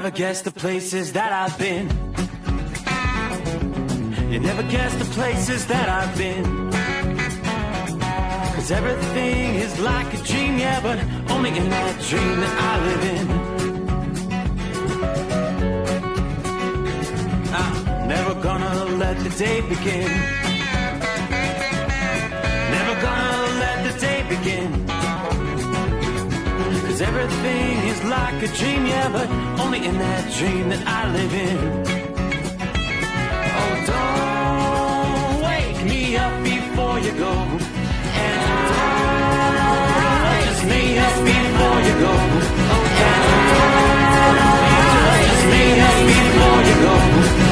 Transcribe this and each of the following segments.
never guess the places that I've been. You never guess the places that I've been. 'Cause everything is like a dream, yeah, but only in that dream that I live in. I'm never gonna let the day begin. Never gonna let the day begin. 'Cause everything is like a dream, yeah, but only in that dream that I live in. Oh, don't wake me up before you go. And don't just me up before you go. Oh, and don't just me up before you go.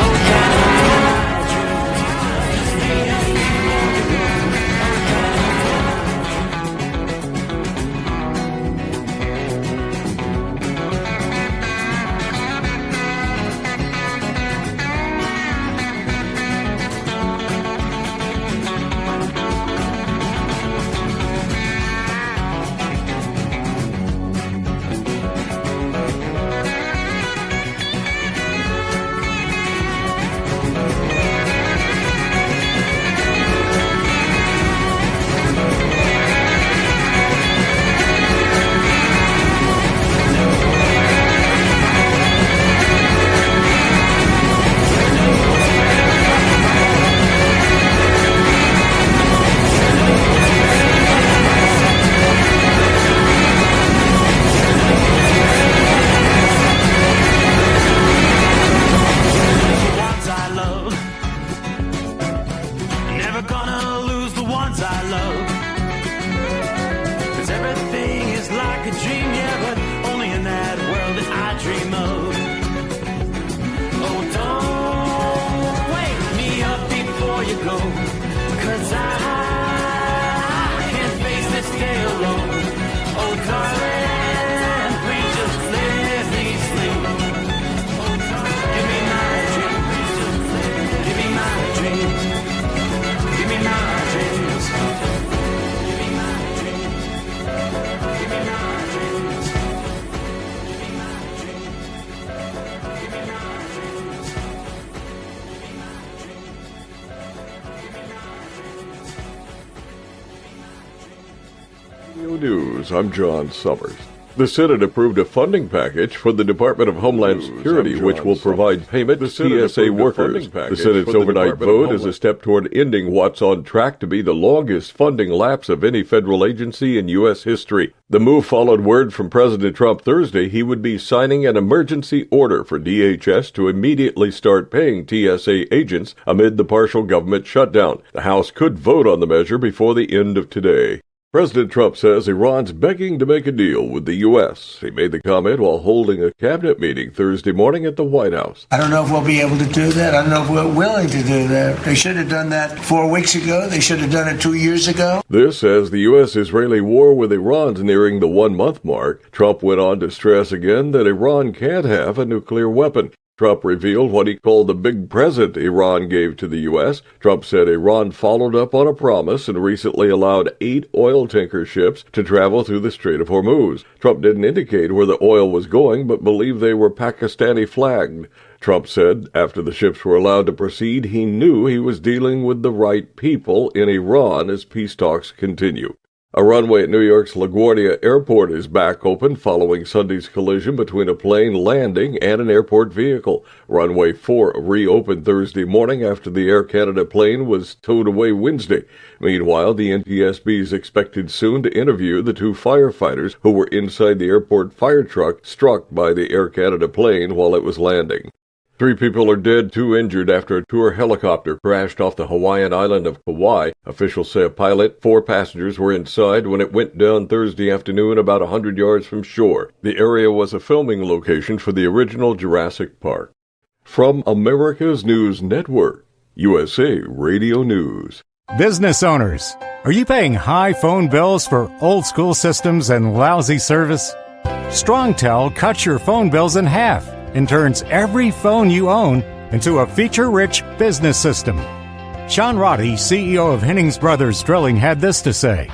Oh, and just me up before you go. News. I'm John Sommers. The Senate approved a funding package for the Department of Homeland Security, which will provide payment to TSA workers. The Senate's overnight vote is a step toward ending what's on track to be the longest funding lapse of any federal agency in U.S. history. The move followed word from President Trump Thursday he would be signing an emergency order for DHS to immediately start paying TSA agents amid the partial government shutdown. The House could vote on the measure before the end of today. President Trump says Iran's begging to make a deal with the U.S. He made the comment while holding a cabinet meeting Thursday morning at the White House. I don't know if we'll be able to do that. I don't know if we're willing to do that. They should have done that 4 weeks ago. They should have done it 2 years ago. This as the U.S.-Israeli war with Iran's nearing the 1-month mark. Trump went on to stress again that Iran can't have a nuclear weapon. Trump revealed what he called the big present Iran gave to the U.S. Trump said Iran followed up on a promise and recently allowed 8 oil tanker ships to travel through the Strait of Hormuz. Trump didn't indicate where the oil was going, but believed they were Pakistani flagged. Trump said after the ships were allowed to proceed, he knew he was dealing with the right people in Iran as peace talks continue. A runway at New York's LaGuardia Airport is back open following Sunday's collision between a plane landing and an airport vehicle. Runway 4 reopened Thursday morning after the Air Canada plane was towed away Wednesday. Meanwhile, the NTSB is expected soon to interview the 2 firefighters who were inside the airport fire truck struck by the Air Canada plane while it was landing. 3 people are dead, 2 injured after a tour helicopter crashed off the Hawaiian island of Kauai. Officials say a pilot, 4 passengers were inside when it went down Thursday afternoon about 100 yards from shore. The area was a filming location for the original Jurassic Park. From America's News Network, USA Radio News. Business owners, are you paying high phone bills for old-school systems and lousy service? StrongTel cuts your phone bills in half and turns every phone you own into a feature-rich business system. Sean Roddy, CEO of Hennings Brothers Drilling, had this to say.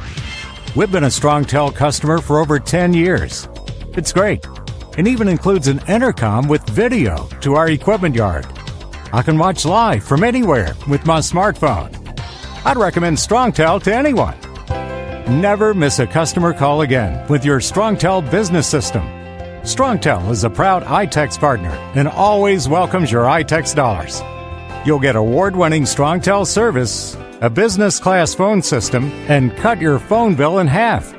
We've been a StrongTel customer for over 10 years. It's great. and even includes an intercom with video to our equipment yard. I can watch live from anywhere with my smartphone. I'd recommend StrongTel to anyone. Never miss a customer call again with your StrongTel business system. StrongTel is a proud iTex partner and always welcomes your iTex dollars. You'll get award-winning StrongTel service, a business-class phone system, and cut your phone bill in half.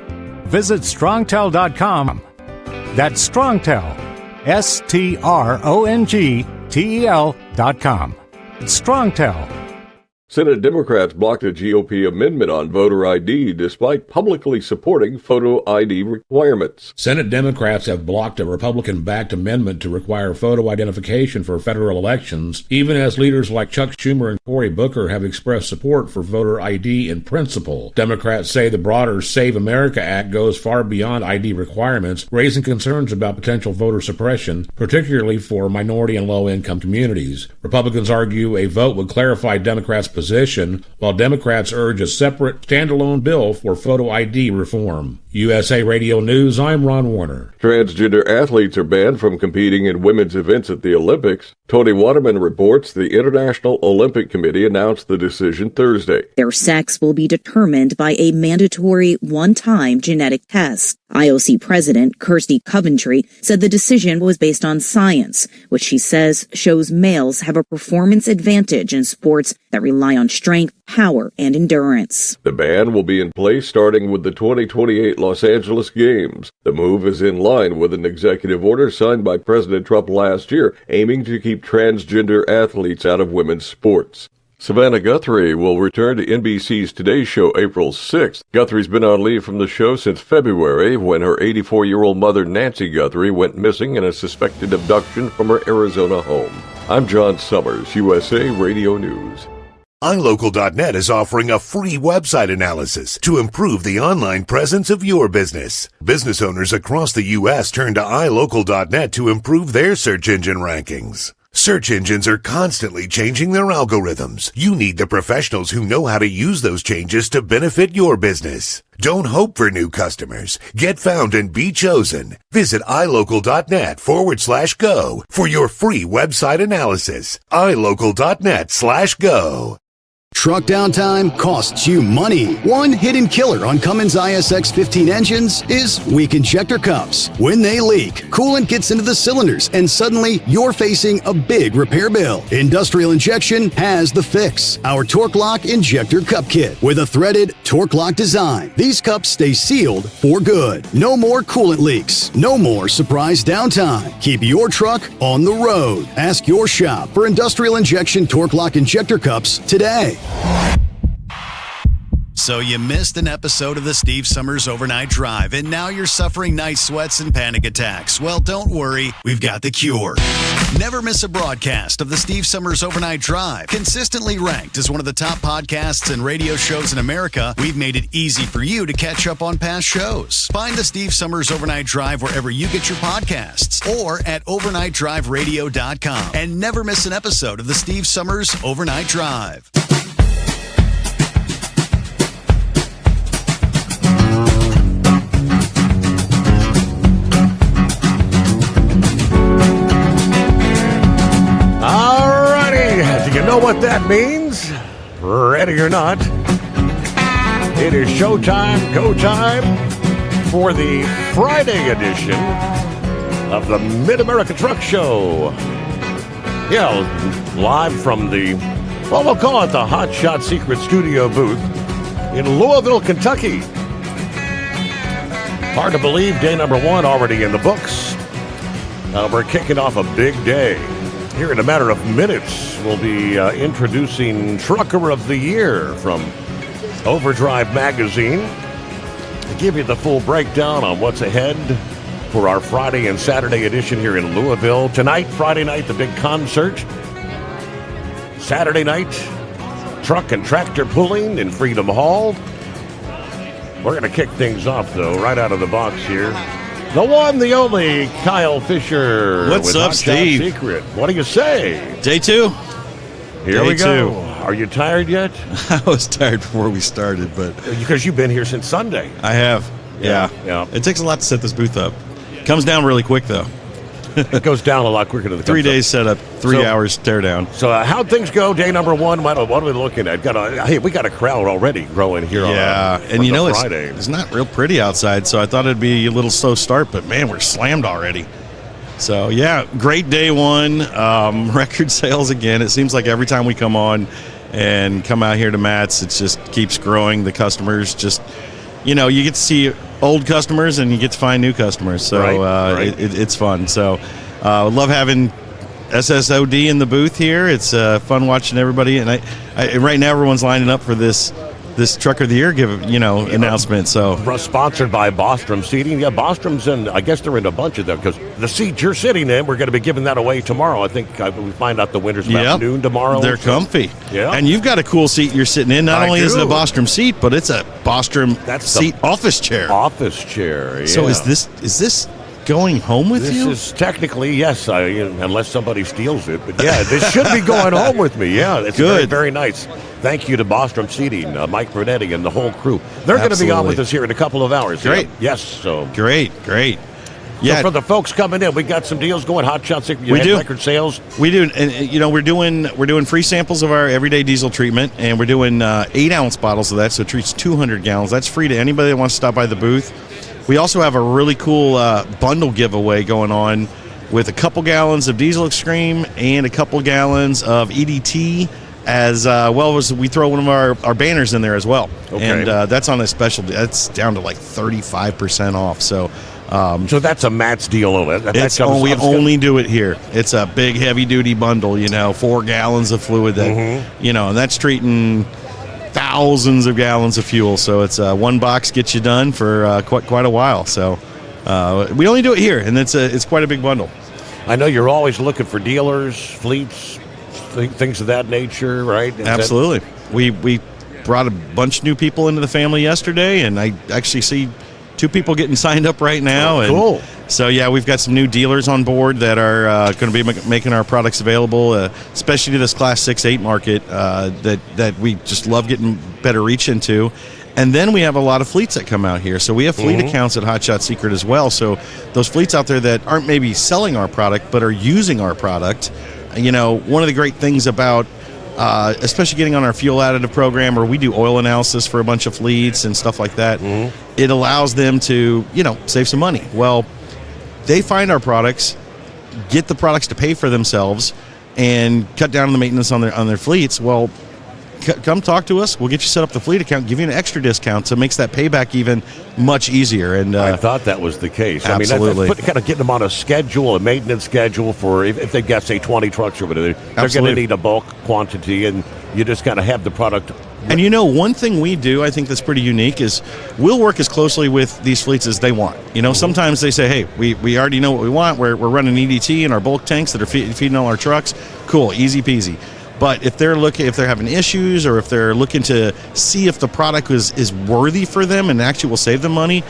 Visit strongtel.com. That's StrongTel, StrongTel.com. It's StrongTel. Senate Democrats blocked a GOP amendment on voter ID despite publicly supporting photo ID requirements. Senate Democrats have blocked a Republican-backed amendment to require photo identification for federal elections, even as leaders like Chuck Schumer and Cory Booker have expressed support for voter ID in principle. Democrats say the broader Save America Act goes far beyond ID requirements, raising concerns about potential voter suppression, particularly for minority and low-income communities. Republicans argue a vote would clarify Democrats' position, while Democrats urge a separate, standalone bill for photo ID reform. USA Radio News, I'm Ron Warner. Transgender athletes are banned from competing in women's events at the Olympics. Tony Waterman reports the International Olympic Committee announced the decision Thursday. Their sex will be determined by a mandatory one-time genetic test. IOC President Kirsty Coventry said the decision was based on science, which she says shows males have a performance advantage in sports that rely on strength, power, and endurance. The ban will be in place starting with the 2028 Los Angeles Games. The move is in line with an executive order signed by President Trump last year, aiming to keep transgender athletes out of women's sports. Savannah Guthrie will return to NBC's Today Show April 6th. Guthrie's been on leave from the show since February when her 84-year-old mother Nancy Guthrie went missing in a suspected abduction from her Arizona home. I'm John Sommers, USA Radio News. iLocal.net is offering a free website analysis to improve the online presence of your business. Business owners across the U.S. turn to iLocal.net to improve their search engine rankings. Search engines are constantly changing their algorithms. You need the professionals who know how to use those changes to benefit your business. Don't hope for new customers. Get found and be chosen. Visit iLocal.net/go for your free website analysis. iLocal.net/go. Truck downtime costs you money. One hidden killer on Cummins ISX 15 engines is weak injector cups. When they leak, coolant gets into the cylinders and suddenly you're facing a big repair bill. Industrial Injection has the fix. Our Torque Lock Injector Cup Kit with a threaded Torque Lock design. These cups stay sealed for good. No more coolant leaks. No more surprise downtime. Keep your truck on the road. Ask your shop for Industrial Injection Torque Lock Injector Cups today. So you missed an episode of the Steve Sommers Overnight Drive, and now you're suffering night sweats and panic attacks. Well, don't worry, we've got the cure. Never miss a broadcast of the Steve Sommers Overnight Drive. Consistently ranked as one of the top podcasts and radio shows in America, we've made it easy for you to catch up on past shows. Find the Steve Sommers Overnight Drive wherever you get your podcasts or at overnightdriveradio.com. And never miss an episode of the Steve Sommers Overnight Drive. You know what that means? Ready or not, it is showtime, go time for the Friday edition of the Mid-America Truck Show. Yeah, live from the, well, we'll call it the Hot Shot Secret Studio booth in Louisville, Kentucky. Hard to believe, day number one already in the books. We're kicking off a big day. Here in a matter of minutes, we'll be introducing Trucker of the Year from Overdrive Magazine. To give you the full breakdown on what's ahead for our Friday and Saturday edition here in Louisville. Tonight, Friday night, the big concert. Saturday night, truck and tractor pulling in Freedom Hall. We're going to kick things off, though, right out of the box here. The one, the only, Kyle Fisher. What's up, Steve? Secret. What do you say? Day two. Here we go. Are you tired yet? I was tired before we started, but because you've been here since Sunday. I have. Yeah. It takes a lot to set this booth up. Comes down really quick, though. It goes down a lot quicker than the 3 days setup, 3 hours tear down. So how'd things go? Day number one. What are we looking at? Hey, we got a crowd already growing here. And you know Friday. it's not real pretty outside, so I thought it'd be a little slow start, but man, we're slammed already. So yeah, great day one. Record sales again. It seems like every time we come on and come out here to Matt's, it just keeps growing. The customers just, you get to see old customers and you get to find new customers. So it's fun. So love having SSOD in the booth here. It's fun watching everybody. And I right now everyone's lining up for this Trucker of the Year announcement. So sponsored by Bostrom Seating. Yeah, Bostrom's in. I guess they're in a bunch of them because the seat you're sitting in, we're going to be giving that away tomorrow. I think we find out the winners about noon tomorrow. They're comfy. Yeah, and you've got a cool seat you're sitting in. Not only is it a Bostrom seat, but it's a Bostrom seat office chair. Office chair. Yeah. So is this going home with you? This is technically, yes, unless somebody steals it. But yeah, this should be going home with me. Yeah, it's good. Very, very nice. Thank you to Bostrom Seating, Mike Brunetti, and the whole crew. They're going to be on with us here in a couple of hours. Great. Yeah. Yes. So great. Yeah. So for the folks coming in, we got some deals going. Hot Shots. We do record sales. We do, and we're doing free samples of our everyday diesel treatment, and we're doing 8-ounce bottles of that, so it treats 200 gallons. That's free to anybody that wants to stop by the booth. We also have a really cool bundle giveaway going on with a couple gallons of Diesel Extreme and a couple gallons of EDT, as well as we throw one of our banners in there as well. Okay. And that's on a special. That's down to like 35% off. So that's a Matt's deal. We only do it here. It's a big, heavy-duty bundle. 4 gallons of fluid that and that's treating thousands of gallons of fuel. So it's one box gets you done for quite a while. So we only do it here, and it's quite a big bundle. I know you're always looking for dealers, fleets, things of that nature, right? Absolutely. We brought a bunch of new people into the family yesterday, and I actually see 2 people getting signed up right now. Cool. So, yeah, we've got some new dealers on board that are going to be making our products available, especially to this Class 6-8 market that we just love getting better reach into. And then we have a lot of fleets that come out here. So we have fleet accounts at Hot Shot Secret as well. So those fleets out there that aren't maybe selling our product but are using our product, one of the great things about especially getting on our fuel additive program, where we do oil analysis for a bunch of fleets and stuff like that, it allows them to, save some money. Well, they find our products, get the products to pay for themselves, and cut down on the maintenance on their fleets. Well, come talk to us. We'll get you set up the fleet account, give you an extra discount, so it makes that payback even much easier. And I thought that was the case. Absolutely. I mean, kind of getting them on a schedule, a maintenance schedule for if they've got, say, 20 trucks or whatever. They're going to need a bulk quantity, and you just kind of have the product. And one thing we do, I think that's pretty unique, is we'll work as closely with these fleets as they want. Sometimes they say, hey, we already know what we want. We're running EDT in our bulk tanks that are feeding all our trucks. Cool, easy peasy. But if they're having issues, or if they're looking to see if the product is worthy for them and actually will save them money,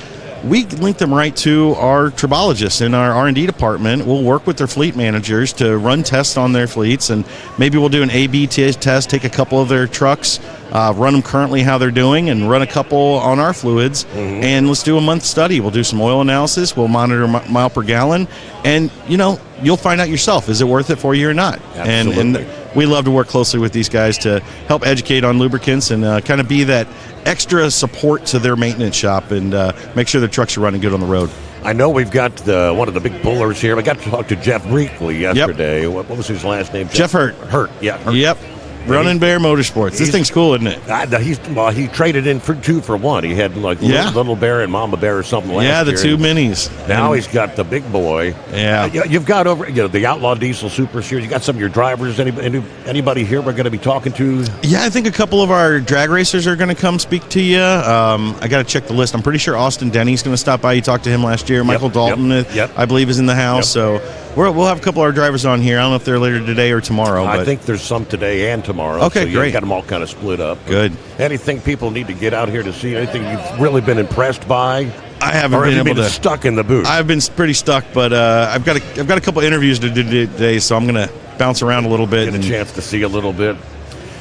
we link them right to our tribologists in our R&D department. We'll work with their fleet managers to run tests on their fleets, and maybe we'll do an A/B test, take a couple of their trucks, run them currently how they're doing, and run a couple on our fluids, and let's do a month study. We'll do some oil analysis. We'll monitor mile per gallon, and you'll find out yourself, is it worth it for you or not? Absolutely. And we love to work closely with these guys to help educate on lubricants and kind of be that extra support to their maintenance shop and make sure their trucks are running good on the road. I know we've got one of the big bullers here. We got to talk to Jeff Reekley yesterday. Yep. What was his last name? Jeff Hurt. Hurt, yeah. Hurt. Yep. Running Bear Motorsports. This thing's cool, isn't it? He traded in for 2 for 1. He had Little Bear and Mama Bear or something last year. Yeah, the 2 minis. Now he's got the big boy. Yeah. You've got the Outlaw Diesel Super Series. You got some of your drivers. Anybody here we're going to be talking to? Yeah, I think a couple of our drag racers are going to come speak to you. I got to check the list. I'm pretty sure Austin Denny's going to stop by. You talked to him last year. Michael Dalton, I believe, is in the house. So we'll have a couple of our drivers on here. I don't know if they're later today or tomorrow. I think there's some today and tomorrow. Okay, so great. Got them all kind of split up. Good. Anything people need to get out here to see? Anything you've really been impressed by? I haven't been able to. Stuck in the booth. I've been pretty stuck, but I've got a couple interviews to do today, so I'm going to bounce around a little bit Get a chance to see a little bit.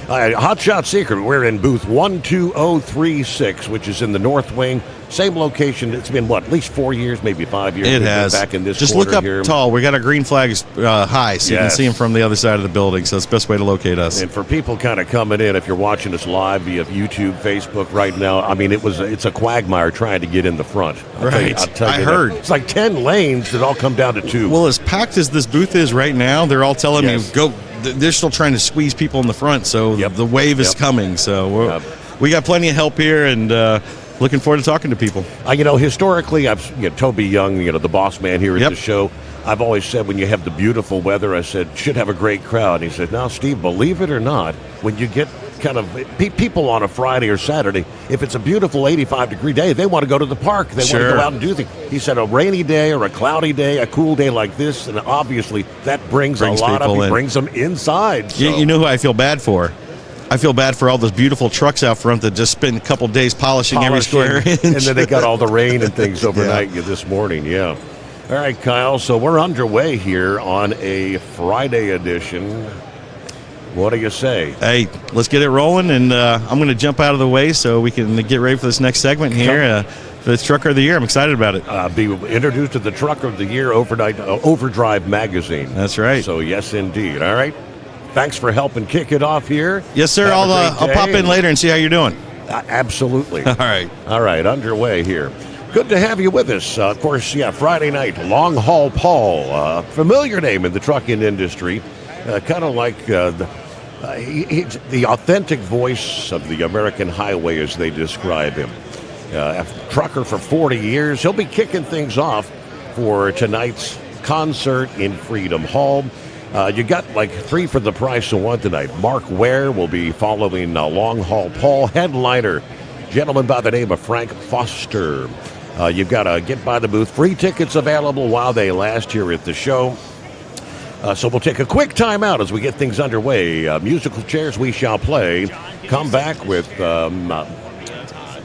Hot Shot Secret, we're in booth 12036, which is in the north wing. Same location. It's been, at least 4 years, maybe 5 years. It We've been has. back in this Just corner look up here. tall. We got our green flags high, so you can see them from the other side of the building. So it's the best way to locate us. And for people kind of coming in, if you're watching us live via YouTube, Facebook right now, I mean, it's a quagmire trying to get in the front. I'll tell you I heard. It's like 10 lanes that all come down to 2. Well, as packed as this booth is right now, they're all telling me, go. They're still trying to squeeze people in the front, so the wave is coming. So we got plenty of help here, and looking forward to talking to people. Historically, Toby Young, the boss man here at the show, I've always said when you have the beautiful weather, I said, should have a great crowd. And he said, now, Steve, believe it or not, when you get kind of people on a Friday or Saturday, if it's a beautiful 85-degree day, they want to go to the park. They want to go out and do things. He said a rainy day or a cloudy day, a cool day like this, and obviously that brings a lot of people, brings them inside. So. You know who I feel bad for? I feel bad for all those beautiful trucks out front that just spend a couple days polishing every square inch. And then they got all the rain and things overnight this morning, All right, Kyle, so we're underway here on a Friday edition. What do you say? Hey, let's get it rolling, and I'm going to jump out of the way so we can get ready for this next segment here. For the Trucker of the Year. I'm excited about it. Be introduced to the Trucker of the Year Overdrive magazine. That's right. So, yes, indeed. All right. Thanks for helping kick it off here. Yes, sir. I'll pop in later and see how you're doing. Absolutely. All right. All right. Underway here. Good to have you with us. Of course, Friday night, Long Haul Paul, familiar name in the trucking industry, kind of like he's the authentic voice of the American highway as they describe him. A trucker for 40 years. He'll be kicking things off for tonight's concert in Freedom Hall. You got like 3 for the price of 1 tonight. Mark Ware will be following Long Haul Paul. Headliner, gentleman by the name of Frank Foster. You've got to get by the booth. Free tickets available while they last here at the show. So we'll take a quick time out as we get things underway. Musical chairs we shall play. Come back with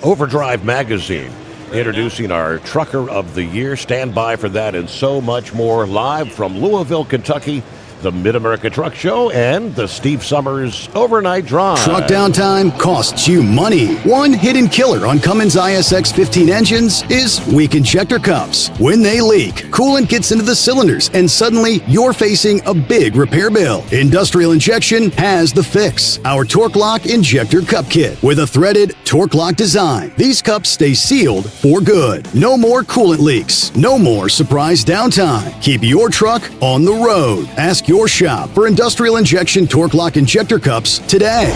Overdrive Magazine, introducing our Trucker of the Year. Stand by for that and so much more live from Louisville, Kentucky. The Mid-America Truck Show and the Steve Sommers Overnight Drive. Truck downtime costs you money. One hidden killer on Cummins ISX 15 engines is weak injector cups. When they leak, coolant gets into the cylinders and suddenly you're facing a big repair bill. Industrial Injection has the fix. Our Torque Lock Injector Cup Kit with a threaded Torque Lock design. These cups stay sealed for good. No more coolant leaks. No more surprise downtime. Keep your truck on the road. Ask your shop for Industrial Injection Torque Lock Injector Cups today.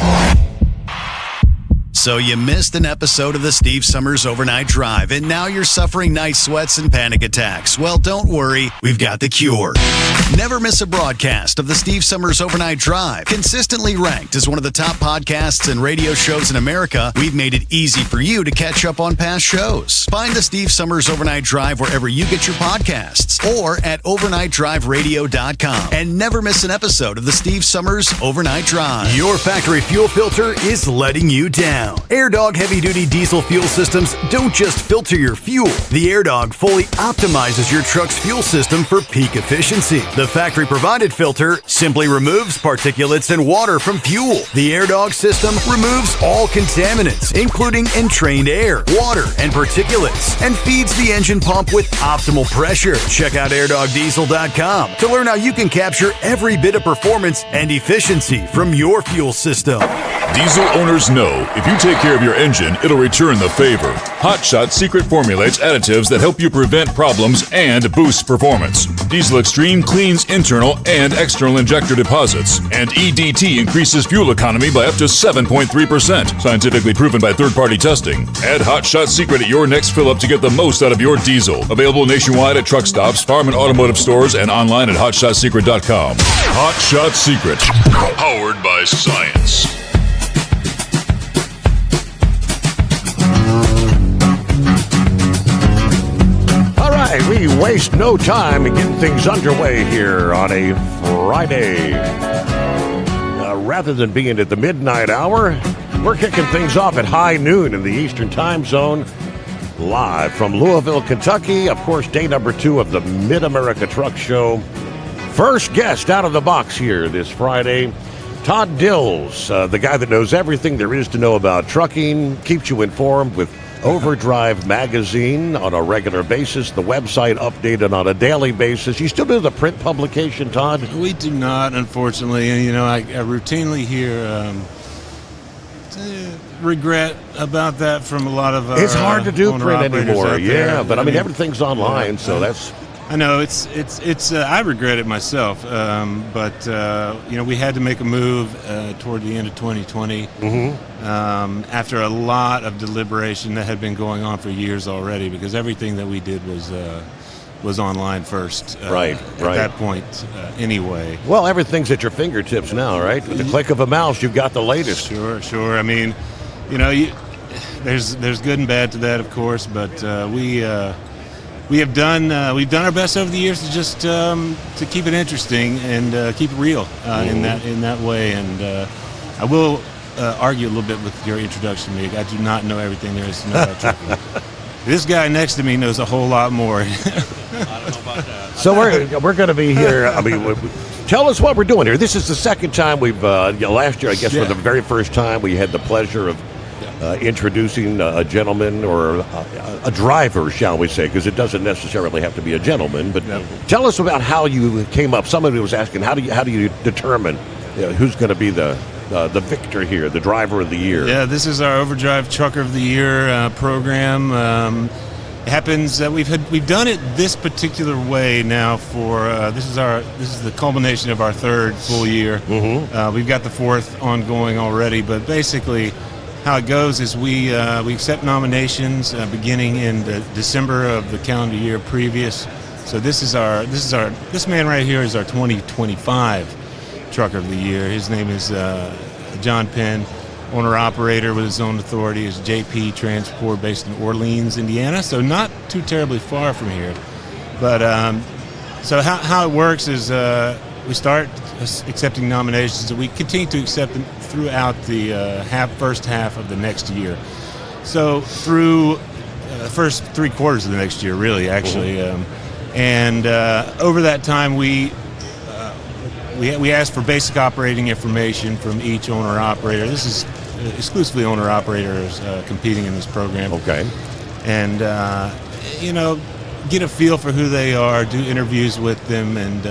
So you missed an episode of the Steve Sommers Overnight Drive, and now you're suffering night sweats and panic attacks. Well, don't worry, we've got the cure. Never miss a broadcast of the Steve Sommers Overnight Drive. Consistently ranked as one of the top podcasts and radio shows in America, we've made it easy for you to catch up on past shows. Find the Steve Sommers Overnight Drive wherever you get your podcasts or at overnightdriveradio.com. And never miss an episode of the Steve Sommers Overnight Drive. Your factory fuel filter is letting you down. AirDog heavy-duty diesel fuel systems don't just filter your fuel. The AirDog fully optimizes your truck's fuel system for peak efficiency. The factory-provided filter simply removes particulates and water from fuel. The AirDog system removes all contaminants, including entrained air, water, and particulates, and feeds the engine pump with optimal pressure. Check out airdogdiesel.com to learn how you can capture every bit of performance and efficiency from your fuel system. Diesel owners know if you take care of your engine, it'll return the favor. Hot Shot Secret formulates additives that help you prevent problems and boost performance. Diesel Extreme cleans internal and external injector deposits, and EDT increases fuel economy by up to 7.3%, scientifically proven by third-party testing. Add Hot Shot Secret at your next fill-up to get the most out of your diesel. Available nationwide at truck stops, farm and automotive stores, and online at hotshotsecret.com. Hot Shot Secret, powered by science. We waste no time in getting things underway here on a Friday. Rather than being at the midnight hour, we're kicking things off at high noon in the Eastern Time Zone. Live from Louisville, Kentucky. Of course, day number 2 of the Mid-America Truck Show. First guest out of the box here this Friday. Todd Dills, the guy that knows everything there is to know about trucking, keeps you informed with Overdrive Magazine on a regular basis, the website updated on a daily basis. You still do the print publication, Todd? We do not, unfortunately. And, I routinely hear regret about that from a lot of our It's hard to do print anymore, yeah. But I mean, everything's online, so that's... I know it's I regret it myself, but we had to make a move toward the end of 2020 after a lot of deliberation that had been going on for years already, because everything that we did was online first. At that point, anyway. Well, everything's at your fingertips now, right? With the click of a mouse, you've got the latest. Sure. I mean, there's good and bad to that, of course, but we've done our best over the years to just to keep it interesting and keep it real in that way. And I will argue a little bit with your introduction, Mig. I do not know everything there is to know about trucking. This guy next to me knows a whole lot more. I don't know about that. So we're going to be here. I mean, tell us what we're doing here. This is the second time we've last year, I guess, for the very first time, we had the pleasure of introducing a gentleman or a driver, shall we say, because it doesn't necessarily have to be a gentleman. But tell us about how you came up. Somebody was asking, how do you determine who's going to be the victor here, the driver of the year? Yeah, this is our Overdrive Trucker of the Year program. It happens that we've done it this particular way now for this is the culmination of our third full year. We've got the fourth ongoing already, but basically how it goes is we accept nominations beginning in December of the calendar year previous. So this man right here is our 2025 Trucker of the Year. His name is John Penn, owner-operator with his own authority, is JP Transport, based in Orleans, Indiana, so not too terribly far from here. But so how it works is we start accepting nominations, and we continue to accept them throughout the first half of the next year. So through the first 3 quarters of the next year, really, actually. And over that time, we ask for basic operating information from each owner-operator. This is exclusively owner-operators competing in this program. Okay. And, get a feel for who they are, do interviews with them, and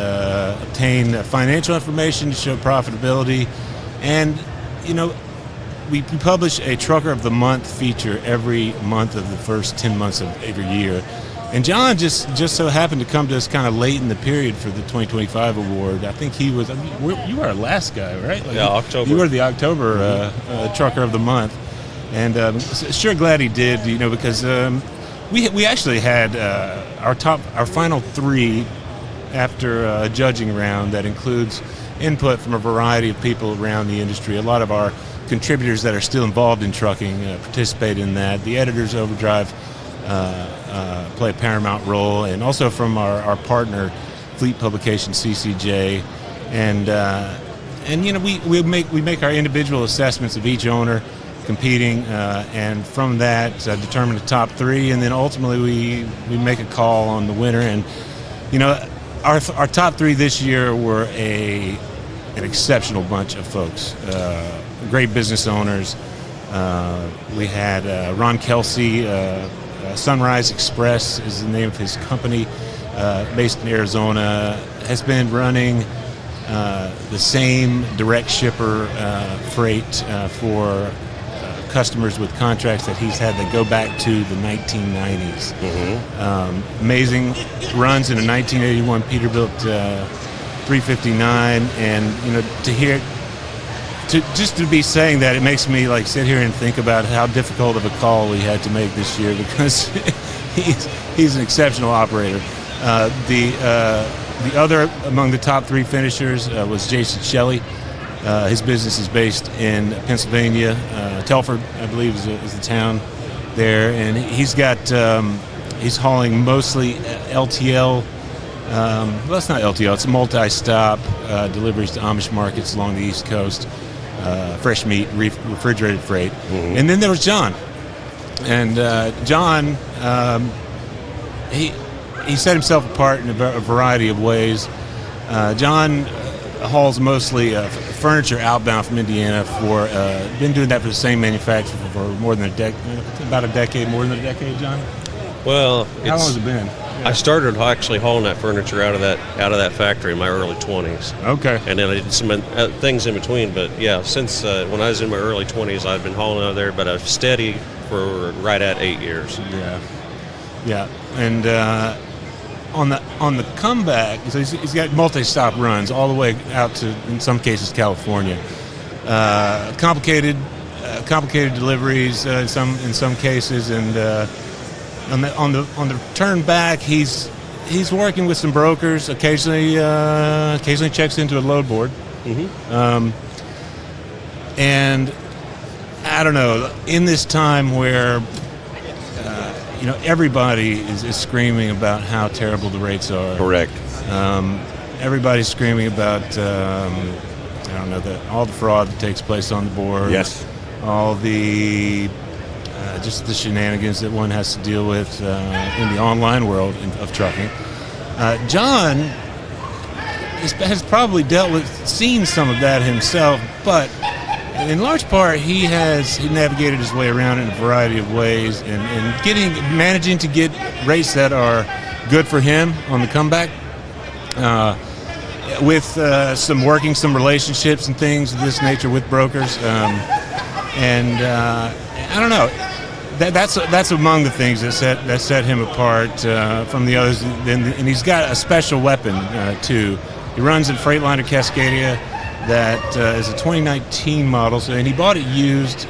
obtain financial information to show profitability. And, we publish a Trucker of the Month feature every month of the first 10 months of every year. And John just so happened to come to us kind of late in the period for the 2025 award. I think he was. You were our last guy, right? October. You were the October Trucker of the Month, and sure glad he did. Because we actually had our final 3 after a judging round that includes input from a variety of people around the industry. A lot of our contributors that are still involved in trucking participate in that. The editors Overdrive play a paramount role, and also from our partner Fleet Publication CCJ, and we make our individual assessments of each owner competing, and from that determine the top 3, and then ultimately we make a call on the winner. And our top 3 this year were an exceptional bunch of folks, great business owners. We had Ron Kelsey. Sunrise Express is the name of his company, based in Arizona, has been running the same direct shipper freight for customers with contracts that he's had that go back to the 1990s. Amazing runs in a 1981 Peterbilt 359, and to hear just to be saying that, it makes me sit here and think about how difficult of a call we had to make this year, because he's an exceptional operator. The other among the top 3 finishers was Jason Shelley. His business is based in Pennsylvania. Telford, I believe, is the town there, and he's hauling mostly LTL. Well, it's not LTL; it's multi-stop deliveries to Amish markets along the East Coast. Fresh meat, refrigerated freight. And then there was John. And John, he set himself apart in a variety of ways. John hauls mostly furniture outbound from Indiana for been doing that for the same manufacturer for more than a decade, more than a decade, John. Well, how long has it been? I started actually hauling that furniture out of that factory in my early 20s. Okay. And then I did some things in between, but yeah, since when I was in my early 20s, I've been hauling out of there, but I've steady for right at 8 years. Yeah. And on the comeback, so he's got multi-stop runs all the way out to, in some cases, California. Complicated deliveries in some cases, and on the turn back, he's working with some brokers. Occasionally checks into a load board. Mm-hmm. And I don't know, in this time where everybody is screaming about how terrible the rates are. Correct. Everybody's screaming about all the fraud that takes place on the board. Yes. All the just the shenanigans that one has to deal with in the online world of trucking. John has probably seen some of that himself, but in large part he navigated his way around in a variety of ways and managing to get rates that are good for him on the comeback. With some relationships and things of this nature with brokers, and I don't know. That's among the things that set him apart from the others. And he's got a special weapon too. He runs in Freightliner Cascadia that is a 2019 model. And he bought it used,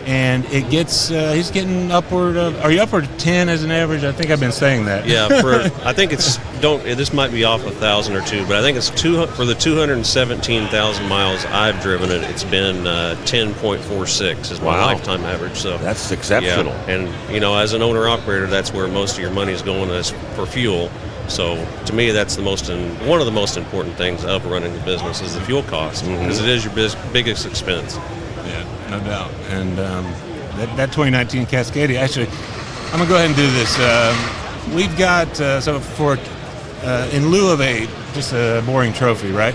and it gets he's getting upward of. Are you upward of 10 as an average? I think I've been saying that. Yeah, I think it's this might be off 1,000 or two, but I think it's for the 217,000 miles I've driven it. It's been 10.46 is my lifetime average. So that's exceptional. Yeah, and as an owner operator, that's where most of your money is going as for fuel. So to me, that's one of the most important things of running the business is the fuel cost, because it is your biggest expense. Yeah, no doubt. And that 2019 Cascadia, actually, I'm going to go ahead and do this. We've got, in lieu of just a boring trophy, right?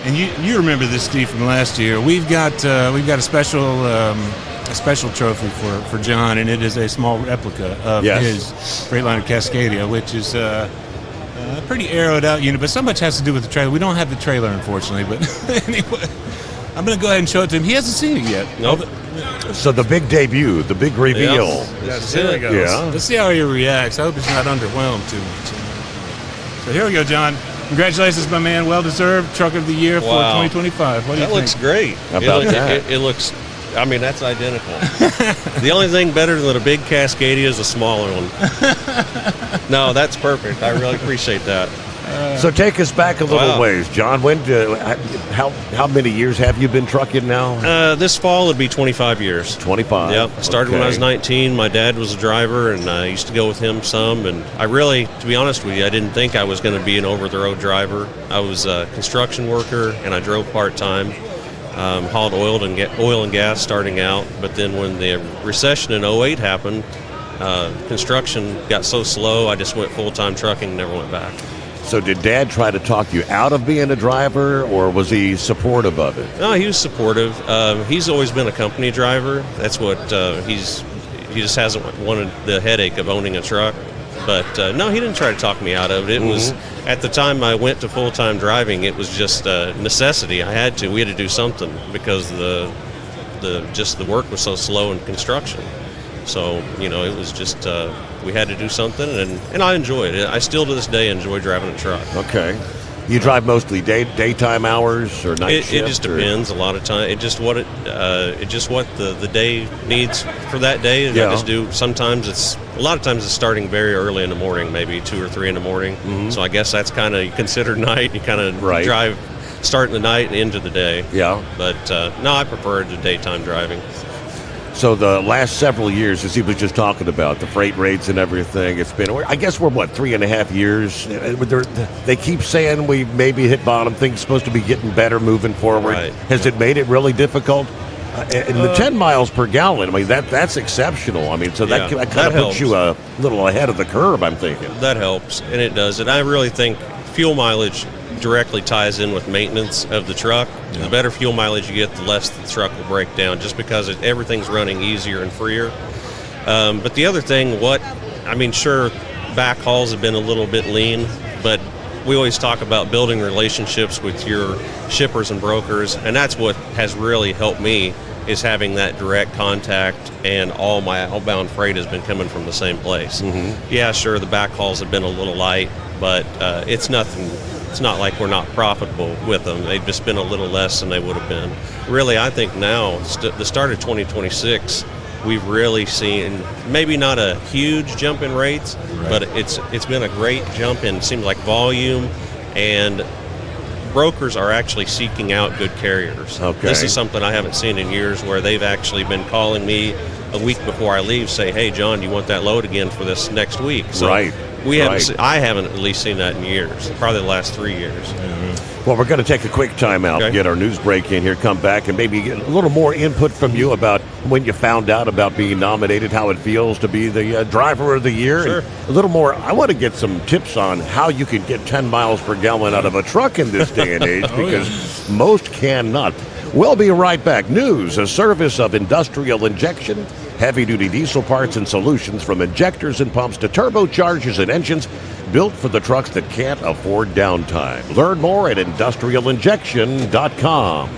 And you remember this, Steve, from last year. We've got a special trophy for John, and it is a small replica of his Freightliner Cascadia, which is a pretty arrowed out unit, but so much has to do with the trailer. We don't have the trailer, unfortunately, but anyway, I'm going to go ahead and show it to him. He hasn't seen it yet. Nope. So the big debut, the big reveal. Yes, here we go. Yeah. Let's see how he reacts. I hope he's not underwhelmed too much. So here we go, John. Congratulations, my man. Well-deserved Truck of the Year for 2025. What do you think? That looks great. How about that? It looks... I mean, that's identical. The only thing better than a big Cascadia is a smaller one. No, that's perfect. I really appreciate that. So take us back a little ways, John. How many years have you been trucking now? This fall would be 25 years. 25. Yep. I started when I was 19. My dad was a driver, and I used to go with him some. And I really, to be honest with you, I didn't think I was going to be an over-the-road driver. I was a construction worker, and I drove part-time. Hauled oil and gas starting out, but then when the recession in 2008 happened, construction got so slow, I just went full-time trucking and never went back. So did Dad try to talk you out of being a driver, or was he supportive of it? No, he was supportive. He's always been a company driver. That's what he just hasn't wanted the headache of owning a truck. But no, he didn't try to talk me out of it. It was, at the time I went to full-time driving, it was just a necessity. We had to do something because the work was so slow in construction. So, it was just, we had to do something, and I enjoyed it. I still to this day enjoy driving a truck. Okay. You drive mostly daytime hours or night shift? It just depends a lot of time. It just what the day needs for that day. And I just do. A lot of times it's starting very early in the morning, maybe 2 or 3 in the morning. Mm-hmm. So I guess that's kind of considered night. You kind of drive, start in the night and into the day. Yeah. But no, I prefer the daytime driving. So the last several years, as he was just talking about, the freight rates and everything, it's been, I guess we're, 3.5 years? They keep saying we maybe hit bottom, things supposed to be getting better moving forward. Right. Has it made it really difficult? And the 10 miles per gallon, I mean, that's exceptional. I mean, so that kind of puts you a little ahead of the curve, I'm thinking. That helps, and it does. And I really think fuel mileage directly ties in with maintenance of the truck. The better fuel mileage you get, the less the truck will break down, just because everything's running easier and freer. But the other thing, sure, backhauls have been a little bit lean, but we always talk about building relationships with your shippers and brokers, and that's what has really helped me, is having that direct contact, and all my outbound freight has been coming from the same place. Yeah, sure, the backhauls have been a little light, but it's nothing. It's not like we're not profitable with them. They've just been a little less than they would have been. Really, I think now, the start of 2026, we've really seen maybe not a huge jump in rates, but it's been a great jump in, seems like, volume, and brokers are actually seeking out good carriers. This is something I haven't seen in years, where they've actually been calling me a week before I leave, say, "Hey, John, do you want that load again for this next week?" So I haven't at least seen that in years, probably the last 3 years. Well, we're going to take a quick time out, get our news break in here, come back, and maybe get a little more input from you about when you found out about being nominated, how it feels to be the driver of the year. Sure. And a little more, I want to get some tips on how you can get 10 miles per gallon out of a truck in this day and age, because most cannot. We'll be right back. News, a service of Industrial Injection, heavy-duty diesel parts and solutions, from injectors and pumps to turbochargers and engines, built for the trucks that can't afford downtime. Learn more at industrialinjection.com.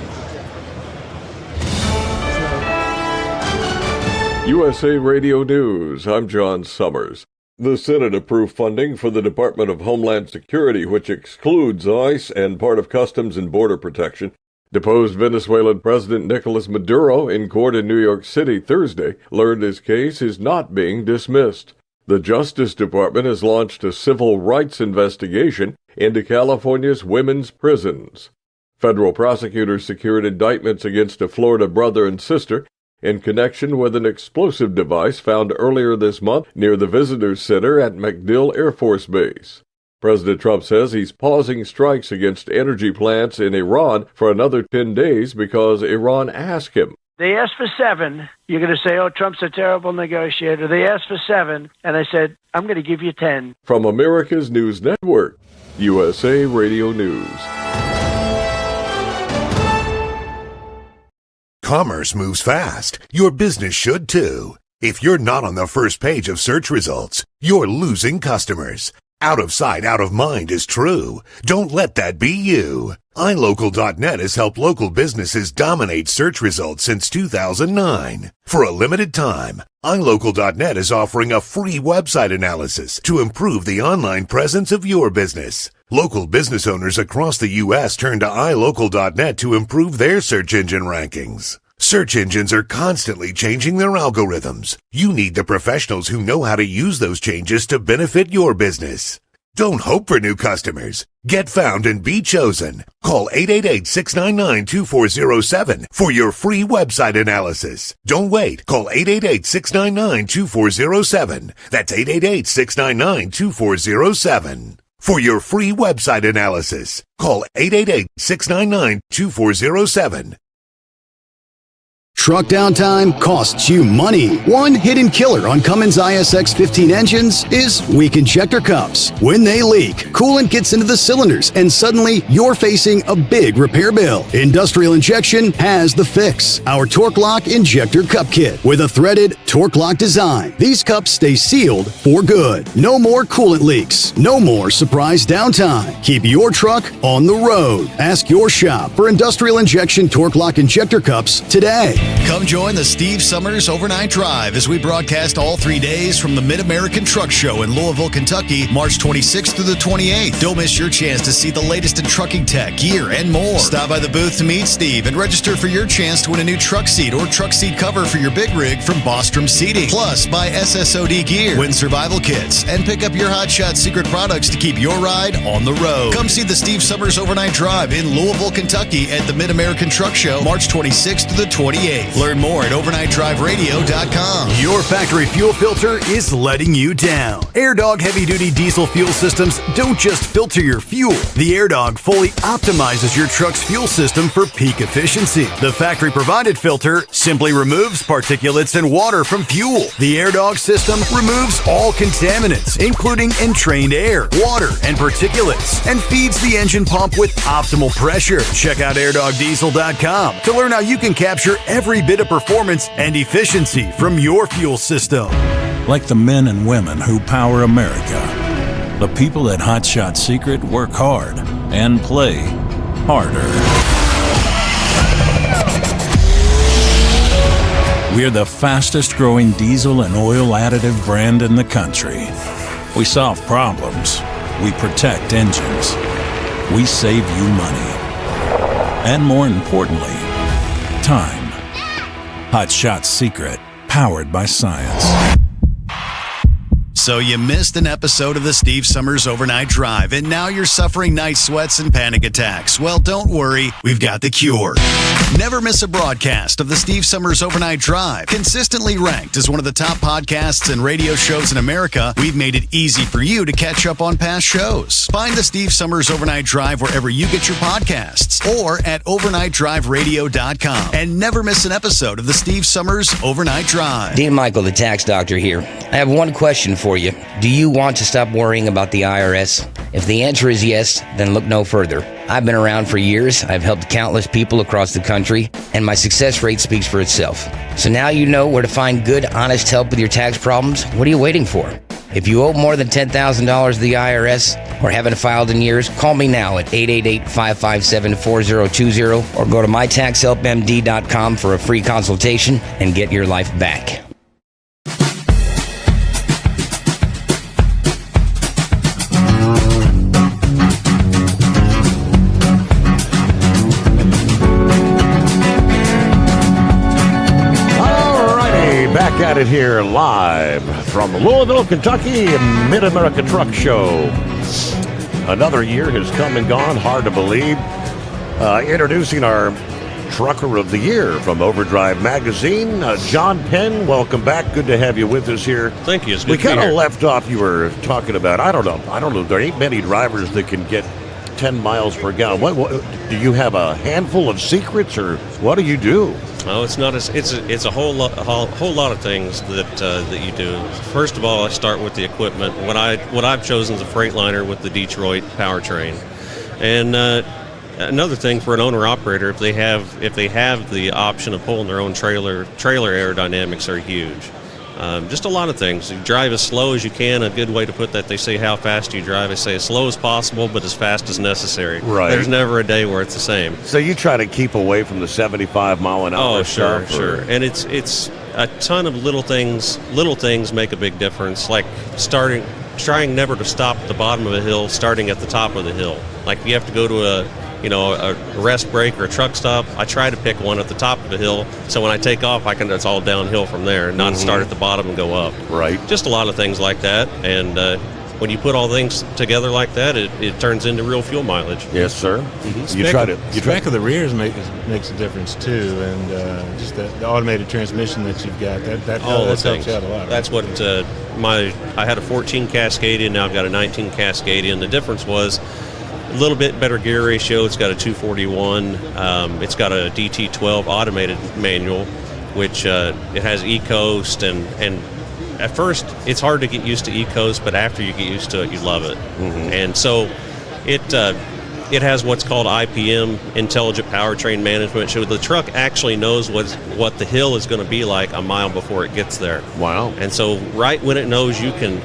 USA Radio News, I'm John Sommers. The Senate approved funding for the Department of Homeland Security, which excludes ICE and part of Customs and Border Protection. Deposed Venezuelan President Nicolas Maduro, in court in New York City Thursday, learned his case is not being dismissed. The Justice Department has launched a civil rights investigation into California's women's prisons. Federal prosecutors secured indictments against a Florida brother and sister in connection with an explosive device found earlier this month near the Visitors Center at MacDill Air Force Base. President Trump says he's pausing strikes against energy plants in Iran for another 10 days because Iran asked him. They asked for 7. You're going to say, oh, Trump's a terrible negotiator. They asked for 7, and I said, I'm going to give you 10. From America's News Network, USA Radio News. Commerce moves fast. Your business should too. If you're not on the first page of search results, you're losing customers. Out of sight, out of mind is true. Don't let that be you. iLocal.net has helped local businesses dominate search results since 2009. For a limited time, iLocal.net is offering a free website analysis to improve the online presence of your business. Local business owners across the U.S. turn to iLocal.net to improve their search engine rankings. Search engines are constantly changing their algorithms. You need the professionals who know how to use those changes to benefit your business. Don't hope for new customers. Get found and be chosen. Call 888-699-2407 for your free website analysis. Don't wait. Call 888-699-2407. That's 888-699-2407. For your free website analysis, call 888-699-2407. Truck downtime costs you money. One hidden killer on Cummins ISX 15 engines is weak injector cups. When they leak, coolant gets into the cylinders, and suddenly you're facing a big repair bill. Industrial Injection has the fix. Our Torque Lock Injector Cup Kit with a threaded Torque Lock design. These cups stay sealed for good. No more coolant leaks. No more surprise downtime. Keep your truck on the road. Ask your shop for Industrial Injection Torque Lock Injector Cups today. Come join the Steve Summers Overnight Drive as we broadcast all 3 days from the Mid-American Truck Show in Louisville, Kentucky, March 26th through the 28th. Don't miss your chance to see the latest in trucking tech, gear, and more. Stop by the booth to meet Steve and register for your chance to win a new truck seat or truck seat cover for your big rig from Bostrom Seating. Plus, buy SSOD gear, win survival kits, and pick up your Hotshot secret products to keep your ride on the road. Come see the Steve Summers Overnight Drive in Louisville, Kentucky at the Mid-American Truck Show, March 26th to the 28th. 28th. Learn more at overnightdriveradio.com. Your factory fuel filter is letting you down. AirDog heavy-duty diesel fuel systems don't just filter your fuel. The AirDog fully optimizes your truck's fuel system for peak efficiency. The factory-provided filter simply removes particulates and water from fuel. The AirDog system removes all contaminants, including entrained air, water, and particulates, and feeds the engine pump with optimal pressure. Check out airdogdiesel.com to learn how you can capture every bit of performance and efficiency from your fuel system. Like the men and women who power America, the people at Hot Shot Secret work hard and play harder. We're the fastest growing diesel and oil additive brand in the country. We solve problems. We protect engines. We save you money. And more importantly, time. Hot Shot Secret, powered by science. So you missed an episode of the Steve Summers Overnight Drive, and now you're suffering night sweats and panic attacks. Well, don't worry, we've got the cure. Never miss a broadcast of the Steve Summers Overnight Drive. Consistently ranked as one of the top podcasts and radio shows in America, we've made it easy for you to catch up on past shows. Find the Steve Summers Overnight Drive wherever you get your podcasts or at overnightdriveradio.com. And never miss an episode of the Steve Summers Overnight Drive. Dean Michael, the tax doctor here. I have one question for you. Do you want to stop worrying about the IRS? If the answer is yes, then look no further. I've been around for years, I've helped countless people across the country, and my success rate speaks for itself. So now you know where to find good, honest help with your tax problems. What are you waiting for? If you owe more than $10,000 to the IRS or haven't filed in years, call me now at 888-557-4020 or go to mytaxhelpmd.com for a free consultation and get your life back. Back at it here live from Louisville, Kentucky, Mid-America Truck Show. Another year has come and gone, hard to believe. Introducing our Trucker of the Year from Overdrive Magazine, John Penn. Welcome back. Good to have you with us here. Thank you. It's good we to be kind of here. left off, you were talking about, I don't know, there ain't many drivers that can get 10 miles per gallon. What do you have a handful of secrets, or what do you do? Oh, it's not as it's a whole lot of things that you do. First of all, I start with the equipment. What I've chosen is a Freightliner with the Detroit powertrain, and another thing for an owner operator, if they have the option of pulling their own trailer aerodynamics are huge. Just a lot of things. You drive as slow as you can. A good way to put that, they say how fast you drive. I say as slow as possible, but as fast as necessary. Right. There's never a day where it's the same. So you try to keep away from the 75 mile an hour stuff? Sure. And it's a ton of little things. Little things make a big difference. Like trying never to stop at the bottom of a hill, starting at the top of the hill. Like if you have to go to a rest break or a truck stop, I try to pick one at the top of the hill, so when I take off, it's all downhill from there, not start at the bottom and go up. Right. Just a lot of things like that, and when you put all things together like that, it turns into real fuel mileage. Yes, sir. Mm-hmm. Spec of the rears makes a difference too, and just the automated transmission that you've got that helps you out a lot. Right? That's what I had a 14 Cascadia, now I've got a 19 Cascadia, and the difference was a little bit better gear ratio. It's got a 241. It's got a DT12 automated manual, which it has E-Coast, and at first it's hard to get used to E-Coast, but after you get used to it, you love it. Mm-hmm. And so it has what's called IPM, Intelligent Powertrain Management. So the truck actually knows what the hill is going to be like a mile before it gets there. Wow. And so right when it knows you can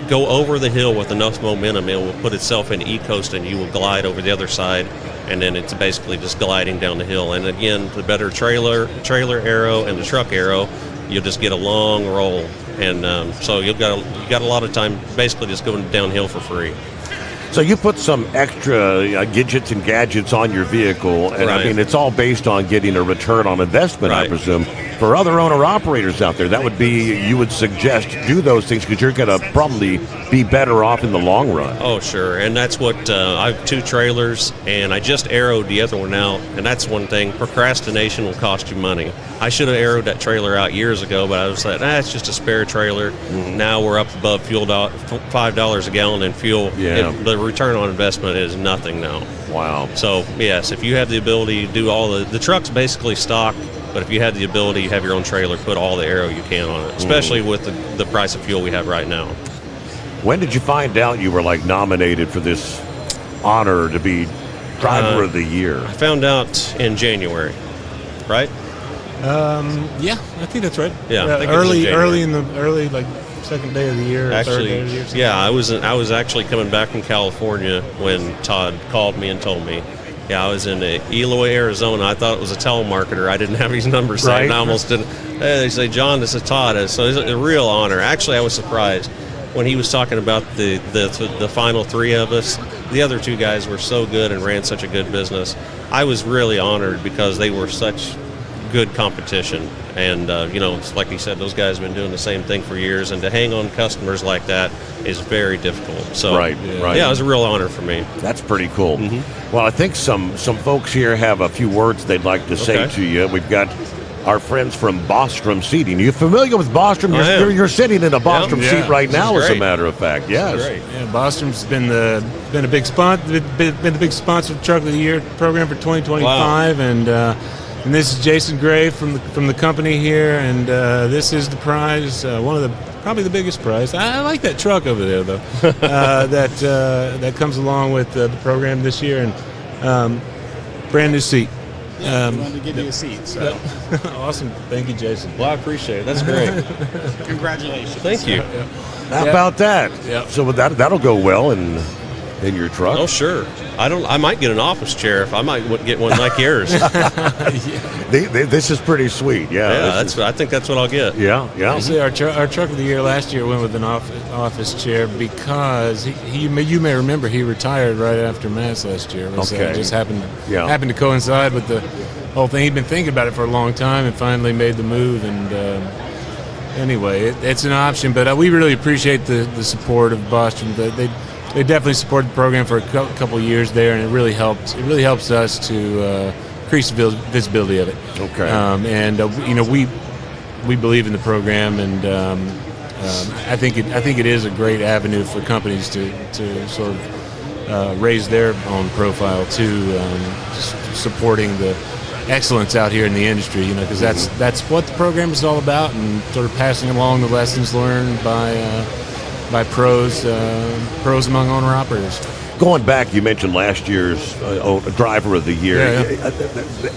go over the hill with enough momentum, it will put itself in E-Coast and you will glide over the other side, and then it's basically just gliding down the hill. And again, the better trailer arrow and the truck arrow, you'll just get a long roll, and so you got a lot of time basically just going downhill for free. So you put some extra gadgets and gadgets on your vehicle, and I Right. mean, it's all based on getting a return on investment, I Right. presume. For other owner-operators out there, that would be, you would suggest do those things because you're going to probably be better off in the long run. Oh, sure. And that's what I have 2 trailers, and I just arrowed the other one out. And that's one thing. Procrastination will cost you money. I should have arrowed that trailer out years ago, but I was like, it's just a spare trailer. Now we're up above $5 a gallon in fuel. Yeah. The return on investment is nothing now. Wow. So, yes, if you have the ability to do all the truck's basically stock, but if you have the ability, you have your own trailer, put all the arrow you can on it, especially with the price of fuel we have right now. When did you find out you were nominated for this honor to be Driver of the Year? I found out in January, right? Yeah, I think that's right. Yeah, I think it was in early January. like second day of the year, or third day of the year. Actually, yeah, I was actually coming back from California when Todd called me and told me. Yeah, I was in Eloy, Arizona. I thought it was a telemarketer. I didn't have his number saved. Right. I almost didn't. They say, John, this is Todd. So it's a real honor. Actually, I was surprised when he was talking about the final 3 of us. The other 2 guys were so good and ran such a good business. I was really honored because they were such good competition. And, it's like he said, those guys have been doing the same thing for years. And to hang on customers like that is very difficult. So, Right. Yeah, it was a real honor for me. That's pretty cool. Well, I think some folks here have a few words they'd like to say Okay. to you. We've got our friends from Bostrom Seating. You familiar with Bostrom? I am. You're sitting in a Bostrom Yeah. seat right This is now, as a great. matter of fact. Yes. Great. Yeah, Bostrom's been the big big sponsor of Truck of the Year program for 2025, and this is Jason Gray from the company here, and this is the prize, probably the biggest prize. I like that truck over there though, that comes along with the program this year, and brand new seat. wanted to give you a seat. So. Awesome. Thank you, Jason. Well, I appreciate it. That's great. Congratulations. Thank you. How about that? Yeah. So that'll go well in your truck. Oh, sure. I might get an office chair if I might get one like yours. This is pretty sweet. Yeah. I think that's what I'll get. Yeah. Actually, our truck of the year last year went with an office chair because you may remember he retired right after Mass last year. It just happened to coincide with the whole thing. He'd been thinking about it for a long time and finally made the move. And anyway, it's an option, but we really appreciate the support of Boston. They definitely supported the program for a couple of years there, and it really helps. It really helps us to increase the visibility of it. Okay. We believe in the program, and I think it is a great avenue for companies to sort of raise their own profile too, supporting the excellence out here in the industry. Because that's what the program is all about, and sort of passing along the lessons learned by pros among owner-operators. Going back, you mentioned last year's Driver of the Year. Yeah.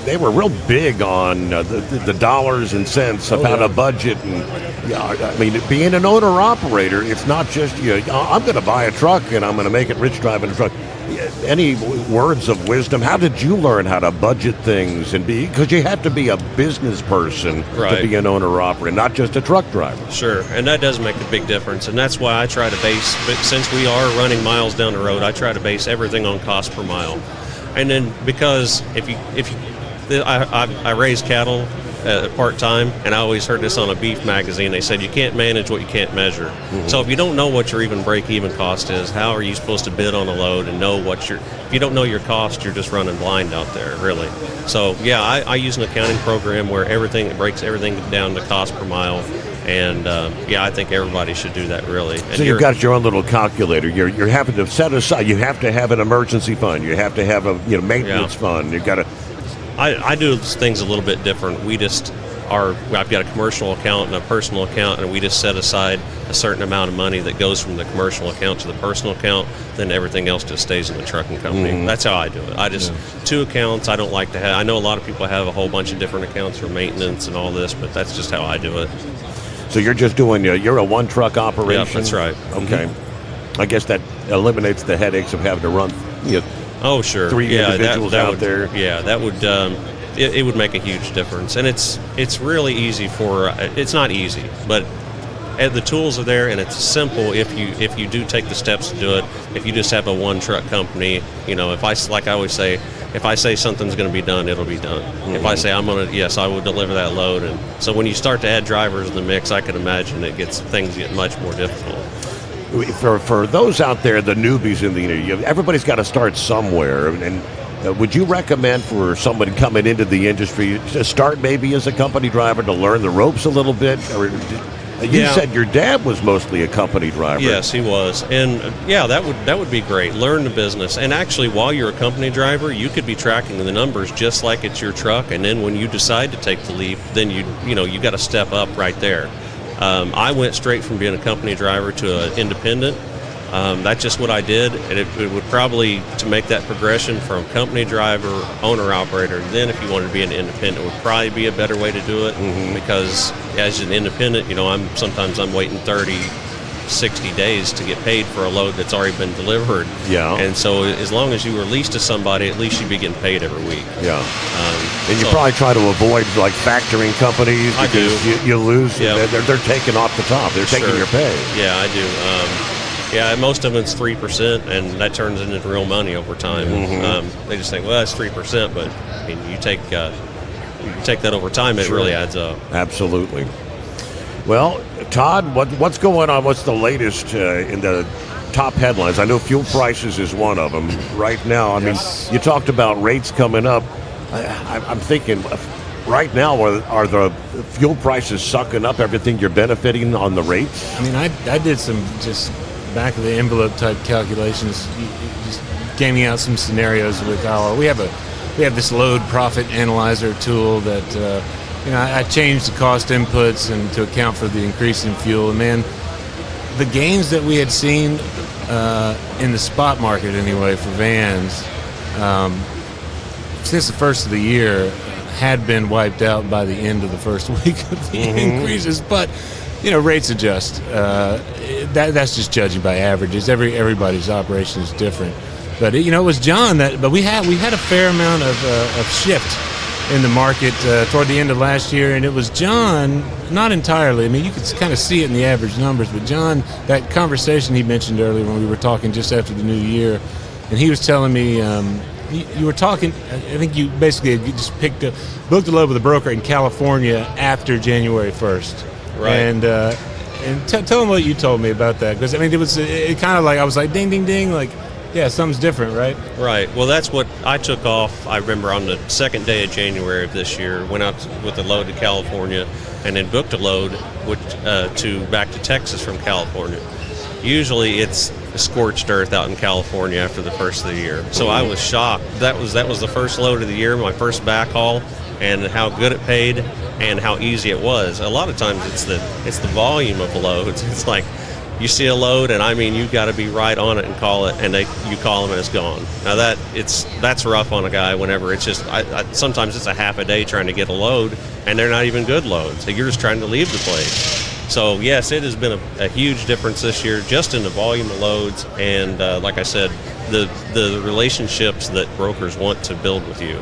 They were real big on the dollars and cents about a budget. And I mean, being an owner-operator, it's not just, I'm going to buy a truck and I'm going to make it rich driving a truck. Any words of wisdom? How did you learn how to budget things because you have to be a business person to be an owner-operator, not just a truck driver. Sure, and that does make a big difference, and that's why I try to base, but since we are running miles down the road, I try to base everything on cost per mile. And then because I raise cattle part-time, and I always heard this on a beef magazine. They said you can't manage what you can't measure. Mm-hmm. So if you don't know what your even break-even cost is, how are you supposed to bid on a load and know if you don't know your cost, you're just running blind out there, really. So yeah, I use an accounting program where it breaks everything down to cost per mile. And I think everybody should do that, really. And so you've got your own little calculator. You're having to set aside. You have to have an emergency fund. You have to have a maintenance fund. You've got to. I do things a little bit different. I've got a commercial account and a personal account, and we just set aside a certain amount of money that goes from the commercial account to the personal account. Then everything else just stays in the trucking company. Mm-hmm. That's how I do it. Two accounts. I don't like to have. I know a lot of people have a whole bunch of different accounts for maintenance and all this, but that's just how I do it. So you're just doing, you're a one-truck operation? Yeah, that's right. Okay. Mm-hmm. I guess that eliminates the headaches of having to run, oh, sure. three individuals that out would, there. Yeah, that would, it would make a huge difference. And it's really easy it's not easy, but the tools are there, and it's simple if you do take the steps to do it. If you just have a one truck company, if I always say, if I say something's going to be done, it'll be done. If I say I will deliver that load. And so when you start to add drivers in the mix, I can imagine things get much more difficult. For those out there, the newbies in the everybody's got to start somewhere. And would you recommend for somebody coming into the industry to start maybe as a company driver to learn the ropes a little bit? Or you said your dad was mostly a company driver. Yes, he was. And that would be great. Learn the business. And actually, while you're a company driver, you could be tracking the numbers just like it's your truck. And then when you decide to take the leap, then you got to step up right there. I went straight from being a company driver to an independent. That's just what I did, and it would probably, to make that progression from company driver, owner operator, then if you wanted to be an independent, would probably be a better way to do it, because as an independent, sometimes I'm waiting 30, 60 days to get paid for a load that's already been delivered. Yeah. And so as long as you were leased to somebody, at least you'd be getting paid every week. Yeah. And you probably try to avoid like factoring companies because you lose. Yeah. They're taking off the top. They're taking your pay. Yeah, I do. Most of it's 3%, and that turns into real money over time. They just think, well, that's 3%, but you take that over time, it really adds up. Absolutely. Well, Todd, what's going on? What's the latest in the top headlines? I know fuel prices is one of them right now. I mean, you talked about rates coming up. I'm thinking, right now, are the fuel prices sucking up everything you're benefiting on the rates? I mean, I did some just back of the envelope type calculations, just gaming out some scenarios with we have this load profit analyzer tool that I changed the cost inputs and to account for the increase in fuel. And man, the gains that we had seen in the spot market anyway for vans since the first of the year had been wiped out by the end of the first week of the increases, but rates adjust. That's just judging by averages. Everybody's operation is different. But it was John but we had a fair amount of shift in the market toward the end of last year, and it was John, not entirely. I mean, you could kind of see it in the average numbers, but John, that conversation he mentioned earlier when we were talking just after the new year, and he was telling me you were talking. I think you basically just booked a load with a broker in California after January 1st. Right. And tell him what you told me about that, because I mean it kind of like I was like ding ding ding, like yeah, something's different, right? Right. Well, that's what I took off. I remember on the second day of January of this year, went out with a load to California, and then booked a load back to Texas from California. Usually it's scorched earth out in California after the first of the year, so I was shocked. That was the first load of the year, my first backhaul, and how good it paid and how easy it was. A lot of times it's the volume of loads. It's like you see a load, and I mean you got to be right on it and call it, and you call them and it's gone. Now that's rough on a guy. Whenever it's just sometimes it's a half a day trying to get a load, and they're not even good loads. So you're just trying to leave the place. So yes, it has been a huge difference this year, just in the volume of loads, and like I said, the relationships that brokers want to build with you.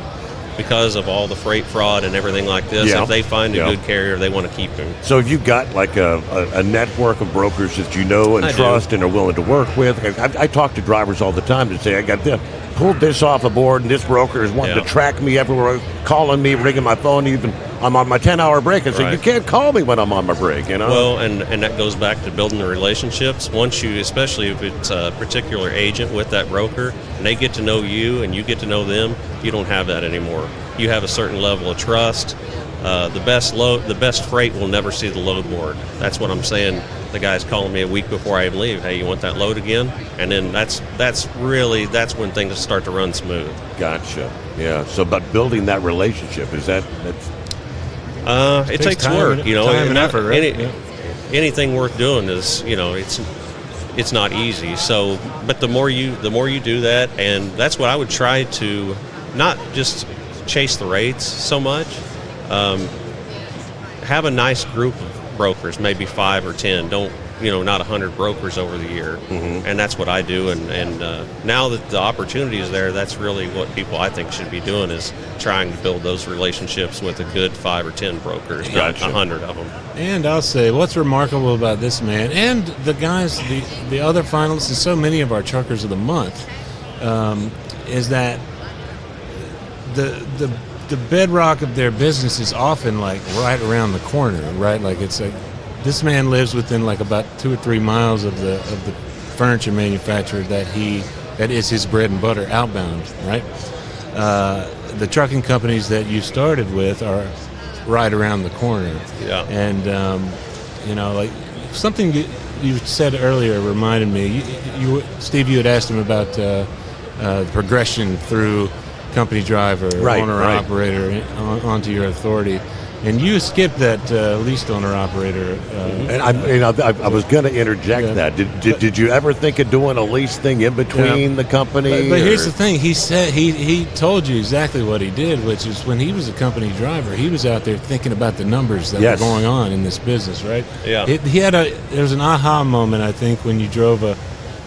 Because of all the freight fraud and everything like this, if they find a good carrier, they want to keep him. So have you got like a network of brokers that you know and trust and are willing to work with? I talk to drivers all the time to say, I got this, pulled this off the board, and this broker is wanting to track me everywhere, calling me, ringing my phone, even I'm on my 10-hour break. I say, you can't call me when I'm on my break, Well, and that goes back to building the relationships. Once you, especially if it's a particular agent with that broker, and they get to know you and you get to know them, you don't have that anymore. You have a certain level of trust. The best freight will never see the load board. That's what I'm saying. The guy's calling me a week before I even leave. Hey, you want that load again? And then that's when things start to run smooth. Gotcha. Yeah. So, but building that relationship it takes work, time and effort, right? Anything worth doing is, it's not easy. So, but the more you do that, and that's what I would try to not just chase the rates so much. Have a nice group of brokers, maybe 5 or 10. Don't, not 100 brokers over the year. And that's what I do. And now that the opportunity is there, that's really what people, I think, should be doing, is trying to build those relationships with a good 5 or 10 brokers, not 100 of them. And I'll say, what's remarkable about this man and the guys, the other finalists, and so many of our Truckers of the Month, is that the bedrock of their business is often like right around the corner, right? Like it's like this man lives within like about 2 or 3 miles of the furniture manufacturer that is his bread and butter outbound, right? The trucking companies that you started with are right around the corner. Yeah. And like something you said earlier reminded me. You Steve, you had asked him about progression through company driver, owner operator onto your authority, and you skipped that leased owner operator. And I was going to interject that. Did you ever think of doing a lease thing in between the company? But here's the thing: he said he told you exactly what he did, which is when he was a company driver, he was out there thinking about the numbers that were going on in this business, right? Yeah. There was an aha moment, I think, when you drove a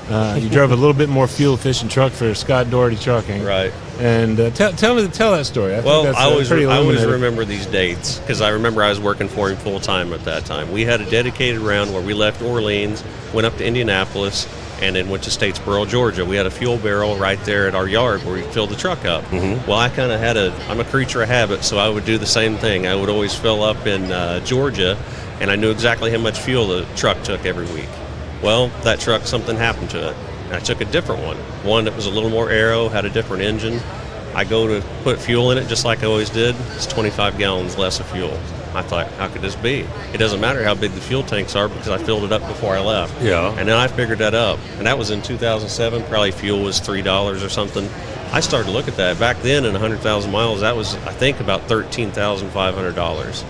little bit more fuel efficient truck for Scott Doherty Trucking, right? And tell that story. I think that's I always illuminating. remember these dates because I remember I was working for him full time at that time. We had a dedicated round where we left Orleans, went up to Indianapolis, and then went to Statesboro, Georgia. We had a fuel barrel right there at our yard where we filled the truck up. Well, I kind of I'm a creature of habit, so I would do the same thing. I would always fill up in Georgia, and I knew exactly how much fuel the truck took every week. Well, that truck, something happened to it. I took a different one that was a little more aero, had a different engine. I go to put fuel in it just like I always did. It's 25 gallons less of fuel. I thought, how could this be? It doesn't matter how big the fuel tanks are because I filled it up before I left. Yeah. And then I figured that up. And that was in 2007. Probably fuel was $3 or something. I started to look at that. Back then, in 100,000 miles, that was, I think, about $13,500.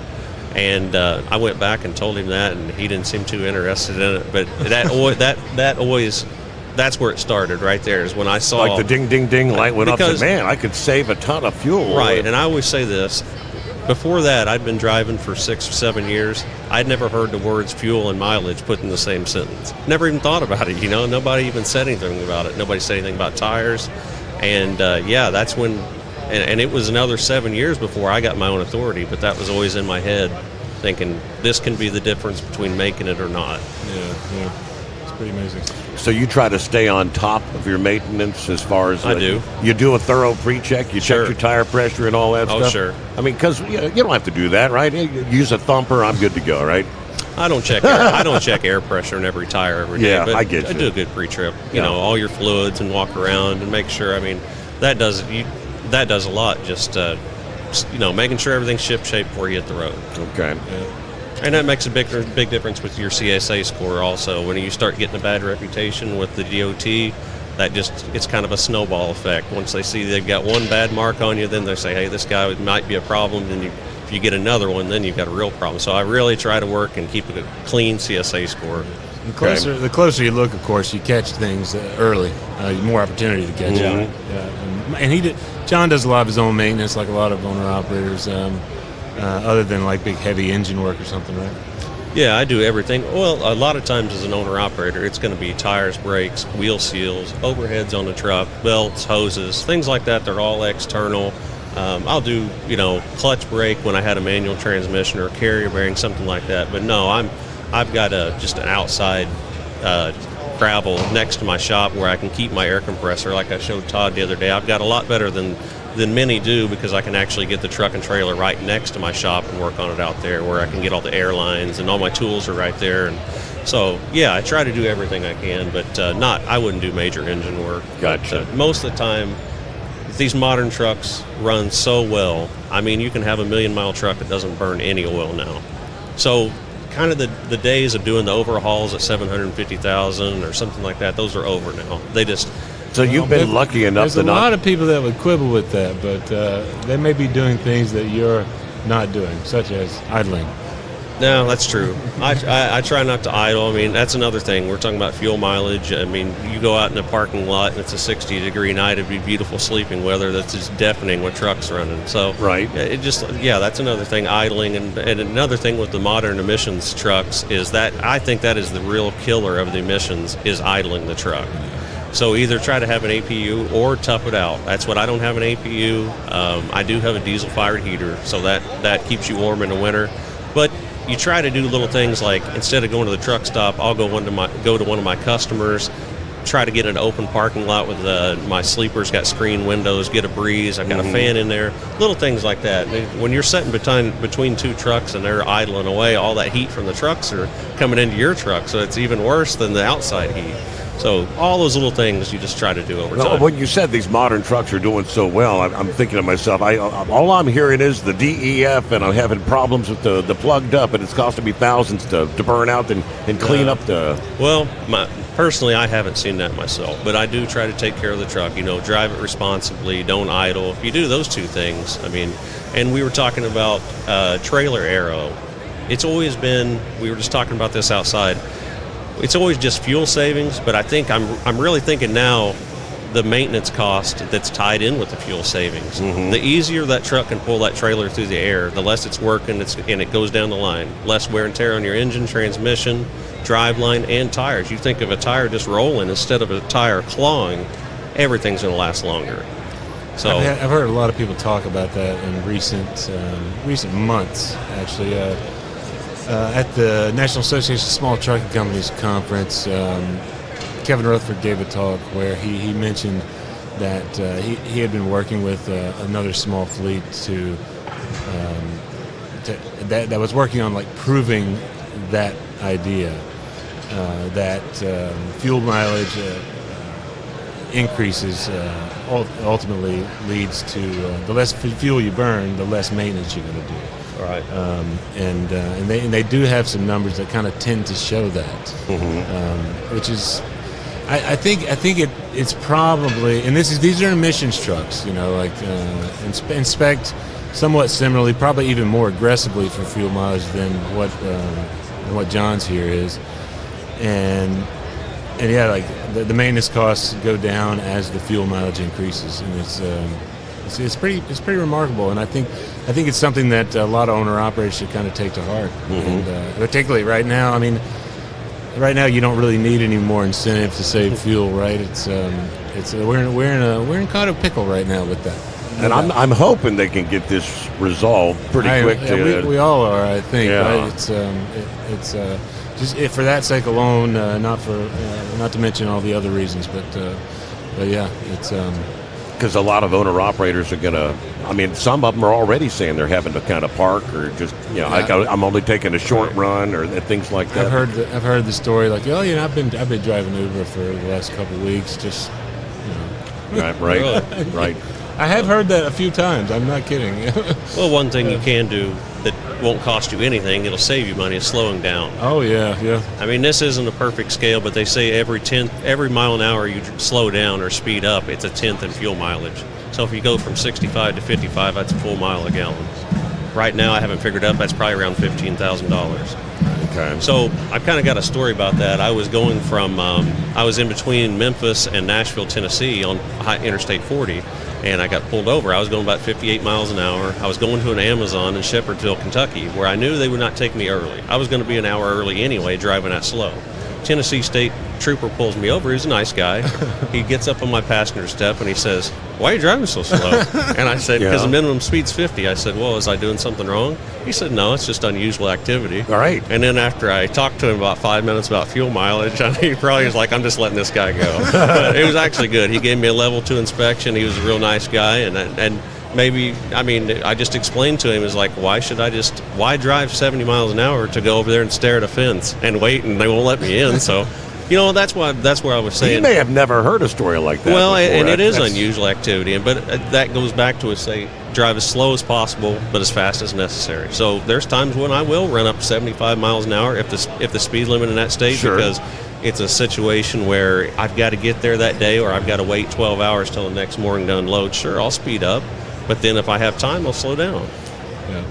And I went back and told him that, and he didn't seem too interested in it. But that always, that's where it started right there, is when I saw... Like the ding, ding, ding light went up and said, man, I could save a ton of fuel. Right, and I always say this. Before that, I'd been driving for 6 or 7 years. I'd never heard the words fuel and mileage put in the same sentence. Never even thought about it, Nobody even said anything about it. Nobody said anything about tires. And, that's when... And it was another 7 years before I got my own authority, but that was always in my head, thinking this can be the difference between making it or not. Yeah. It's pretty amazing. So you try to stay on top of your maintenance as far as... I do. You do a thorough pre-check? You check your tire pressure and all that stuff? Oh, sure. I mean, because you don't have to do that, right? You use a thumper, I'm good to go, right? I don't check air pressure in every tire every day. Yeah, but I get you. I do a good pre-trip. All your fluids and walk around and make sure. I mean, that does a lot. Just making sure everything's ship-shape before you hit the road. Okay. Yeah. And that makes a big difference with your CSA score also. When you start getting a bad reputation with the DOT, it's kind of a snowball effect. Once they see they've got one bad mark on you, then they say, hey, this guy might be a problem. Then if you get another one, then you've got a real problem. So I really try to work and keep a clean CSA score. The closer you look, of course, you catch things early. More opportunity to catch out. Yeah. And John does a lot of his own maintenance, like a lot of owner operators, other than like big heavy engine work or something, right? Yeah, I do everything. Well, a lot of times as an owner operator, it's going to be tires, brakes, wheel seals, overheads on the truck, belts, hoses, things like that. They're all external. I'll do, clutch brake when I had a manual transmission or a carrier bearing, something like that. But no, I've got just an outside gravel next to my shop where I can keep my air compressor, like I showed Todd the other day. I've got a lot better than many do because I can actually get the truck and trailer right next to my shop and work on it out there where I can get all the air lines and all my tools are right there. And so, yeah, I try to do everything I can, but I wouldn't do major engine work. Gotcha. But, most of the time, these modern trucks run so well. I mean, you can have a 1,000,000-mile truck that doesn't burn any oil now. So kind of the days of doing the overhauls at 750,000 or something like that, those are over now. They just... So you've been lucky enough to... There's a lot of people that would quibble with that, but they may be doing things that you're not doing, such as idling. No, that's true. I try not to idle. I mean, that's another thing. We're talking about fuel mileage. I mean, you go out in a parking lot and it's a 60-degree night. It'd be beautiful sleeping weather. That's just deafening with trucks running. So that's another thing, idling. And another thing with the modern emissions trucks is that I think that is the real killer of the emissions is idling the truck. So either try to have an APU or tough it out. That's what I don't have an APU. I do have a diesel-fired heater, so that keeps you warm in the winter. But you try to do little things like instead of going to the truck stop, I'll go to one of my customers, try to get an open parking lot with my sleepers, got screen windows, get a breeze. I've got a fan in there, little things like that. When you're sitting between two trucks and they're idling away, all that heat from the trucks are coming into your truck, so it's even worse than the outside heat. So all those little things you just try to do over time. When you said these modern trucks are doing so well, I'm thinking to myself, all I'm hearing is the DEF, and I'm having problems with the plugged up, and it's costing me thousands to burn out and clean up the... Well, personally, I haven't seen that myself, but I do try to take care of the truck. Drive it responsibly, don't idle. If you do those two things, I mean, and we were talking about trailer aero. It's always been, we were just talking about this outside, it's always just fuel savings, but I think I'm really thinking now the maintenance cost that's tied in with the fuel savings. The easier that truck can pull that trailer through the air, the less it's working, and it goes down the line. Less wear and tear on your engine, transmission, driveline, and tires. You think of a tire just rolling instead of a tire clawing, everything's going to last longer. So I've heard a lot of people talk about that in recent months, actually. At the National Association of Small Trucking Companies conference, Kevin Rutherford gave a talk where he mentioned that he had been working with another small fleet that was working on proving that idea that fuel mileage increases ultimately leads to the less fuel you burn, the less maintenance you're going to do. Right. And they do have some numbers that kind of tend to show that, which is, I think it's probably, and these are emissions trucks, inspect somewhat similarly, probably even more aggressively for fuel mileage than what John's here is, and yeah, the maintenance costs go down as the fuel mileage increases, and it's pretty remarkable, and I think it's something that a lot of owner-operators should kind of take to heart, and particularly right now. I mean, right now you don't really need any more incentive to save fuel, right? We're in kind of pickle right now with that. And I'm hoping they can get this resolved pretty quick. We all are, I think. Yeah. Right? It's just for that sake alone, not to mention all the other reasons, but yeah, it's. Because a lot of owner-operators are going to, I mean, some of them are already saying they're having to kind of park or just, I'm only taking a short run or things like that. I've heard the story I've been driving Uber for the last couple of weeks, just, Right. I have heard that a few times. I'm not kidding. Well, one thing you can do that won't cost you anything, it'll save you money, is slowing down. Oh, yeah. I mean, this isn't a perfect scale, but they say every mile an hour you slow down or speed up, it's a tenth in fuel mileage. So if you go from 65 to 55, that's a full mile a gallon. Right now, I haven't figured out, that's probably around $15,000. Okay. So I've kind of got a story about that. I was going from, I was in between Memphis and Nashville, Tennessee on Interstate 40. And I got pulled over. I was going about 58 miles an hour. I was going to an Amazon in Shepherdsville, Kentucky, where I knew they would not take me early. I was going to be an hour early anyway, driving that slow. Tennessee State Trooper pulls me over. He's a nice guy. He gets up on my passenger step and he says, "Why are you driving so slow?" And I said, "Because the minimum speed's 50. I said, "Well, was I doing something wrong?" He said, "No, it's just unusual activity." All right. And then after I talked to him about 5 minutes about fuel mileage, he probably was like, "I'm just letting this guy go." But it was actually good. He gave me a level 2 inspection. He was a real nice guy, and maybe, I mean, I just explained to him, is like, why drive 70 miles an hour to go over there and stare at a fence and wait and they won't let me in? So, that's where I was saying. You may have never heard a story like that. Well, before. and it is unusual activity, but that goes back to say, drive as slow as possible, but as fast as necessary. So there's times when I will run up 75 miles an hour if the speed limit in that state, because it's a situation where I've got to get there that day or I've got to wait 12 hours till the next morning to unload. Sure, I'll speed up. But then if I have time, I'll slow down.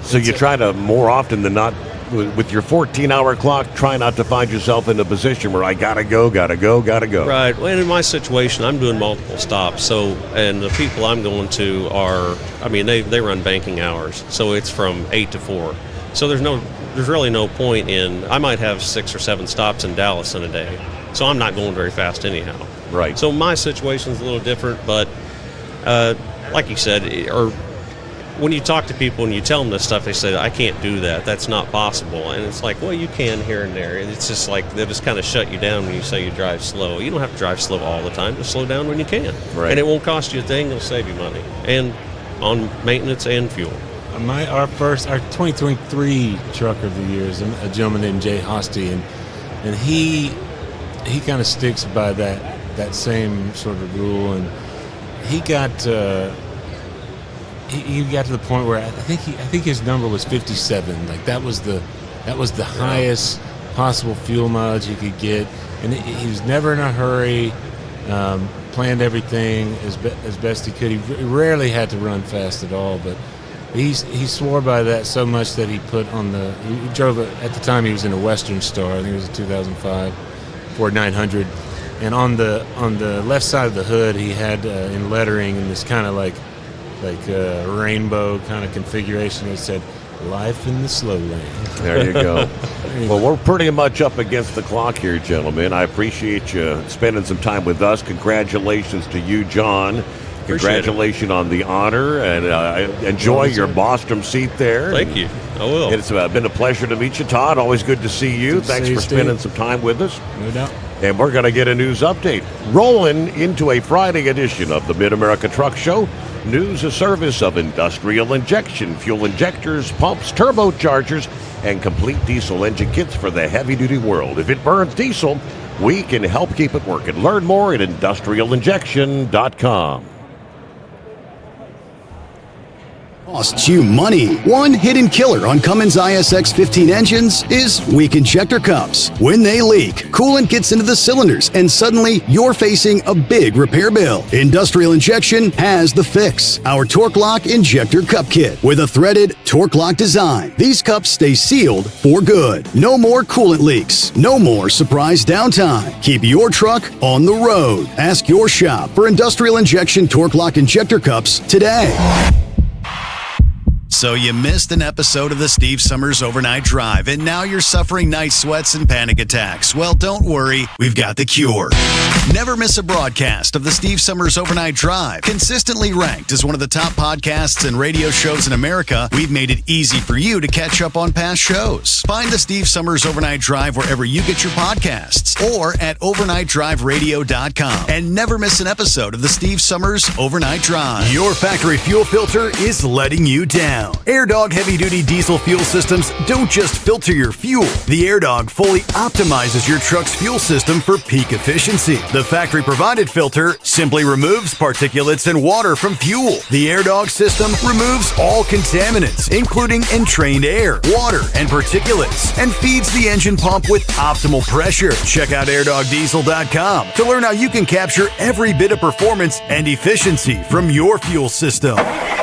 So you try to more often than not with your 14-hour clock, try not to find yourself in a position where I gotta go. Right. Well, in my situation, I'm doing multiple stops. So, and the people I'm going to are, I mean, they run banking hours. So it's from 8 to 4. So there's really no point in, I might have 6 or 7 stops in Dallas in a day. So I'm not going very fast anyhow. Right. So my situation's a little different, but like you said, or when you talk to people and you tell them this stuff, they say, I can't do that. That's not possible. And it's like, well, you can here and there. It's just like they just kind of shut you down when you say you drive slow. You don't have to drive slow all the time. Just slow down when you can. Right. And it won't cost you a thing. It'll save you money. And on maintenance and fuel. Our 2023 Trucker of the Year is a gentleman named Jay Hosty, and he kind of sticks by that same sort of rule, and he got he got to the point where I think his number was 57. Like that was the highest possible fuel mileage he could get, and he was never in a hurry. Planned everything as best he could. He rarely had to run fast at all, but he swore by that so much that he put on he drove at the time he was in a Western Star. I think it was a 2005 Ford 900, and on the left side of the hood he had in lettering in this kind of like rainbow kind of configuration that said "Life in the Slow Lane." There you go. Well, we're pretty much up against the clock here, gentlemen. I appreciate you spending some time with us. Congratulations to you, John. Congratulations on the honor, and enjoy your Bostrom seat there. Thank you. I will. It's been a pleasure to meet you, Todd. Always good to see you. Thanks for spending some time with us. No doubt. And we're going to get a news update. Rolling into a Friday edition of the Mid-America Truck Show. News, a service of Industrial Injection, fuel injectors, pumps, turbochargers, and complete diesel engine kits for the heavy-duty world. If it burns diesel, we can help keep it working. Learn more at industrialinjection.com. Costs you money. One hidden killer on Cummins ISX 15 engines is weak injector cups. When they leak, coolant gets into the cylinders, and suddenly you're facing a big repair bill. Industrial Injection has the fix. Our Torque Lock Injector Cup Kit with a threaded Torque Lock design. These cups stay sealed for good. No more coolant leaks. No more surprise downtime. Keep your truck on the road. Ask your shop for Industrial Injection Torque Lock Injector Cups today. So you missed an episode of the Steve Summers Overnight Drive, and now you're suffering night sweats and panic attacks. Well, don't worry, we've got the cure. Never miss a broadcast of the Steve Summers Overnight Drive. Consistently ranked as one of the top podcasts and radio shows in America, we've made it easy for you to catch up on past shows. Find the Steve Summers Overnight Drive wherever you get your podcasts or at overnightdriveradio.com. And never miss an episode of the Steve Summers Overnight Drive. Your factory fuel filter is letting you down. AirDog heavy-duty diesel fuel systems don't just filter your fuel. The AirDog fully optimizes your truck's fuel system for peak efficiency. The factory-provided filter simply removes particulates and water from fuel. The AirDog system removes all contaminants, including entrained air, water, and particulates, and feeds the engine pump with optimal pressure. Check out airdogdiesel.com to learn how you can capture every bit of performance and efficiency from your fuel system.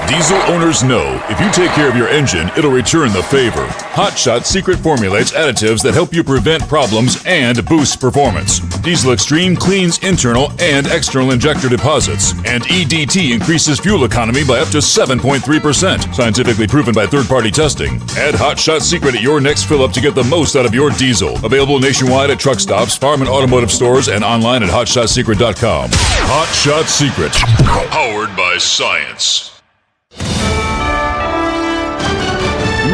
Diesel owners know if you take care of your engine, it'll return the favor. Hot Shot secret formulates additives that help you prevent problems and boost performance. Diesel Extreme cleans internal and external injector deposits, and EDT increases fuel economy by up to 7.3%, scientifically proven by third-party testing. Add Hot Shot Secret at your next fill-up to get the most out of your diesel. Available nationwide at truck stops, farm and automotive stores, and online at hotshotsecret.com. Hot Shot Secret, powered by science.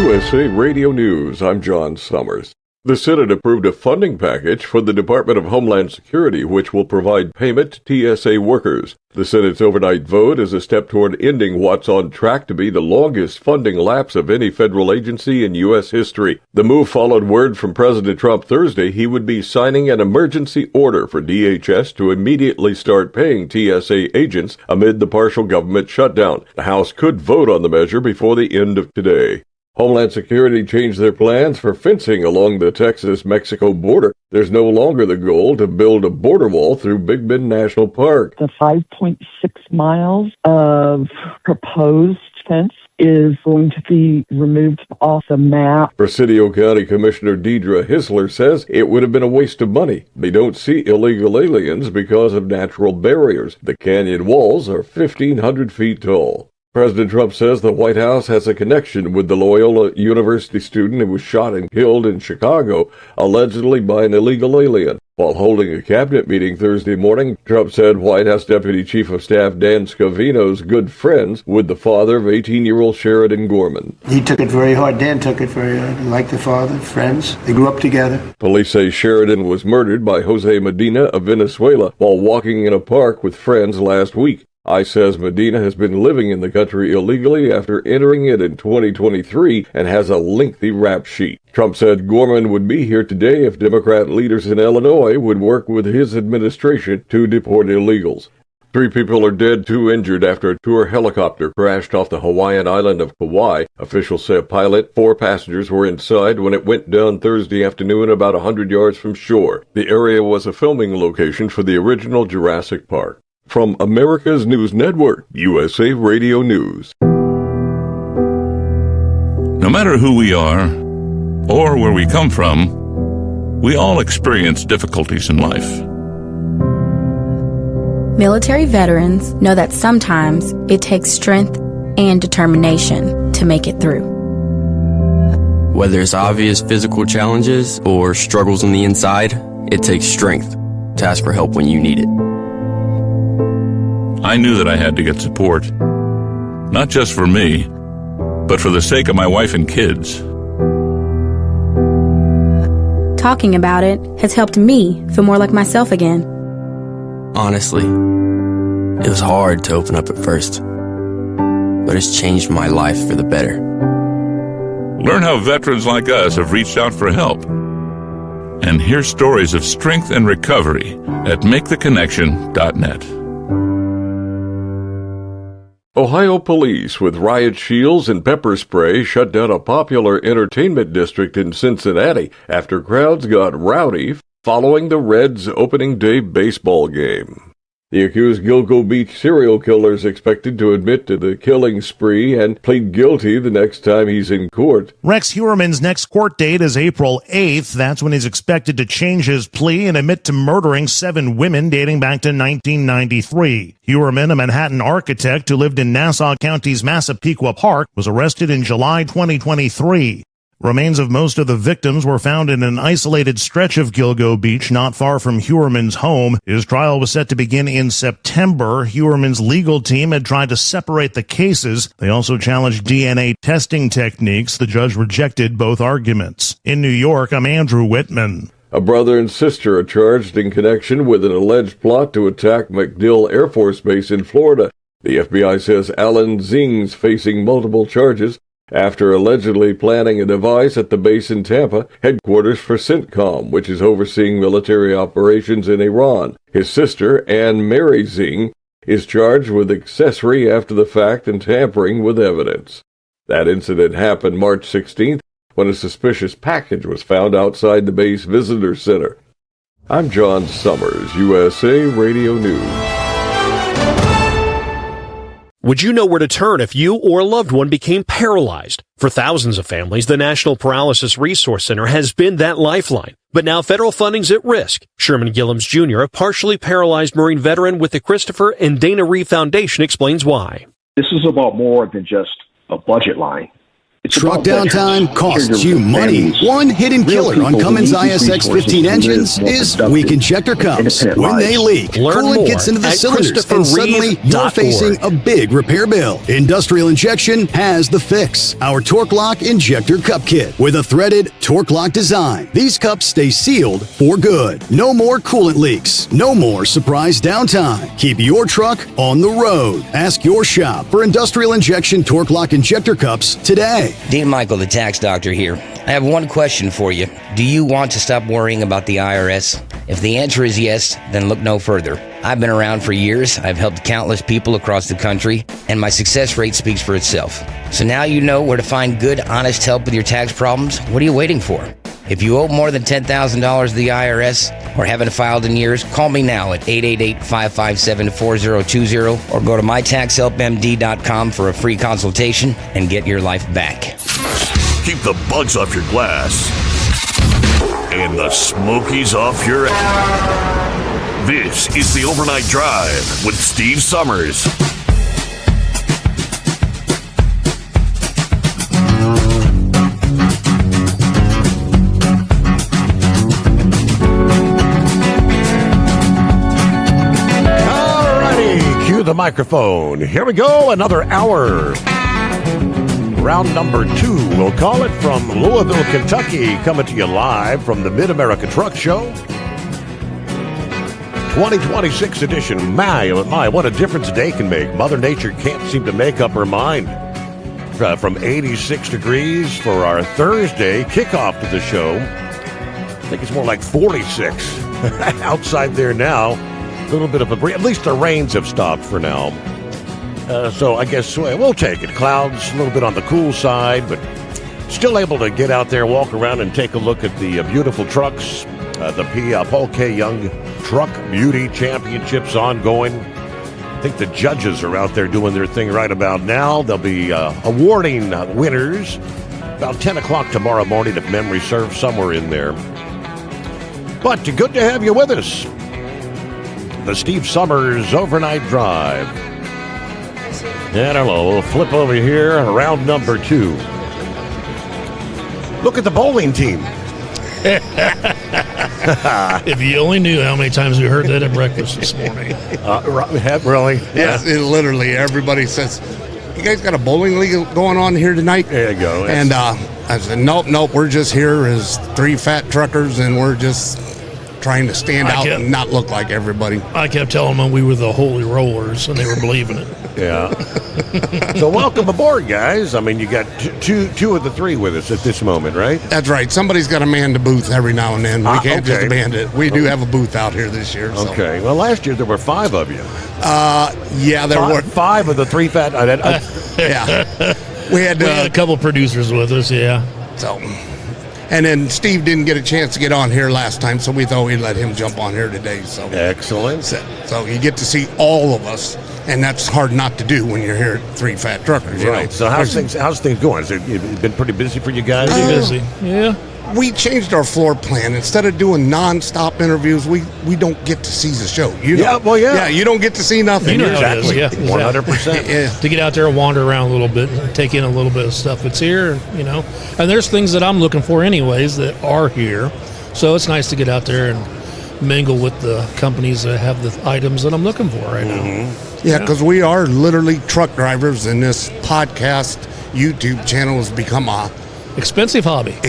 USA Radio News, I'm John Sommers. The Senate approved a funding package for the Department of Homeland Security, which will provide payment to TSA workers. The Senate's overnight vote is a step toward ending what's on track to be the longest funding lapse of any federal agency in U.S. history. The move followed word from President Trump Thursday he would be signing an emergency order for DHS to immediately start paying TSA agents amid the partial government shutdown. The House could vote on the measure before the end of today. Homeland Security changed their plans for fencing along the Texas-Mexico border. There's no longer the goal to build a border wall through Big Bend National Park. The 5.6 miles of proposed fence is going to be removed off the map. Presidio County Commissioner Deidre Hisler says it would have been a waste of money. They don't see illegal aliens because of natural barriers. The canyon walls are 1,500 feet tall. President Trump says the White House has a connection with the Loyola University student who was shot and killed in Chicago, allegedly by an illegal alien. While holding a cabinet meeting Thursday morning, Trump said White House Deputy Chief of Staff Dan Scavino's good friends with the father of 18-year-old Sheridan Gorman. He took it very hard. Dan took it very hard. Like the father, friends. They grew up together. Police say Sheridan was murdered by Jose Medina of Venezuela while walking in a park with friends last week. ICE says Medina has been living in the country illegally after entering it in 2023 and has a lengthy rap sheet. Trump said Gorman would be here today if Democrat leaders in Illinois would work with his administration to deport illegals. 3 people are dead, 2 injured after a tour helicopter crashed off the Hawaiian island of Kauai. Officials say a pilot, 4 passengers were inside when it went down Thursday afternoon about 100 yards from shore. The area was a filming location for the original Jurassic Park. From America's News Network, USA Radio News. No matter who we are or where we come from, we all experience difficulties in life. Military veterans know that sometimes it takes strength and determination to make it through. Whether it's obvious physical challenges or struggles on the inside, it takes strength to ask for help when you need it. I knew that I had to get support, not just for me, but for the sake of my wife and kids. Talking about it has helped me feel more like myself again. Honestly, it was hard to open up at first, but it's changed my life for the better. Learn how veterans like us have reached out for help, and hear stories of strength and recovery at MakeTheConnection.net. Ohio police, with riot shields and pepper spray, shut down a popular entertainment district in Cincinnati after crowds got rowdy following the Reds' opening day baseball game. The accused Gilgo Beach serial killer is expected to admit to the killing spree and plead guilty the next time he's in court. Rex Heuermann's next court date is April 8th. That's when he's expected to change his plea and admit to murdering 7 women dating back to 1993. Heuermann, a Manhattan architect who lived in Nassau County's Massapequa Park, was arrested in July 2023. Remains of most of the victims were found in an isolated stretch of Gilgo Beach not far from Heuermann's home. His trial was set to begin in September. Heuermann's legal team had tried to separate the cases. They also challenged DNA testing techniques. The judge rejected both arguments. In New York, I'm Andrew Whitman. A brother and sister are charged in connection with an alleged plot to attack MacDill Air Force Base in Florida. The FBI says Alan Zing's facing multiple charges after allegedly planning a device at the base in Tampa, headquarters for CENTCOM, which is overseeing military operations in Iran. His sister, Anne Mary Zing, is charged with accessory after the fact and tampering with evidence. That incident happened March 16th when a suspicious package was found outside the base visitor center. I'm John Sommers, USA Radio News. Would you know where to turn if you or a loved one became paralyzed? For thousands of families, the National Paralysis Resource Center has been that lifeline. But now federal funding's at risk. Sherman Gillums Jr., a partially paralyzed Marine veteran with the Christopher and Dana Reeve Foundation, explains why. This is about more than just a budget line. Truck downtime costs you money. One hidden killer on Cummins ISX-15 engines is weak injector cups. When they leak, coolant gets into the cylinders, and suddenly you're facing a big repair bill. Industrial Injection has the fix. Our Torque Lock Injector Cup Kit with a threaded Torque Lock design. These cups stay sealed for good. No more coolant leaks. No more surprise downtime. Keep your truck on the road. Ask your shop for Industrial Injection Torque Lock Injector Cups today. Dean Michael, the tax doctor here. I have one question for you. Do you want to stop worrying about the IRS? If the answer is yes, then look no further. I've been around for years. I've helped countless people across the country, and my success rate speaks for itself. So now you know where to find good, honest help with your tax problems. What are you waiting for? If you owe more than $10,000 to the IRS or haven't filed in years, call me now at 888-557-4020 or go to mytaxhelpmd.com for a free consultation and get your life back. Keep the bugs off your glass and the smokies off your ass. This is the Overnight Drive with Steve Sommers. Alrighty, cue the microphone. Here we go, another hour. Round number 2, we'll call it, from Louisville, Kentucky, coming to you live from the Mid-America Truck Show. 2026 edition. My, what a difference a day can make. Mother Nature can't seem to make up her mind. From 86 degrees for our Thursday kickoff to the show. I think it's more like 46 outside there now. A little bit of a breeze. At least the rains have stopped for now. So I guess we'll take it. Clouds, a little bit on the cool side, but still able to get out there, walk around, and take a look at the beautiful trucks. The Paul K. Young Truck Beauty Championships ongoing. I think the judges are out there doing their thing right about now. They'll be awarding winners about 10 o'clock tomorrow morning, if memory serves, somewhere in there. But good to have you with us. The Steve Sommers Overnight Drive. And hello, we'll flip over here, round number 2. Look at the bowling team. If you only knew how many times we heard that at breakfast this morning. Really? Yes, it literally, everybody says, you guys got a bowling league going on here tonight? There you go. And I said, nope, we're just here as 3 fat truckers, and we're just trying to stand out and not look like everybody. I kept telling them we were the Holy Rollers, and they were believing it. Yeah. So welcome aboard, guys. I mean, you got two of the 3 with us at this moment, right? That's right. Somebody's got to man the booth every now and then. We can't just abandon it. We do have a booth out here this year. So. Okay. Well, last year there were 5 of you. Yeah, there were 5 of the 3 fat. Yeah. We had a couple producers with us, yeah. So, and then Steve didn't get a chance to get on here last time, so we thought we'd let him jump on here today. So excellent. So you get to see all of us, and that's hard not to do when you're here at 3 Fat Truckers. Right. So how's things going? Has it been pretty busy for you guys? Pretty busy. Yeah. We changed our floor plan. Instead of doing non-stop interviews, we don't get to see the show. You know? Yeah, you don't get to see nothing. You know exactly. How it is. Yeah, 100%. Yeah. To get out there and wander around a little bit and take in a little bit of stuff that's here, you know. And there's things that I'm looking for anyways that are here. So it's nice to get out there and mingle with the companies that have the items that I'm looking for right now. Yeah, because we are literally truck drivers, and this podcast YouTube channel has become a expensive hobby. I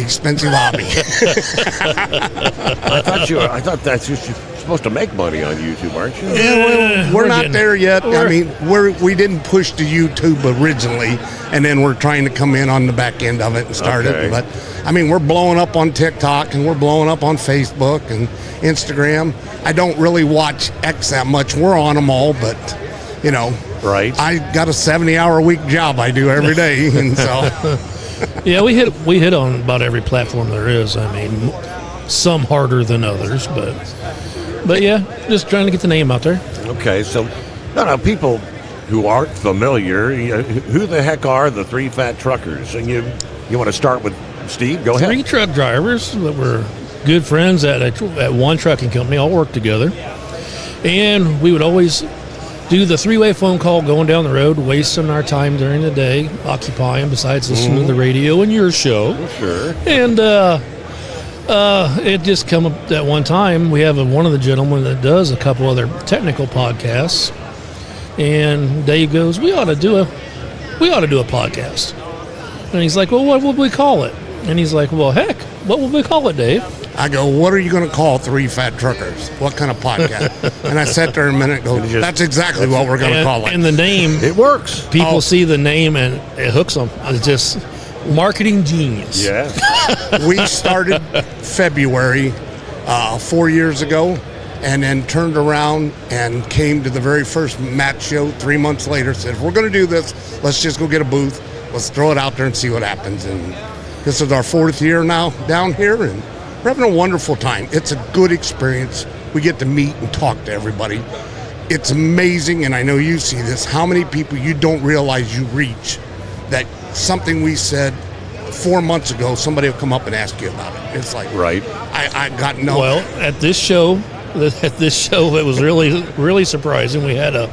thought that's you're supposed to make money on YouTube, aren't you? Yeah, we're not there yet. I mean, we didn't push to YouTube originally, and then we're trying to come in on the back end of it and start it. But I mean, we're blowing up on TikTok, and we're blowing up on Facebook and Instagram. I don't really watch X that much. We're on them all, but you know, right? I got a 70-hour-a-week job I do every day, and so. Yeah, we hit on about every platform there is. I mean, some harder than others, but yeah, just trying to get the name out there. Okay, so now people who aren't familiar, who the heck are the 3 Fat Truckers? And you want to start with Steve? Go ahead. 3 truck drivers that were good friends at one trucking company, all worked together, and we would always do the 3-way phone call going down the road, wasting our time during the day, occupying besides listening to the radio and your show. Sure. And it just come up that one time. We have one of the gentlemen that does a couple other technical podcasts, and Dave goes, "We ought to do a podcast." And he's like, "Well, what would we call it?" And he's like, "Well, heck, what would we call it, Dave?" I go, "What are you going to call 3 Fat Truckers? What kind of podcast?" And I sat there a minute and go, "That's exactly what we're going to call it." And the name, it works. People see the name and it hooks them. It's just marketing genius. Yeah. We started February 4 years ago, and then turned around and came to the very first match show 3 months later. Said, "If we're going to do this, let's just go get a booth. Let's throw it out there and see what happens." And This is our 4th year now down here, and we're having a wonderful time. It's a good experience. We get to meet and talk to everybody. It's amazing, and I know you see this, how many people you don't realize you reach, that something we said 4 months ago, somebody will come up and ask you about it. It's like, right. I got no. Well, at this show, it was really, really surprising. We had a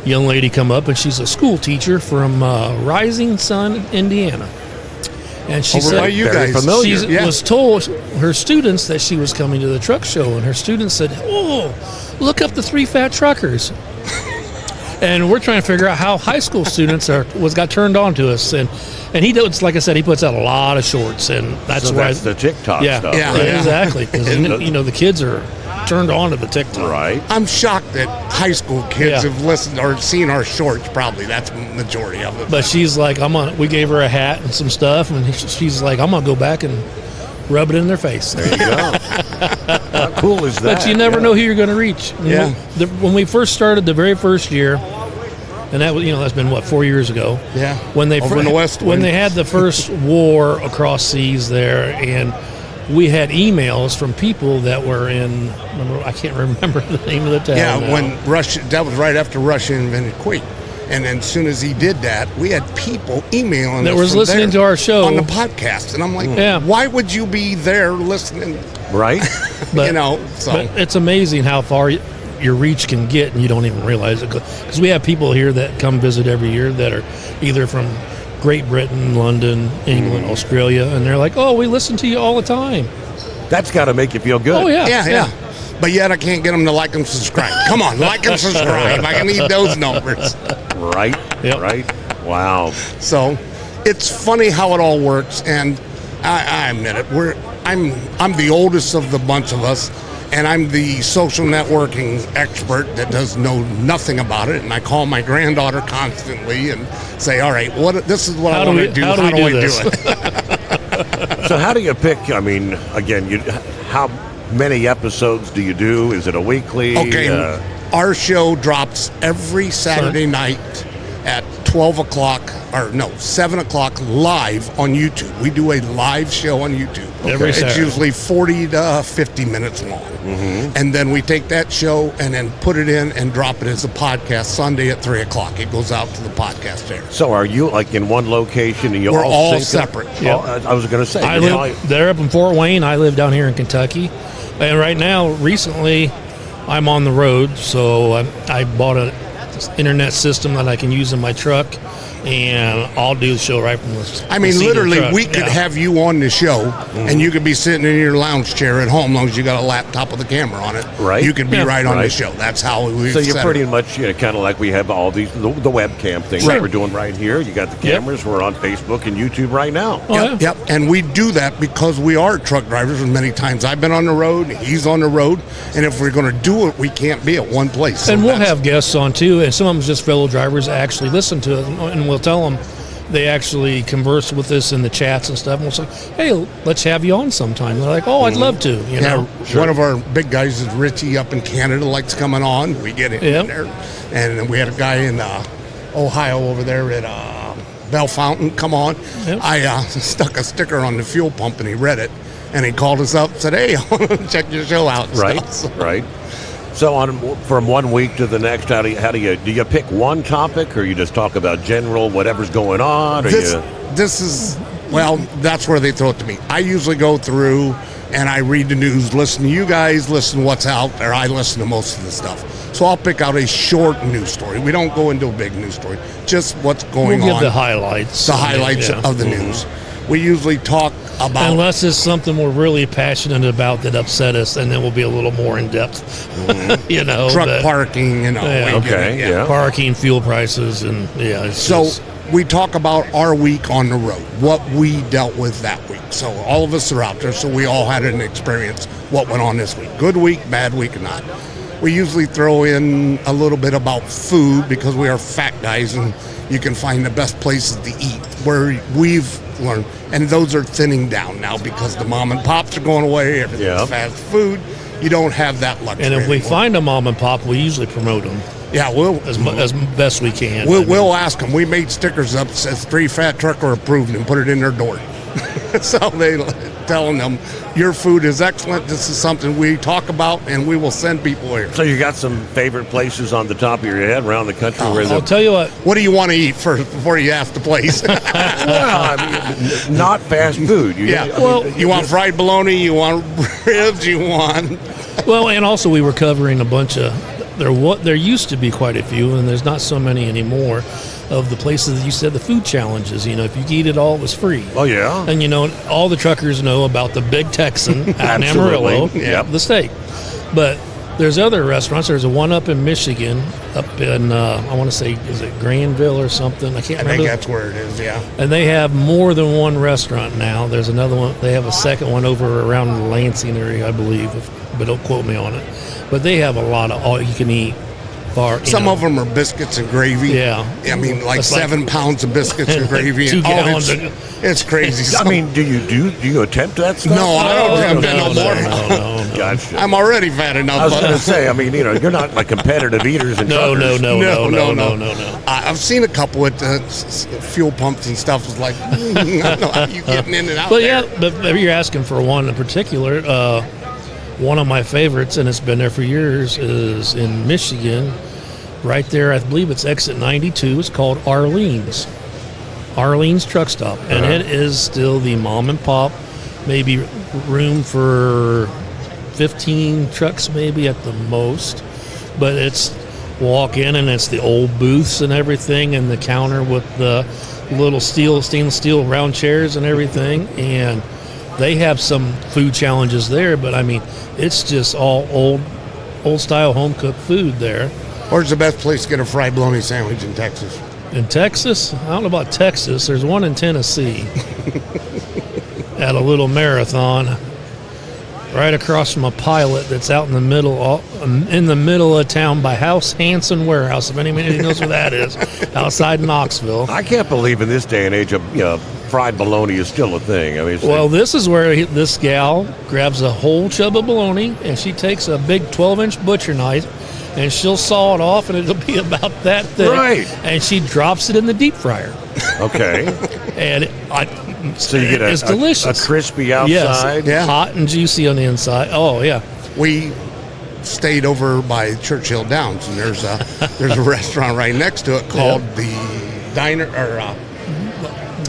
young lady come up, and she's a school teacher from Rising Sun, Indiana. And she said, you guys familiar. She was told her students that she was coming to the truck show, and her students said, "Oh, look up the 3 fat truckers." And we're trying to figure out how high school students got turned on to us, and he does, like I said, he puts out a lot of shorts, and that's why the TikTok stuff. Yeah, right? exactly. Because the kids are turned on to the TikTok. Right. I'm shocked that high school kids have listened or seen our shorts. Probably that's the majority of it. But she's like, we gave her a hat and some stuff, and she's like, I'm gonna go back and rub it in their face. There you go. How cool is that? But you never know who you're going to reach. When we first started the very first year, and that was, that's been 4 years ago. Yeah. When they Over in the West when they had the first war across seas there, and we had emails from people that were in. I can't remember the name of the town. Yeah, now. when Russia. That was right after Russia invented Kuwait. And then as soon as he did that, we had people emailing that us was from listening there to our show on the podcast, and I'm like, why would you be there listening? Right? But, so but it's amazing how far your reach can get, and you don't even realize it. Because we have people here that come visit every year that are either from Great Britain, London, England, Australia, and they're like, "Oh, we listen to you all the time." That's got to make you feel good. Oh yeah. But yet I can't get them to like and subscribe. Come on, like and subscribe. I need those numbers. Right. Yep. Right. Wow. So it's funny how it all works, and I admit it. I'm the oldest of the bunch of us, and I'm the social networking expert that does know nothing about it. And I call my granddaughter constantly and say, "All right, this is what I want to do. How do I do it?" So how do you pick? I mean, again, how many episodes do you do? Is it a weekly? Okay, our show drops every Saturday night at 12 o'clock, 7 o'clock live on YouTube. We do a live show on YouTube. Every Saturday. It's usually 40 to 50 minutes long. And then we take that show and then put it in and drop it as a podcast Sunday at 3 o'clock. It goes out to the podcast there. So are you like in one location and We're all sync separate. Yep. I was going to say. They're up in Fort Wayne. I live down here in Kentucky. And right now, recently, I'm on the road, so I bought an internet system that I can use in my truck, and I'll do the show right from the I mean, seat of the literally, truck. we could have you on the show, and you could be sitting in your lounge chair at home, as long as you got a laptop with a camera on it. Right. You could be right on the show. That's how we. So you're pretty much kind of like we have all these the webcam things that we're doing right here. You got the cameras. We're on Facebook and YouTube right now. Yep. And we do that because we are truck drivers, and many times I've been on the road, he's on the road, and if we're going to do it, we can't be at one place. So and we'll have guests on too, and some of them just fellow drivers that actually listen to it, and we'll tell them. They actually converse with us in the chats and stuff, and we'll say, "Hey, let's have you on sometime." They're like, "Oh, I'd love to." You know? One of our big guys is Richie up in Canada, likes coming on. We get him in there, and then we had a guy in Ohio over there at Bell Fountain come on. I stuck a sticker on the fuel pump, and he read it, and he called us up and said, "Hey, I want to check your show out." Right. So from one week to the next, how do you pick one topic, or you just talk about general whatever's going on? Or this is that's where they throw it to me. I usually go through and I read the news, listen to you guys, listen to what's out there. I listen to most of the stuff, so I'll pick out a short news story. We don't go into a big news story, just what's going on. We'll give the highlights. Of the news. We usually talk about, unless it's something we're really passionate about that upset us, and then we'll be a little more in depth. Truck parking, parking, fuel prices, and we talk about our week on the road, what we dealt with that week. So all of us are out there, so we all had an experience what went on this week. Good week, bad week, or not. We usually throw in a little bit about food because we are fat guys, and you can find the best places to eat where we've learned. And those are thinning down now because the mom and pops are going away. Everything's fast food. You don't have that luxury. And if we anymore. find a mom and pop, we usually promote them. Yeah, we'll as best we can. We'll ask them. We made stickers up that says 3 fat trucker approved and put it in their door. So they telling them, your food is excellent. This is something we talk about, and we will send people here. So you got some favorite places on the top of your head around the country where I'll tell you what. What do you want to eat first before you ask the place? Well, I mean, not fast food. You want fried bologna, you want ribs, you want... Well, and also we were covering a bunch of... There used to be quite a few, and there's not so many anymore, of the places that you said the food challenges. You know, if you could eat it all, it was free. Oh, yeah. And, you know, all the truckers know about the Big Texan out in Amarillo, the steak. But there's other restaurants. There's a one up in Michigan, up in, I want to say, is it Granville or something? I can't remember. I think that's where it is, yeah. And they have more than one restaurant now. There's another one. They have a second one over around the Lansing area, I believe, but don't quote me on it. But they have a lot of all-you-can-eat. Some of them are biscuits and gravy. Yeah. I mean, like 7 pounds of biscuits and gravy. 2 gallons. It's crazy. I mean, do you attempt that stuff? No, I don't attempt that no more. No. Gotcha. I'm already fat enough. I was going to say, I mean, you know, you're not like competitive eaters and truckers. No. I've seen a couple at fuel pumps and stuff. It's like, I don't know how you getting in and out there. Yeah, but if you're asking for one in particular, one of my favorites, and it's been there for years, is in Michigan. Right there, I believe it's exit 92. It's called Arlene's Truck Stop. And it is still the mom and pop, maybe room for 15 trucks maybe at the most. But it's walk in and it's the old booths and everything, and the counter with the little stainless steel round chairs and everything. And they have some food challenges there, but I mean, it's just all old style home cooked food there. Where's the best place to get a fried bologna sandwich in Texas? In Texas? I don't know about Texas. There's one in Tennessee at a little marathon right across from a pilot that's out in the middle of town by House Hanson Warehouse, if anybody knows where that is, outside Knoxville. I can't believe in this day and age, fried bologna is still a thing. I mean, well, this is where this gal grabs a whole chub of bologna, and she takes a big 12-inch butcher knife, and she'll saw it off, and it'll be about that thick. Right. And she drops it in the deep fryer. Okay. And so you get it's delicious. A crispy outside. Yes, hot and juicy on the inside. Oh, yeah. We stayed over by Churchill Downs, and there's a restaurant right next to it called the Diner, or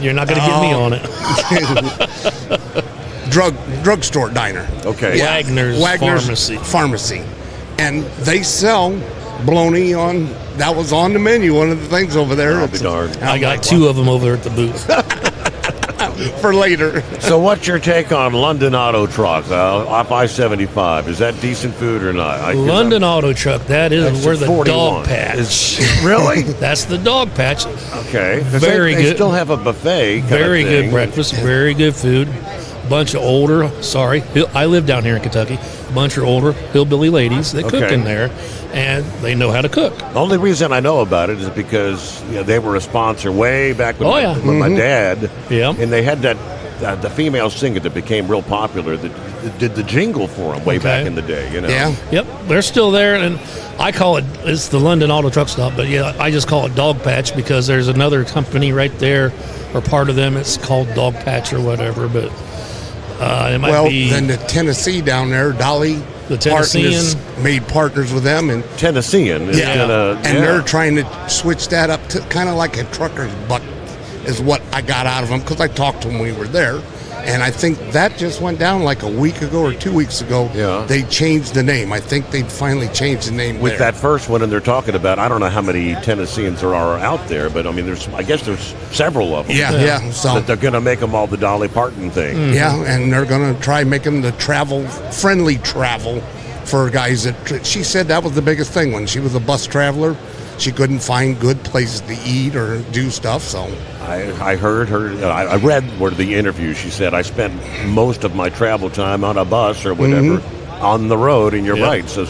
you're not going to get me on it. Drugstore diner. Okay. Yeah. Wagner's Pharmacy. And they sell bologna that was on the menu, one of the things over there. I'll be darned. I got 2 of them over there at the booth. For later. So what's your take on London Auto Truck off I-75? Is that decent food or not? London Auto Truck, that's where the 41. dog patch. Really? That's the dog patch. Okay. Very good. They still have a buffet Very good breakfast, very good food. Bunch of older, I live down here in Kentucky, a bunch of older hillbilly ladies that cook in there, and they know how to cook. The only reason I know about it is because they were a sponsor way back when my dad, and they had that the female singer that became real popular that did the jingle for them way back in the day. You know? Yeah. Yep, they're still there, and I call it's the London Auto Truck Stop, but I just call it Dog Patch because there's another company right there, or part of them, it's called Dog Patch or whatever, but it might be. Then the Tennessee down there, Dolly, the Tennessean made partners with them, and Tennessean, they're trying to switch that up to kind of like a trucker's buck, is what I got out of them because I talked to them when we were there, and I think that just went down like a week ago or 2 weeks ago. Yeah, they changed the name. I think they finally changed the name with that first one, and they're talking about. I don't know how many Tennesseans there are out there, but I mean, I guess there's several of them. Yeah. So that they're going to make them all the Dolly Parton thing. Mm-hmm. Yeah, and they're going to try making the friendly travel for guys that. She said that was the biggest thing when she was a bus traveler. She couldn't find good places to eat or do stuff, so. I heard her, I read the interview. She said, I spent most of my travel time on a bus or whatever on the road, and you're right. So,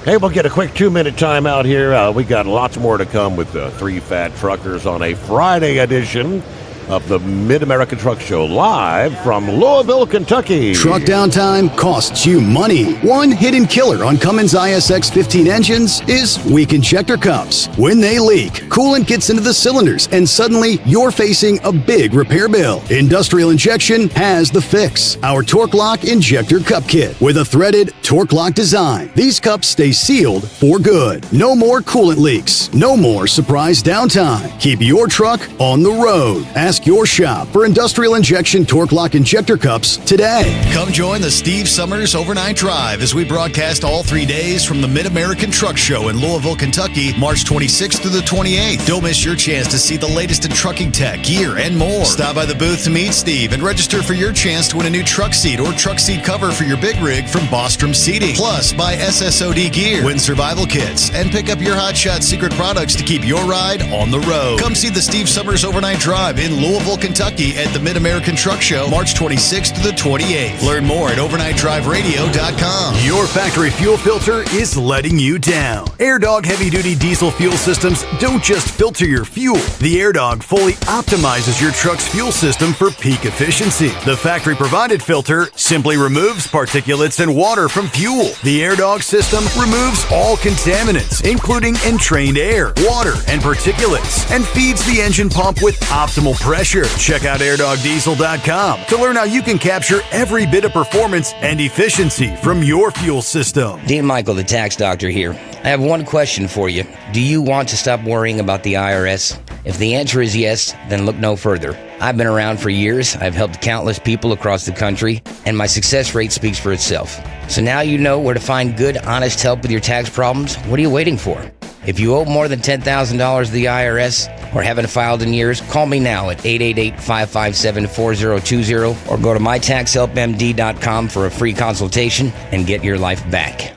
hey, we'll get a quick 2-minute time out here. We got lots more to come with the 3 Fat Truckers on a Friday edition. of the Mid-American Truck Show, live from Louisville, Kentucky. Truck downtime costs you money. One hidden killer on Cummins ISX 15 engines is weak injector cups. When they leak, coolant gets into the cylinders and suddenly you're facing a big repair bill. Industrial Injection has the fix. Our Torque Lock Injector Cup Kit with a threaded Torque Lock design. These cups stay sealed for good. No more coolant leaks. No more surprise downtime. Keep your truck on the road. Ask your shop for Industrial Injection Torque Lock Injector Cups today. Come join the Steve Summers Overnight Drive as we broadcast all 3 days from the Mid-American Truck Show in Louisville, Kentucky, March 26th through the 28th. Don't miss your chance to see the latest in trucking tech, gear, and more. Stop by the booth to meet Steve and register for your chance to win a new truck seat or truck seat cover for your big rig from Bostrom Seating. Plus, buy SSOD gear, win survival kits, and pick up your Hot Shot secret products to keep your ride on the road. Come see the Steve Summers Overnight Drive in Louisville, Kentucky at the Mid-American Truck Show, March 26th to the 28th. Learn more at overnightdriveradio.com. Your factory fuel filter is letting you down. AirDog heavy-duty diesel fuel systems don't just filter your fuel. The AirDog fully optimizes your truck's fuel system for peak efficiency. The factory-provided filter simply removes particulates and water from fuel. The AirDog system removes all contaminants, including entrained air, water, and particulates, and feeds the engine pump with optimal pressure. Check out airdogdiesel.com to learn how you can capture every bit of performance and efficiency from your fuel system. Dean Michael, the tax doctor here. I have one question for you. Do you want to stop worrying about the IRS? If the answer is yes, then look no further. I've been around for years, I've helped countless people across the country, and my success rate speaks for itself. So now you know where to find good, honest help with your tax problems. What are you waiting for? If you owe more than $10,000 to the IRS or haven't filed in years, call me now at 888-557-4020 or go to mytaxhelpmd.com for a free consultation and get your life back.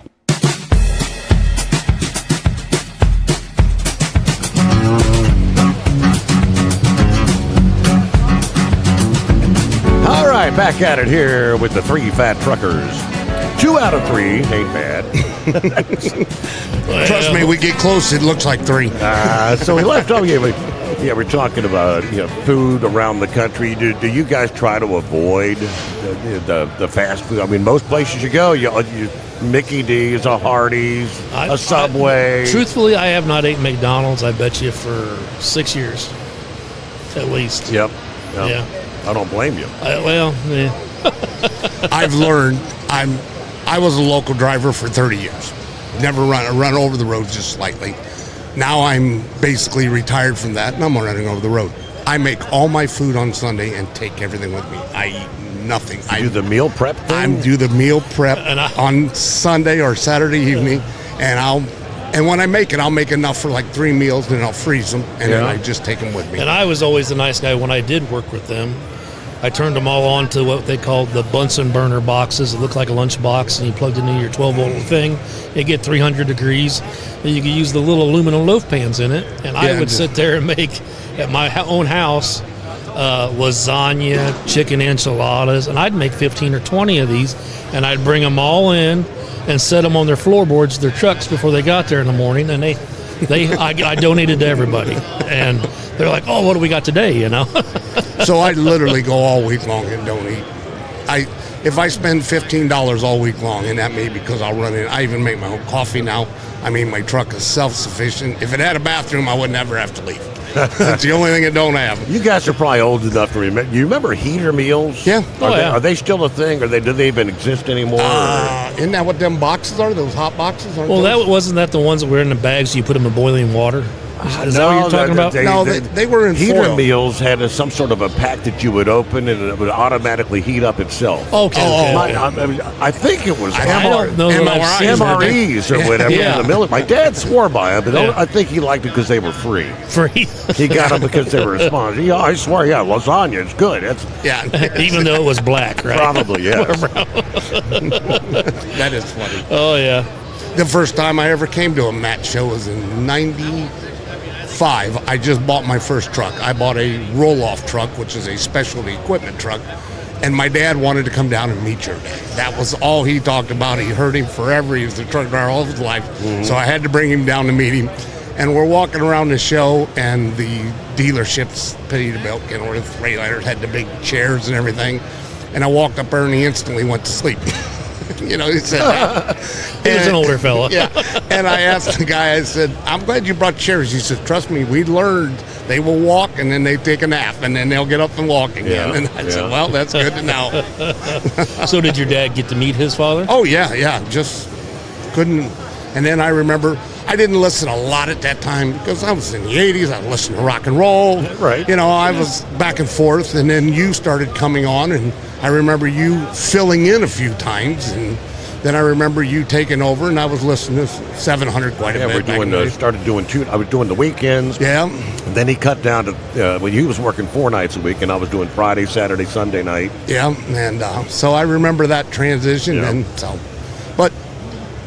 All right, back at it here with the three fat truckers. 2 out of 3 ain't bad. Trust me, we get close, it looks like 3. So we left off. We're talking about food around the country. Do you guys try to avoid the fast food? I mean, most places you go, you Mickey D's, a Hardee's, a Subway. Truthfully, I have not eaten McDonald's, I bet you, for 6 years, at least. Yep. Yeah. I don't blame you. I've learned. I was a local driver for 30 years. Never run over the road just slightly. Now I'm basically retired from that, and I'm running over the road. I make all my food on Sunday and take everything with me. I eat nothing. I do the meal prep thing? I do the meal prep on Sunday or Saturday evening, and when I make it, I'll make enough for like 3 meals, then I'll freeze them, and then I just take them with me. And I was always the nice guy when I did work with them. I turned them all on to what they called the Bunsen burner boxes. It looked like a lunch box, and you plugged it into your 12-volt thing. It get 300 degrees. And you could use the little aluminum loaf pans in it. And I would sit there and make, at my own house, lasagna, chicken enchiladas, and I'd make 15 or 20 of these, and I'd bring them all in and set them on their floorboards, their trucks, before they got there in the morning, and I donated to everybody. And they're like, oh, what do we got today, So I literally go all week long and don't eat. If I spend $15 all week long, and that may be because I'll run in. I even make my own coffee now. I mean, my truck is self-sufficient. If it had a bathroom, I would never have to leave. That's the only thing it don't have. You guys are probably old enough to remember. You remember heater meals? Yeah. Are they still a thing, or do they even exist anymore? Isn't that what them boxes are? Those hot boxes? Wasn't that the ones that were in the bags you put them in boiling water? Is that what you're talking about? They were in heater foil. meals had some sort of a pack that you would open and it would automatically heat up itself. Okay. I think it was MREs or whatever in the military. My dad swore by them, but I think he liked it because they were free. He got them because they were spongy. Yeah, I swear, lasagna, it's good. Even though it was black, right? Probably, yes. That is funny. Oh, yeah. The first time I ever came to a match show was in 95. I just bought my first truck. I bought a roll-off truck, which is a specialty equipment truck, and my dad wanted to come down and meet your dad. That was all he talked about. He heard him forever. He was a truck driver all his life. So I had to bring him down to meet him. And we're walking around the show, and the dealerships, Peterbilt, where the Freightliner had the big chairs and everything. And I walked up there, and he instantly went to sleep. He said that. He was an older fella. Yeah. And I asked the guy, I said, I'm glad you brought chairs. He said, trust me, we learned they will walk, and then they take a nap, and then they'll get up and walk again. Yeah. And I said, well, that's good to know. So did your dad get to meet his father? Oh, yeah. Just couldn't. And then I remember I didn't listen a lot at that time because I was in the 80s. I listened to rock and roll. Right. I was back and forth, and then you started coming on, and I remember you filling in a few times, and then I remember you taking over, and I was listening to 700 quite a bit. We're doing. Started doing two. I was doing the weekends. Yeah. And then he cut down to when he was working 4 nights a week, and I was doing Friday, Saturday, Sunday night. Yeah, and so I remember that transition, and so, but.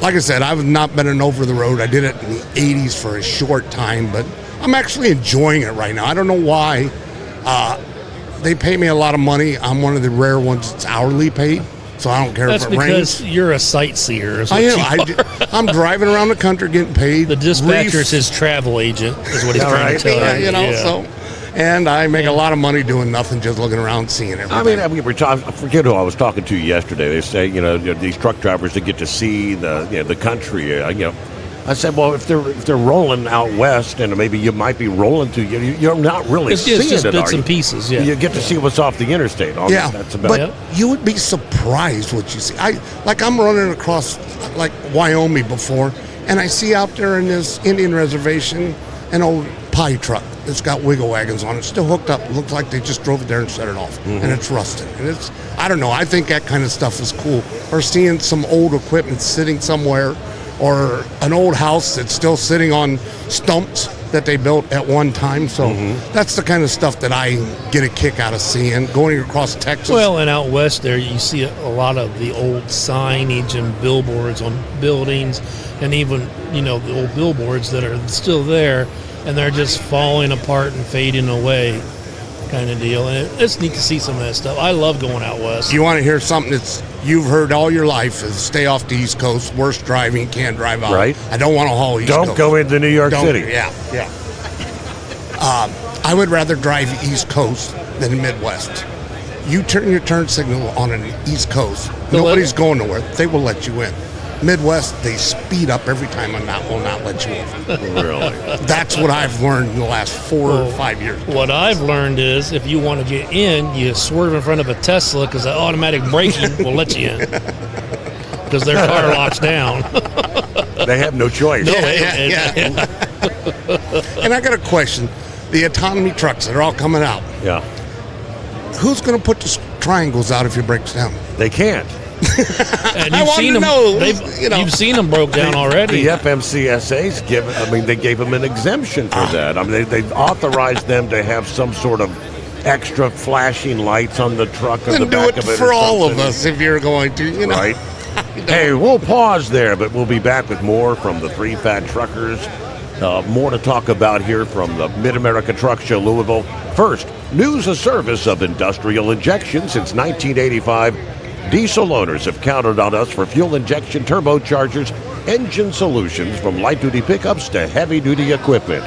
Like I said, I've not been an over the road. I did it in the 80s for a short time, but I'm actually enjoying it right now. I don't know why. They pay me a lot of money. I'm one of the rare ones that's hourly paid, so I don't care That's if it rains. That's because you're a sightseer. I am. I'm driving around the country getting paid. The dispatcher's his travel agent, is what he's trying to tell you. So. And I make a lot of money doing nothing, just looking around, seeing everything. I forget who I was talking to yesterday. They say, these truck drivers that get to see the country. I said, well, if they're rolling out west, and maybe you might be rolling to you're not really seeing just it. bits and pieces. Yeah, you get to see what's off the interstate. That's about but you would be surprised what you see. I'm running across like Wyoming before, and I see out there in this Indian reservation an old pie truck. It's got wiggle wagons on it, still hooked up. It looks like they just drove it there and set it off, and it's rusted. And I don't know. I think that kind of stuff is cool. Or seeing some old equipment sitting somewhere, or an old house that's still sitting on stumps that they built at one time. So that's the kind of stuff that I get a kick out of seeing. Going across Texas. Well, and out west there, you see a lot of the old signage and billboards on buildings, and even the old billboards that are still there. And they're just falling apart and fading away, kind of deal. And it's neat to see some of that stuff. I love going out west. You want to hear something that's you've heard all your life is stay off the East Coast. Worst driving, can't drive out. Right. I don't want to haul East Coast. Don't go into New York City. Yeah. I would rather drive East Coast than the Midwest. You turn your turn signal on an East Coast. Nobody's going nowhere. They will let you in. Midwest, they speed up every time and will not let you in. Really? That's what I've learned in the last 4 or 5 years. What I've learned is if you want to get in, you swerve in front of a Tesla because the automatic braking will let you in. Because their car locks down. They have no choice. Yeah. And I got a question. The autonomy trucks that are all coming out. Yeah. Who's going to put the triangles out if it breaks down? They can't. And you've seen them. You've seen them broke down already. The FMCSA's they gave them an exemption for that. They authorized them to have some sort of extra flashing lights on the truck or the back of it. Do it for all of us if you're going to, Right. Hey, we'll pause there, but we'll be back with more from the Three Fat Truckers. More to talk about here from the Mid-America Truck Show, Louisville. First, news a service of industrial injection since 1985. Diesel owners have counted on us for fuel injection turbochargers, engine solutions from light-duty pickups to heavy-duty equipment.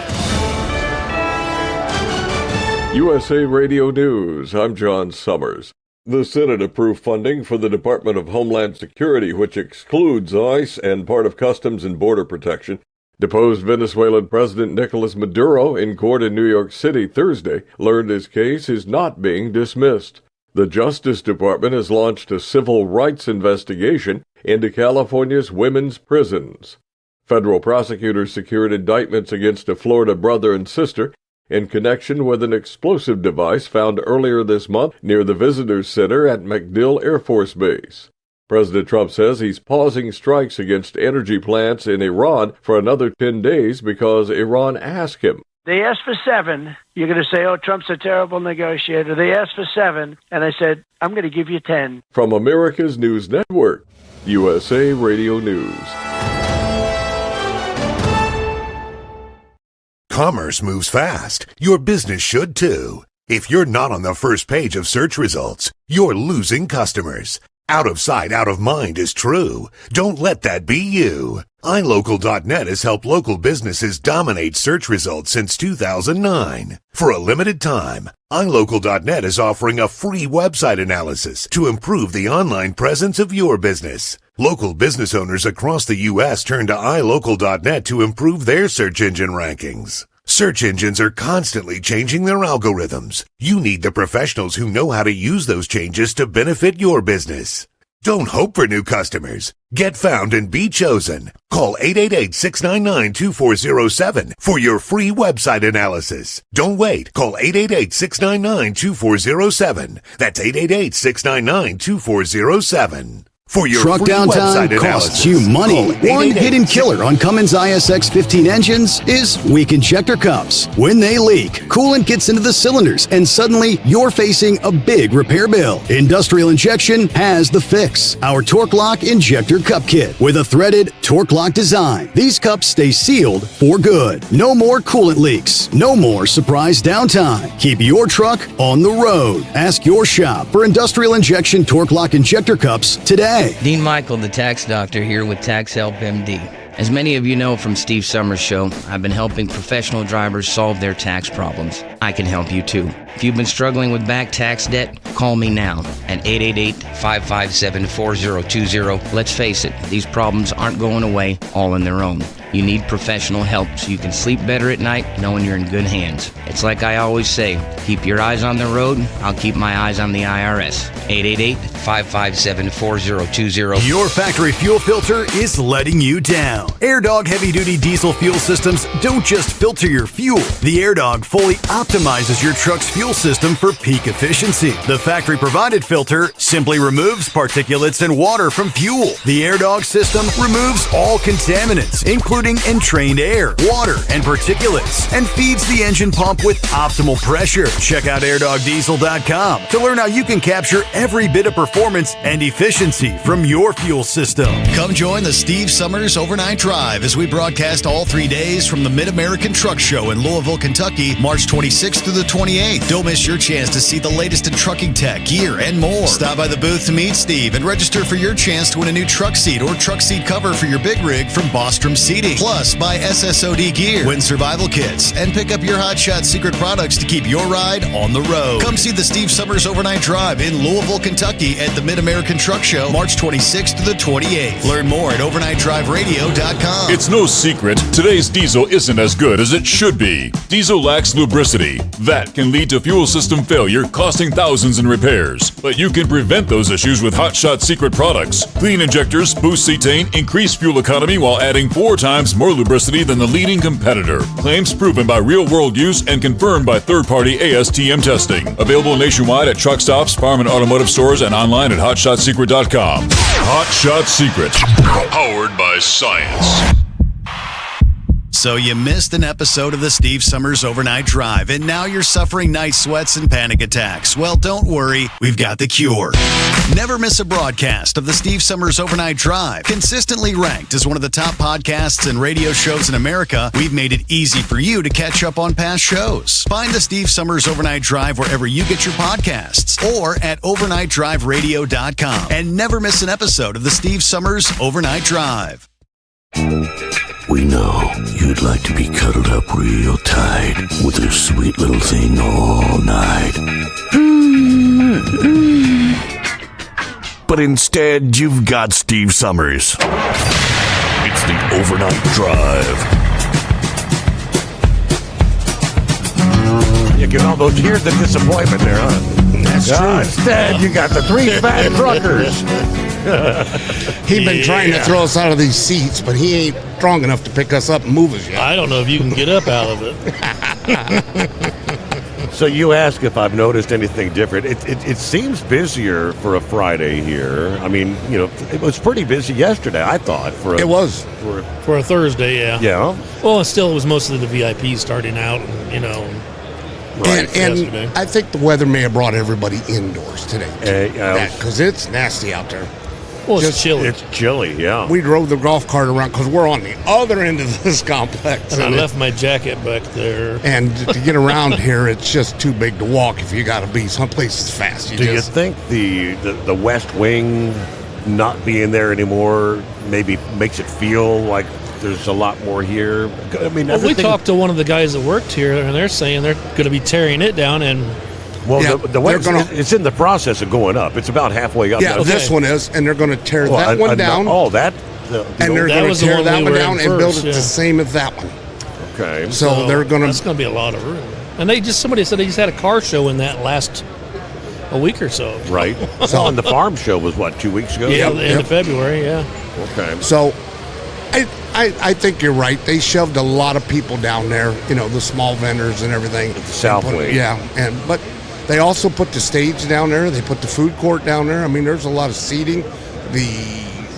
USA Radio News, I'm John Sommers. The Senate approved funding for the Department of Homeland Security, which excludes ICE and part of Customs and Border Protection. Deposed Venezuelan President Nicolas Maduro in court in New York City Thursday learned his case is not being dismissed. The Justice Department has launched a civil rights investigation into California's women's prisons. Federal prosecutors secured indictments against a Florida brother and sister in connection with an explosive device found earlier this month near the Visitors Center at MacDill Air Force Base. President Trump says he's pausing strikes against energy plants in Iran for another 10 days because Iran asked him. They asked for 7. You're going to say, oh, Trump's a terrible negotiator. They asked for 7, and I said, I'm going to give you 10. From America's News Network, USA Radio News. Commerce moves fast. Your business should too. If you're not on the first page of search results, you're losing customers. Out of sight, out of mind is true. Don't let that be you. iLocal.net has helped local businesses dominate search results since 2009. For a limited time, iLocal.net is offering a free website analysis to improve the online presence of your business. Local business owners across the U.S. turn to iLocal.net to improve their search engine rankings. Search engines are constantly changing their algorithms. You need the professionals who know how to use those changes to benefit your business. Don't hope for new customers. Get found and be chosen. Call 888-699-2407 for your free website analysis. Don't wait. Call 888-699-2407. That's 888-699-2407. For your Truck free downtime website costs analysis. you money. Call One hidden killer on Cummins ISX 15 engines is weak injector cups. When they leak, coolant gets into the cylinders and suddenly you're facing a big repair bill. Industrial Injection has the fix. Our Torque Lock Injector Cup Kit with a threaded Torque Lock design. These cups stay sealed for good. No more coolant leaks. No more surprise downtime. Keep your truck on the road. Ask your shop for Industrial Injection Torque Lock Injector Cups today. Dean Michael, the tax doctor, here with Tax Help MD. As many of you know from Steve Summers' show, I've been helping professional drivers solve their tax problems. I can help you too. If you've been struggling with back tax debt, call me now at 888-557-4020. Let's face it, these problems aren't going away all on their own. You need professional help so you can sleep better at night knowing you're in good hands. It's like I always say, keep your eyes on the road, I'll keep my eyes on the IRS. 888-557-4020. Your factory fuel filter is letting you down. AirDog heavy-duty diesel fuel systems don't just filter your fuel. The AirDog fully optimizes your truck's fuel system for peak efficiency. The factory-provided filter simply removes particulates and water from fuel. The AirDog system removes all contaminants, including entrained air, water, and particulates, and feeds the engine pump with optimal pressure. Check out airdogdiesel.com to learn how you can capture every bit of performance and efficiency from your fuel system. Come join the Steve Summers Overnight Drive as we broadcast all 3 days from the Mid-American Truck Show in Louisville, Kentucky, March 26th through the 28th. Don't miss your chance to see the latest in trucking tech, gear, and more. Stop by the booth to meet Steve and register for your chance to win a new truck seat or truck seat cover for your big rig from Bostrom Seating. Plus, buy SSOD gear, win survival kits, and pick up your Hot Shot secret products to keep your ride on the road. Come see the Steve Summers Overnight Drive in Louisville, Kentucky at the Mid-American Truck Show, March 26th to the 28th. Learn more at overnightdriveradio.com. It's no secret, today's diesel isn't as good as it should be. Diesel lacks lubricity. That can lead to fuel system failure, costing thousands in repairs. But you can prevent those issues with Hot Shot secret products. Clean injectors, boost cetane, increase fuel economy while adding 4 times more lubricity than the leading competitor. Claims proven by real-world use and confirmed by third-party ASTM testing. Available nationwide at truck stops, farm and automotive stores, and online at hotshotsecret.com. Hot Shot Secret, powered by science. So you missed an episode of the Steve Summers Overnight Drive, and now you're suffering night sweats and panic attacks. Well, don't worry, we've got the cure. Never miss a broadcast of the Steve Summers Overnight Drive. Consistently ranked as one of the top podcasts and radio shows in America, we've made it easy for you to catch up on past shows. Find the Steve Summers Overnight Drive wherever you get your podcasts or at overnightdriveradio.com. And never miss an episode of the Steve Summers Overnight Drive. We know you'd like to be cuddled up real tight with a sweet little thing all night. But instead, you've got Steve Summers. It's the Overnight Drive. You can almost hear the disappointment there, huh? That's true. Instead, you got the 3 fat truckers. He's been trying to throw us out of these seats, but he ain't strong enough to pick us up and move us yet. I don't know if you can get up out of it. So you ask if I've noticed anything different. It seems busier for a Friday here. I mean, you know, it was pretty busy yesterday, I thought. For a Thursday, yeah. Yeah. Well, and still, it was mostly the VIPs starting out, and, you know. Right. And I think the weather may have brought everybody indoors today, because it's nasty out there. Well, it's chilly. It's chilly, yeah. We drove the golf cart around because we're on the other end of this complex. And I left my jacket back there. And to get around here, it's just too big to walk if you got to be someplace fast. Do you think the West Wing not being there anymore maybe makes it feel like there's a lot more here? I mean, well, we talked to one of the guys that worked here, and they're saying they're going to be tearing it down. And the way it's in the process of going up. It's about halfway up. Yeah, this one is, and they're going to tear that one down. And they're going to tear that one down and build it the same as that one. Okay. So they're going to. That's going to be a lot of room. And somebody said they just had a car show in that last a week or so. Right. So and the farm show was what, 2 weeks ago? Yeah, the end of February. Yeah. Okay. So, I think you're right. They shoved a lot of people down there. You know, the small vendors and everything. At the South Wing. Yeah, but they also put the stage down there. They put the food court down there. I mean, there's a lot of seating.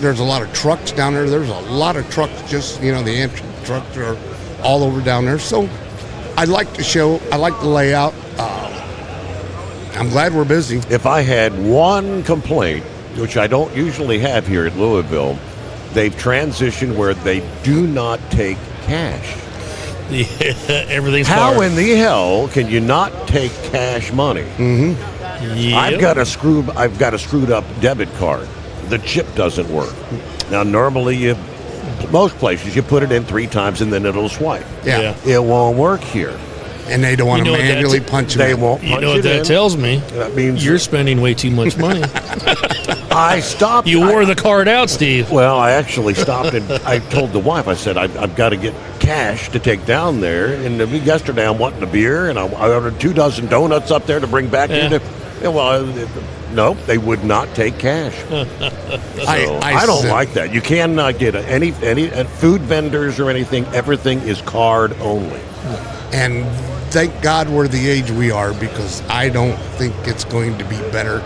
There's a lot of trucks down there. There's a lot of trucks. Just the entrance trucks are all over down there. So, I like the show. I like the layout. I'm glad we're busy. If I had one complaint, which I don't usually have here at Louisville, they've transitioned where they do not take cash. Everything's How hard. in the hell can you not take cash money? Mm-hmm. Yep. I've got a screwed up debit card. The chip doesn't work. Now normally most places you put it in 3 times and then it'll swipe. Yeah. It won't work here. And they don't want to manually punch it. They won't punch it. You know what that tells me? That means you're spending way too much money. I stopped. You wore the card out, Steve. Well, I actually stopped and I told the wife, I said, I've got to get cash to take down there. And yesterday I'm wanting a beer, and I ordered 2 dozen donuts up there to bring back. No, they would not take cash. So I don't like that. You cannot get any food vendors or anything. Everything is card only. And thank God we're the age we are, because I don't think it's going to be better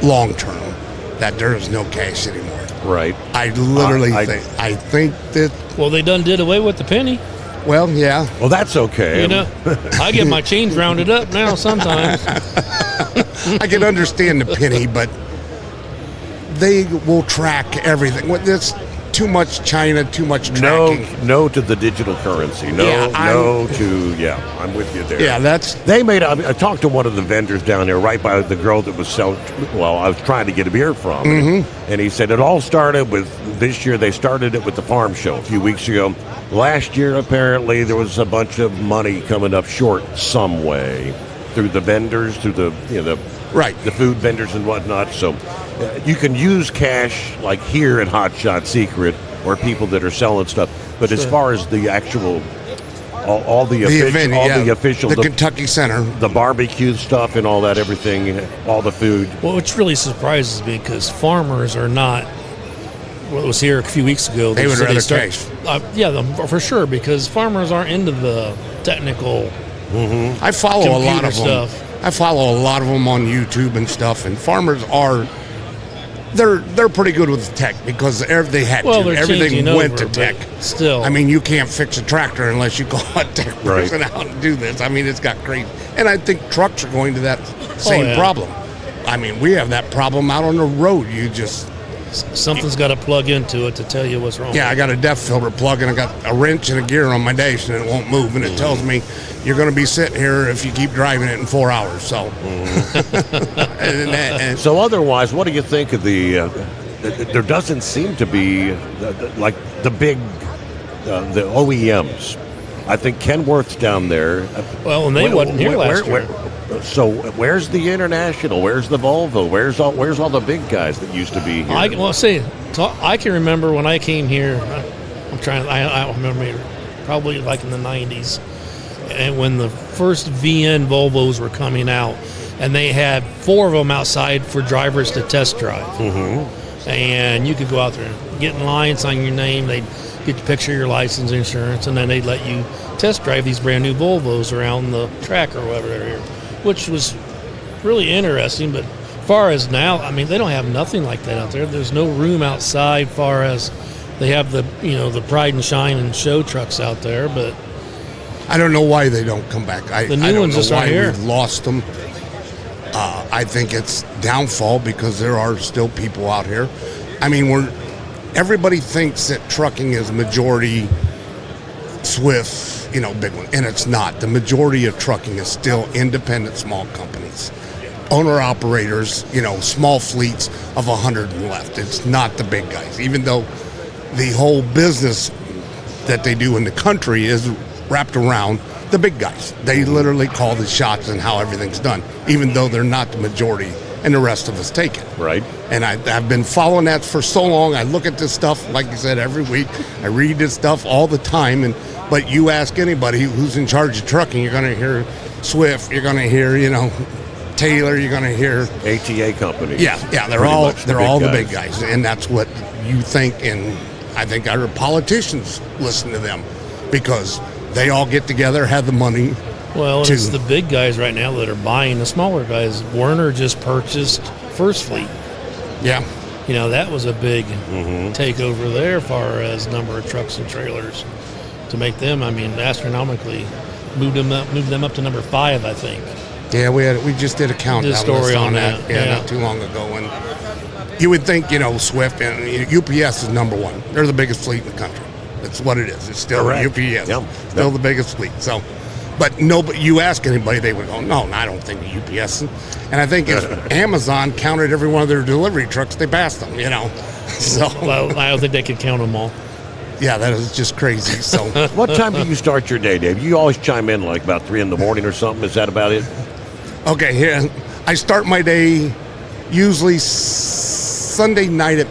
long term that there is no cash anymore. Right. I literally think that. Well, they did away with the penny. Well, yeah. Well, that's okay. I get my change rounded up now sometimes. I can understand the penny, but they will track everything. This too much China, too much tracking. No to the digital currency. I'm with you there. Yeah, I talked to one of the vendors down there right by the girl that was selling, I was trying to get a beer from. Mm-hmm. And he said it all started with, this year they started it with the farm show a few weeks ago. Last year, apparently, there was a bunch of money coming up short some way through the vendors, through the food vendors and whatnot. So you can use cash like here at Hot Shot Secret or people that are selling stuff. But as far as the actual, all the official, the Kentucky Center, the barbecue stuff and all that, everything, all the food. Well, which really surprises me, because farmers are not. Well, it was here a few weeks ago. They would rather cash. For sure, because farmers aren't into the technical. Mm-hmm. I follow a lot of stuff. them. I follow a lot of them on YouTube and stuff, and farmers are. They're pretty good with tech, because they had everything went to tech. Still, I mean, you can't fix a tractor unless you call a tech person out and do this. I mean, it's got crazy, and I think trucks are going to that same problem. I mean, we have that problem out on the road. Something's got to plug into it to tell you what's wrong. Yeah, I got a depth filter plug, and I got a wrench and a gear on my dash, and it won't move, and it tells me you're going to be sitting here if you keep driving it in 4 hours. So, so otherwise, what do you think of the? There doesn't seem to be like the big, the OEMs. I think Kenworth's down there. Well, and they wasn't here last year. So where's the International? Where's the Volvo? Where's all the big guys that used to be here? I can remember when I came here. I remember probably like in the 90s, and when the first VN Volvos were coming out, and they had 4 of them outside for drivers to test drive. Mm-hmm. And you could go out there and get in line, sign your name. They'd get a picture of your license, insurance, and then they'd let you test drive these brand new Volvos around the track or whatever, which was really interesting. But far as now, I mean, they don't have nothing like that out there. There's no room outside. Far as they have the Pride and Shine and show trucks out there, but I don't know why they don't come back. The new ones just aren't here. We've lost them. I think it's downfall because there are still people out here. I mean, everybody thinks that trucking is majority Swift, big one, and it's not. The majority of trucking is still independent small companies. owner-operators, small fleets of 100 and left. It's not the big guys, even though the whole business that they do in the country is wrapped around the big guys. They literally call the shots and how everything's done, even though they're not the majority and the rest of us take it. Right. And I've been following that for so long. I look at this stuff, like you said, every week. I read this stuff all the time. But you ask anybody who's in charge of trucking, you're going to hear Swift, you're going to hear, Taylor, you're going to hear ATA companies. Yeah, they're all the big guys, and that's what you think. And I think our politicians listen to them because they all get together, have the money. Well, it's the big guys right now that are buying the smaller guys. Werner just purchased First Fleet. Yeah. That was a big takeover there as far as number of trucks and trailers to make them, astronomically moved them up to number 5, I think. Yeah, we just did a countdown story on that. Not too long ago. And you would think, Swift and UPS is number 1. They're the biggest fleet in the country. That's what it is. It's still Correct. UPS. Still the biggest fleet. So, but you ask anybody, they would go, no, I don't think UPS. And I think if Amazon counted every one of their delivery trucks, they passed them, So, well, I don't think they could count them all. Yeah, that is just crazy. So, what time do you start your day, Dave? You always chime in like about 3 a.m. or something. Is that about it? Okay, here I start my day usually Sunday night at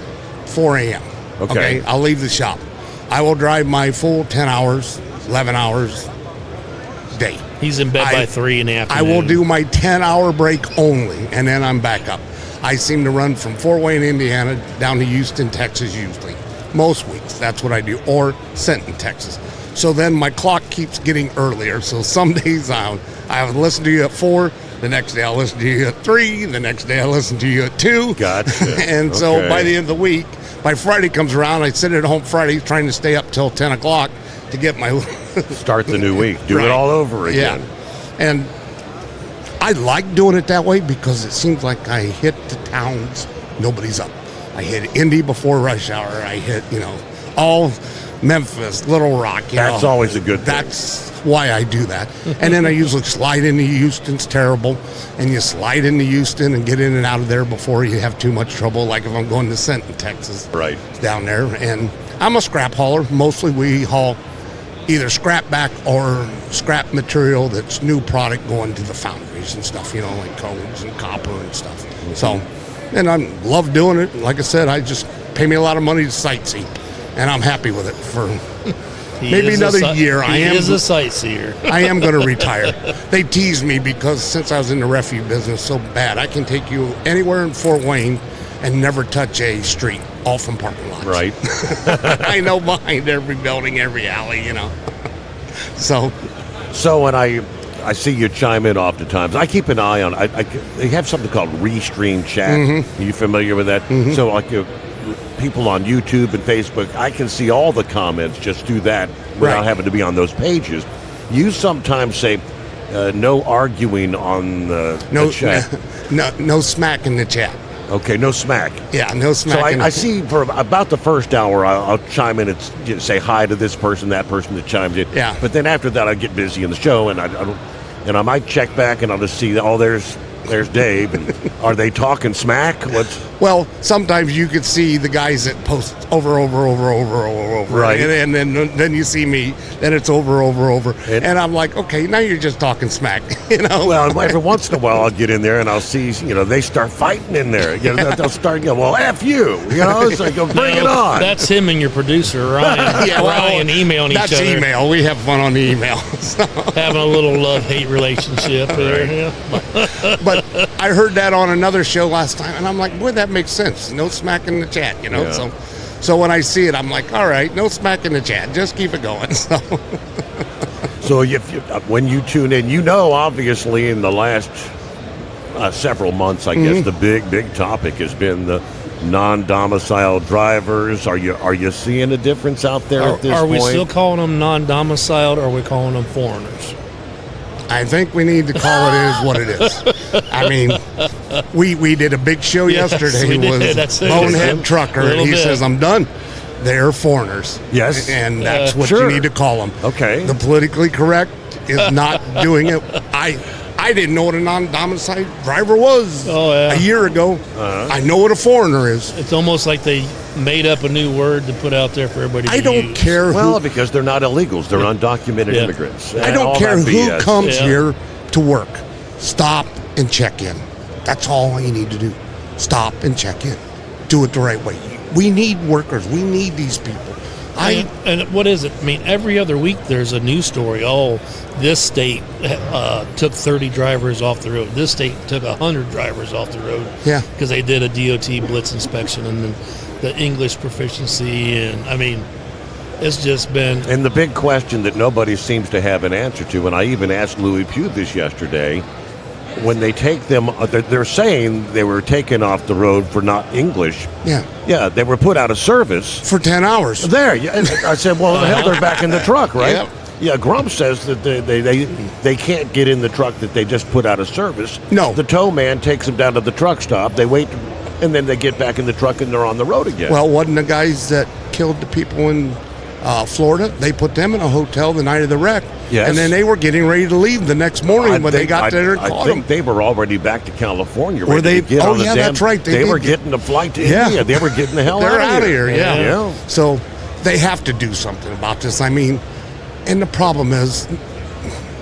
4 a.m. Okay, I'll leave the shop. I will drive my full 10 hours, 11 hours day. He's in bed by 3 in the afternoon. I will do my 10-hour break only, and then I'm back up. I seem to run from Fort Wayne, Indiana, down to Houston, Texas, usually. Most weeks, that's what I do, or Sinton, Texas. So then my clock keeps getting earlier. So some days I'll listen to you at 4. The next day I'll listen to you at 3. The next day I'll listen to you at 2. Gotcha. And so by the end of the week, by Friday comes around, I sit at home Friday trying to stay up till 10 o'clock to get my... Start the new week. Do it all over again. Yeah. And I like doing it that way because it seems like I hit the towns, nobody's up. I hit Indy before rush hour. I hit, all Memphis, Little Rock. That's always a good thing. That's why I do that. And then I usually slide into Houston's terrible. And you slide into Houston and get in and out of there before you have too much trouble. Like if I'm going to Sinton, Texas. Right. Down there. And I'm a scrap hauler. Mostly we haul either scrap back or scrap material that's new product going to the foundries and stuff, like cones and copper and stuff. Mm-hmm. So... And I love doing it. Like I said, I just pay me a lot of money to sightsee, and I'm happy with it for maybe another year. He is a sightseer. I am going to retire. They tease me because since I was in the refuse business so bad, I can take you anywhere in Fort Wayne and never touch a street, all from parking lots. Right. I know behind every building, every alley, So when I see you chime in oftentimes. I keep an eye on. They have something called Restream Chat. Mm-hmm. Are you familiar with that? Mm-hmm. So people on YouTube and Facebook, I can see all the comments just through that without having to be on those pages. You sometimes say no arguing on the chat. No smack in the chat. Okay, no smack. Yeah, no smack. So I see for about the first hour, I'll chime in and say hi to this person, that person that chimed in. Yeah. But then after that, I get busy in the show, and I might check back, and I'll just see, there's Dave, and are they talking smack? Well, sometimes you could see the guys that post over, right? And then you see me, then it's over, and I'm like, okay, now you're just talking smack, Well, every once in a while I'll get in there and I'll see, they start fighting in there. They'll start, well, F you, it's like, bring it on. That's him and your producer, Ryan. Ryan emailing each other. That's email. We have fun on the email. So. Having a little love-hate relationship there. But I heard that on another show last time, and I'm like, boy, that makes sense. No smack in the chat, Yeah. So when I see it, I'm like, all right, no smack in the chat. Just keep it going. So when you tune in, obviously in the last several months, I guess the big topic has been the non-domiciled drivers. Are you seeing a difference out there at this point? Are we still calling them non-domiciled, or are we calling them foreigners? I think we need to call it what it is. I mean, we did a big show yesterday with Bonehead Trucker, and he says, I'm done. They're foreigners. Yes. And that's what you need to call them. Okay. The politically correct is not doing it. I I didn't know what a non-domiciled driver was a year ago. I know what a foreigner is. It's almost like they made up a new word to put out there for everybody to use. Care Well, because they're not illegals. They're undocumented immigrants. I don't care who comes here to work. Stop and check in. That's all you need to do. Stop and check in. Do it the right way. We need workers. We need these people. And what is it? I mean, every other week there's a news story. Oh, this state took 30 drivers off the road. This state took 100 drivers off the road. Yeah. Because they did a DOT blitz inspection and then the English proficiency. And, I mean, it's just been... And the big question that nobody seems to have an answer to, and I even asked Louis Pugh this yesterday, when they take them, they're saying they were taken off the road for not English. Yeah. Yeah, they were put out of service. For 10 hours. There. Yeah. I said, well, the hell, they're back in the truck, right? Yep. Yeah, Grump says that they can't get in the truck that they just put out of service. No. The tow man takes them down to the truck stop. They wait, and then they get back in the truck, and they're on the road again. Well, wasn't the guys that killed the people in Florida, they put them in a hotel the night of the wreck. Yes. And then they were getting ready to leave the next morning when they got there and I caught think them. they were already back to California. Were ready they? to get Oh, on the yeah, damn, that's right. They were getting a flight to India. They were getting the hell They're out of here. Yeah. So they have to do something about this. I mean, and the problem is,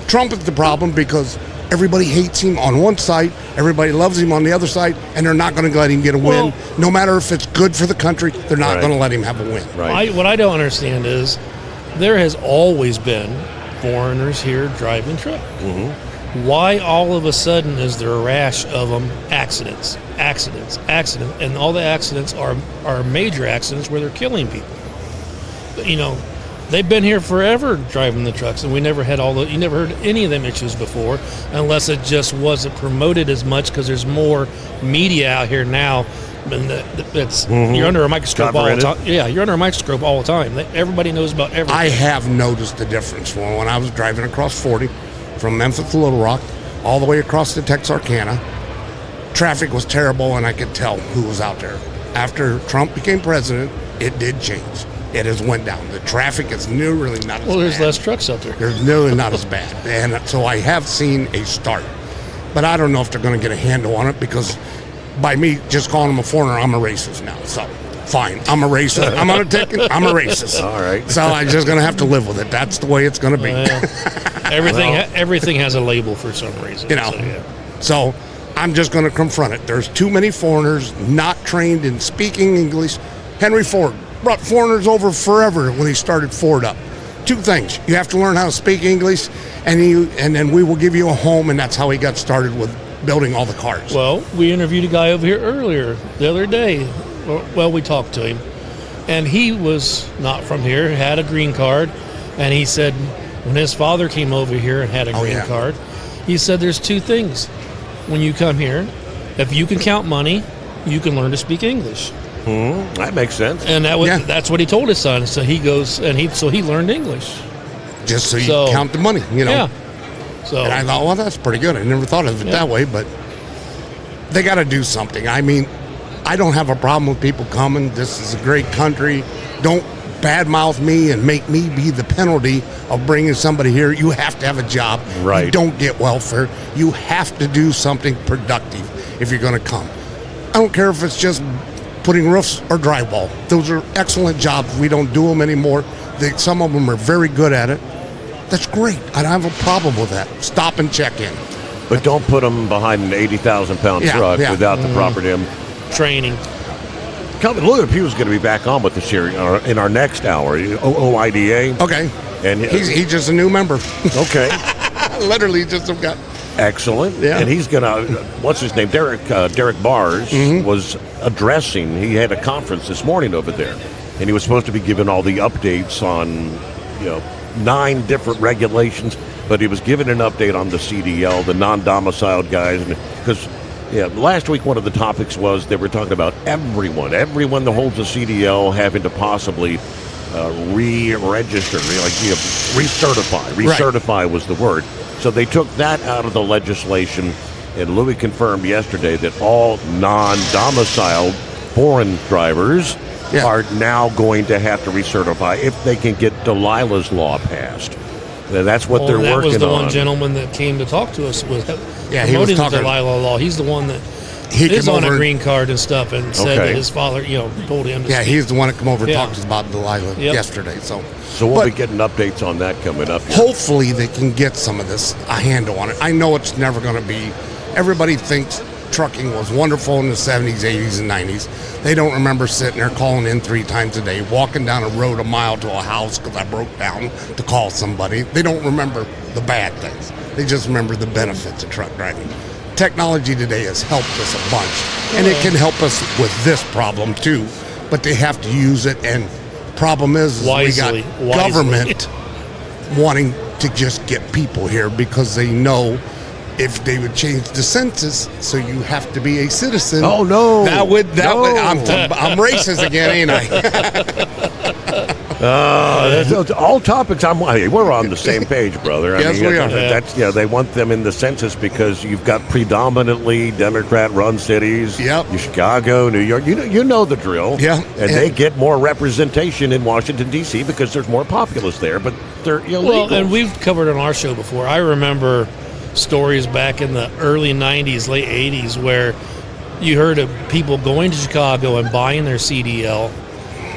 Trump is the problem because everybody hates him on one side, everybody loves him on the other side, and they're not going to let him get a win. No matter if it's good for the country, they're not going to let him have a win. What I don't understand is there has always been foreigners here driving truck. Mm-hmm. Why all of a sudden is there a rash of them? Accidents, and all the accidents are major accidents where they're killing people. You know, they've been here forever driving the trucks, and we never had you never heard any of them issues before, unless it just wasn't promoted as much because there's more media out here now. And you're under a microscope all the time. Yeah, you're under a microscope all the time. Everybody knows about everything. I have noticed the difference when I was driving across 40 from Memphis to Little Rock all the way across to Texarkana. Traffic was terrible, and I could tell who was out there. After Trump became president, it did change. It has went down. The traffic is really not as bad. Well, there's less trucks out there. There's really not as bad. And so I have seen a start. But I don't know if they're going to get a handle on it because by me just calling them a foreigner, I'm a racist now. So, fine. I'm a racist. I'm on a ticket. I'm a racist. All right. So I'm just going to have to live with it. That's the way it's going to be. Everything has a label for some reason. You know. So I'm just going to confront it. There's too many foreigners not trained in speaking English. Henry Ford brought foreigners over forever when he started Ford up. Two things. You have to learn how to speak English, and then we will give you a home, and that's how he got started with building all the cars. Well, we interviewed a guy over here earlier the other day. Well, we talked to him, and he was not from here, had a green card, and he said when his father came over here and had a green card, he said there's two things. When you come here, if you can count money, you can learn to speak English. That makes sense. And that's what he told his son. So he goes and he learned English. Just so you count the money, you know. Yeah. So and I thought, well, that's pretty good. I never thought of it that way, but they got to do something. I mean, I don't have a problem with people coming. This is a great country. Don't badmouth me and make me be the penalty of bringing somebody here. You have to have a job. Right. You don't get welfare. You have to do something productive if you're going to come. I don't care if it's just putting roofs or drywall. Those are excellent jobs. We don't do them anymore. Some of them are very good at it. That's great. I don't have a problem with that. Stop and check in. But don't put them behind an 80,000-pound truck without the proper training. Louis Pugh is going to be back on with us here in our next hour. OOIDA. Okay. And he's just a new member. Okay. Literally just got. Excellent. Yeah. And he's going to, what's his name? Derek Bars was addressing, he had a conference this morning over there, and he was supposed to be giving all the updates on, 9 different regulations, but he was giving an update on the CDL, the non-domiciled guys, because last week one of the topics was they were talking about everyone that holds a CDL having to possibly re-register, recertify. Recertify was the word. So they took that out of the legislation, and Louis confirmed yesterday that all non-domiciled foreign drivers are now going to have to recertify if they can get Delilah's law passed. That's what they're working on. That was the one gentleman that came to talk to us with he was talking the Delilah Law. He's the one that is on a green card and stuff, and said that his father, told him to speak. He's the one that come over and talked to us about Delilah yesterday. So we'll be getting updates on that coming up. Hopefully they can get some of this, a handle on it. I know it's never going to be, everybody thinks trucking was wonderful in the 70s, 80s, and 90s. They don't remember sitting there calling in 3 times a day, walking down a road a mile to a house because I broke down to call somebody. They don't remember the bad things. They just remember the benefits of truck driving. Technology today has helped us a bunch, and it can help us with this problem too, but they have to use it, and problem is we got government wanting to just get people here because they know if they would change the census, so you have to be a citizen. Oh no! That would. I'm racist again, ain't I? All topics. We're on the same page, brother. Yes, we are. That's they want them in the census because you've got predominantly Democrat-run cities. Yep. Chicago, New York. You know the drill. Yeah. And they get more representation in Washington D.C. because there's more populace there, but they're illegal. Well, and we've covered on our show before. I remember stories back in the early 90s, late 80s, where you heard of people going to Chicago and buying their CDL.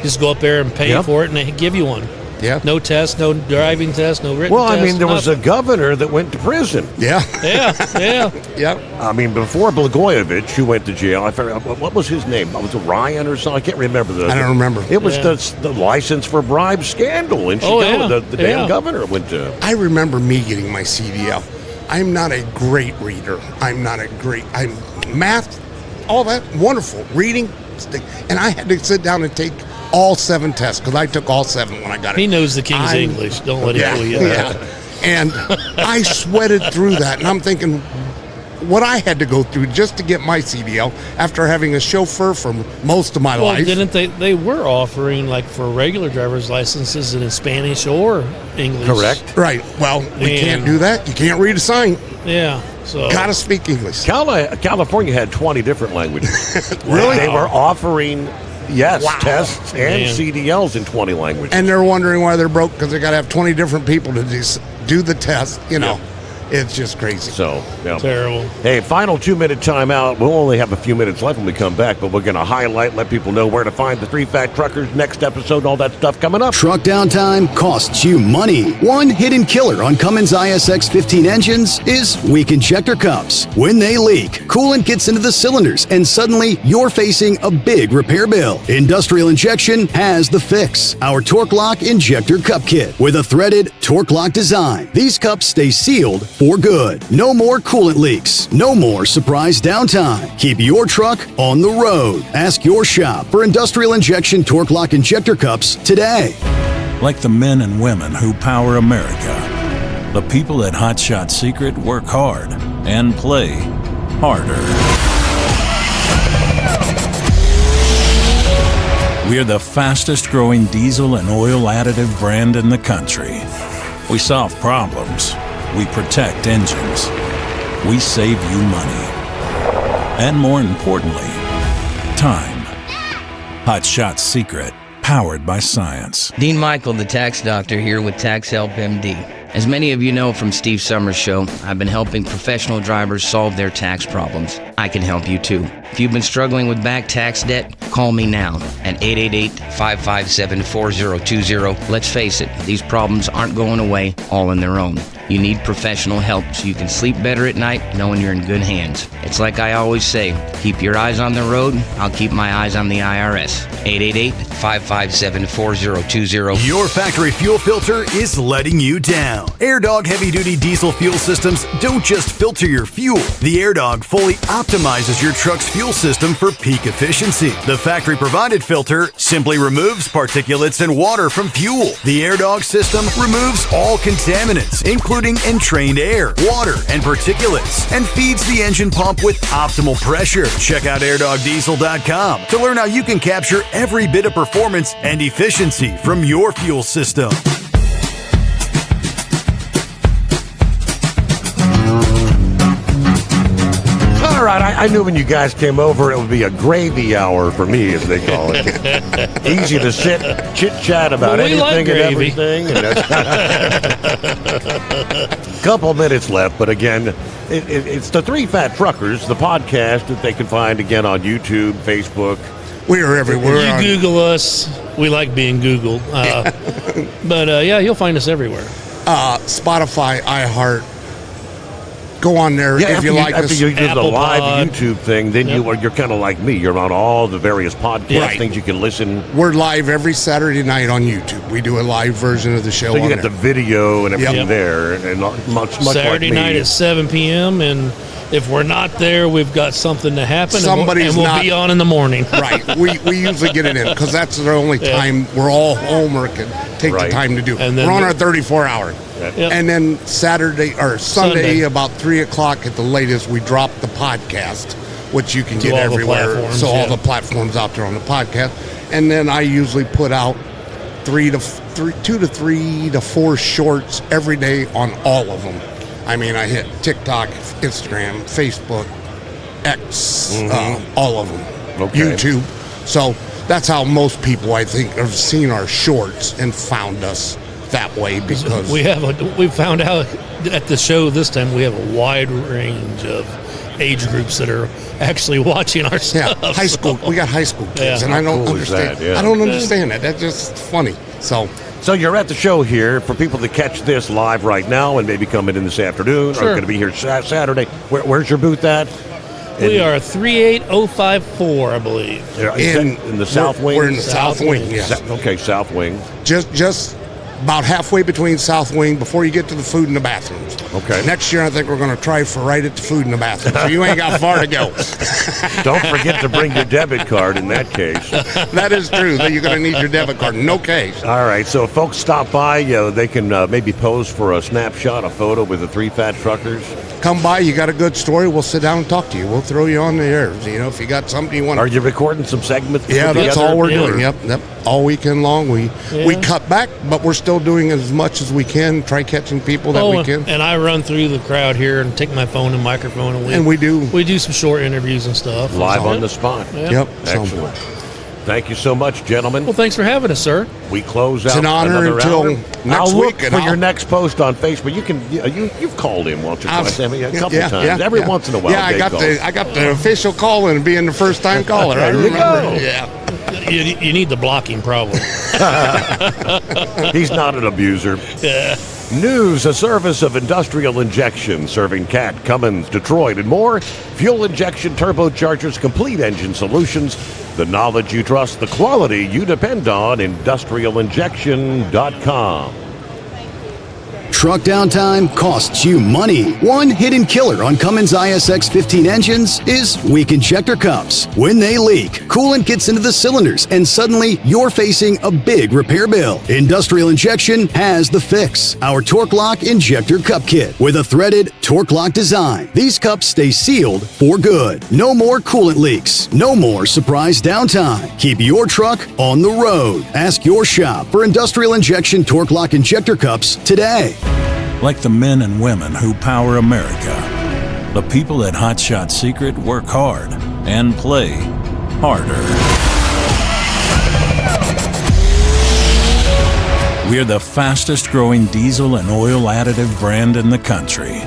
Just go up there and pay for it, and they give you one. Yeah. No test, no driving test, no written test. Well, I mean, there was a governor that went to prison. Yeah. Yeah. I mean, before Blagojevich, who went to jail, I forgot, what was his name? Was it Ryan or something? I can't remember. I don't remember. It was the license for bribe scandal in Chicago. The damn governor went to. I remember me getting my CDL. I'm not a great reader. I'm math, all that, wonderful. Reading, and I had to sit down and take all 7 tests because I took all 7 when I got it. He knows the King's English. Don't let him fool you. Yeah. And I sweated through that, and I'm thinking what I had to go through just to get my CDL after having a chauffeur for most of my life. Didn't they were offering, like, for regular driver's licenses in Spanish or English. Correct. Right. Well, we can't do that. You can't read a sign. Yeah. So gotta speak English. California had 20 different languages. Really? They were offering tests and CDLs in 20 languages. And they're wondering why they're broke because they got to have 20 different people to do the test. It's just crazy. So, terrible. Hey, final 2-minute timeout. We'll only have a few minutes left when we come back, but we're going to highlight, let people know where to find the 3 Fat Truckers, next episode, all that stuff coming up. Truck downtime costs you money. One hidden killer on Cummins ISX 15 engines is weak injector cups. When they leak, coolant gets into the cylinders, and suddenly you're facing a big repair bill. Industrial Injection has the fix. Our Torque Lock Injector Cup Kit with a threaded Torque Lock design. These cups stay sealed for good. No more coolant leaks. No more surprise downtime. Keep your truck on the road. Ask your shop for Industrial Injection Torque Lock Injector Cups today. Like the men and women who power America, the people at Hot Shot Secret work hard and play harder. We're the fastest growing diesel and oil additive brand in the country. We solve problems. We protect engines. We save you money. And more importantly, time. Hot Shot Secret, powered by science. Dean Michael, the tax doctor, here with Tax Help MD. As many of you know from Steve Sommers' show, I've been helping professional drivers solve their tax problems. I can help you too. If you've been struggling with back tax debt, call me now at 888-557-4020. Let's face it, these problems aren't going away all on their own. You need professional help so you can sleep better at night knowing you're in good hands. It's like I always say, keep your eyes on the road, I'll keep my eyes on the IRS. 888-557-4020. Your factory fuel filter is letting you down. AirDog heavy-duty diesel fuel systems don't just filter your fuel. The AirDog fully optimizes your truck's fuel system for peak efficiency. The factory-provided filter simply removes particulates and water from fuel. The AirDog system removes all contaminants, including entrained air, water, and particulates, and feeds the engine pump with optimal pressure. Check out airdogdiesel.com to learn how you can capture every bit of performance and efficiency from your fuel system. All right. I knew when you guys came over, it would be a gravy hour for me, as they call it. Easy to sit, chit-chat about anything and everything. And a couple minutes left, but again, it's the Three Fat Truckers, the podcast that they can find again on YouTube, Facebook. We are everywhere. You Google us. We like being Googled. But you'll find us everywhere. Spotify, iHeart. Go on there if you like us. After you do the live Pod. YouTube thing, then you're kind of like me. You're on all the various podcast things you can listen. We're live every Saturday night on YouTube. We do a live version of the show. So you got the video and everything there, and much Saturday like night at 7 p.m. and if we're not there, we've got something to happen. Somebody's and we'll not, be on in the morning. Right. We usually get it in because that's the only time we're all home or can take the time to do it. And then we're on our 34-hour. Yep. And then Sunday about 3 o'clock at the latest, we drop the podcast, which you can get everywhere. So all the platforms out there on the podcast. And then I usually put out 2 to 3 to 4 shorts every day on all of them. I mean, I hit TikTok, Instagram, Facebook, X, all of them, YouTube. So that's how most people, I think, have seen our shorts and found us that way because we found out at the show this time we have a wide range of age groups that are actually watching our stuff. Yeah, high school. We got high school kids, and I don't understand. I don't understand that. That's just funny. So you're at the show here. For people to catch this live right now and maybe coming in this afternoon, or going to be here Saturday. Where's your booth at? We are 38054, I believe. In the South Wing? We're in the South Wing, yes. Okay, South Wing. Just about halfway between South Wing before you get to the food and the bathrooms. Okay. Next year, I think we're going to try for right at the food and the bathroom. So you ain't got far to go. Don't forget to bring your debit card in that case. That is true. That you're going to need your debit card. No case. All right. So if folks stop by, they can maybe pose for a snapshot, a photo with the Three Fat Truckers. Come by. You got a good story. We'll sit down and talk to you. We'll throw you on the air. If you got something you want. Are you recording some segments? Yeah, that's all we're doing. Yep. All weekend long. We cut back, but we're still doing as much as we can. Try catching people that we can. And I run through the crowd here and take my phone and microphone, and we do some short interviews and stuff. Live on the spot. Yep. Excellent. Thank you so much, gentlemen. Well, thanks for having us, sir. We close out. It's an honor until next I'll week. Look for your next post on Facebook. You've called in once or twice, a couple of times. Every once in a while. Yeah, I got the official call and being the first time caller. There you go. Yeah. You need the blocking problem. He's not an abuser. Yeah. News, a service of Industrial Injection, serving Cat, Cummins, Detroit, and more. Fuel injection, turbochargers, complete engine solutions. The knowledge you trust, the quality you depend on. IndustrialInjection.com. Truck downtime costs you money. One hidden killer on Cummins ISX 15 engines is weak injector cups. When they leak, coolant gets into the cylinders, and suddenly you're facing a big repair bill. Industrial Injection has the fix. Our Torque Lock Injector Cup Kit with a threaded Torque Lock design. These cups stay sealed for good. No more coolant leaks. No more surprise downtime. Keep your truck on the road. Ask your shop for Industrial Injection Torque Lock Injector Cups today. Like the men and women who power America, the people at Hot Shot Secret work hard and play harder. We're the fastest growing diesel and oil additive brand in the country.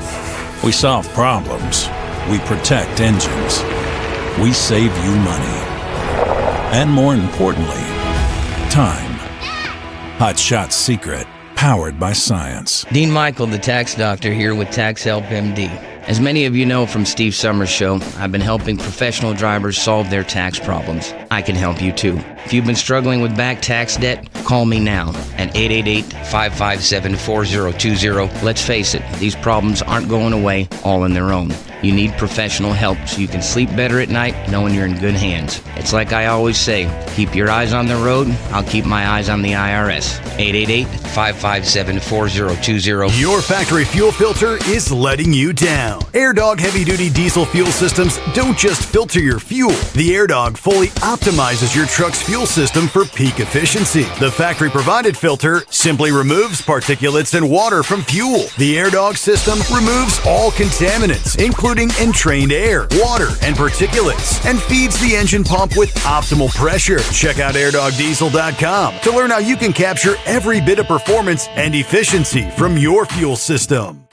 We solve problems. We protect engines. We save you money. And more importantly, time. Hot Shot Secret. Powered by science. Dean Michael, the tax doctor, here with Tax Help MD. As many of you know from Steve Sommers' show, I've been helping professional drivers solve their tax problems. I can help you too. If you've been struggling with back tax debt, call me now at 888-557-4020. Let's face it, these problems aren't going away all on their own. You need professional help so you can sleep better at night knowing you're in good hands. It's like I always say, keep your eyes on the road, I'll keep my eyes on the IRS. 888-557-4020. Your factory fuel filter is letting you down. AirDog heavy-duty diesel fuel systems don't just filter your fuel. The AirDog fully optimizes your truck's fuel system for peak efficiency. The factory-provided filter simply removes particulates and water from fuel. The AirDog system removes all contaminants, including including entrained air, water, and particulates, and feeds the engine pump with optimal pressure. Check out airdogdiesel.com to learn how you can capture every bit of performance and efficiency from your fuel system.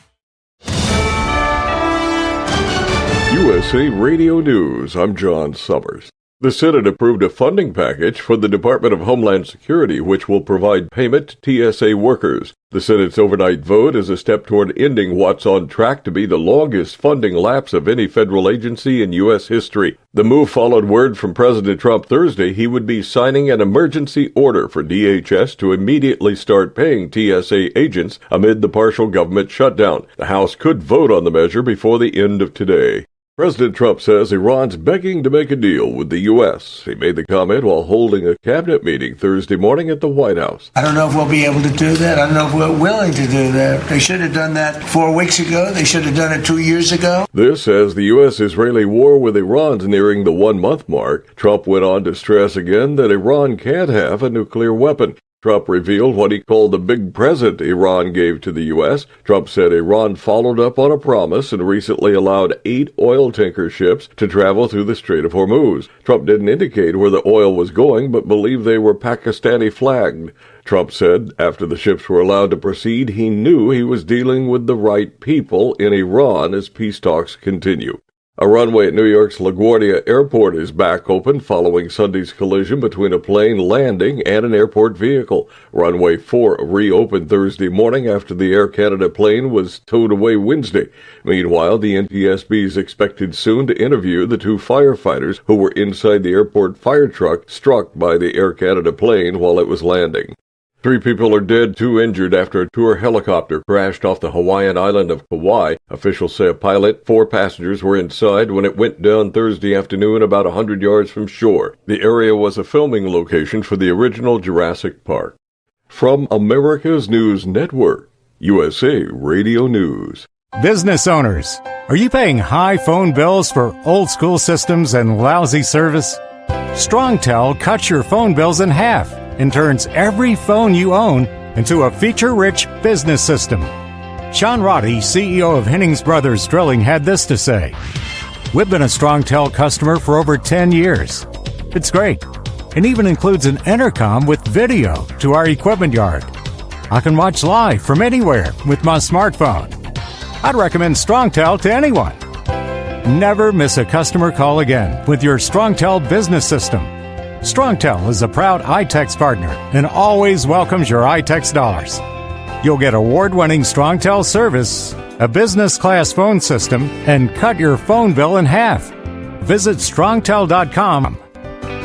USA Radio News, I'm John Sommers. The Senate approved a funding package for the Department of Homeland Security, which will provide payment to TSA workers. The Senate's overnight vote is a step toward ending what's on track to be the longest funding lapse of any federal agency in U.S. history. The move followed word from President Trump Thursday he would be signing an emergency order for DHS to immediately start paying TSA agents amid the partial government shutdown. The House could vote on the measure before the end of today. President Trump says Iran's begging to make a deal with the U.S. He made the comment while holding a cabinet meeting Thursday morning at the White House. I don't know if we'll be able to do that. I don't know if we're willing to do that. They should have done that 4 weeks ago. They should have done it 2 years ago. This as the U.S.-Israeli war with Iran's nearing the 1-month mark. Trump went on to stress again that Iran can't have a nuclear weapon. Trump revealed what he called the big present Iran gave to the U.S. Trump said Iran followed up on a promise and recently allowed 8 oil tanker ships to travel through the Strait of Hormuz. Trump didn't indicate where the oil was going, but believed they were Pakistani flagged. Trump said after the ships were allowed to proceed, he knew he was dealing with the right people in Iran as peace talks continue. A runway at New York's LaGuardia Airport is back open following Sunday's collision between a plane landing and an airport vehicle. Runway 4 reopened Thursday morning after the Air Canada plane was towed away Wednesday. Meanwhile, the NTSB is expected soon to interview the 2 firefighters who were inside the airport fire truck struck by the Air Canada plane while it was landing. 3 people are dead, 2 injured after a tour helicopter crashed off the Hawaiian island of Kauai. Officials say a pilot, 4 passengers were inside when it went down Thursday afternoon about 100 yards from shore. The area was a filming location for the original Jurassic Park. From America's News Network, USA Radio News. Business owners, are you paying high phone bills for old school systems and lousy service? StrongTel cuts your phone bills in half and turns every phone you own into a feature-rich business system. Sean Roddy, CEO of Hennings Brothers Drilling, had this to say: "We've been a StrongTel customer for over 10 years. It's great. It even includes an intercom with video to our equipment yard. I can watch live from anywhere with my smartphone. I'd recommend StrongTel to anyone. Never miss a customer call again with your StrongTel business system. StrongTel is a proud iTex partner and always welcomes your iTex dollars. You'll get award-winning StrongTel service, a business-class phone system, and cut your phone bill in half. Visit strongtel.com.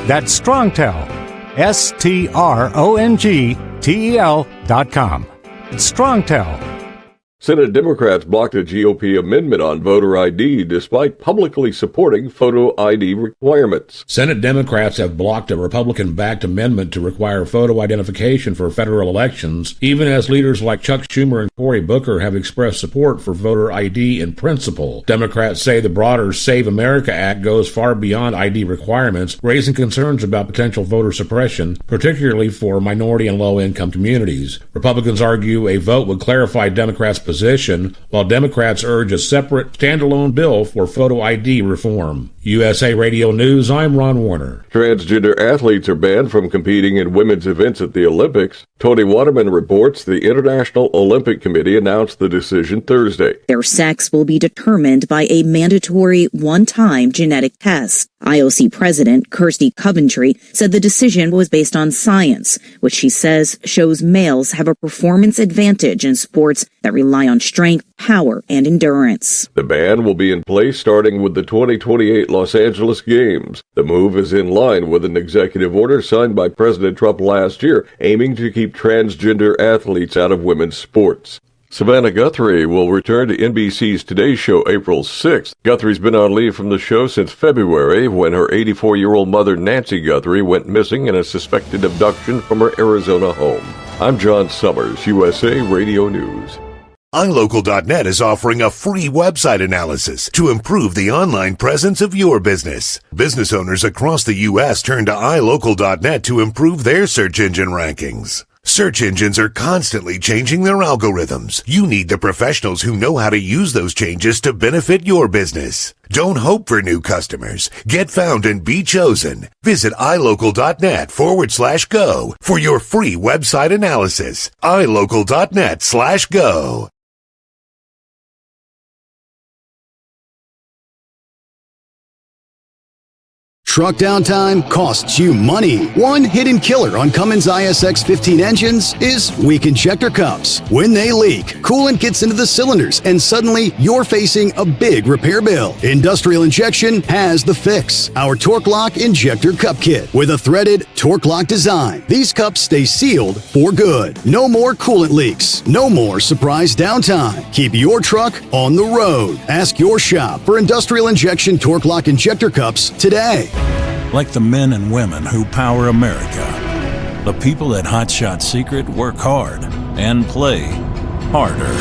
That's StrongTel, StrongTel.com. It's StrongTel. Senate Democrats blocked a GOP amendment on voter ID despite publicly supporting photo ID requirements. Senate Democrats have blocked a Republican-backed amendment to require photo identification for federal elections, even as leaders like Chuck Schumer and Cory Booker have expressed support for voter ID in principle. Democrats say the broader Save America Act goes far beyond ID requirements, raising concerns about potential voter suppression, particularly for minority and low-income communities. Republicans argue a vote would clarify Democrats' position, while Democrats urge a separate, standalone bill for photo ID reform. USA Radio News, I'm Ron Warner. Transgender athletes are banned from competing in women's events at the Olympics. Tony Waterman reports the International Olympic Committee announced the decision Thursday. Their sex will be determined by a mandatory one-time genetic test. IOC President Kirsty Coventry said the decision was based on science, which she says shows males have a performance advantage in sports that rely on strength, power, and endurance. The ban will be in place starting with the 2028 Los Angeles Games. The move is in line with an executive order signed by President Trump last year, aiming to keep transgender athletes out of women's sports. Savannah Guthrie will return to NBC's Today Show April 6th. Guthrie's been on leave from the show since February when her 84-year-old mother Nancy Guthrie went missing in a suspected abduction from her Arizona home. I'm John Sommers, USA Radio News. iLocal.net is offering a free website analysis to improve the online presence of your business. Business owners across the U.S. turn to iLocal.net to improve their search engine rankings. Search engines are constantly changing their algorithms. You need the professionals who know how to use those changes to benefit your business. Don't hope for new customers. Get found and be chosen. Visit ilocal.net/go for your free website analysis. ilocal.net/go. Truck downtime costs you money. One hidden killer on Cummins ISX 15 engines is weak injector cups. When they leak, coolant gets into the cylinders and suddenly you're facing a big repair bill. Industrial Injection has the fix. Our Torque Lock Injector Cup Kit with a threaded Torque Lock design. These cups stay sealed for good. No more coolant leaks. No more surprise downtime. Keep your truck on the road. Ask your shop for Industrial Injection Torque Lock Injector Cups today. Like the men and women who power America, the people at Hot Shot Secret work hard and play harder.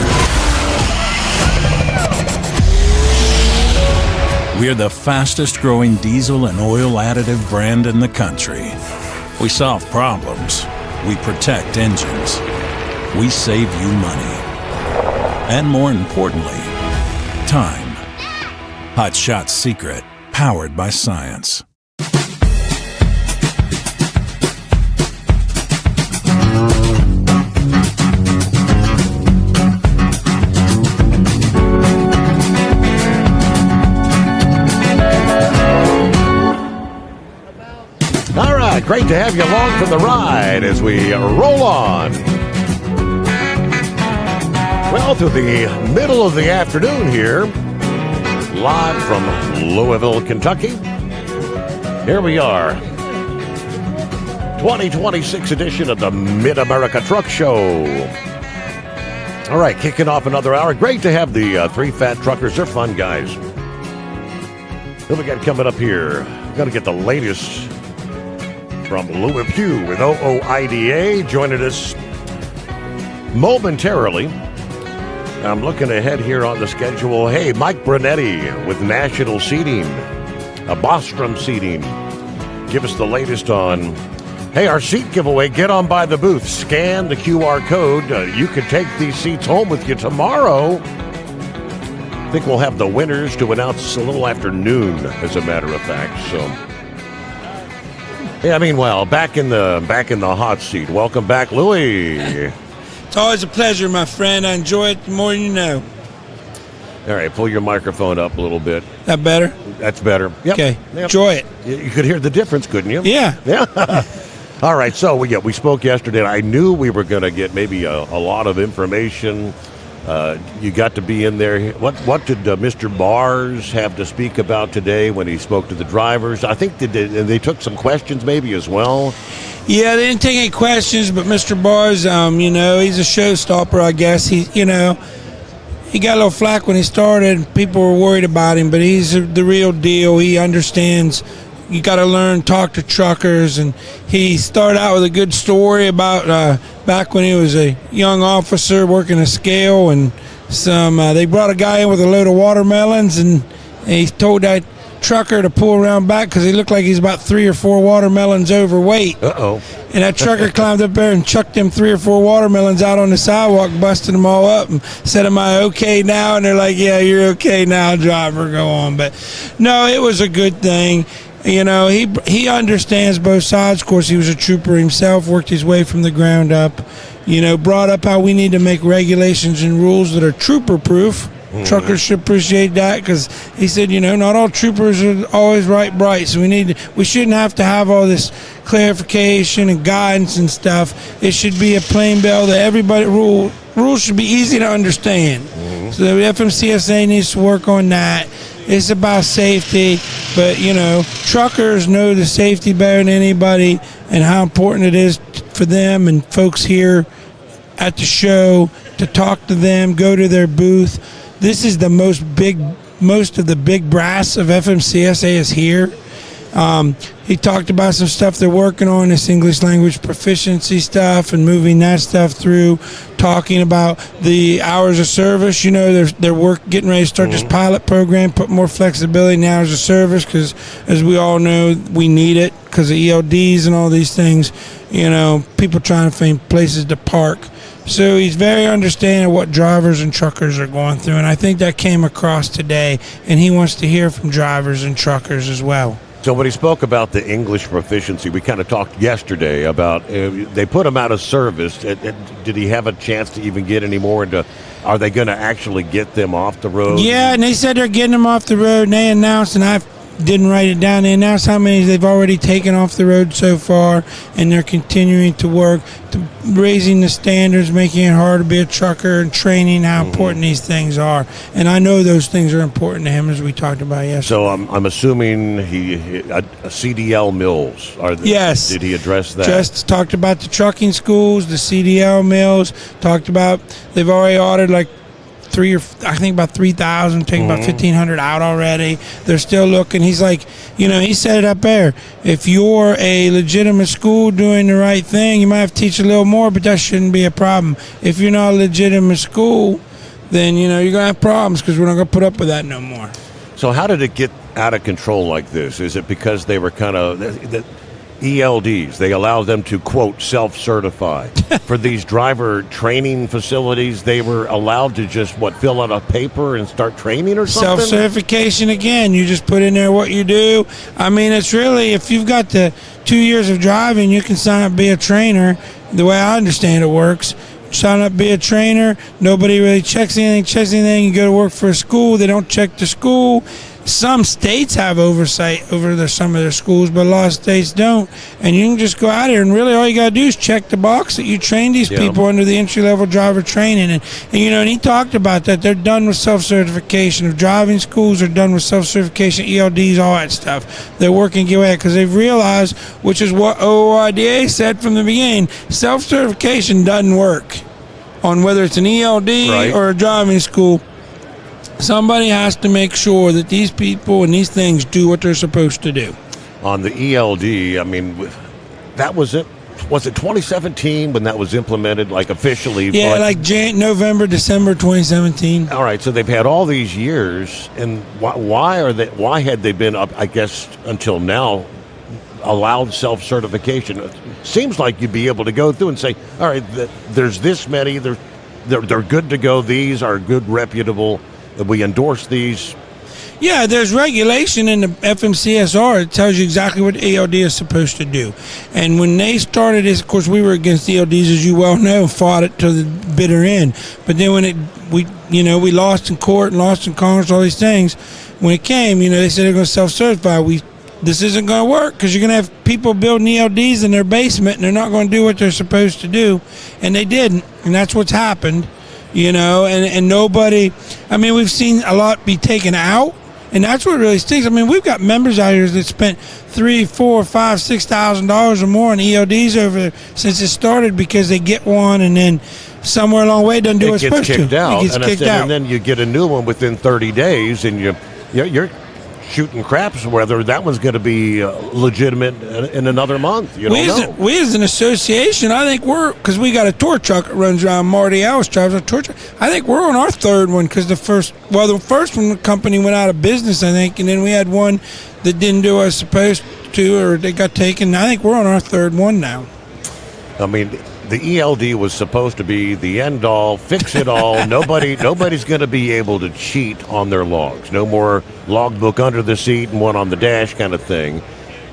We're the fastest growing diesel and oil additive brand in the country. We solve problems. We protect engines. We save you money. And more importantly, time. Hot Shot Secret, powered by science. All right, great to have you along for the ride as we roll on. Well, through the middle of the afternoon here, live from Louisville, Kentucky. Here we are. 2026 edition of the Mid-America Truck Show. All right, kicking off another hour. Great to have the three fat truckers. They're fun guys. What we got coming up here? Got to get the latest from Louis Pugh with OOIDA joining us momentarily. I'm looking ahead here on the schedule. Hey, Mike Brunetti with National Seating, Bostrom Seating. Give us the latest on, hey, our seat giveaway. Get on by the booth. Scan the QR code. You could take these seats home with you tomorrow. I think we'll have the winners to announce a little after noon, as a matter of fact. So, yeah, meanwhile, back in the hot seat. Welcome back, Louis. It's always a pleasure, my friend. I enjoy it the more you know. All right, pull your microphone up a little bit. That better? That's better. Yep. Okay, Yep. enjoy it. You could hear the difference, couldn't you? Yeah. Yeah. All right, so we spoke yesterday, and I knew we were going to get maybe a lot of information. You got to be in there. What did Mr. Bars have to speak about today when he spoke to the drivers? I think they took some questions maybe as well. Yeah, they didn't take any questions, but Mr. Bars, he's a showstopper, I guess. He got a little flack when he started, and people were worried about him, but he's the real deal. He understands you got to learn, talk to truckers, and he started out with a good story about back when he was a young officer working a scale, and they brought a guy in with a load of watermelons, and he told that trucker to pull around back because he looked like he's about 3 or 4 watermelons overweight. Uh-oh. And that trucker climbed up there and chucked them 3 or 4 watermelons out on the sidewalk, busting them all up, and said, "Am I okay now?" And they're like, "Yeah, you're okay now, driver, go on." But no, it was a good thing. He understands both sides. Of course, he was a trooper himself, worked his way from the ground up, brought up how we need to make regulations and rules that are trooper-proof. Mm-hmm. Truckers should appreciate that, because he said, not all troopers are always right bright, so we shouldn't have to have all this clarification and guidance and stuff. It should be a plain bill that everybody rules should be easy to understand. Mm-hmm. So the FMCSA needs to work on that. It's about safety, but truckers know the safety better than anybody, and how important it is for them and folks here at the show to talk to them, go to their booth. This is the most of the big brass of FMCSA is here, He talked about some stuff they're working on, this English language proficiency stuff, and moving that stuff through. Talking about the hours of service. They're getting ready to start this pilot program, put more flexibility in the hours of service, because as we all know, we need it because of ELDs and all these things. People trying to find places to park. So he's very understanding of what drivers and truckers are going through, and I think that came across today, and he wants to hear from drivers and truckers as well. So when he spoke about the English proficiency, we kind of talked yesterday about they put him out of service. Did he have a chance to even get any more into? Are they going to actually get them off the road? Yeah, and they said they're getting them off the road, and they announced, and I didn't write it down, they announced how many they've already taken off the road so far, and they're continuing to work to raising the standards, making it hard to be a trucker, and training how important these things are. And I know those things are important to him, as we talked about yesterday. So I'm assuming CDL mills. Yes. Did he address that? Just talked about the trucking schools, the CDL mills, talked about they've already ordered about 3,000, taking about 1,500 out already. They're still looking. He's like, he said it up there. If you're a legitimate school doing the right thing, you might have to teach a little more, but that shouldn't be a problem. If you're not a legitimate school, then, you're going to have problems, because we're not going to put up with that no more. So how did it get out of control like this? Is it because they were kind of... ELDs, they allow them to, quote, self-certify. For these driver training facilities, they were allowed to just, fill out a paper and start training or something? Self-certification again. You just put in there what you do. I mean, it's really, if you've got the 2 years of driving, you can sign up, be a trainer. The way I understand it works, sign up, be a trainer. Nobody really checks anything. You go to work for a school. They don't check the school. Some states have oversight over some of their schools, but a lot of states don't. And you can just go out here, and really all you got to do is check the box that you train these people under the entry-level driver training. And he talked about that. They're done with self-certification of driving schools. Are done with self-certification, ELDs, all that stuff. They're working to get away because they've realized, which is what OOIDA said from the beginning, self-certification doesn't work on whether it's an ELD or a driving school. Somebody has to make sure that these people and these things do what they're supposed to do. On the ELD, I mean, that was it. Was it 2017 when that was implemented, officially? Yeah, November, December 2017. All right, so they've had all these years, and why had they been up, I guess, until now, allowed self-certification? It seems like you'd be able to go through and say, all right, there's this many, they're good to go, these are good, reputable, we endorse these. Yeah, there's regulation in the FMCSR. It tells you exactly what ELD is supposed to do. And when they started this, of course, we were against ELDs, as you well know, fought it to the bitter end. But then when we lost in court and lost in Congress, all these things, when it came, they said they're going to self-certify. This isn't going to work because you're going to have people building ELDs in their basement, and they're not going to do what they're supposed to do. And they didn't, and that's what's happened. And nobody, we've seen a lot be taken out, and that's what really stinks. We've got members out here that spent $3,000, $4,000, $5,000, $6,000 or more on ELDs over there since it started because they get one, and then somewhere along the way it doesn't do what it's supposed to. It gets kicked out. And then you get a new one within 30 days, and you're shooting craps whether that one's going to be legitimate in another month. You don't know. We as an association, I think because we got a tour truck that runs around. Marty Ellis drives a tour truck. I think we're on our third one because the first one, the company went out of business, I think, and then we had one that didn't do what it was supposed to, or they got taken. I think we're on our third one now. The ELD was supposed to be the end-all, fix-it-all. Nobody's going to be able to cheat on their logs. No more logbook under the seat and one on the dash kind of thing.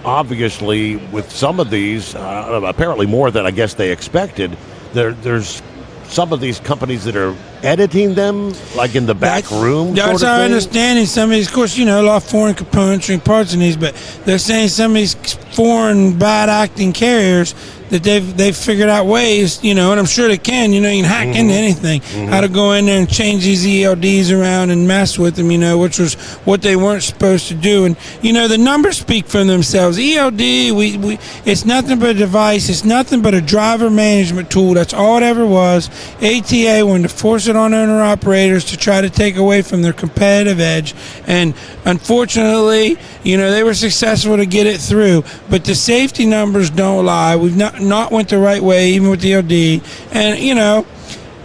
Obviously, with some of these, apparently more than I guess they expected, there's some of these companies that are editing them, like in the back room. That's our understanding. Some of these, of course, a lot of foreign components and parts in these, but they're saying some of these foreign bad acting carriers that they've figured out ways, and I'm sure they can, you can hack into anything, how to go in there and change these ELDs around and mess with them, which was what they weren't supposed to do. And, the numbers speak for themselves. ELD, it's nothing but a device. It's nothing but a driver management tool. That's all it ever was. ATA wanted to force it on owner-operators to try to take away from their competitive edge. And unfortunately, they were successful to get it through. But the safety numbers don't lie. We've not went the right way, even with the ELD. And,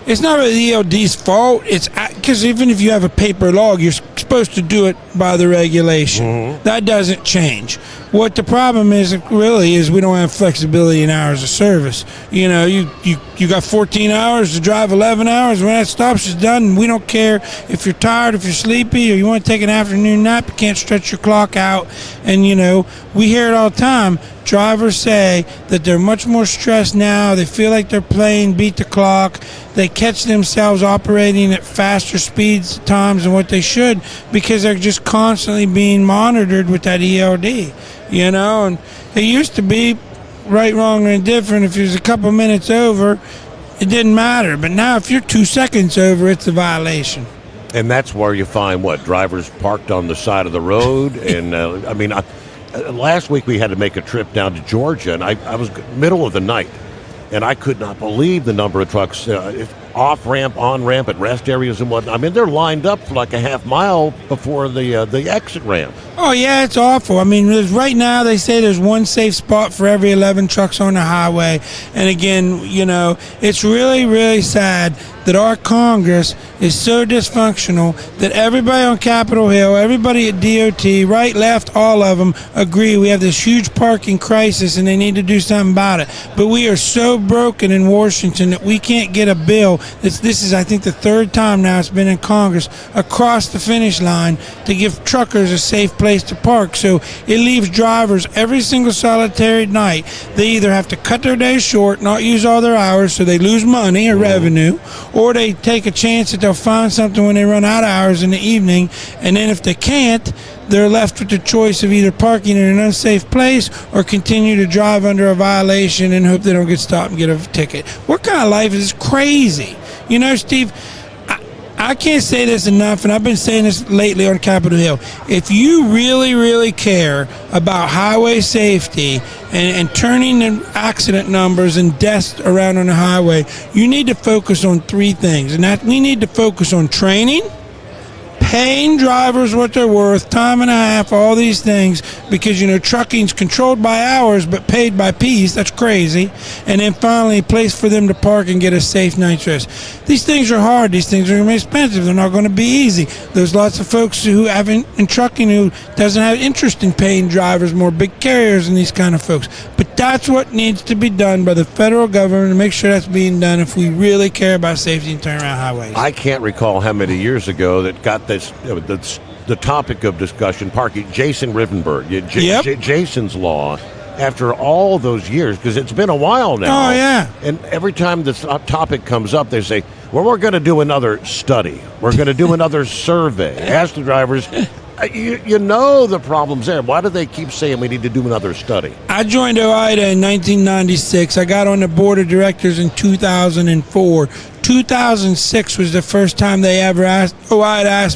it's not really the ELD's fault. It's because even if you have a paper log, you're supposed to do it by the regulation. Mm-hmm. That doesn't change. What the problem is really is we don't have flexibility in hours of service. You got 14 hours to drive 11 hours. When that stops, it's done. And we don't care if you're tired, if you're sleepy, or you want to take an afternoon nap. You can't stretch your clock out. And we hear it all the time. Drivers say that they're much more stressed now. They feel like they're playing beat the clock. They catch themselves operating at faster speeds at times than what they should because they're just constantly being monitored with that ELD. And it used to be right, wrong, or indifferent. If it was a couple minutes over, it didn't matter. But now if you're 2 seconds over, it's a violation. And that's where you find drivers parked on the side of the road. And last week we had to make a trip down to Georgia, and I was middle of the night, and I could not believe the number of trucks off ramp, on ramp, at rest areas and whatnot. They're lined up for like a half mile before the exit ramp. Oh yeah, it's awful. Right now they say there's one safe spot for every 11 trucks on the highway, and again, it's really, really sad that our Congress is so dysfunctional that everybody on Capitol Hill, everybody at DOT, right, left, all of them agree we have this huge parking crisis and they need to do something about it. But we are so broken in Washington that we can't get a bill. This is, I think, the third time now it's been in Congress across the finish line to give truckers a safe place to park. So it leaves drivers every single solitary night. They either have to cut their day short, not use all their hours so they lose money or revenue, or they take a chance that they'll find something when they run out of hours in the evening, and then if they can't, they're left with the choice of either parking in an unsafe place or continue to drive under a violation and hope they don't get stopped and get a ticket. What kind of life is this? Crazy. Steve, I can't say this enough, and I've been saying this lately on Capitol Hill. If you really, really care about highway safety and turning the accident numbers and deaths around on the highway, you need to focus on three things. And that we need to focus on training, paying drivers what they're worth, time and a half, all these things, because trucking's controlled by hours but paid by piece. That's crazy. And then finally, a place for them to park and get a safe night's rest. These things are hard. These things are going to be expensive. They're not going to be easy. There's lots of folks who haven't in trucking who doesn't have interest in paying drivers more, big carriers and these kind of folks. But that's what needs to be done by the federal government to make sure that's being done if we really care about safety and turnaround highways. I can't recall how many years ago that got this the topic of discussion, parking. Jason Rivenberg, Jason's Law, after all those years, because it's been a while now. Oh, yeah. And every time this topic comes up, they say, well, we're going to do another study. We're going to do another survey. Ask the drivers, the problem's there. Why do they keep saying we need to do another study? I joined OIDA in 1996. I got on the board of directors in 2004. 2006 was the first time they ever asked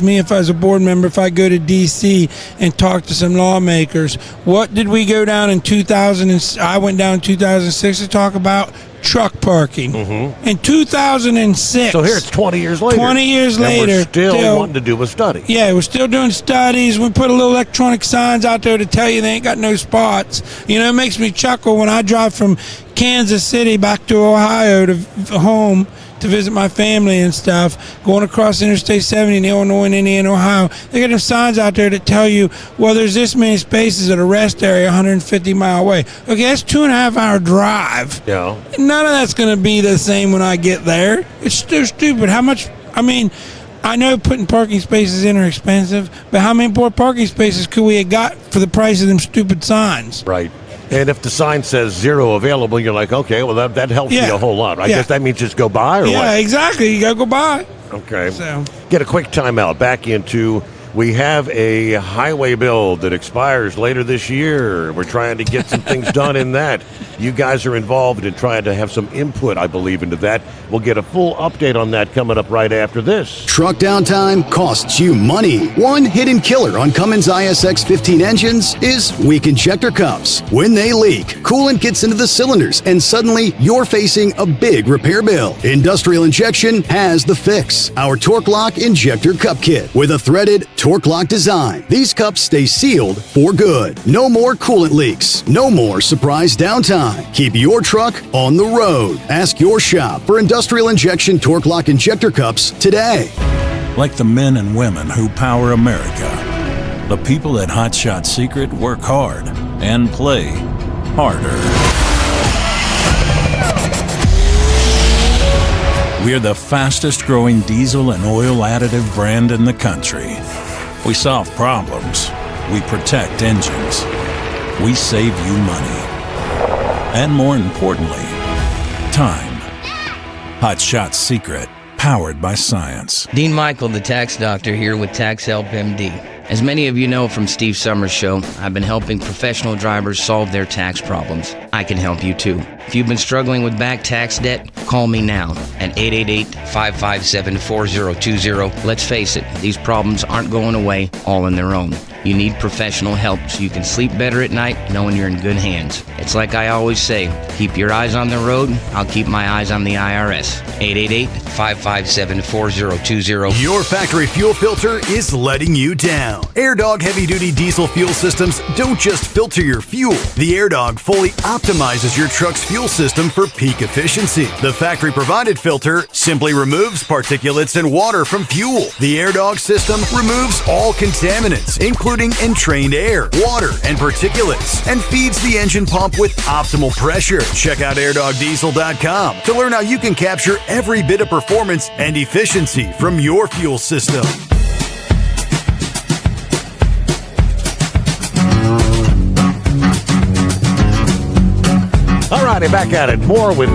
me if I was a board member if I go to D.C. and talk to some lawmakers. What did we go down in 2000? I went down in 2006 to talk about truck parking. Mm-hmm. In 2006. So here it's 20 years later. 20 years later. We're still wanting to do a study. Yeah, we're still doing studies. We put a little electronic signs out there to tell you they ain't got no spots. It makes me chuckle when I drive from Kansas City back to Ohio to home to visit my family and stuff, going across Interstate 70 in Illinois and Indiana, Ohio. They got them signs out there that tell you, well, there's this many spaces at a rest area 150 mile away. Okay, that's 2.5 hour drive. Yeah. None of that's going to be the same when I get there. It's so stupid. How much, I know putting parking spaces in are expensive, but how many more parking spaces could we have got for the price of them stupid signs? Right. And if the sign says 0 available, you're like, okay, well, that helps me a whole lot. I guess that means just go by or what? Yeah, exactly. You got to go by. Okay. So. Get a quick timeout. Back into We have a highway bill that expires later this year. We're trying to get some things done in that. You guys are involved in trying to have some input, I believe, into that. We'll get a full update on that coming up right after this. Truck downtime costs you money. One hidden killer on Cummins ISX 15 engines is weak injector cups. When they leak, coolant gets into the cylinders and suddenly you're facing a big repair bill. Industrial Injection has the fix. Our Torque Lock Injector Cup Kit with a threaded Torque Lock design. These cups stay sealed for good. No more coolant leaks. No more surprise downtime. Keep your truck on the road. Ask your shop for Industrial Injection Torque Lock Injector Cups today. Like the men and women who power America, the people at Hot Shot Secret work hard and play harder. We're the fastest growing diesel and oil additive brand in the country. We solve problems. We protect engines. We save you money. And more importantly, time. Hot Shot Secret, powered by science. Dean Michael, the tax doctor, here with Tax Help MD. As many of you know from Steve Summers' show, I've been helping professional drivers solve their tax problems. I can help you too. If you've been struggling with back tax debt, call me now at 888-557-4020. Let's face it, these problems aren't going away all on their own. You need professional help so you can sleep better at night knowing you're in good hands. It's like I always say, keep your eyes on the road, I'll keep my eyes on the IRS. 888-557-4020. Your factory fuel filter is letting you down. AirDog heavy-duty diesel fuel systems don't just filter your fuel. The AirDog fully optimizes your truck's fuel system for peak efficiency. The factory-provided filter simply removes particulates and water from fuel. The AirDog system removes all contaminants, including entrained air, water, and particulates, and feeds the engine pump with optimal pressure. Check out airdogdiesel.com to learn how you can capture every bit of performance and efficiency from your fuel system. All righty, back at it. More with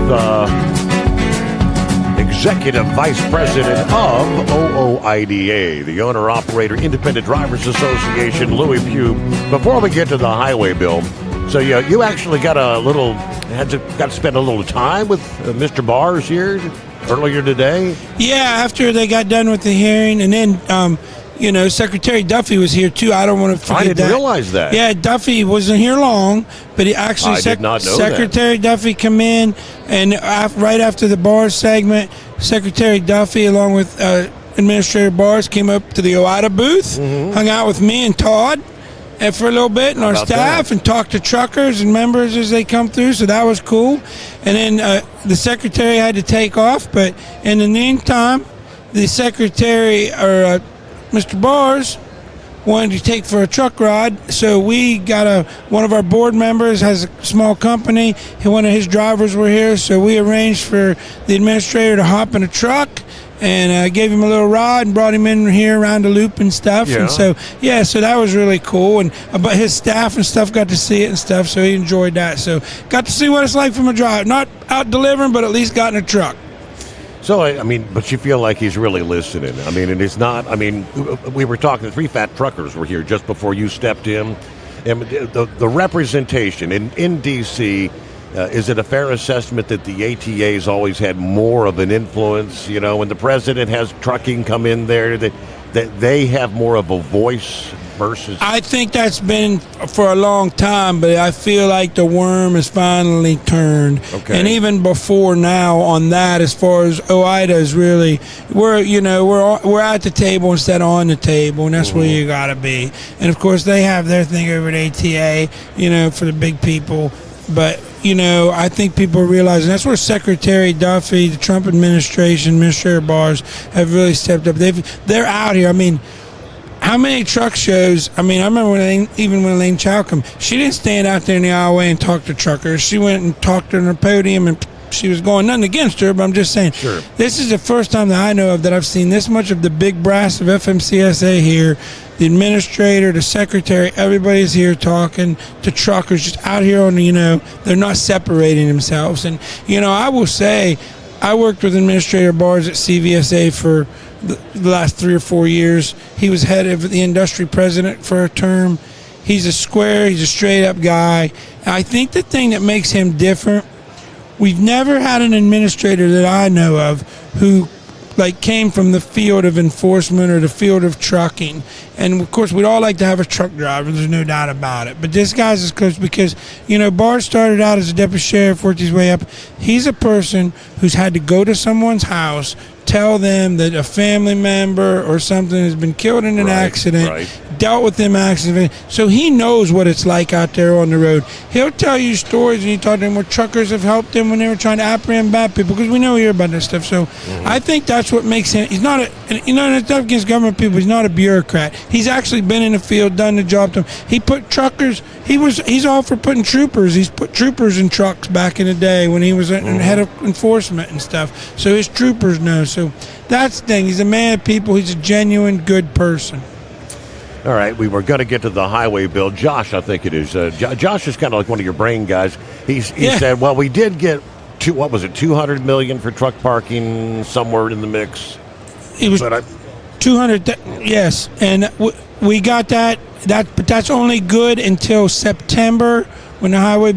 Executive Vice President of OOIDA, the Owner-Operator Independent Drivers Association, Louis Pugh. Before we get to the highway bill, so you actually got to spend a little time with Mr. Bars here earlier today? Yeah, after they got done with the hearing, and then Secretary Duffy was here too. I don't want to forget that. I didn't realize that. Yeah, Duffy wasn't here long, but he actually did not know Secretary Duffy come in, and right after the Bars segment, Secretary Duffy, along with Administrator Bars, came up to the OIDA booth, hung out with me and Todd for a little bit, and our staff, and talked to truckers and members as they come through, so that was cool. And then the Secretary had to take off, but in the meantime, the Secretary, or Mr. Bars, wanted to take for a truck ride, so we got one of our board members has a small company, and one of his drivers were here, so we arranged for the administrator to hop in a truck and gave him a little ride and brought him in here around the loop and stuff. Yeah. And so that was really cool, and but his staff and stuff got to see it and stuff, so he enjoyed that. So got to see what it's like from a drive, not out delivering, but at least got in a truck. So, but you feel like he's really listening. And it's not, we were talking, the three fat truckers were here just before you stepped in. And the representation in D.C., is it a fair assessment that the ATA's always had more of an influence? When the president has trucking come in there, that they have more of a voice versus... I think that's been for a long time, but I feel like the worm has finally turned. Okay. And even before now on that, as far as OIDA is really, we're at the table instead of on the table, and that's where you got to be. And of course, they have their thing over at ATA, for the big people. But, I think people realize, and that's where Secretary Duffy, the Trump administration, Administrator Bars have really stepped up. They're out here. How many truck shows? I remember when Elaine Chow came, she didn't stand out there in the aisleway and talk to truckers. She went and talked to her podium, and she was going, nothing against her, but I'm just saying, This is the first time that I know of that I've seen this much of the big brass of FMCSA here. The administrator, the secretary, everybody's here talking to truckers, just out here on they're not separating themselves. And, I will say, I worked with Administrator Bars at CVSA for the last 3 or 4 years. He was head of the industry president for a term. He's a straight-up guy. And I think the thing that makes him different, we've never had an administrator that I know of who came from the field of enforcement or the field of trucking. And of course we'd all like to have a truck driver, there's no doubt about it, but this guy's as close because Bart started out as a deputy sheriff, worked his way up. He's a person who's had to go to someone's house, tell them that a family member or something has been killed in an accident, dealt with them accident, so he knows what it's like out there on the road. He'll tell you stories, and you talk to him where truckers have helped him when they were trying to apprehend bad people, because we know we hear about that stuff. So I think that's what makes him, he's not it's not against government people, he's not a bureaucrat. He's actually been in the field, done the job to him. He put truckers, he's all for putting troopers, he's put troopers in trucks back in the day when he was head of enforcement and stuff, so his troopers know. So that's the thing, he's a man of people, he's a genuine good person. All right, we were going to get to the highway bill. Josh, I think it is. Josh is kind of like one of your brain guys. He said, well, we did get, $200 million for truck parking somewhere in the mix? It was 200, yes, and we got that. But that's only good until September, when the highway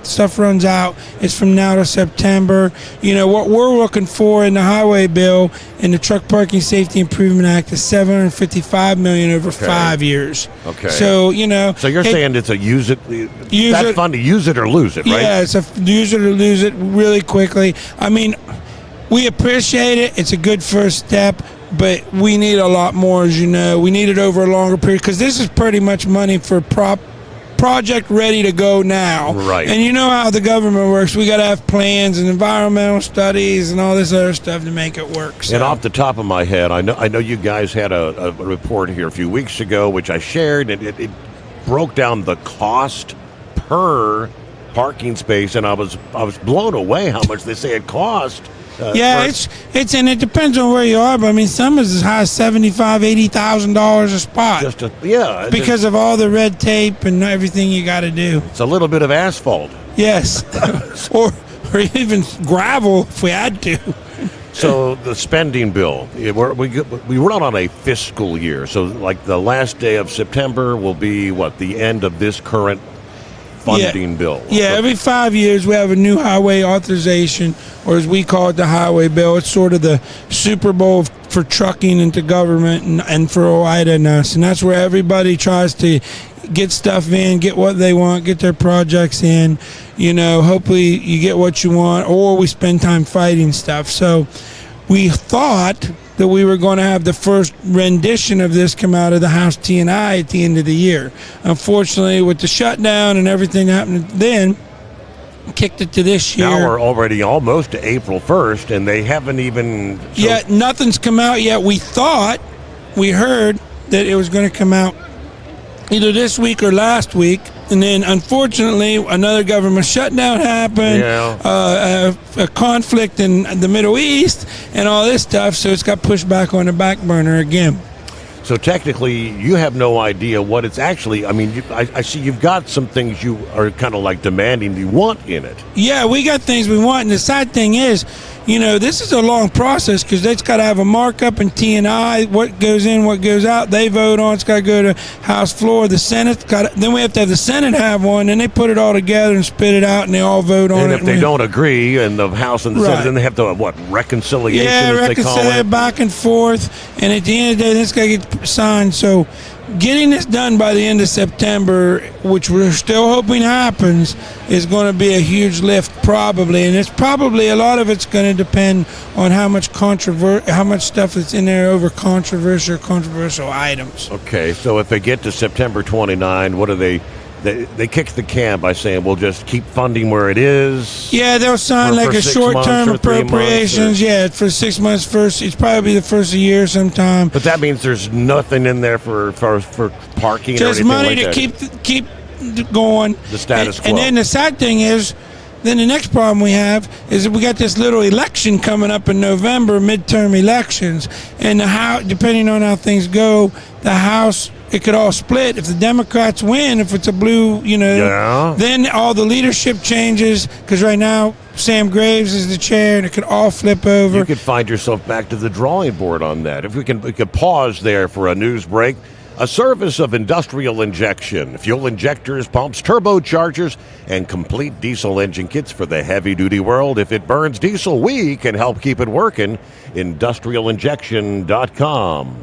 stuff runs out. It's from now to September. What we're looking for in the highway bill in the Truck Parking Safety Improvement Act is $755 million over 5 years. Okay. So So you're saying it's a use it or lose it, right? Yeah, it's a use it or lose it really quickly. I mean, we appreciate it. It's a good first step. But we need a lot more, as you know. We need it over a longer period, because this is pretty much money for project ready to go now. Right. And you know how the government works. We got to have plans and environmental studies and all this other stuff to make it work. So. And off the top of my head, I know you guys had a report here a few weeks ago, which I shared, and it broke down the cost per parking space, and I was blown away how much they say it cost. It's and it depends on where you are, but I mean, some is as high as $75,000-$80,000 a spot. Because of all the red tape and everything you got to do. It's a little bit of asphalt. Yes, or even gravel if we had to. So the spending bill, we run on a fiscal year. So like the last day of September will be the end of this current funding bill. Yeah, every 5 years we have a new highway authorization, or as we call it, the highway bill. It's sort of the Super Bowl for trucking into government and for OIDA and us. And that's where everybody tries to get stuff in, get what they want, get their projects in. Hopefully you get what you want, or we spend time fighting stuff. So we thought that we were going to have the first rendition of this come out of the House T&I at the end of the year. Unfortunately, with the shutdown and everything happening then, kicked it to this year. Now we're already almost to April 1st, and they haven't even... nothing's come out yet. We heard that it was going to come out either this week or last week, and then unfortunately another government shutdown happened, a conflict in the Middle East and all this stuff, so it's got pushed back on the back burner again. So technically you have no idea what it's actually, I mean, I see you've got some things you are kind of like demanding you want in it. Yeah, we got things we want, and the sad thing is, this is a long process, because they've got to have a markup in T&I, what goes in, what goes out, they vote on, it's got to go to House floor, the Senate, then we have to have the Senate have one, and they put it all together and spit it out, and they all vote on it. And if they don't agree in the House and the Senate, then they have to, reconciliation, as they call it? Back and forth, and at the end of the day, this guy gets signed. So getting this done by the end of September, which we're still hoping happens, is going to be a huge lift probably, and it's probably a lot of it's going to depend on how much stuff that's in there over controversial items. Okay, so if they get to September 29, what do they kick the can by saying we'll just keep funding where it is? Yeah, they'll sign like a short-term appropriations. Yeah, for 6 months first. It's probably the first of the year sometime. But that means there's nothing in there for parking. Just or anything money like to that. keep going. The status quo. And then the sad thing is, then the next problem we have is that we got this little election coming up in November, midterm elections, and the House, depending on how things go, the House it could all split. If the Democrats win, if it's a blue, then all the leadership changes, because right now Sam Graves is the chair, and it could all flip over. You could find yourself back to the drawing board on that. If we could pause there for a news break. A service of Industrial Injection. Fuel injectors, pumps, turbochargers, and complete diesel engine kits for the heavy-duty world. If it burns diesel, we can help keep it working. IndustrialInjection.com.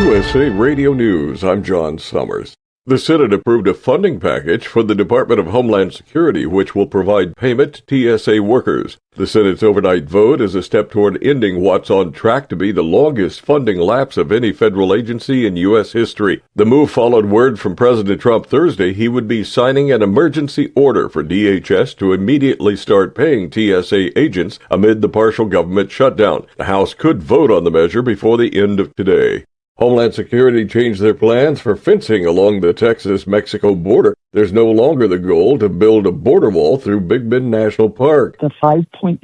USA Radio News, I'm John Sommers. The Senate approved a funding package for the Department of Homeland Security, which will provide payment to TSA workers. The Senate's overnight vote is a step toward ending what's on track to be the longest funding lapse of any federal agency in U.S. history. The move followed word from President Trump Thursday he would be signing an emergency order for DHS to immediately start paying TSA agents amid the partial government shutdown. The House could vote on the measure before the end of today. Homeland Security changed their plans for fencing along the Texas-Mexico border. There's no longer the goal to build a border wall through Big Bend National Park. The 5.6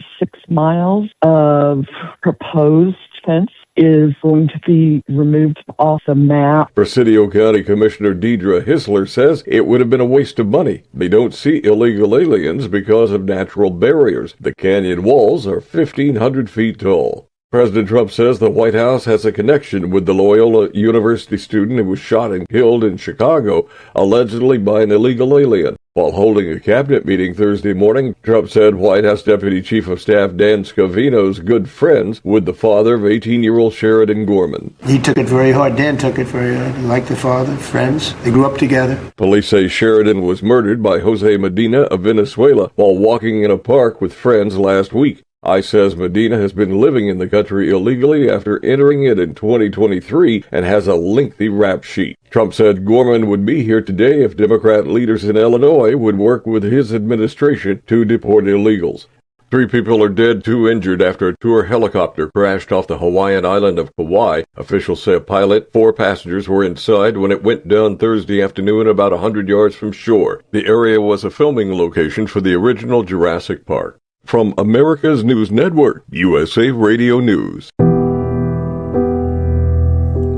miles of proposed fence is going to be removed off the map. Presidio County Commissioner Deidre Hisler says it would have been a waste of money. They don't see illegal aliens because of natural barriers. The canyon walls are 1,500 feet tall. President Trump says the White House has a connection with the Loyola University student who was shot and killed in Chicago, allegedly by an illegal alien. While holding a cabinet meeting Thursday morning, Trump said White House Deputy Chief of Staff Dan Scavino's good friends with the father of 18-year-old Sheridan Gorman. He took it very hard. Dan took it very hard. He liked the father, friends. They grew up together. Police say Sheridan was murdered by Jose Medina of Venezuela while walking in a park with friends last week. ICE says Medina has been living in the country illegally after entering it in 2023 and has a lengthy rap sheet. Trump said Gorman would be here today if Democrat leaders in Illinois would work with his administration to deport illegals. 3 people are dead, 2 injured after a tour helicopter crashed off the Hawaiian island of Kauai. Officials say a pilot, 4 passengers were inside when it went down Thursday afternoon about 100 yards from shore. The area was a filming location for the original Jurassic Park. From America's News Network, USA Radio News.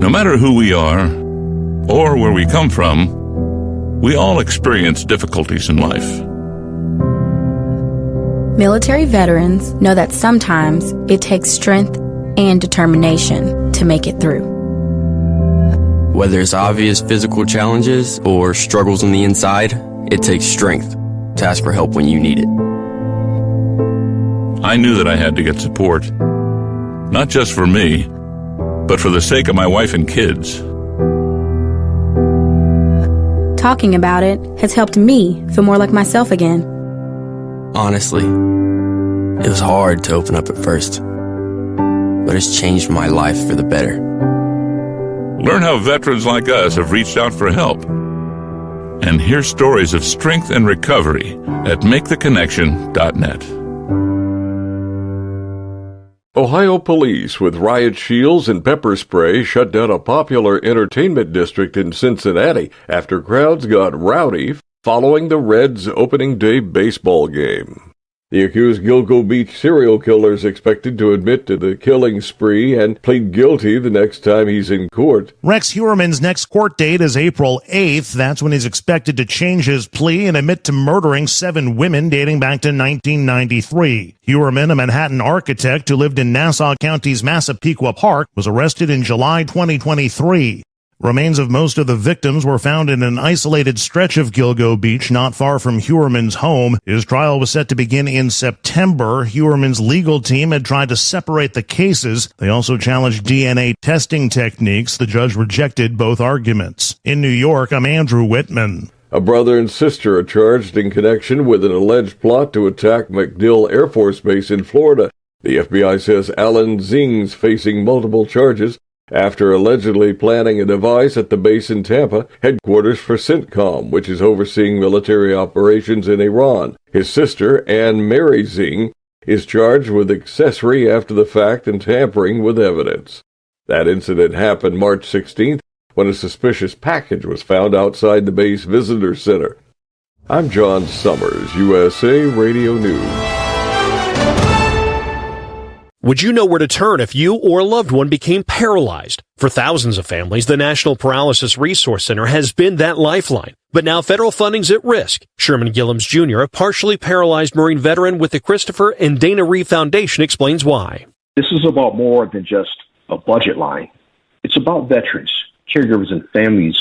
No matter who we are or where we come from, we all experience difficulties in life. Military veterans know that sometimes it takes strength and determination to make it through. Whether it's obvious physical challenges or struggles on the inside, it takes strength to ask for help when you need it. I knew that I had to get support, not just for me, but for the sake of my wife and kids. Talking about it has helped me feel more like myself again. Honestly, it was hard to open up at first, but it's changed my life for the better. Learn how veterans like us have reached out for help, and hear stories of strength and recovery at MakeTheConnection.net. Ohio police with riot shields and pepper spray shut down a popular entertainment district in Cincinnati after crowds got rowdy following the Reds' opening day baseball game. The accused Gilgo Beach serial killer is expected to admit to the killing spree and plead guilty the next time he's in court. Rex Heuermann's next court date is April 8th. That's when he's expected to change his plea and admit to murdering 7 women dating back to 1993. Heuermann, a Manhattan architect who lived in Nassau County's Massapequa Park, was arrested in July 2023. Remains of most of the victims were found in an isolated stretch of Gilgo Beach not far from Heuermann's home. His trial was set to begin in September. Heuermann's legal team had tried to separate the cases. They also challenged DNA testing techniques. The judge rejected both arguments. In New York, I'm Andrew Whitman. A brother and sister are charged in connection with an alleged plot to attack MacDill Air Force Base in Florida. The FBI says Alan Zing's facing multiple charges after allegedly planning a device at the base in Tampa, headquarters for CENTCOM, which is overseeing military operations in Iran. His sister, Anne Mary Zing, is charged with accessory after the fact and tampering with evidence. That incident happened March 16th when a suspicious package was found outside the base visitor center. I'm John Sommers, USA Radio News. Would you know where to turn if you or a loved one became paralyzed? For thousands of families, the National Paralysis Resource Center has been that lifeline. But now federal funding's at risk. Sherman Gillums Jr., a partially paralyzed Marine veteran with the Christopher and Dana Reeve Foundation, explains why. This is about more than just a budget line. It's about veterans, caregivers, and families,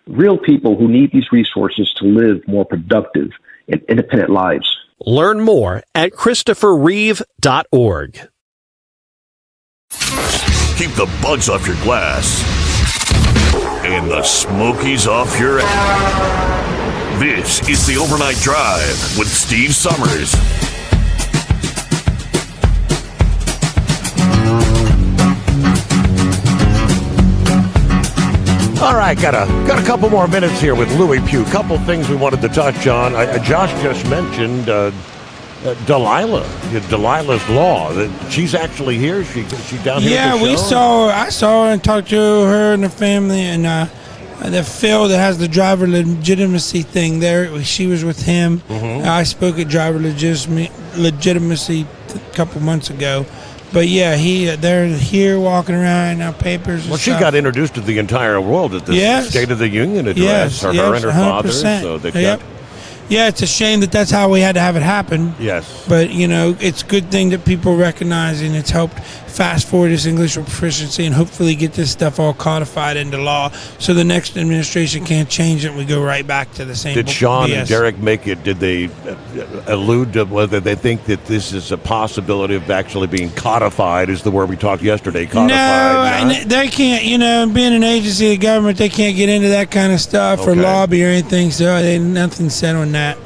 real people who need these resources to live more productive and independent lives. Learn more at ChristopherReeve.org. Keep the bugs off your glass and the smokies off your ass. This is the Overnight Drive with Steve Sommers. All right, got a couple more minutes here with Louis Pugh. Couple things we wanted to touch on. Josh just mentioned Delilah's Law. She's actually here. She down here. Yeah, at the show? I saw her and talked to her and the family, and the Phil that has the driver legitimacy thing there. She was with him. Mm-hmm. I spoke at driver legitimacy a couple months ago. But yeah, they're here walking around now, papers. And well, she stuff. got introduced to the entire world at the State of the Union address. Her and her 100%. father. So they got. Yeah, it's a shame that's how we had to have it happen. Yes. But, it's a good thing that people recognize, and it's helped fast forward this English proficiency and hopefully get this stuff all codified into law so the next administration can't change it and we go right back to the same Did Sean BS. and Derek make it? Did they allude to whether they think that this is a possibility of actually being codified? Is the word we talked yesterday, codified? No, they can't, being an agency of government, they can't get into that kind of stuff or lobby or anything, so nothing said on that.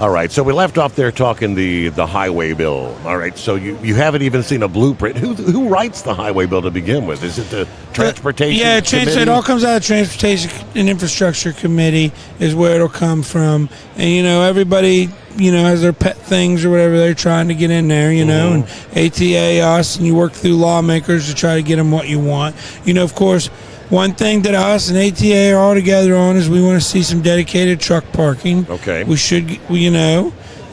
All right, so we left off there talking the highway bill. All right, so you haven't even seen a blueprint. Who writes the highway bill to begin with? Is it the Transportation Committee? It all comes out of Transportation and Infrastructure Committee is where it'll come from. And, everybody, has their pet things or whatever they're trying to get in there, and ATA, us, and you work through lawmakers to try to get them what you want. Of course, one thing that us and ATA are all together on is we want to see some dedicated truck parking. Okay. We should,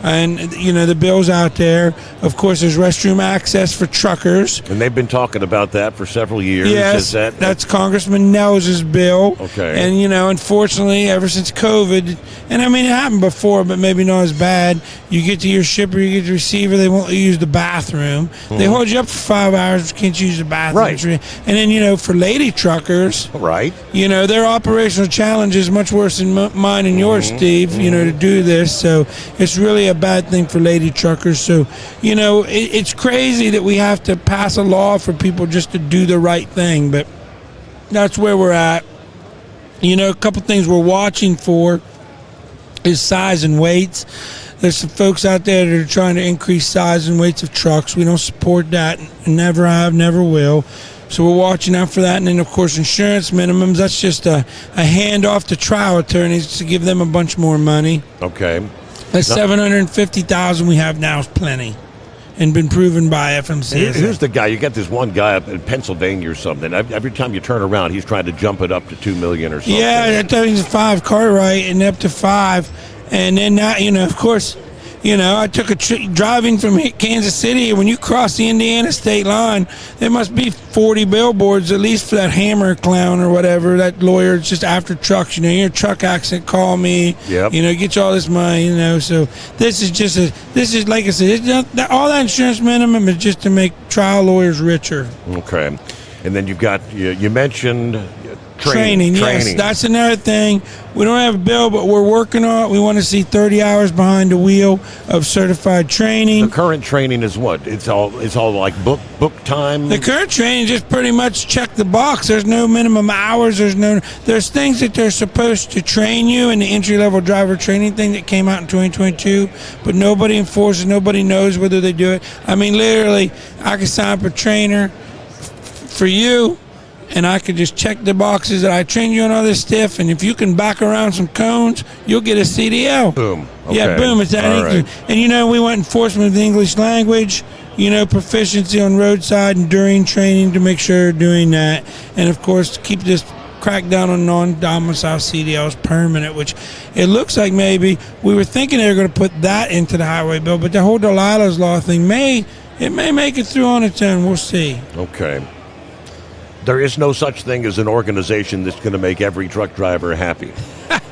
and, the bill's out there. Of course, there's restroom access for truckers. And they've been talking about that for several years. Yes, that's Congressman Nells's bill. Okay. And, unfortunately, ever since COVID, and it happened before, but maybe not as bad, you get to your shipper, you get to the receiver, they won't let you use the bathroom. Mm-hmm. They hold you up for 5 hours, can't use the bathroom. Right. And then, for lady truckers, right, their operational challenge is much worse than mine and yours, Steve, to do this. So it's really a bad thing for lady truckers. So, it's crazy that we have to pass a law for people just to do the right thing, but that's where we're at. A couple things we're watching for is size and weights. There's some folks out there that are trying to increase size and weights of trucks. We don't support that, never have, never will. So we're watching out for that. And then, of course, insurance minimums, that's just a handoff to trial attorneys to give them a bunch more money. Okay. That $750,000 we have now is plenty and been proven by FMC. Who's the guy? You got this one guy up in Pennsylvania or something. Every time you turn around, he's trying to jump it up to $2 million or something. Yeah, I thought he's a 5 Cartwright and up to 5. And then now, of course, I took a driving from Kansas City. When you cross the Indiana state line, there must be 40 billboards, at least for that Hammer clown or whatever, that lawyer. It's just after trucks. You're a truck accident, call me. Yep. Get you all this money, So this is like I said, all that insurance minimum is just to make trial lawyers richer. Okay. And then you've got, you mentioned Training, yes. That's another thing. We don't have a bill, but we're working on it. We want to see 30 hours behind the wheel of certified training. The current training is what? It's all like book time? The current training just pretty much check the box. There's no minimum hours. There's things that they're supposed to train you in the entry-level driver training thing that came out in 2022, but nobody enforces. Nobody knows whether they do it. Literally, I could sign up a trainer for you, and I could just check the boxes that I train you on all this stuff, and if you can back around some cones, you'll get a CDL. Boom. Okay. Yeah, boom. It's that easy. Right. And we want enforcement of the English language, proficiency on roadside and during training to make sure you're doing that. And, of course, to keep this crackdown on non-domicile CDLs permanent, which it looks like maybe we were thinking they were going to put that into the highway bill, but the whole Delilah's Law thing may it may make it through on its own. We'll see. Okay. There is no such thing as an organization that's going to make every truck driver happy.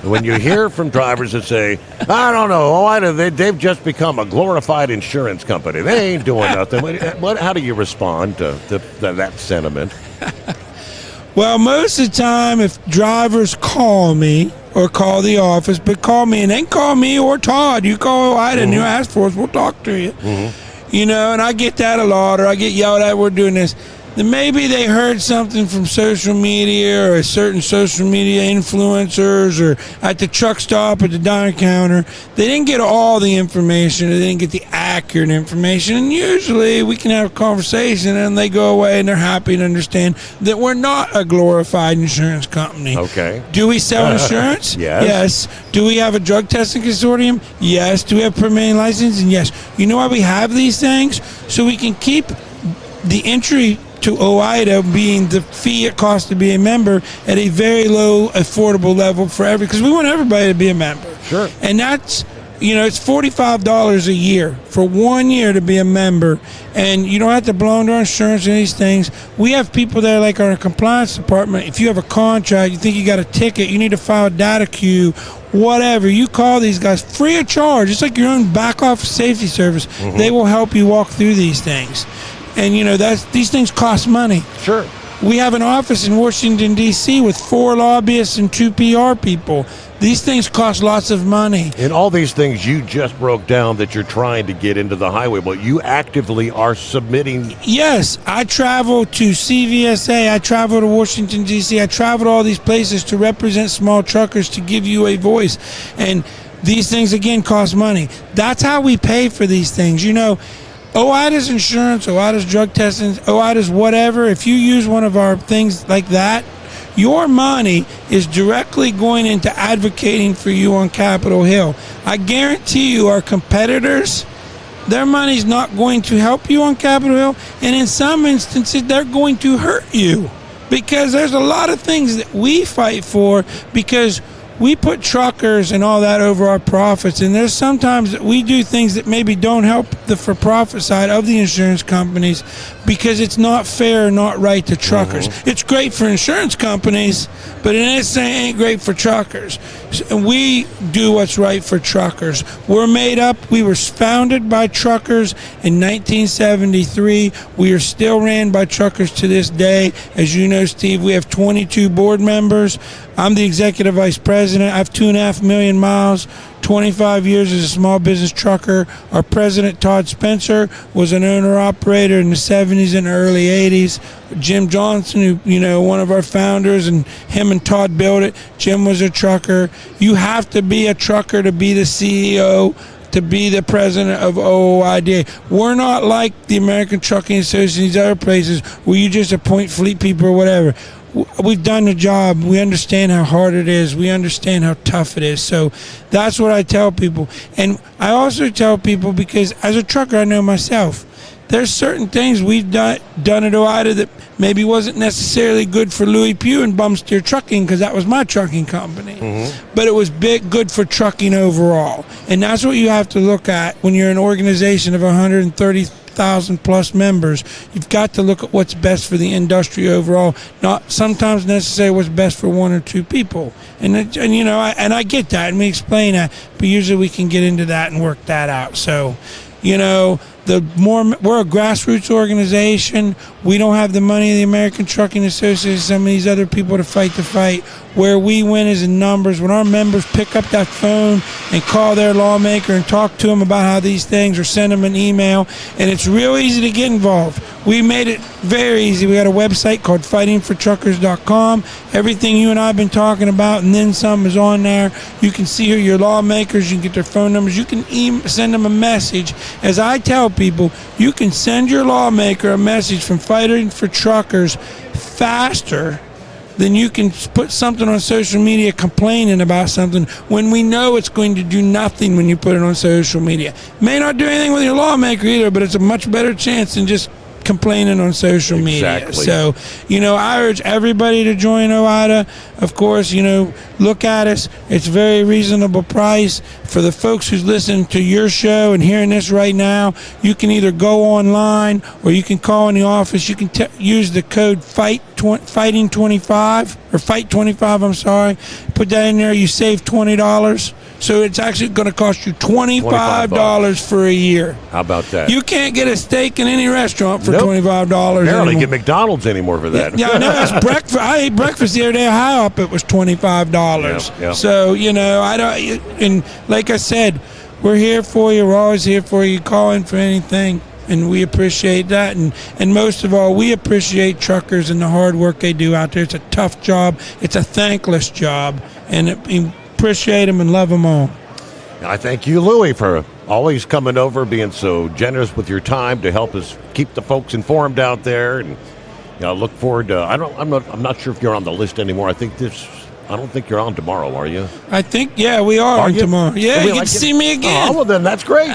When you hear from drivers that say, I don't know, they've just become a glorified insurance company. They ain't doing nothing. How do you respond to that sentiment? Well, most of the time, if drivers call me or call the office, but call me, and then call me or Todd. You call Ida and you ask for us, we'll talk to you. You know, and I get that a lot, or I get yelled at, we're doing this. Then maybe they heard something from social media or a certain social media influencers or at the truck stop at the diner counter. They didn't get all the information. They didn't get the accurate information. And usually we can have a conversation and they go away and they're happy to understand that we're not a glorified insurance company. Okay. Do we sell insurance? Yes. Do we have a drug testing consortium? Yes. Do we have permitting license? And yes. You know why we have these things? So we can keep the entry to OIDA being the fee it costs to be a member at a very low, affordable level for because we want everybody to be a member. Sure. And that's, it's $45 a year for 1 year to be a member. And you don't have to belong to our insurance and these things. We have people there like our compliance department. If you have a contract, you think you got a ticket, you need to file a data queue, whatever, you call these guys free of charge. It's like your own back office safety service. They will help you walk through these things. And, these things cost money. Sure. We have an office in Washington, D.C. with 4 lobbyists and 2 PR people. These things cost lots of money. And all these things you just broke down that you're trying to get into the highway, but you actively are submitting. Yes, I travel to CVSA. I travel to Washington, D.C. I travel to all these places to represent small truckers, to give you a voice. And these things, again, cost money. That's how we pay for these things. OIDA's insurance, OIDA's drug testing, OIDA's whatever, if you use one of our things like that, your money is directly going into advocating for you on Capitol Hill. I guarantee you our competitors, their money's not going to help you on Capitol Hill, and in some instances they're going to hurt you because there's a lot of things that we fight for because we put truckers and all that over our profits, and there's sometimes that we do things that maybe don't help the for-profit side of the insurance companies because it's not fair or not right to truckers. It's great for insurance companies, but it ain't great for truckers. And we do what's right for truckers. We were founded by truckers in 1973. We are still ran by truckers to this day. As you know, Steve, we have 22 board members. I'm the executive vice president. I have 2.5 million miles, 25 years as a small business trucker. Our president, Todd Spencer, was an owner-operator in the 70s and early 80s. Jim Johnson, who, one of our founders, and him and Todd built it. Jim was a trucker. You have to be a trucker to be the CEO, to be the president of OOIDA. We're not like the American Trucking Association, these other places where you just appoint fleet people or whatever. We've done the job. We understand how hard it is. We understand how tough it is. So that's what I tell people. And I also tell people, because as a trucker, I know myself, there's certain things we've done at OIDA that maybe wasn't necessarily good for Louis Pugh and Bumsteer Trucking, because that was my trucking company. But it was good for trucking overall. And that's what you have to look at when you're an organization of 130,000 plus members. You've got to look at what's best for the industry overall, not sometimes necessarily what's best for 1 or 2 people. And I get that, and we explain that, but usually we can get into that and work that out. So, we're a grassroots organization. We don't have the money of the American Trucking Association, some of these other people to fight the fight. Where we win is in numbers. When our members pick up that phone and call their lawmaker and talk to them about how these things, or send them an email, and it's real easy to get involved. We made it very easy. We got a website called fightingfortruckers.com. Everything you and I have been talking about and then some is on there. You can see who your lawmakers, you can get their phone numbers, you can send them a message. As I tell people, you can send your lawmaker a message from Fighting for Truckers faster than you can put something on social media complaining about something when we know it's going to do nothing when you put it on social media. May not do anything with your lawmaker either, but it's a much better chance than just complaining on social media. Exactly. So, I urge everybody to join OIDA. Of course, look at us. It's a very reasonable price. For the folks who's listening to your show and hearing this right now, you can either go online or you can call in the office. You can use the code FIGHting25 or FIGHT25, I'm sorry. Put that in there. You save $20. So it's actually going to cost you $25 for a year. How about that? You can't get a steak in any restaurant for Nope. $25 Barely anymore. get McDonald's anymore for that. Yeah, I know. That's breakfast. I ate breakfast the other day. High up, it was $25. Yeah. So I don't. And like I said, we're here for you. We're always here for you. Call in for anything, and we appreciate that. And most of all, we appreciate truckers and the hard work they do out there. It's a tough job. It's a thankless job, and appreciate them and love them all. I thank you, Louie, for always coming over, being so generous with your time to help us keep the folks informed out there. And look forward to. I'm not sure if you're on the list anymore. I don't think you're on tomorrow, are you? I think, we are on you? tomorrow. Yeah, you I can see me again. Oh, well, then that's great.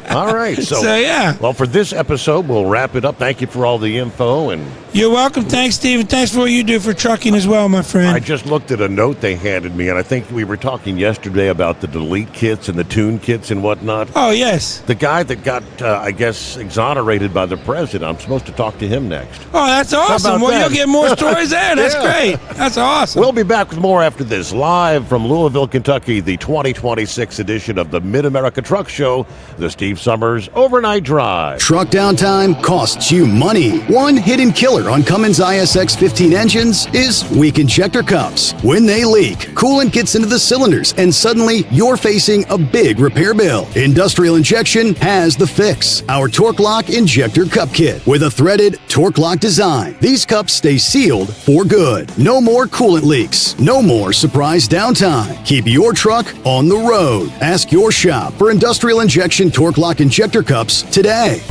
All right. So, yeah. Well, for this episode, we'll wrap it up. Thank you for all the info. And you're welcome. Thanks, Steve. And thanks for what you do for trucking as well, my friend. I just looked at a note they handed me, and I think we were talking yesterday about the delete kits and the tune kits and whatnot. Oh, yes. The guy that got, I guess, exonerated by the president. I'm supposed to talk to him next. Oh, that's awesome. Well, you'll get more stories there. That's great. That's awesome. We'll be back with more after this. Live from Louisville, Kentucky, the 2026 edition of the Mid-America Truck Show, the Steve Sommers Overnight Drive. Truck downtime costs you money. One hidden killer on Cummins ISX 15 engines is weak injector cups. When they leak, coolant gets into the cylinders and suddenly you're facing a big repair bill. Industrial Injection has the fix. Our Torque Lock Injector Cup Kit with a threaded Torque Lock design. These cups stay sealed for good. No more coolant leaks. No more surprise downtime. Keep your truck on the road. Ask your shop for Industrial Injection Torque Lock Injector Cups today.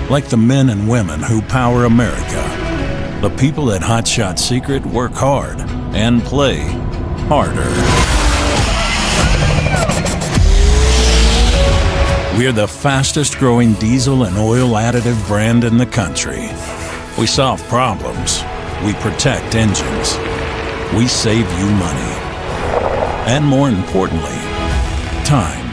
Like the men and women who power America, the people at Hot Shot Secret work hard and play harder. We're the fastest growing diesel and oil additive brand in the country. We solve problems. We protect engines. We save you money. And more importantly, time.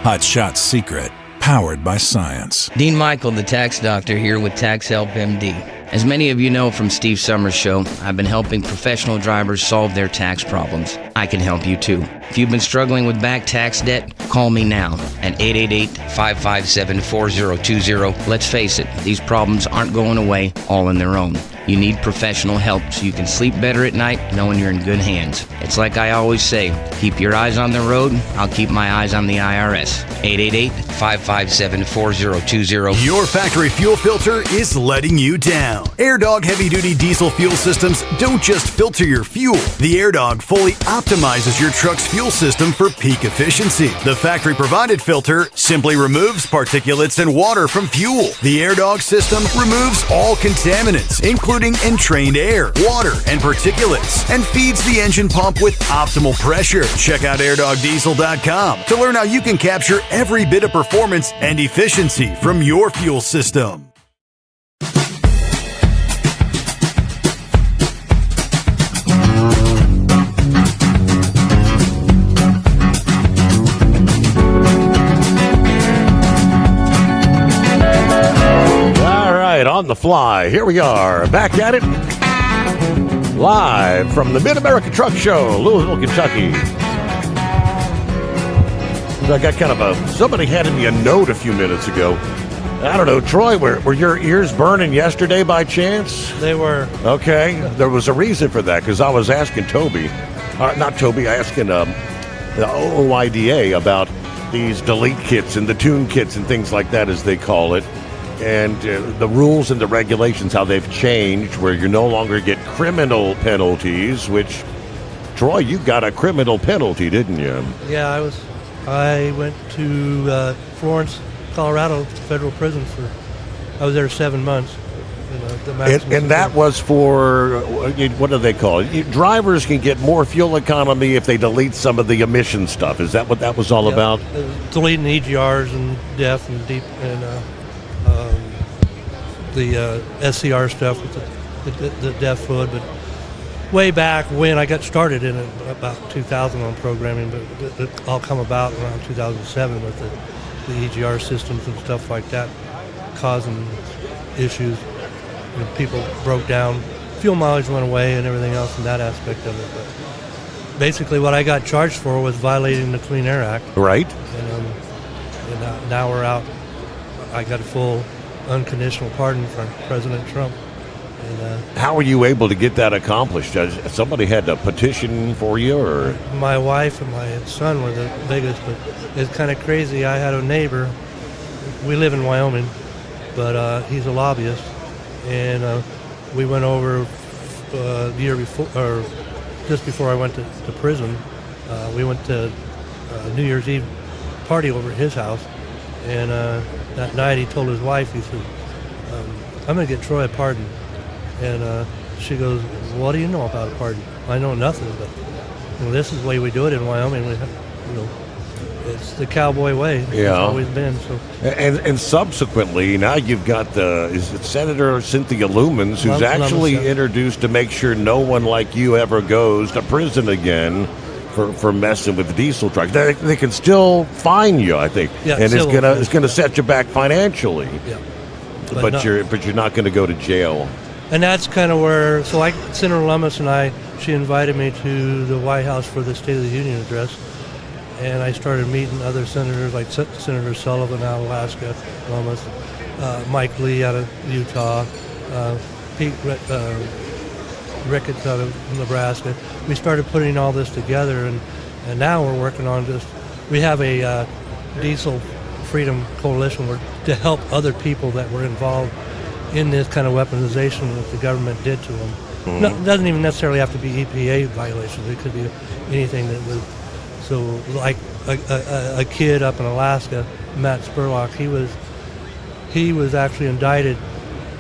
Hot Shot Secret, powered by science. Dean Michael, the tax doctor, here with Tax Help MD. As many of you know from Steve Sommers' show, I've been helping professional drivers solve their tax problems. I can help you too. If you've been struggling with back tax debt, call me now at 888-557-4020. Let's face it, these problems aren't going away all on their own. You need professional help so you can sleep better at night knowing you're in good hands. It's like I always say, keep your eyes on the road, I'll keep my eyes on the IRS. 888-557-4020. Your factory fuel filter is letting you down. AirDog heavy-duty diesel fuel systems don't just filter your fuel. The AirDog fully optimizes your truck's fuel system for peak efficiency. The factory-provided filter simply removes particulates and water from fuel. The AirDog system removes all contaminants, including entrained air, water, and particulates, and feeds the engine pump with optimal pressure. Check out airdogdiesel.com to learn how you can capture every bit of performance and efficiency from your fuel system. On the fly, here we are, back at it, live from the Mid-America Truck Show, Louisville, Kentucky. I got kind of somebody handed me a note a few minutes ago. I don't know, Troy, were your ears burning yesterday by chance? They were. Okay, there was a reason for that, because I was asking asking the OIDA about these delete kits and the tune kits and things like that, as they call it. And the rules and the regulations, how they've changed, where you no longer get criminal penalties, which, Troy, you got a criminal penalty, didn't you? Yeah, I went to Florence, Colorado, federal prison I was there 7 months. And that was for, what do they call it? Drivers can get more fuel economy if they delete some of the emission stuff. Is that what that was all about? Deleting EGRs and DEF and deep and the SCR stuff with the deaf foot, but way back when I got started in it, about 2000 on programming, but it all come about around 2007 with the EGR systems and stuff like that causing issues. People broke down, fuel mileage went away and everything else in that aspect of it. But basically what I got charged for was violating the Clean Air Act. Right. And now we're out. I got a full unconditional pardon from President Trump. And, how were you able to get that accomplished? Somebody had to petition for you, or? My wife and my son were the biggest, but it's kind of crazy. I had a neighbor. We live in Wyoming, but he's a lobbyist, and we went over the year before, or just before I went to prison. We went to New Year's Eve party over at his house, and that night he told his wife, he said, "I'm going to get Troy a pardon." And she goes, "What do you know about a pardon?" "I know nothing, but this is the way we do it in Wyoming. It's the cowboy way. Yeah. It's always been." So. And subsequently, now you've got is it Senator Cynthia Lumens, who's actually introduced to make sure no one like you ever goes to prison again for messing with diesel trucks. They can still fine you, I think, yeah, and it's gonna set you back financially. Yeah. But you're not going to go to jail. And that's kind of where, Senator Lummis and she invited me to the White House for the State of the Union address, and I started meeting other senators like Senator Sullivan out of Alaska, Lummis, Mike Lee out of Utah, Pete Ricketts out of Nebraska. We started putting all this together, and now we're working on we have a diesel freedom coalition to help other people that were involved in this kind of weaponization that the government did to them. Mm-hmm. No, it doesn't even necessarily have to be EPA violations. It could be anything that was. So, like a kid up in Alaska, Matt Spurlock, he was actually indicted.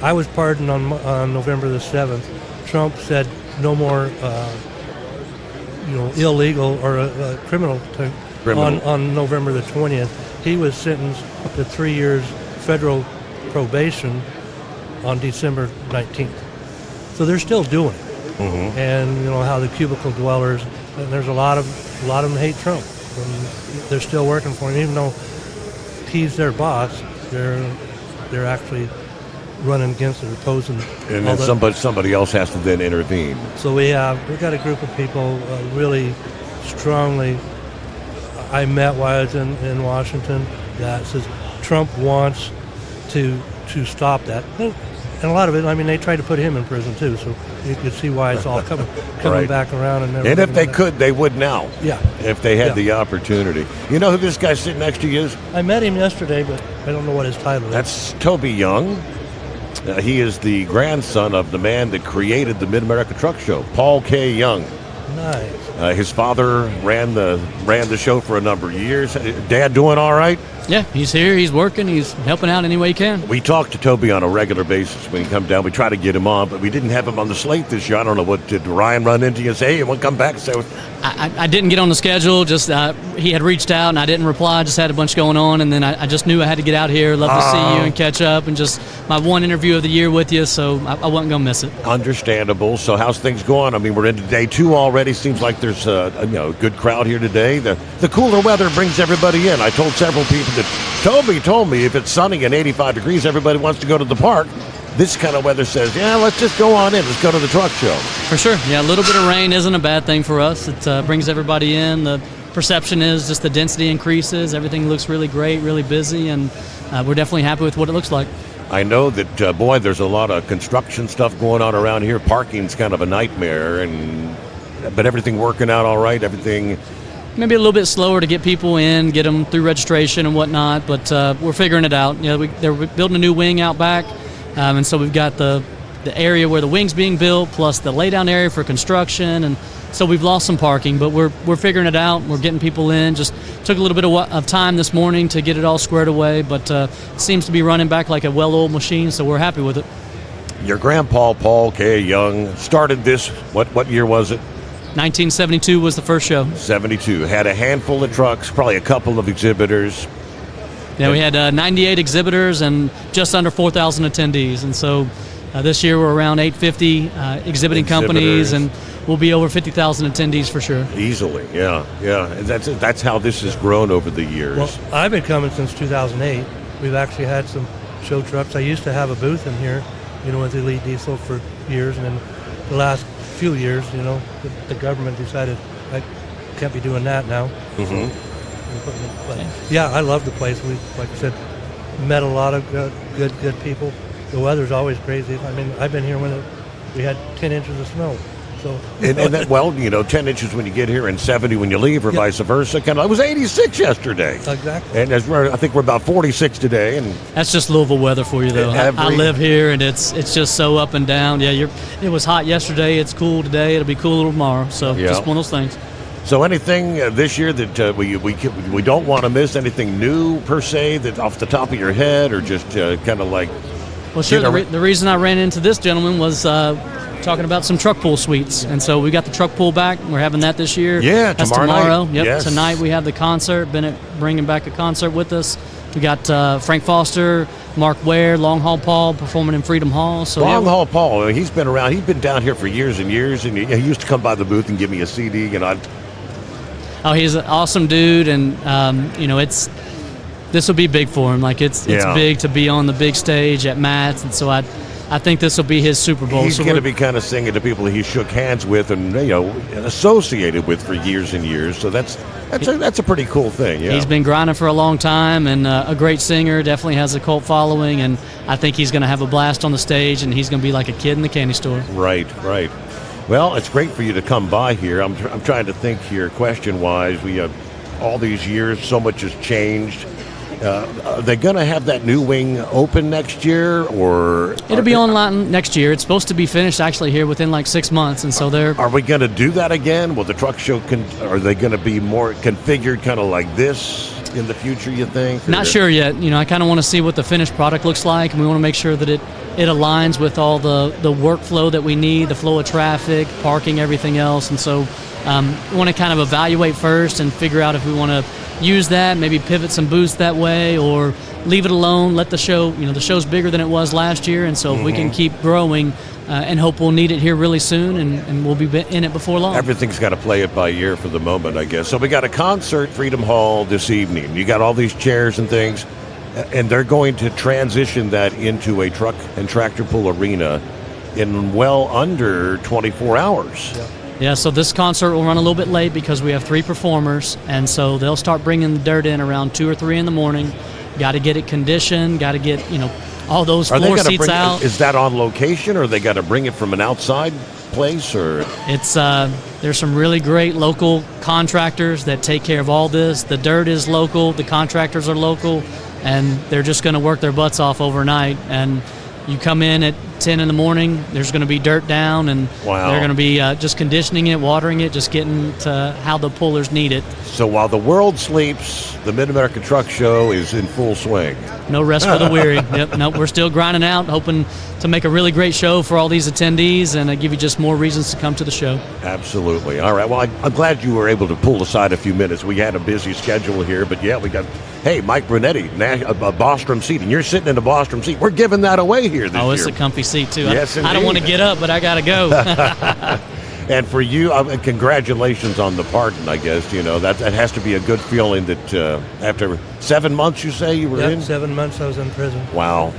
I was pardoned on November the 7th. Trump said no more, illegal or criminal on November the 20th. He was sentenced to 3 years federal probation on December 19th. So they're still doing it. Mm-hmm. And how the cubicle dwellers, and there's a lot of them hate Trump. And they're still working for him, even though he's their boss. They're actually running against it, opposing. And then somebody else has to then intervene. So we got a group of people really strongly. I met while I was in Washington that says Trump wants to stop that. And a lot of it, they tried to put him in prison too, so you could see why it's all coming right. back around. And if they could, they would now. Yeah. If they had the opportunity. You know who this guy sitting next to you is? I met him yesterday, but I don't know what his title is. That's Toby Young. He is the grandson of the man that created the Mid-America Truck Show, Paul K. Young. Nice. His father ran the show for a number of years. Dad doing all right? Yeah, he's here. He's working. He's helping out any way he can. We talk to Toby on a regular basis when he comes down. We try to get him on, but we didn't have him on the slate this year. I don't know did Ryan run into you and say, "Hey, you want to come back?" So I didn't get on the schedule. Just he had reached out and I didn't reply. Just had a bunch going on, and then I just knew I had to get out here. Love to see you and catch up, and just my one interview of the year with you. So I wasn't gonna miss it. Understandable. So how's things going? We're into day 2 already. Seems like there's a good crowd here today. The cooler weather brings everybody in. I told several people that Toby told me if it's sunny and 85 degrees, everybody wants to go to the park. This kind of weather says, yeah, let's just go on in. Let's go to the truck show. For sure. Yeah, a little bit of rain isn't a bad thing for us. It brings everybody in. The perception is just the density increases. Everything looks really great, really busy, and we're definitely happy with what it looks like. I know that, there's a lot of construction stuff going on around here. Parking's kind of a nightmare, but everything working out all right? Everything... Maybe a little bit slower to get people in, get them through registration and whatnot, but we're figuring it out. They're building a new wing out back, and so we've got the area where the wing's being built, plus the laydown area for construction, and so we've lost some parking, but we're figuring it out. We're getting people in. Just took a little bit of time this morning to get it all squared away, but it seems to be running back like a well-oiled machine, so we're happy with it. Your grandpa, Paul K. Young, started this, what year was it? 1972 was the first show. 72. Had a handful of trucks, probably a couple of exhibitors. Yeah, we had 98 exhibitors and just under 4,000 attendees. And so this year we're around 850 exhibiting companies, and we'll be over 50,000 attendees for sure. Easily, yeah. And that's how this has grown over the years. Well, I've been coming since 2008. We've actually had some show trucks. I used to have a booth in here, with Elite Diesel for years, and then the last few years, the government decided I can't be doing that now. Mm-hmm. But yeah, I love the place. We, like I said, met a lot of good people. The weather's always crazy. I mean, I've been here when we had 10 inches of snow. So and that, 10 inches when you get here and 70 when you leave, or vice versa. It was 86 yesterday. Exactly. And I think we're about 46 today. And that's just Louisville weather for you, though. I live here, and it's just so up and down. Yeah, it was hot yesterday. It's cool today. It'll be cooler tomorrow. So just one of those things. So anything this year that we don't want to miss? Anything new per se that off the top of your head, or just kind of like? Well, sure. The reason I ran into this gentleman was talking about some truck pool suites, and so we got the truck pool back. We're having that this year. Yeah, that's tomorrow. Yep, yes. Tonight we have the concert. Bennett bringing back a concert with us. We got Frank Foster, Mark Ware, Long Haul Paul performing in Freedom Hall. So Long Haul Paul, he's been around. He's been down here for years and years, and he used to come by the booth and give me a CD, and I'd. Oh, he's an awesome dude, and this will be big for him. Like it's big to be on the big stage at Matt's, and so I think this will be his Super Bowl. He's going to be kind of singing to people that he shook hands with and associated with for years and years. So that's a pretty cool thing. Yeah. He's been grinding for a long time, and a great singer. Definitely has a cult following, and I think he's going to have a blast on the stage, and he's going to be like a kid in the candy store. Right. Well, it's great for you to come by here. I'm trying to think here, question-wise. We have all these years, so much has changed. Are they going to have that new wing open next year, or it'll be online next year? It's supposed to be finished actually here within like 6 months, and so Are we going to do that again? Will the truck show are they going to be more configured, kind of like this in the future? You think? Not sure yet. I kind of want to see what the finished product looks like, and we want to make sure that it aligns with all the workflow that we need, the flow of traffic, parking, everything else, and so we want to kind of evaluate first and figure out if we want to use that, maybe pivot some booths that way, or leave it alone, let the show, the show's bigger than it was last year, and so if we can keep growing and hope we'll need it here really soon, and we'll be in it before long. Everything's got to play it by ear for the moment, I guess. So we got a concert, Freedom Hall, this evening. You got all these chairs and things, and they're going to transition that into a truck and tractor pull arena in well under 24 hours. Yeah, so this concert will run a little bit late because we have 3 performers, and so they'll start bringing the dirt in around 2 or 3 in the morning. Got to get it conditioned, got to get, all those floor seats out. Is that on location, or they got to bring it from an outside place, or? It's there's some really great local contractors that take care of all this. The dirt is local, the contractors are local, and they're just going to work their butts off overnight. And you come in at 10 in the morning, there's going to be dirt down, and they're going to be just conditioning it, watering it, just getting to how the pullers need it. So while the world sleeps, the Mid-American Truck Show is in full swing. No rest for the weary. Yep. Nope. We're still grinding out, hoping to make a really great show for all these attendees and give you just more reasons to come to the show. Absolutely. All right. Well, I'm glad you were able to pull aside a few minutes. We had a busy schedule here, but yeah, we got, Mike Brunetti, a Bostrom seat, and you're sitting in a Bostrom seat. We're giving that away here this year. Oh, it's a comfy seat, too. Yes, I don't want to get up, but I got to go. And for you, congratulations on the pardon, I guess. That has to be a good feeling that after 7 months, you say you were in? 7 months I was in prison. Wow.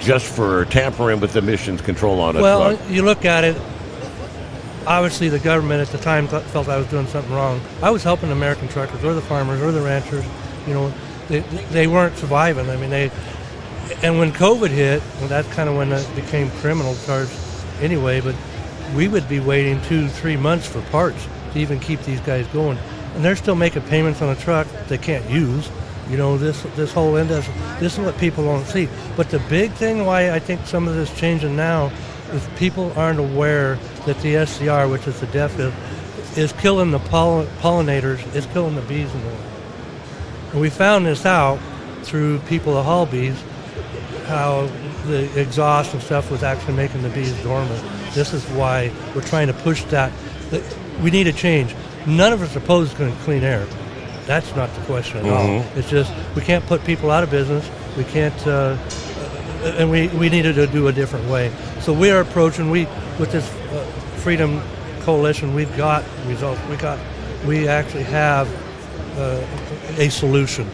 Just for tampering with emissions control on a truck. Well, you look at it, obviously the government at the time felt I was doing something wrong. I was helping American truckers or the farmers or the ranchers. They weren't surviving. I mean, and when COVID hit, that's kind of when it became criminal charge anyway, but we would be waiting 2-3 months for parts to even keep these guys going. And they're still making payments on a truck they can't use. This whole industry, this is what people don't see. But the big thing why I think some of this changing now is people aren't aware that the SCR, which is the DEF, is killing the pollinators, is killing the bees in the world. And we found this out through people that haul bees, how the exhaust and stuff was actually making the bees dormant. This is why we're trying to push that. We need a change. None of us are opposed to clean air. That's not the question at all. It's just we can't put people out of business. We can't, and we needed to do a different way. So we are approaching. With this Freedom Coalition, we've got results. We actually have a solution,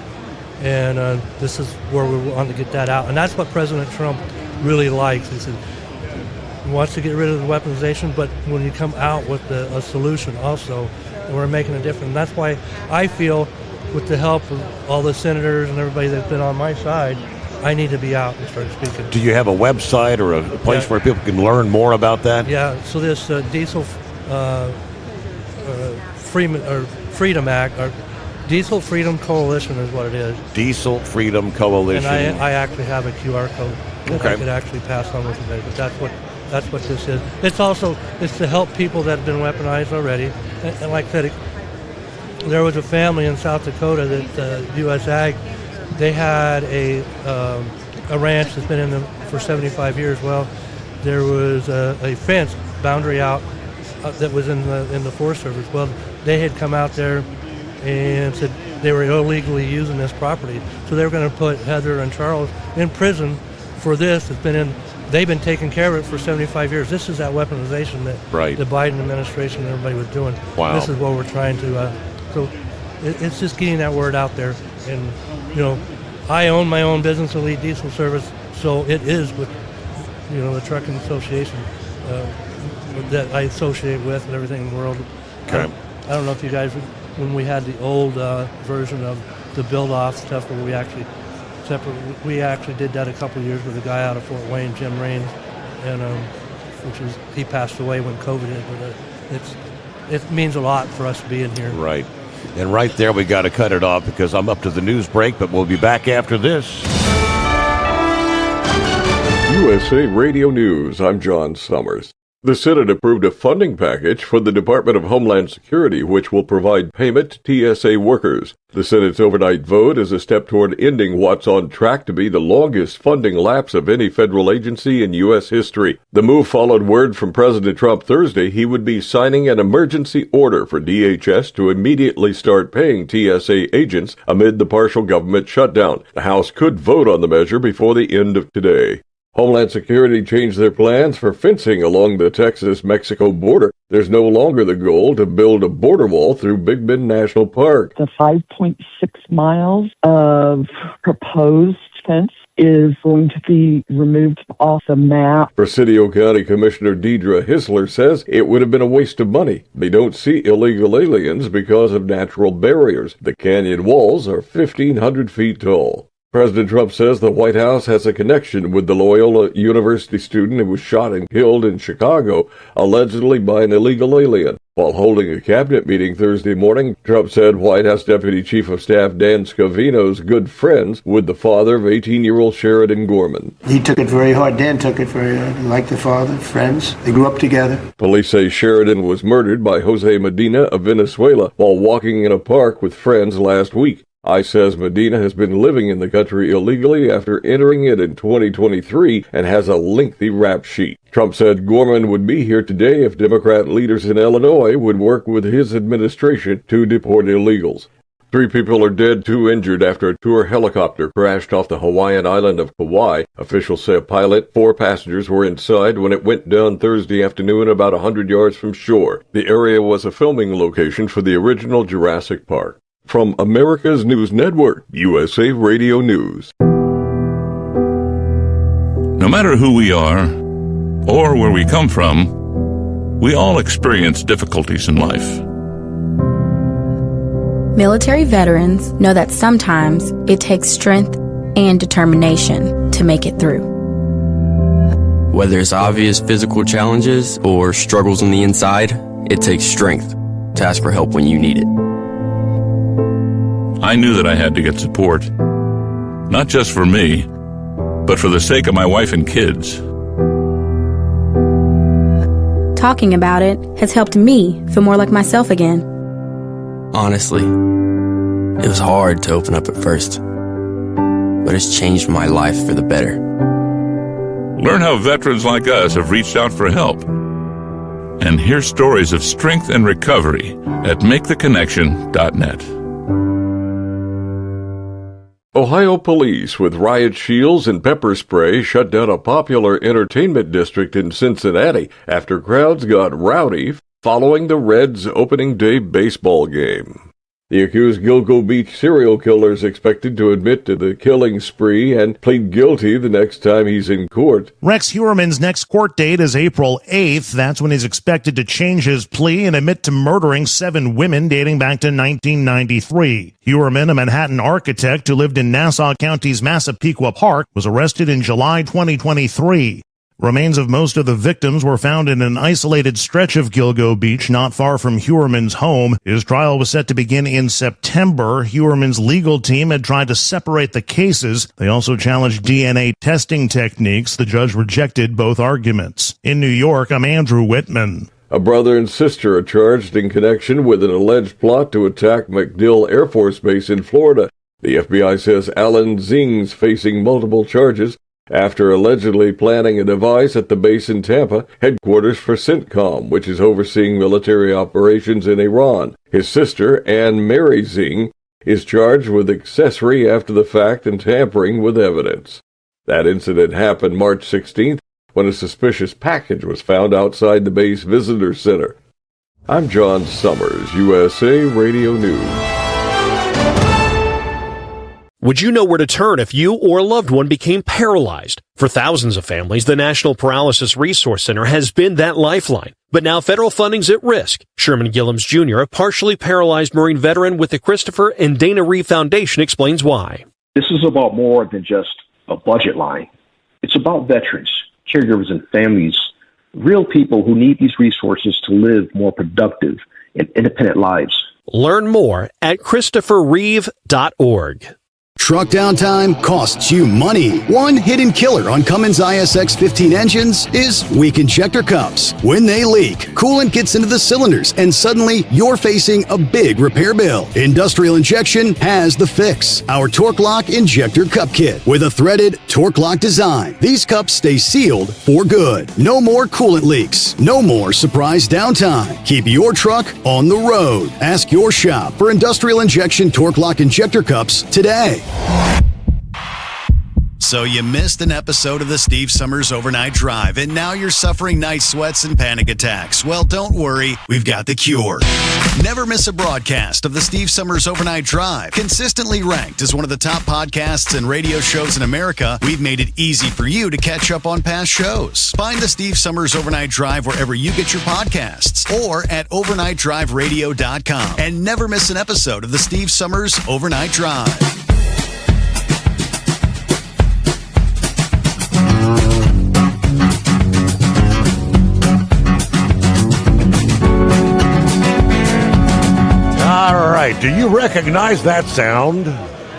and this is where we want to get that out. And that's what President Trump really likes. He wants to get rid of the weaponization, but when you come out with a solution also, we're making a difference. And that's why I feel, with the help of all the senators and everybody that's been on my side, I need to be out and start speaking. Do you have a website or a place where people can learn more about that? Yeah, so this Diesel Freedom Act, or Diesel Freedom Coalition is what it is. Diesel Freedom Coalition. And I actually have a QR code that I could actually pass on with today, but that's what this is. It's to help people that have been weaponized already. And like I said, there was a family in South Dakota that U.S. Ag, they had a ranch that's been in them for 75 years. Well, there was a fence boundary out that was in the Forest Service. Well, they had come out there and said they were illegally using this property, so they were going to put Heather and Charles in prison for this. They've been taking care of it for 75 years. This is that weaponization that the Biden administration and everybody was doing. Wow. This is what we're trying to. So it's just getting that word out there. And I own my own business, Elite Diesel Service, so it is with the trucking association that I associate with and everything in the world. Okay. I don't know if you guys, when we had the old version of the build-off stuff where we actually did that a couple of years with a guy out of Fort Wayne, Jim Raines, and he passed away when COVID hit. But it means a lot for us to be in here. Right. And right there, we got to cut it off because I'm up to the news break, but we'll be back after this. USA Radio News, I'm John Sommers. The Senate approved a funding package for the Department of Homeland Security, which will provide payment to TSA workers. The Senate's overnight vote is a step toward ending what's on track to be the longest funding lapse of any federal agency in U.S. history. The move followed word from President Trump Thursday he would be signing an emergency order for DHS to immediately start paying TSA agents amid the partial government shutdown. The House could vote on the measure before the end of today. Homeland Security changed their plans for fencing along the Texas-Mexico border. There's no longer the goal to build a border wall through Big Bend National Park. The 5.6 miles of proposed fence is going to be removed off the map. Presidio County Commissioner Deidre Hisler says it would have been a waste of money. They don't see illegal aliens because of natural barriers. The canyon walls are 1,500 feet tall. President Trump says the White House has a connection with the Loyola University student who was shot and killed in Chicago, allegedly by an illegal alien. While holding a cabinet meeting Thursday morning, Trump said White House Deputy Chief of Staff Dan Scavino's good friends with the father of 18-year-old Sheridan Gorman. He took it very hard. Dan took it very hard. Like the father, friends. They grew up together. Police say Sheridan was murdered by Jose Medina of Venezuela while walking in a park with friends last week. ICE says Medina has been living in the country illegally after entering it in 2023 and has a lengthy rap sheet. Trump said Gorman would be here today if Democrat leaders in Illinois would work with his administration to deport illegals. 3 people are dead, 2 injured after a tour helicopter crashed off the Hawaiian island of Kauai. Officials say a pilot, 4 passengers were inside when it went down Thursday afternoon about 100 yards from shore. The area was a filming location for the original Jurassic Park. From America's News Network, USA Radio News. No matter who we are or where we come from, we all experience difficulties in life. Military veterans know that sometimes it takes strength and determination to make it through. Whether it's obvious physical challenges or struggles on the inside, it takes strength to ask for help when you need it. I knew that I had to get support, not just for me, but for the sake of my wife and kids. Talking about it has helped me feel more like myself again. Honestly, it was hard to open up at first, but it's changed my life for the better. Learn how veterans like us have reached out for help. And hear stories of strength and recovery at MakeTheConnection.net. Ohio police with riot shields and pepper spray shut down a popular entertainment district in Cincinnati after crowds got rowdy following the Reds' opening day baseball game. The accused Gilgo Beach serial killer is expected to admit to the killing spree and plead guilty the next time he's in court. Rex Heuermann's next court date is April 8th. That's when he's expected to change his plea and admit to murdering 7 women dating back to 1993. Heuermann, a Manhattan architect who lived in Nassau County's Massapequa Park, was arrested in July 2023. Remains of most of the victims were found in an isolated stretch of Gilgo Beach not far from Heuermann's home. His trial was set to begin in September. Heuermann's legal team had tried to separate the cases. They also challenged DNA testing techniques. The judge rejected both arguments. In New York, I'm Andrew Whitman. A brother and sister are charged in connection with an alleged plot to attack MacDill Air Force Base in Florida. The FBI says Alan Zing's facing multiple charges after allegedly planning a device at the base in Tampa, headquarters for CENTCOM, which is overseeing military operations in Iran. His sister, Anne Mary Zing, is charged with accessory after the fact and tampering with evidence. That incident happened March 16th when a suspicious package was found outside the base visitor center. I'm John Sommers, USA Radio News. Would you know where to turn if you or a loved one became paralyzed? For thousands of families, the National Paralysis Resource Center has been that lifeline. But now federal funding's at risk. Sherman Gillums Jr., a partially paralyzed Marine veteran with the Christopher and Dana Reeve Foundation, explains why. This is about more than just a budget line. It's about veterans, caregivers, and families, real people who need these resources to live more productive and independent lives. Learn more at ChristopherReeve.org. Truck downtime costs you money. One hidden killer on Cummins ISX 15 engines is weak injector cups. When they leak, coolant gets into the cylinders and suddenly you're facing a big repair bill. Industrial Injection has the fix. Our Torque Lock Injector Cup Kit with a threaded Torque Lock design. These cups stay sealed for good. No more coolant leaks. No more surprise downtime. Keep your truck on the road. Ask your shop for Industrial Injection Torque Lock Injector Cups today. So you missed an episode of the Steve Sommers Overnight Drive, and now you're suffering night sweats and panic attacks. Well, don't worry, we've got the cure. Never miss a broadcast of the Steve Sommers Overnight Drive. Consistently ranked as one of the top podcasts and radio shows in America, we've made it easy for you to catch up on past shows. Find the Steve Sommers Overnight Drive wherever you get your podcasts or at overnightdriveradio.com. And never miss an episode of the Steve Sommers Overnight Drive. All right, do you recognize that sound?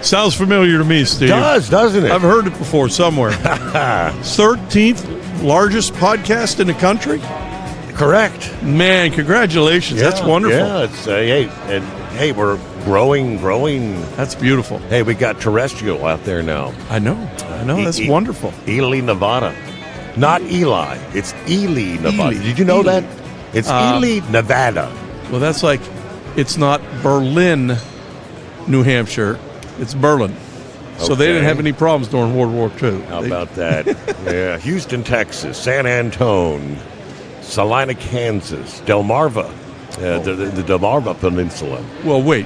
Sounds familiar to me, Steve. Does, doesn't it? I've heard it before somewhere. 13th largest podcast in the country? Correct. Man, congratulations. That's wonderful. Yeah, it's hey, we're growing. That's beautiful. Hey, we got terrestrial out there now. I know. That's wonderful. Ely, Nevada. Not Eli. It's Ely, Nevada. Ely. Did you know that? It's Ely, Nevada. Well, that's like, it's not Berlin, New Hampshire. It's Berlin. So they didn't have any problems during World War II. How about that? Yeah. Houston, Texas. San Antone. Salina, Kansas. Delmarva. The Delmarva Peninsula. Well, wait.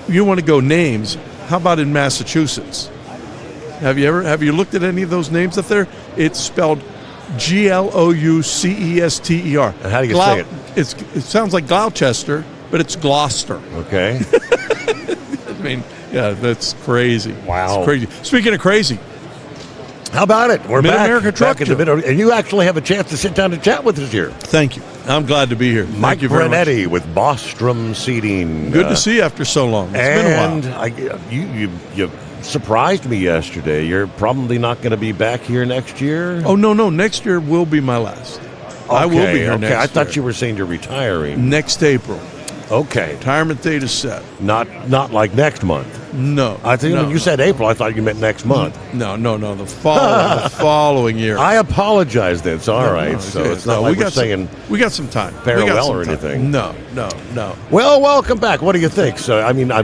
You want to go names? How about in Massachusetts? Have you looked at any of those names up there? It's spelled Gloucester. How do you say it? It sounds like Gloucester, but it's Gloucester. Okay. I mean, yeah, that's crazy. Wow. It's crazy. Speaking of crazy, how about it? We're Mid-America Truck in the middle, and you actually have a chance to sit down and chat with us here. Thank you. I'm glad to be here. Mike Thank you very Brunetti much. with Bostrom Seating. Good to see you after so long. It's been a while. You surprised me yesterday. You're probably not going to be back here next year. Oh no, next year will be my last. I will be here next year. I thought you were saying you're retiring. Next April. Okay. Retirement date is set. Not like next month. No. I think when you said April, I thought you meant next month. No. The following year. I apologize. That's all right. So it's not like we're saying we got some time. Farewell or anything. No. Well, welcome back. What do you think? So, I mean, I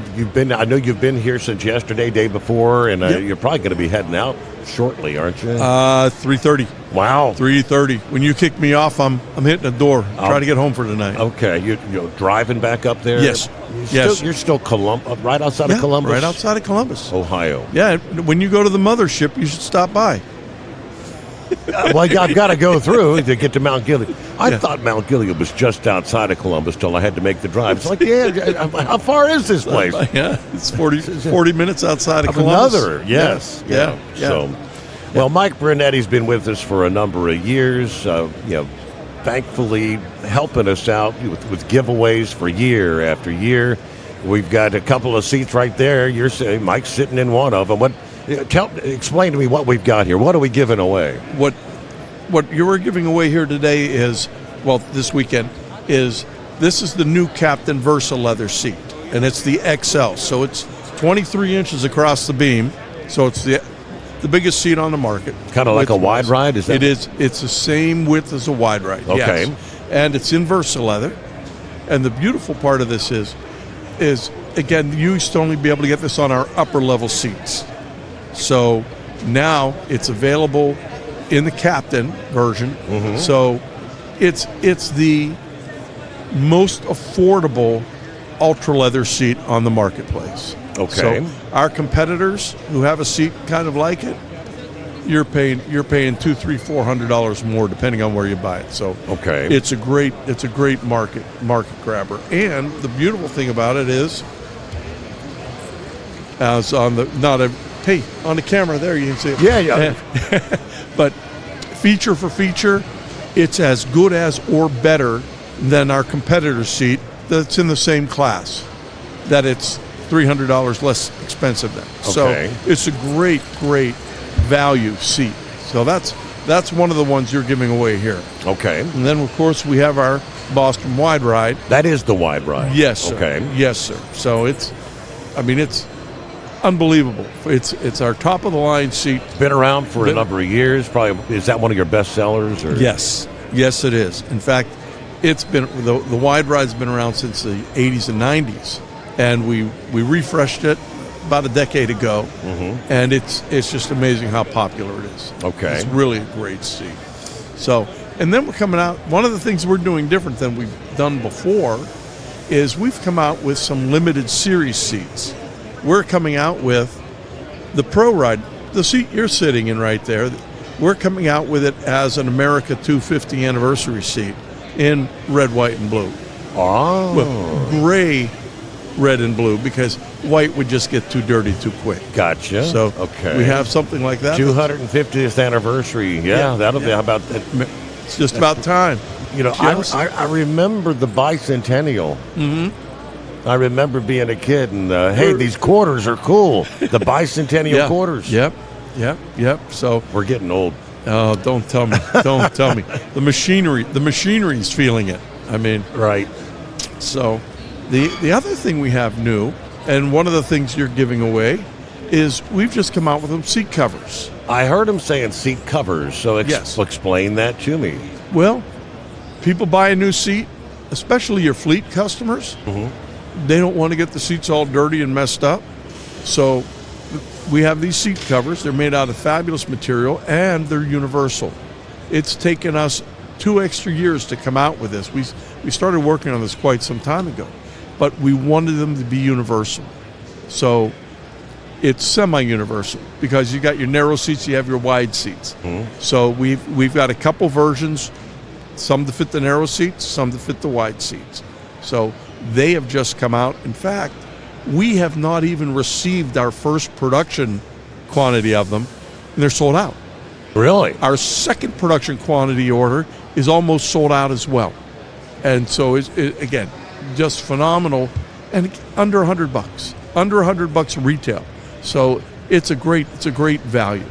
know you've been here since yesterday, day before, and you're probably going to be heading out shortly, aren't you? 3:30. Wow. 3:30. When you kick me off, I'm hitting the door. Try to get home for tonight. Okay. You're driving back up there? Yes. You're still right outside of Columbus? Right outside of Columbus, Ohio. Yeah. When you go to the mothership, you should stop by. Well, I've got to go through to get to Mount Gilead. I thought Mount Gilead was just outside of Columbus till I had to make the drive. It's like, how far is this place? Yeah, it's 40 minutes outside of Columbus. Another, yes. Yeah. So, well, Mike Brunetti's been with us for a number of years, thankfully helping us out with giveaways for year after year. We've got a couple of seats right there. You're saying Mike's sitting in one of them. Explain to me what we've got here. What are we giving away? What you were giving away here today is, this weekend, this is the new Captain Versa leather seat, and it's the XL. So it's 23 inches across the beam. So it's the biggest seat on the market. Kind of like a wide ride? It is. It's the same width as a wide ride. Okay. Yes. And it's in Versa leather. And the beautiful part of this is again, you used to only be able to get this on our upper level seats. So now it's available in the Captain version. Mm-hmm. So it's the most affordable ultra leather seat on the marketplace. Okay. So our competitors who have a seat kind of like it, you're paying $200, $300, $400 more depending on where you buy it. So okay, it's a great market grabber. And the beautiful thing about it is, as on the on the camera there you can see it. Yeah. But feature for feature, it's as good as or better than our competitor's seat that's in the same class. That it's $300 less expensive than. Okay. So it's a great value seat. So that's one of the ones you're giving away here. Okay. And then of course we have our Boston Wide Ride. That is the Wide Ride. Yes, sir. Okay. Yes, sir. So it's unbelievable. It's our top of the line seat. It's been around for a number of years. Probably, is that one of your best sellers? Or? Yes, it is. In fact, it's been the Wide Ride's been around since the 80s and 90s, and we refreshed it about a decade ago, mm-hmm. and it's just amazing how popular it is. Okay, it's really a great seat. So, and then we're coming out. One of the things we're doing different than we've done before is we've come out with some limited series seats. We're coming out with the Pro Ride, the seat you're sitting in right there. We're coming out with it as an America 250 anniversary seat in red, white, and blue. Oh. Well, gray, red, and blue, because white would just get too dirty too quick. Gotcha. So okay, we have something like that. 250th anniversary. Yeah, that'll be. How about that? It's just about time. I remember the bicentennial. Mm-hmm. I remember being a kid and, hey, these quarters are cool. The bicentennial quarters. Yep. So we're getting old. Oh, don't tell me. Don't tell me. The machinery's feeling it. I mean, right. So the other thing we have new, and one of the things you're giving away, is we've just come out with them seat covers. I heard him saying seat covers, so explain that to me. Well, people buy a new seat, especially your fleet customers. Mm-hmm. They don't want to get the seats all dirty and messed up. So we have these seat covers. They're made out of fabulous material, and they're universal. It's taken us 2 extra years to come out with this. We started working on this quite some time ago, but we wanted them to be universal. So it's semi-universal because you got your narrow seats, you have your wide seats. Mm-hmm. So we've got a couple versions, some to fit the narrow seats, some to fit the wide seats. So they have just come out. In fact, we have not even received our first production quantity of them, and they're sold out. Really? Our second production quantity order is almost sold out as well. And so, again, just phenomenal, and under $100. Under $100 retail. So it's a great value.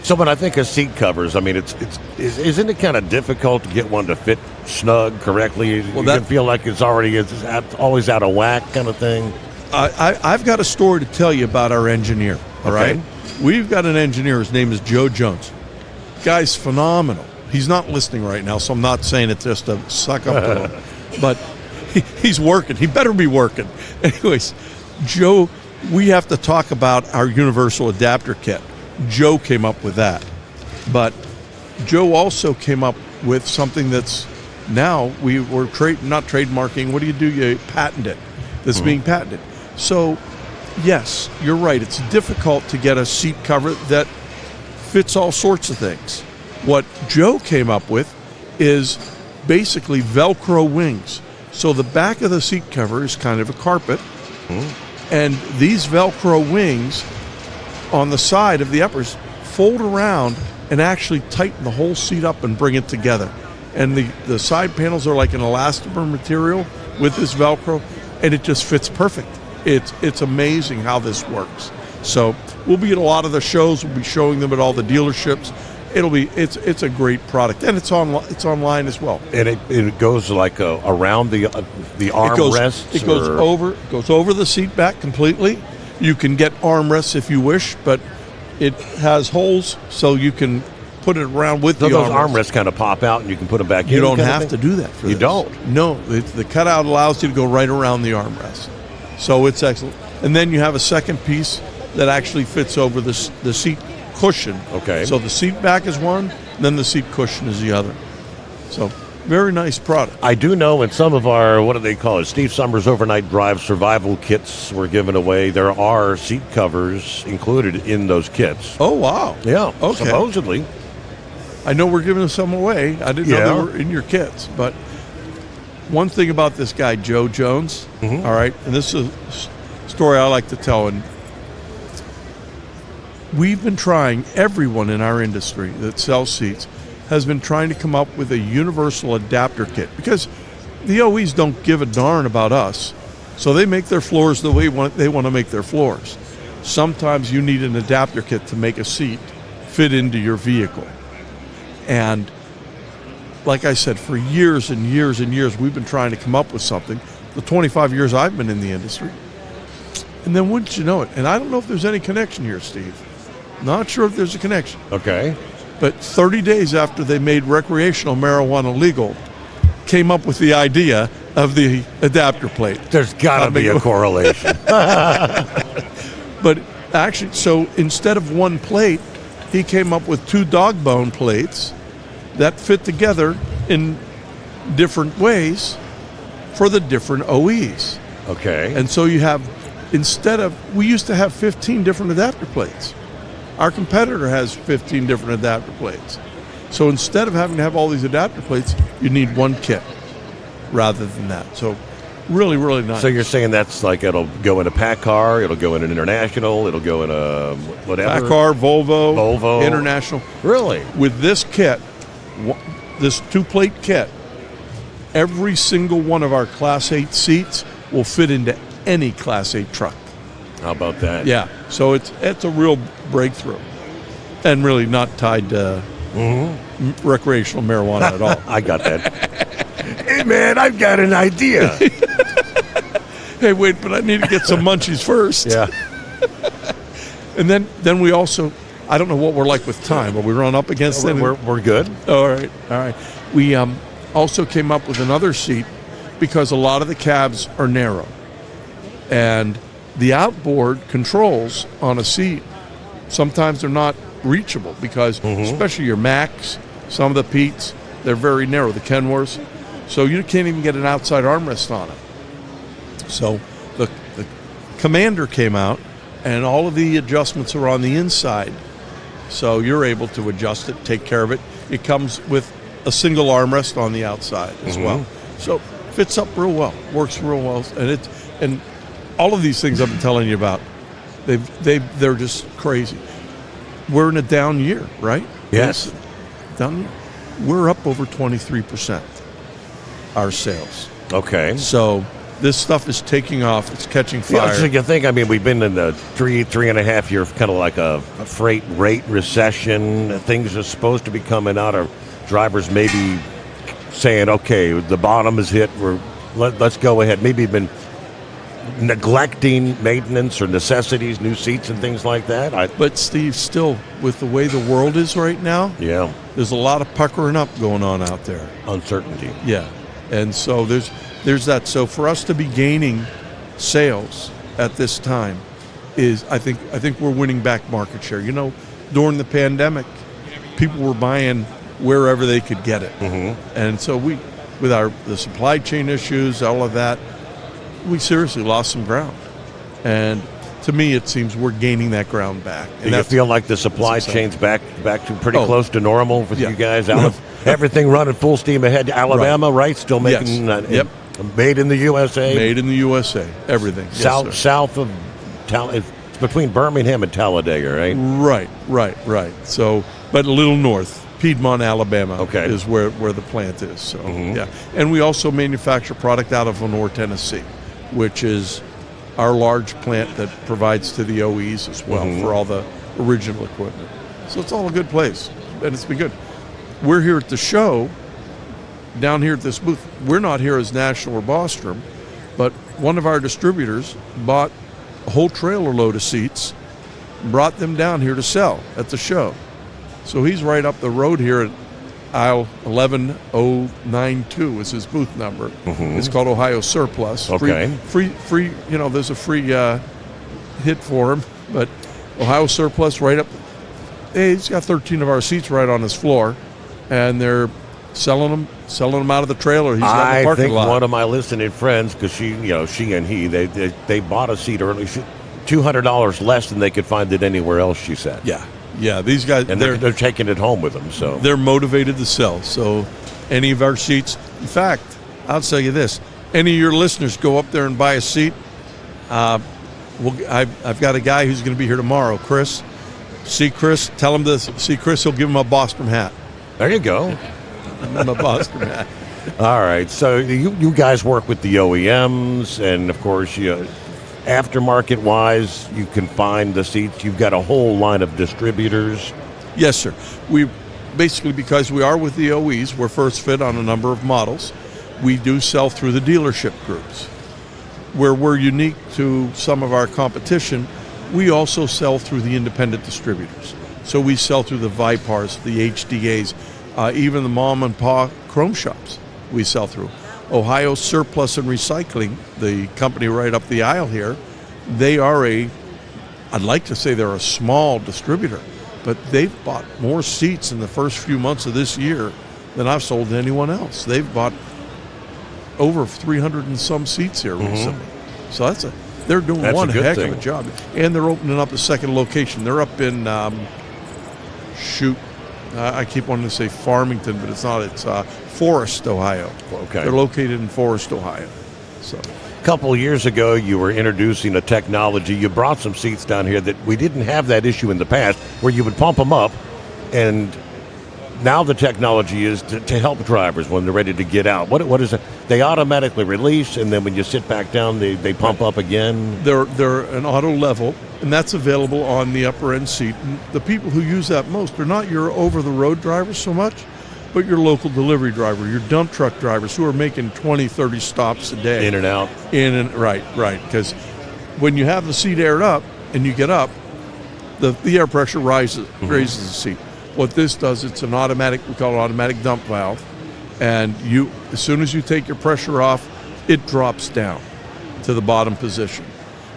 So when I think of seat covers, I mean, isn't it kind of difficult to get one to fit snug correctly? Well, you can feel like it's always out of whack kind of thing. I've got a story to tell you about our engineer. All right, we've got an engineer. His name is Joe Jones. Guy's phenomenal. He's not listening right now, so I'm not saying it just to suck up to him. But he's working. He better be working. Anyways, Joe, we have to talk about our universal adapter kit. Joe came up with that. But Joe also came up with something that's now we're not trademarking. What do? You patent it. That's being patented. So, yes, you're right. It's difficult to get a seat cover that fits all sorts of things. What Joe came up with is basically Velcro wings. So the back of the seat cover is kind of a carpet. And these Velcro wings on the side of the uppers fold around and actually tighten the whole seat up and bring it together. And the side panels are like an elastomer material with this Velcro, and it just fits perfect. It's amazing how this works. So we'll be at a lot of the shows. We'll be showing them at all the dealerships. It's a great product, and it's online as well. And it goes like around the armrests. It goes over the seat back completely. You can get armrests if you wish, but it has holes so you can put it around with the armrest. Those armrests kind of pop out and you can put them back in. You don't have to do that for this. You don't? No, the cutout allows you to go right around the armrest. So it's excellent. And then you have a second piece that actually fits over the seat cushion. Okay. So the seat back is one, then the seat cushion is the other. So very nice product. I do know in some of our, what do they call it, Steve Sommers Overnight Drive survival kits were given away. There are seat covers included in those kits. Oh, wow. Yeah, okay. Supposedly. I know we're giving some away. I didn't know they were in your kits. But one thing about this guy, Joe Jones, all right, and this is a story I like to tell, and we've been trying, everyone in our industry that sells seats has been trying to come up with a universal adapter kit because the OEs don't give a darn about us. So they make their floors the way they want to make their floors. Sometimes you need an adapter kit to make a seat fit into your vehicle. And like I said, for years and years and years, we've been trying to come up with something. The 25 years I've been in the industry. And then wouldn't you know it? And I don't know if there's any connection here, Steve. Not sure if there's a connection. Okay. But 30 days after they made recreational marijuana legal, came up with the idea of the adapter plate. There's got to be a correlation. But actually, so instead of one plate, he came up with 2 dog bone plates that fit together in different ways for the different OEs. Okay. And so you have, we used to have 15 different adapter plates. Our competitor has 15 different adapter plates. So instead of having to have all these adapter plates, you need one kit rather than that. So really, really nice. So you're saying that's like it'll go in a PACCAR, it'll go in an International, it'll go in a whatever? PACCAR, Volvo, International. Really? With this kit, this 2-plate kit, every single one of our Class 8 seats will fit into any Class 8 truck. How about that? Yeah, so it's a real breakthrough, and really not tied to recreational marijuana at all. I got that. Hey man, I've got an idea. Hey, wait, but I need to get some munchies first. Yeah. And then we also, I don't know what we're like with time. Are we run up against it? We're good. All right. We also came up with another seat because a lot of the cabs are narrow, and the outboard controls on a seat, sometimes they're not reachable because, especially your Macs, some of the Petes, they're very narrow, the Kenworths, so you can't even get an outside armrest on it. So the Commander came out, and all of the adjustments are on the inside, so you're able to adjust it, take care of it. It comes with a single armrest on the outside as well. So fits up real well, works real well, and all of these things I've been telling you about, they're just crazy. We're in a down year, right? Yes. Down year. We're up over 23%, our sales. Okay. So this stuff is taking off. It's catching fire. Yeah, so you think, I mean, we've been in the 3.5 year kind of like a freight rate recession. Things are supposed to be coming out. Or drivers maybe saying, okay, the bottom is hit. Let's go ahead. Maybe been neglecting maintenance or necessities, new seats and things like that. But Steve, still, with the way the world is right now, yeah, there's a lot of puckering up going on out there. Uncertainty. Yeah, and so there's that. So for us to be gaining sales at this time is, I think we're winning back market share. You know, during the pandemic, people were buying wherever they could get it, and so we, with the supply chain issues, all of that, we seriously lost some ground. And to me, it seems we're gaining that ground back. And do you feel like the supply chain's back to pretty close to normal with you guys? Everything running full steam ahead. Alabama, right? Still making made in the USA. Made in the USA. Everything. South of it's between Birmingham and Talladega, right? Right. So, but a little north. Piedmont, Alabama is where the plant is. So yeah, and we also manufacture product out of Lenore, Tennessee, which is our large plant that provides to the OEs as well for all the original equipment. So it's all a good place, and it's been good. We're here at the show, down here at this booth. We're not here as National or Bostrom, but one of our distributors bought a whole trailer load of seats, brought them down here to sell at the show. So he's right up the road here at aisle 11092 is his booth number. It's called Ohio Surplus. Free. You know, there's a free hit for him, but Ohio Surplus right up. Hey, he's got 13 of our seats right on his floor, and they're selling them out of the trailer. He's got in the parking lot. One of my listening friends, because she and he, they bought a seat early, $200 less than they could find it anywhere else. She said. Yeah, these guys, and they're taking it home with them. So they're motivated to sell. So any of our seats, in fact, I'll tell you this: any of your listeners go up there and buy a seat. I've got a guy who's going to be here tomorrow, Chris. See Chris, tell him to see Chris. He'll give him a Bostrom hat. There you go. Give him a Bostrom hat. All right. So you guys work with the OEMs, and of course aftermarket wise, you can find the seats. You've got a whole line of distributors. Yes, sir. We basically, because we are with the OEs, we're first fit on a number of models. We do sell through the dealership groups. Where we're unique to some of our competition, we also sell through the independent distributors. So we sell through the Vipars, the HDAs, even the mom and pop chrome shops we sell through. Ohio Surplus and Recycling, the company right up the aisle here, they are I'd like to say they're a small distributor, but they've bought more seats in the first few months of this year than I've sold to anyone else. They've bought over 300 and some seats here recently. So they're doing one heck of a job. And they're opening up a second location. They're up in, I keep wanting to say Farmington, but it's not. It's Forest, Ohio. Okay. They're located in Forest, Ohio. So, a couple of years ago, you were introducing a technology. You brought some seats down here that we didn't have that issue in the past, where you would pump them up, and now the technology is to help drivers when they're ready to get out. What is it? They automatically release, and then when you sit back down, they pump up again? They're an auto level, and that's available on the upper end seat. And the people who use that most are not your over-the-road drivers so much, but your local delivery driver, your dump truck drivers who are making 20, 30 stops a day. In and out. Right. Because when you have the seat aired up and you get up, the air pressure raises the seat. What this does, it's an automatic, we call it automatic dump valve, and as soon as you take your pressure off, it drops down to the bottom position.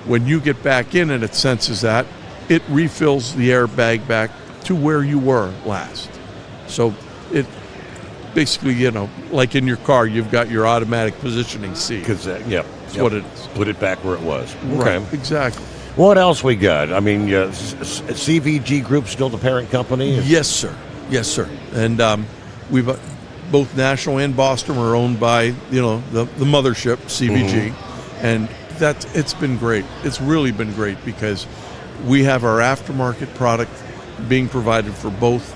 When you get back in and it senses that, it refills the airbag back to where you were last. So it basically, like in your car, you've got your automatic positioning seat. That's what it is. Put it back where it was. Right, exactly. What else we got? I mean, CVG Group still the parent company? Yes, sir. And we've both National and Bostrom are owned by the mothership CVG, and it's been great. It's really been great because we have our aftermarket product being provided for both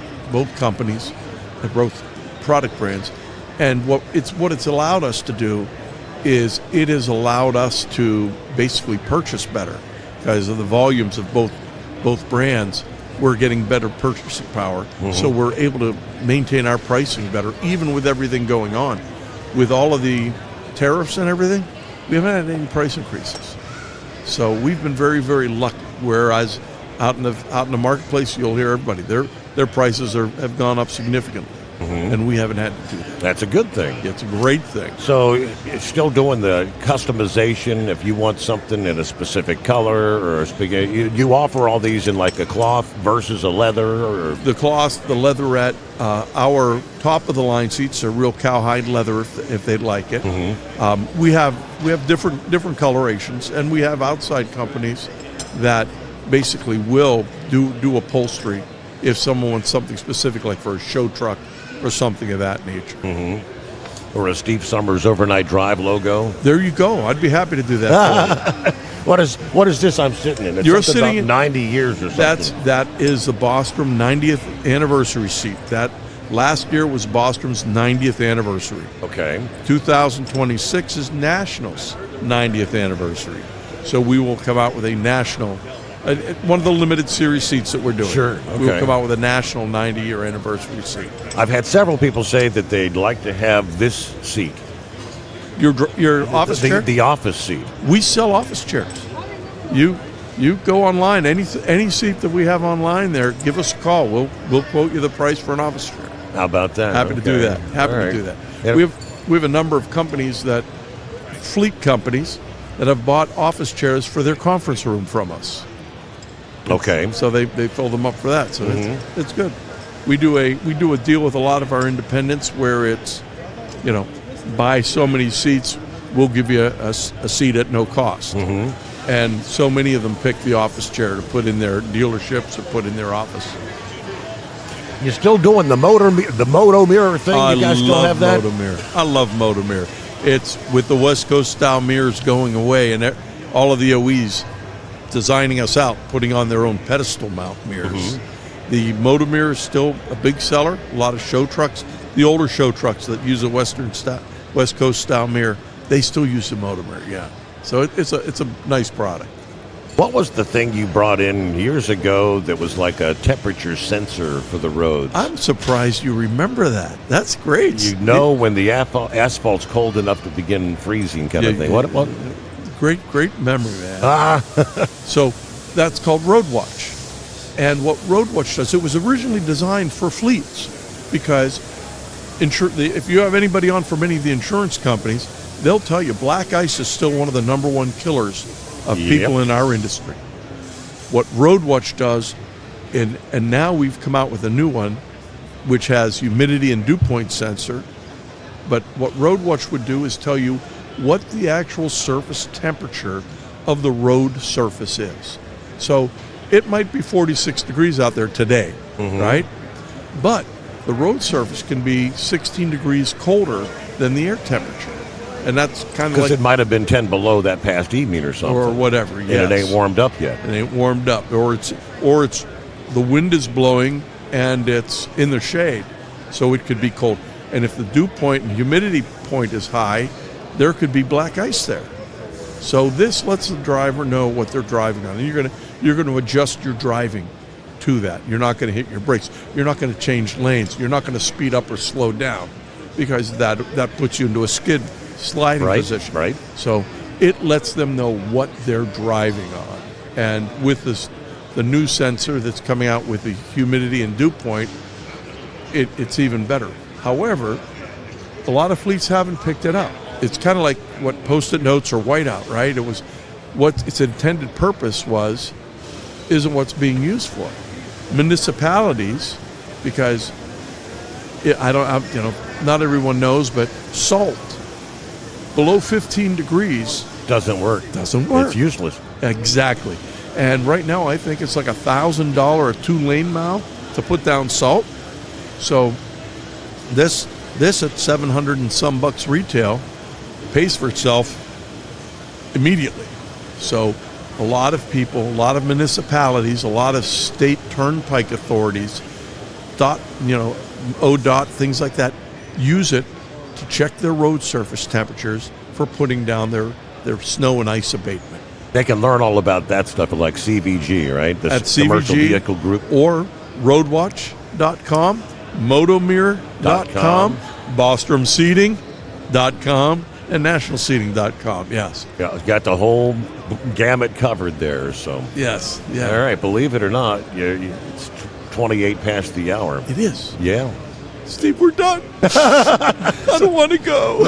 companies, both product brands, and what it's allowed us to do is it has allowed us to basically purchase better because of the volumes of both brands. We're getting better purchasing power, so we're able to maintain our pricing better, even with everything going on. With all of the tariffs and everything, we haven't had any price increases. So we've been very, very lucky. Whereas out in the marketplace, you'll hear everybody their prices have gone up significantly, and we haven't had to do that. That's a good thing. Yeah, it's a great thing. So it's still doing the customization if you want something in a specific color or you offer all these in like a cloth versus a leather or the cloth, the leatherette. Our top of the line seats are real cowhide leather if they'd like it. We have different colorations, and we have outside companies that basically will do upholstery if someone wants something specific, like for a show truck or something of that nature. Or a Steve Sommers overnight drive logo. There you go. I'd be happy to do that for you. What is this I'm sitting in? It's You're something sitting about 90 years or something. That is the Bostrom 90th anniversary seat. That last year was Bostrom's 90th anniversary. Okay. 2026 is National's 90th anniversary. So we will come out with a national, one of the limited series seats that we're doing. Sure. Okay. We'll come out with a national 90-year anniversary seat. I've had several people say that they'd like to have this seat. Your office chair? The office seat. We sell office chairs. You go online, any seat that we have online there, give us a call. We'll quote you the price for an office chair. How about that? Happy to do that. Happy to do that. Yeah. We have a number of companies fleet companies that have bought office chairs for their conference room from us. Okay. So they fill them up for that. So it's good. We do a deal with a lot of our independents where it's, buy so many seats, we'll give you a seat at no cost. And so many of them pick the office chair to put in their dealerships or put in their office. You're still doing the Moto Mirror thing? You guys still have that? I love Moto Mirror. It's with the West Coast style mirrors going away and all of the OEs designing us out, putting on their own pedestal mount mirrors. The Moto Mirror is still a big seller. A lot of show trucks, the older show trucks that use a West Coast style mirror, they still use the Moto Mirror. Yeah, so it's a nice product. What was the thing you brought in years ago that was like a temperature sensor for the roads? I'm surprised you remember that. That's great. When the asphalt's cold enough to begin freezing kind of thing. What? Great memory, man. So that's called RoadWatch. And what RoadWatch does, it was originally designed for fleets because if you have anybody on from any of the insurance companies, they'll tell you black ice is still one of the number one killers of people in our industry. What RoadWatch does, and now we've come out with a new one, which has humidity and dew point sensor, but what RoadWatch would do is tell you what the actual surface temperature of the road surface is. So it might be 46 degrees out there today, right? But the road surface can be 16 degrees colder than the air temperature. And that's kind of because it might have been 10 below that past evening or something. Or whatever, yes. And it ain't warmed up yet. It ain't warmed up. Or it's the wind is blowing and it's in the shade, so it could be cold. And if the dew point and humidity point is high, there could be black ice there. So this lets the driver know what they're driving on. And you're going to adjust your driving to that. You're not going to hit your brakes. You're not going to change lanes. You're not going to speed up or slow down because that puts you into a sliding position. Right. So it lets them know what they're driving on. And with the new sensor that's coming out with the humidity and dew point, it's even better. However, a lot of fleets haven't picked it up. It's kind of like what Post-it notes or whiteout, right? It was what its intended purpose isn't what's being used for. Municipalities, because not everyone knows, but salt below 15 degrees doesn't work. It's useless. Exactly. And right now, I think it's like $1,000 a 2-lane mile to put down salt. So this at $700 and some bucks retail pays for itself immediately. So a lot of people, a lot of municipalities, a lot of state turnpike authorities, ODOT, things like that, use it to check their road surface temperatures for putting down their snow and ice abatement. They can learn all about that stuff at like CVG, right? The At Commercial CVG Vehicle Group. or roadwatch.com, motomir.com, bostromseating.com, and nationalseating.com. Yes. Yeah, it's got the whole gamut covered there. So Yes. Yeah. all right, believe it or not, it's 28 past the hour. It is. Yeah. Steve, we're done. I don't want to go.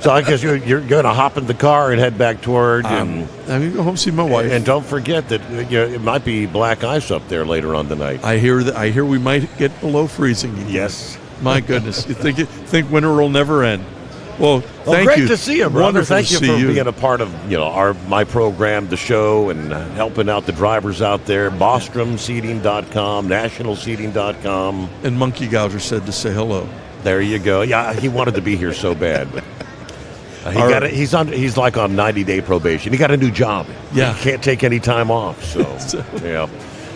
So I guess you're going to hop in the car and head back toward. I'm going to go home see my wife. And don't forget that it might be black ice up there later on tonight. I hear we might get below freezing again. Yes. My goodness. You think winter will never end. Well, thank great you. to see you, brother. Wonderful Thank you to for see you. being a part of my program, the show, and helping out the drivers out there. BostromSeating.com, NationalSeating.com. And Monkey Gouger said to say hello. There you go. Yeah, he wanted to be here so bad. But he's like on 90-day probation. He got a new job. Yeah. He can't take any time off. So yeah.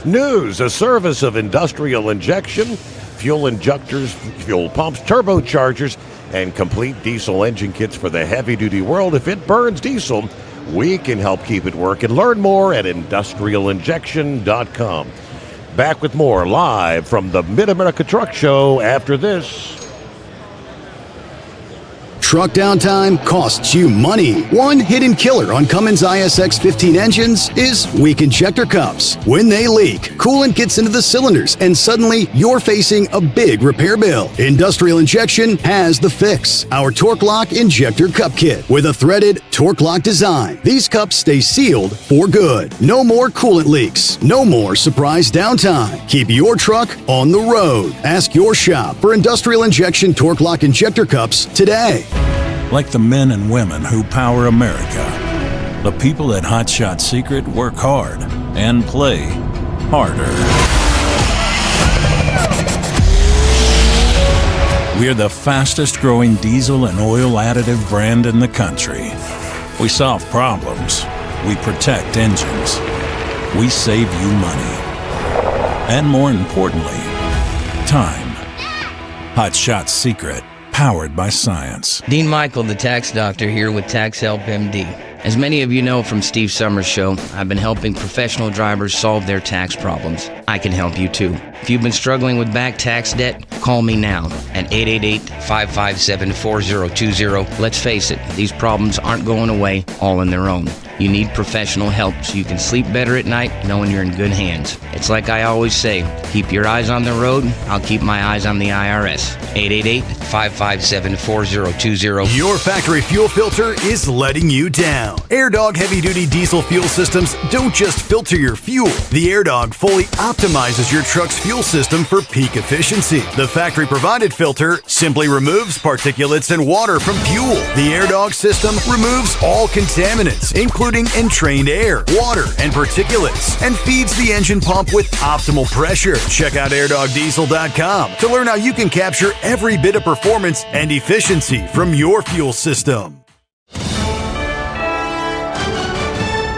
News: a service of industrial injection, fuel injectors, fuel pumps, turbochargers, and complete diesel engine kits for the heavy-duty world. If it burns diesel, we can help keep it working. Learn more at industrialinjection.com. Back with more live from the Mid-America Truck Show after this. Truck downtime costs you money. One hidden killer on Cummins ISX 15 engines is weak injector cups. When they leak, coolant gets into the cylinders and suddenly you're facing a big repair bill. Industrial Injection has the fix. Our Torque Lock Injector Cup Kit with a threaded Torque Lock design. These cups stay sealed for good. No more coolant leaks. No more surprise downtime. Keep your truck on the road. Ask your shop for Industrial Injection Torque Lock Injector Cups today. Like the men and women who power America, the people at Hot Shot Secret work hard and play harder. We're the fastest growing diesel and oil additive brand in the country. We solve problems. We protect engines. We save you money. And more importantly, time. Hot Shot Secret. Powered by science. Dean Michael, the tax doctor, here with Tax Help MD. As many of you know from Steve Sommers' show, I've been helping professional drivers solve their tax problems. I can help you too. If you've been struggling with back tax debt, call me now at 888-557-4020. Let's face it, these problems aren't going away all on their own. You need professional help so you can sleep better at night knowing you're in good hands. It's like I always say, keep your eyes on the road, I'll keep my eyes on the IRS. 888-557-4020. Your factory fuel filter is letting you down. AirDog heavy-duty diesel fuel systems don't just filter your fuel. The AirDog fully optimizes your truck's fuel system for peak efficiency. The factory-provided filter simply removes particulates and water from fuel. The AirDog system removes all contaminants, including entrained air, water, and particulates, and feeds the engine pump with optimal pressure. Check out airdogdiesel.com to learn how you can capture every bit of performance and efficiency from your fuel system.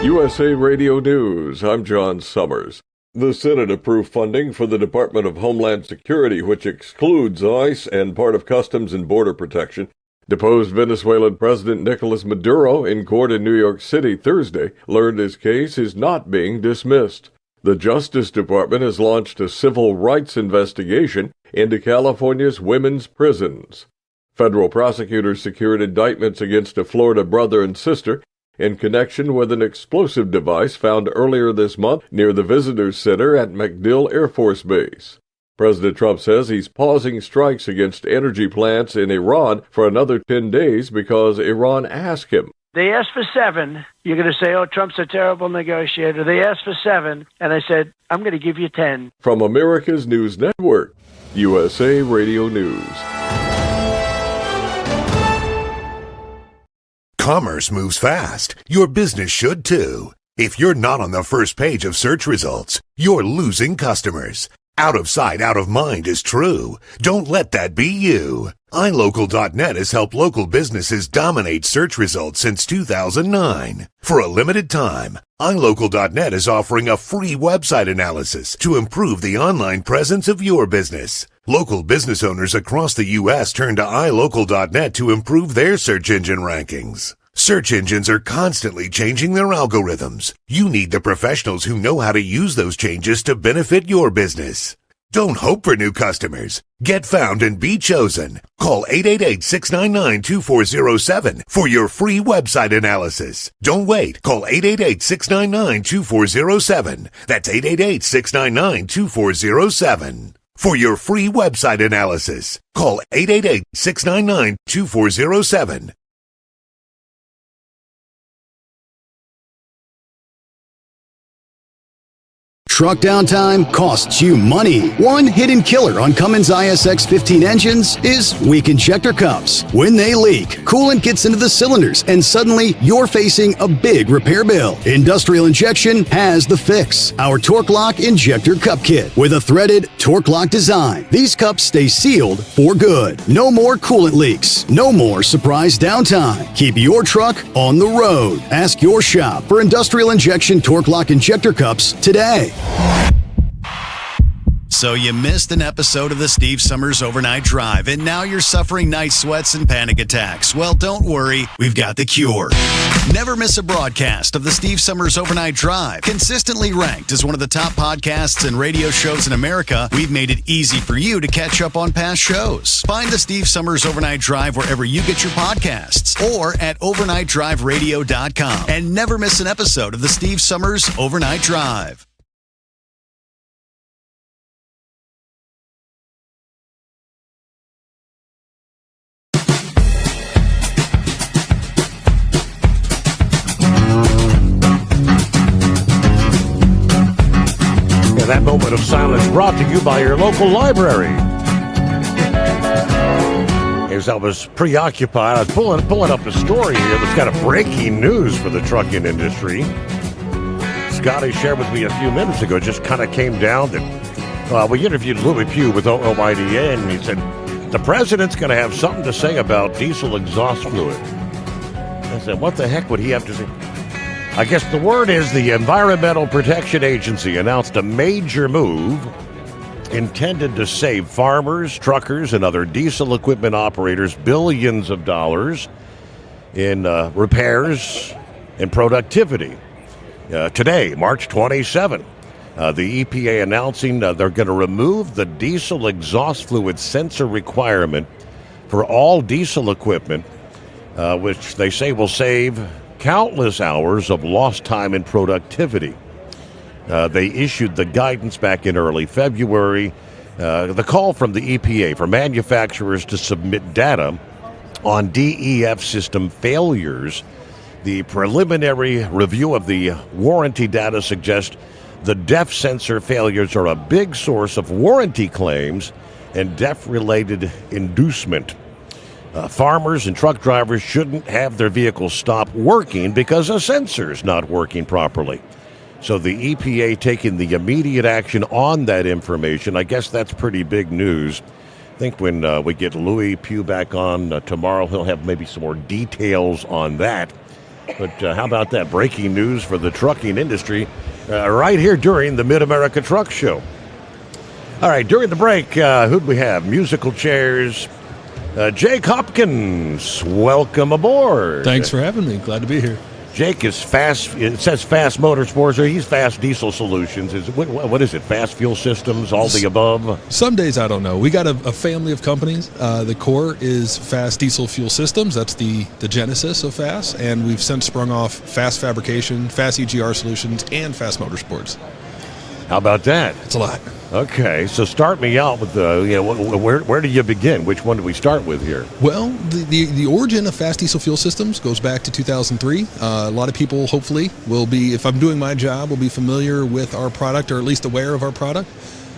USA Radio News, I'm John Sommers. The Senate approved funding for the Department of Homeland Security, which excludes ICE and part of Customs and Border Protection. Deposed Venezuelan President Nicolas Maduro in court in New York City Thursday learned his case is not being dismissed. The Justice Department has launched a civil rights investigation into California's women's prisons. Federal prosecutors secured indictments against a Florida brother and sister in connection with an explosive device found earlier this month near the Visitors Center at MacDill Air Force Base. President Trump says he's pausing strikes against energy plants in Iran for another 10 days because Iran asked him. They asked for 7. You're going to say, oh, Trump's a terrible negotiator. They asked for 7, and I said, I'm going to give you 10. From America's News Network, USA Radio News. Commerce moves fast. Your business should too. If you're not on the first page of search results, you're losing customers. Out of sight, out of mind is true. Don't let that be you. iLocal.net has helped local businesses dominate search results since 2009. For a limited time, iLocal.net is offering a free website analysis to improve the online presence of your business. Local business owners across the U.S. turn to iLocal.net to improve their search engine rankings. Search engines are constantly changing their algorithms. You need the professionals who know how to use those changes to benefit your business. Don't hope for new customers. Get found and be chosen. Call 888-699-2407 for your free website analysis. Don't wait. Call 888-699-2407. That's 888-699-2407. For your free website analysis, call 888-699-2407. Truck downtime costs you money. One hidden killer on Cummins ISX 15 engines is weak injector cups. When they leak, coolant gets into the cylinders and suddenly you're facing a big repair bill. Industrial Injection has the fix. Our Torque Lock Injector Cup Kit with a threaded Torque Lock design. These cups stay sealed for good. No more coolant leaks. No more surprise downtime. Keep your truck on the road. Ask your shop for Industrial Injection Torque Lock Injector Cups today. So you missed an episode of the Steve Sommers Overnight Drive, and now you're suffering night sweats and panic attacks. Well, don't worry, we've got the cure. Never miss a broadcast of the Steve Sommers Overnight Drive. Consistently ranked as one of the top podcasts and radio shows in America, we've made it easy for you to catch up on past shows. Find the Steve Sommers Overnight Drive wherever you get your podcasts or at overnightdriveradio.com. And never miss an episode of the Steve Sommers Overnight Drive. That moment of silence brought to you by your local library. As I was preoccupied, I was pulling up a story here that's got a breaking news for the trucking industry. Scotty shared with me a few minutes ago, just kind of came down that we interviewed Louis Pugh with OOIDA, and he said the president's going to have something to say about diesel exhaust fluid. I said, what the heck would he have to say? I guess the word is the Environmental Protection Agency announced a major move intended to save farmers, truckers, and other diesel equipment operators billions of dollars in repairs and productivity. Today, March 27, the EPA announcing they're going to remove the diesel exhaust fluid sensor requirement for all diesel equipment, which they say will save countless hours of lost time and productivity. They issued the guidance back in early February. The call from the EPA for manufacturers to submit data on DEF system failures. The preliminary review of the warranty data suggests the DEF sensor failures are a big source of warranty claims and DEF-related inducement. Farmers and truck drivers shouldn't have their vehicles stop working because a sensor's not working properly. So the EPA taking the immediate action on that information, I guess that's pretty big news. I think when we get Louis Pugh back on tomorrow, he'll have maybe some more details on that. But how about that breaking news for the trucking industry right here during the Mid-America Truck Show? All right, during the break, who'd we have? Musical chairs. Jake Hopkins, welcome aboard. Thanks for having me. Glad to be here. Jake is fast. It says Fast Motorsports, or he's Fast Diesel Solutions. What is it? Fast Fuel Systems, all the above? Some days I don't know. We got a family of companies. The core is Fast Diesel Fuel Systems. That's the genesis of Fast, and we've since sprung off Fast Fabrication, Fast EGR Solutions, and Fast Motorsports. How about that? It's a lot. Okay, so start me out with where do you begin? Which one do we start with here? Well, the origin of Fast Diesel Fuel Systems goes back to 2003. A lot of people, hopefully, will be, if I'm doing my job, will be familiar with our product, or at least aware of our product.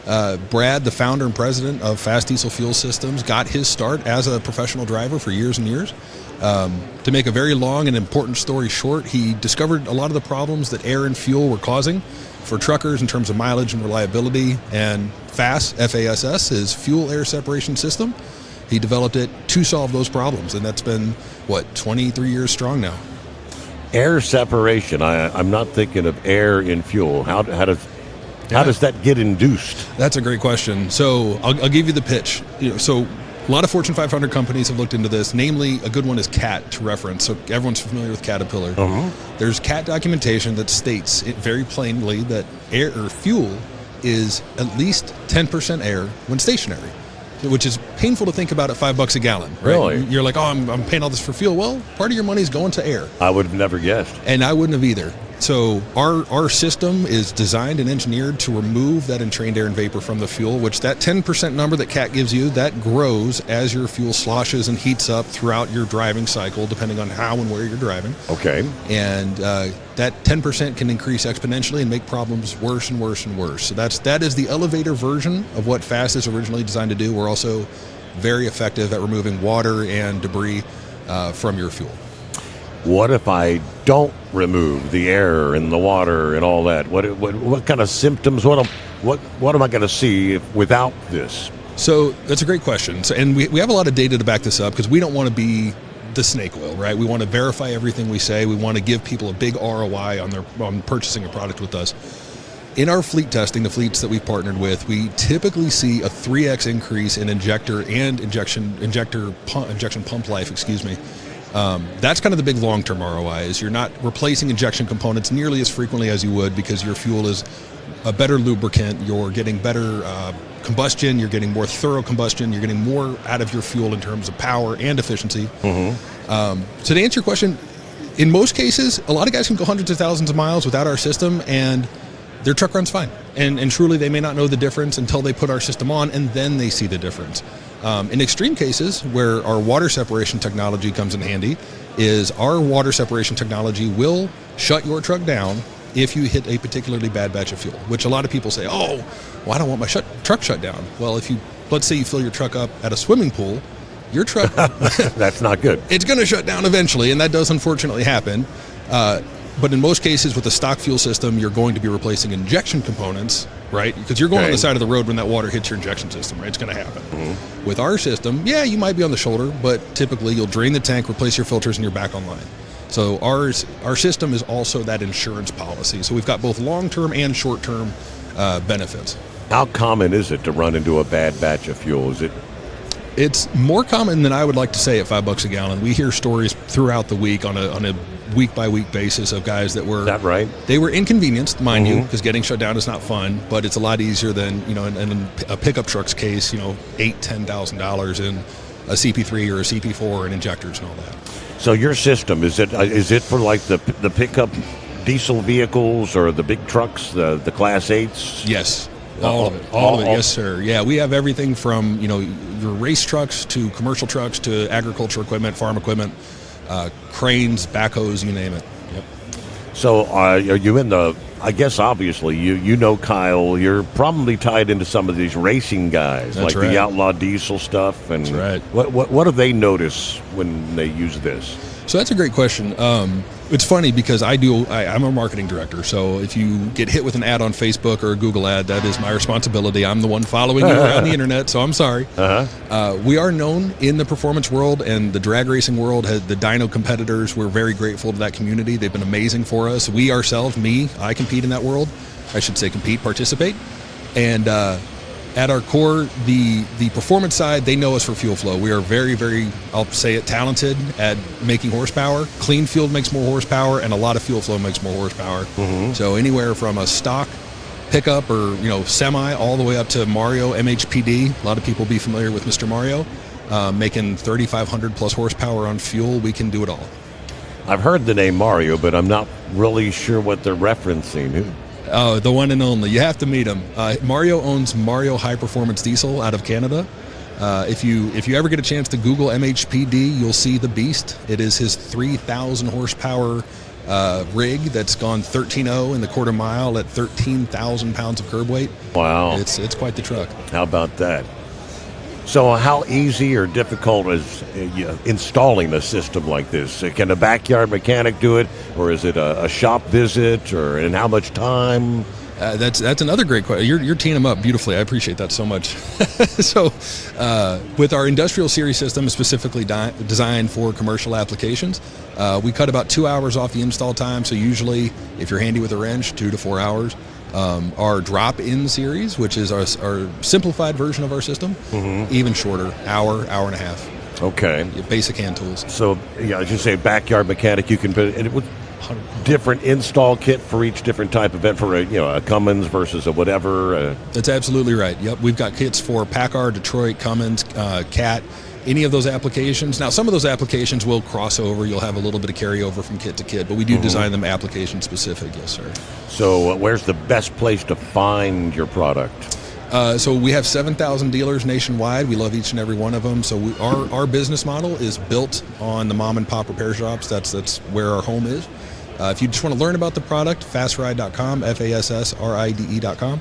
Brad, the founder and president of Fast Diesel Fuel Systems, got his start as a professional driver for years and years. To make a very long and important story short, he discovered a lot of the problems that air and fuel were causing for truckers in terms of mileage and reliability. And FASS, F-A-S-S, is Fuel Air Separation System. He developed it to solve those problems, and that's been, 23 years strong now. Air separation. I'm not thinking of air in fuel. How does that get induced? That's a great question. So I'll give you the pitch. So a lot of Fortune 500 companies have looked into this. Namely, a good one is CAT to reference. So everyone's familiar with Caterpillar. There's CAT documentation that states it very plainly that air or fuel is at least 10% air when stationary, which is painful to think about at $5 a gallon. Right? Really? You're like, I'm paying all this for fuel. Well, part of your money is going to air. I would have never guessed. And I wouldn't have either. So our system is designed and engineered to remove that entrained air and vapor from the fuel, which that 10% number that CAT gives you, that grows as your fuel sloshes and heats up throughout your driving cycle, depending on how and where you're driving. Okay. And that 10% can increase exponentially and make problems worse and worse and worse. So that is the elevator version of what FAST is originally designed to do. We're also very effective at removing water and debris from your fuel. What if I don't remove the air and the water and all that? What kind of symptoms? What am I going to see without this? So that's a great question. So, and we have a lot of data to back this up because we don't want to be the snake oil, right? We want to verify everything we say. We want to give people a big ROI on purchasing a product with us. In our fleet testing, the fleets that we've partnered with, we typically see a 3x increase in injector and injection pump life. That's kind of the big long-term ROI. Is you're not replacing injection components nearly as frequently as you would because your fuel is a better lubricant. You're getting better combustion. You're getting more thorough combustion. You're getting more out of your fuel in terms of power and efficiency. So to answer your question, in most cases, a lot of guys can go hundreds of thousands of miles without our system, and their truck runs fine. And truly, they may not know the difference until they put our system on, and then they see the difference. In extreme cases, where our water separation technology comes in handy, is our water separation technology will shut your truck down if you hit a particularly bad batch of fuel, which a lot of people say, I don't want my truck shut down. Well, let's say you fill your truck up at a swimming pool, your truck... That's not good. It's going to shut down eventually, and that does unfortunately happen. But in most cases with the stock fuel system, you're going to be replacing injection components, right? Because you're going on the side of the road when that water hits your injection system, right? It's going to happen. With our system, you might be on the shoulder, but typically you'll drain the tank, replace your filters, and you're back online. So our system is also that insurance policy. So we've got both long-term and short-term benefits. How common is it to run into a bad batch of fuel? It's more common than I would like to say at $5 a gallon. We hear stories throughout the week on a week-by-week basis of guys that were... That right? They were inconvenienced, mind you, because getting shut down is not fun, but it's a lot easier than, in a pickup truck's case, $8,000, $10,000 in a CP3 or a CP4 and injectors and all that. So your system, is it for like the pickup diesel vehicles or the big trucks, the Class 8s? Yes. All of it, yes, sir. Yeah, we have everything from, your race trucks to commercial trucks to agriculture equipment, farm equipment, cranes, backhoes, you name it. Yep. So are you in I guess obviously you know Kyle, you're probably tied into some of these racing guys, That's like right. the Outlaw Diesel stuff. And That's right. What do they notice when they use this? So that's a great question. It's funny because I'm a marketing director, so if you get hit with an ad on Facebook or a Google ad, that is my responsibility. I'm the one following you around the internet, so I'm sorry. We are known in the performance world and the drag racing world, the dyno competitors. We're very grateful to that community. They've been amazing for us. We ourselves, I compete in that world. I should say participate. And at our core, the performance side, they know us for fuel flow. We are very, very, I'll say it, talented at making horsepower. Clean fuel makes more horsepower, and a lot of fuel flow makes more horsepower. So anywhere from a stock pickup or semi all the way up to Mario MHPD. A lot of people be familiar with Mr. Mario, making 3,500 plus horsepower on fuel. We can do it all. I've heard the name Mario, but I'm not really sure what they're referencing. Oh, the one and only. You have to meet him. Mario owns Mario High Performance Diesel out of Canada. If you ever get a chance to Google MHPD, you'll see the beast. It is his 3,000 horsepower rig that's gone 13.0 in the quarter mile at 13,000 pounds of curb weight. Wow. It's quite the truck. How about that? So how easy or difficult is installing a system like this? Can a backyard mechanic do it, or is it a shop visit, or in how much time? That's another great question. You're teeing them up beautifully. I appreciate that so much. So with our industrial series system specifically designed for commercial applications, we cut about 2 hours off the install time. So usually if you're handy with a wrench, 2 to 4 hours. Our drop-in series, which is our simplified version of our system, even shorter, hour and a half. Okay. Basic hand tools. So, as you say, backyard mechanic, you can put it with different install kit for each different type of event, for a Cummins versus a whatever. That's absolutely right. Yep, we've got kits for Packard, Detroit, Cummins, Cat. Any of those applications. Now, some of those applications will cross over. You'll have a little bit of carryover from kit to kit, but we do design them application specific. Yes, sir. So where's the best place to find your product? So we have 7,000 dealers nationwide. We love each and every one of them. So our business model is built on the mom and pop repair shops. That's where our home is. If you just want to learn about the product, fassride.com, FASSRIDE.com.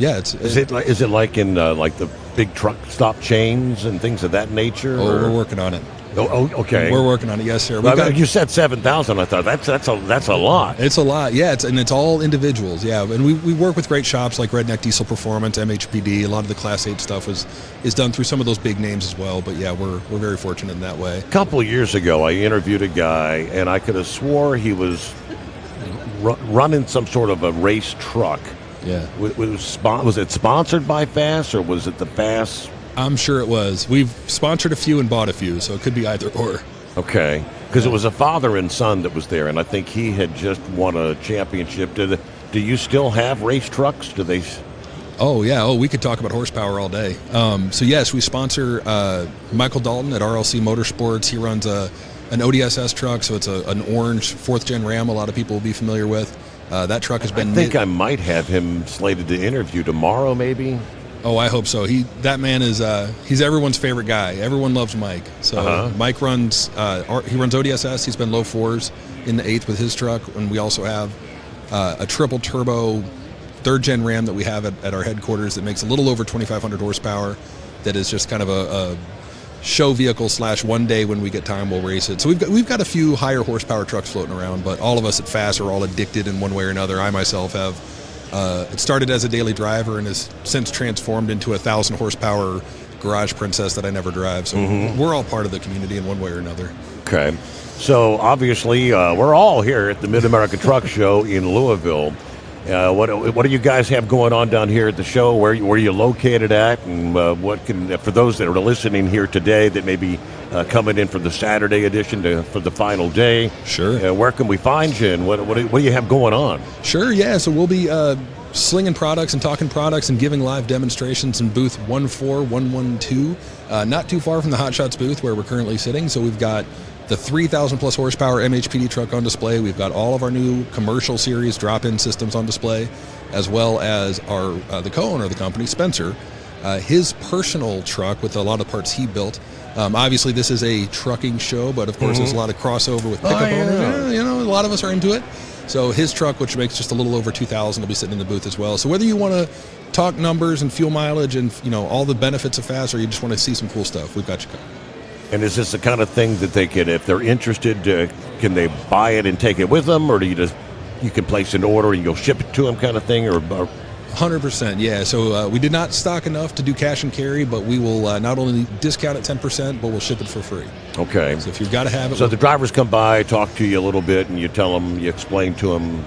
Is it like in like the big truck stop chains and things of that nature? Oh, we're working on it. Oh, okay. We're working on it. Yes, sir. You said 7,000. I thought that's a lot. It's a lot. Yeah, it's all individuals. Yeah, and we work with great shops like Redneck Diesel Performance, MHPD. A lot of the Class 8 stuff is done through some of those big names as well. But yeah, we're very fortunate in that way. A couple of years ago, I interviewed a guy, and I could have swore he was running some sort of a race truck. Yeah. Was it sponsored by Fass, or was it the Fass? I'm sure it was. We've sponsored a few and bought a few, so it could be either or. Okay. Because it was a father and son that was there, and I think he had just won a championship. Do you still have race trucks? Do they? Oh, yeah. Oh, we could talk about horsepower all day. So, yes, we sponsor Michael Dalton at RLC Motorsports. He runs an ODSS truck, so it's an orange 4th-gen Ram a lot of people will be familiar with. That truck has been... I think I might have him slated to interview tomorrow, maybe. Oh, I hope so. That man is he's everyone's favorite guy. Everyone loves Mike. So Mike runs ODSS. He's been low 4s in the 8th with his truck, and we also have a triple turbo 3rd-gen Ram that we have at our headquarters that makes a little over 2,500 horsepower. That is just kind of a show vehicle / one day when we get time we'll race it. So we've got a few higher horsepower trucks floating around, but all of us at Fass are all addicted in one way or another. I myself have. It started as a daily driver and has since transformed into a 1,000 horsepower garage princess that I never drive. So we're all part of the community in one way or another. Okay. So obviously we're all here at the Mid-America Truck Show in Louisville. What do you guys have going on down here at the show? Where are you located at? And for those that are listening here today that may be coming in for the Saturday edition for the final day. Sure. Where can we find you, and what do you have going on? Sure, yeah. So we'll be slinging products and talking products and giving live demonstrations in booth 14112, not too far from the Hot Shots booth where we're currently sitting. So we've got the 3,000 plus horsepower MHPD truck on display. We've got all of our new commercial series drop-in systems on display, as well as our the co-owner of the company, Spencer, his personal truck with a lot of parts he built. Obviously, this is a trucking show, but of course, there's a lot of crossover with pickup owners. A lot of us are into it. So his truck, which makes just a little over 2,000, will be sitting in the booth as well. So whether you want to talk numbers and fuel mileage and all the benefits of Fass, or you just want to see some cool stuff, we've got you covered. And is this the kind of thing that they can, if they're interested, can they buy it and take it with them, or do you can place an order and you'll ship it to them, kind of thing, or 100%, yeah. So we did not stock enough to do cash and carry, but we will not only discount it 10%, but we'll ship it for free. Okay. So if you've got to have it. So the drivers come by, talk to you a little bit, and you explain to them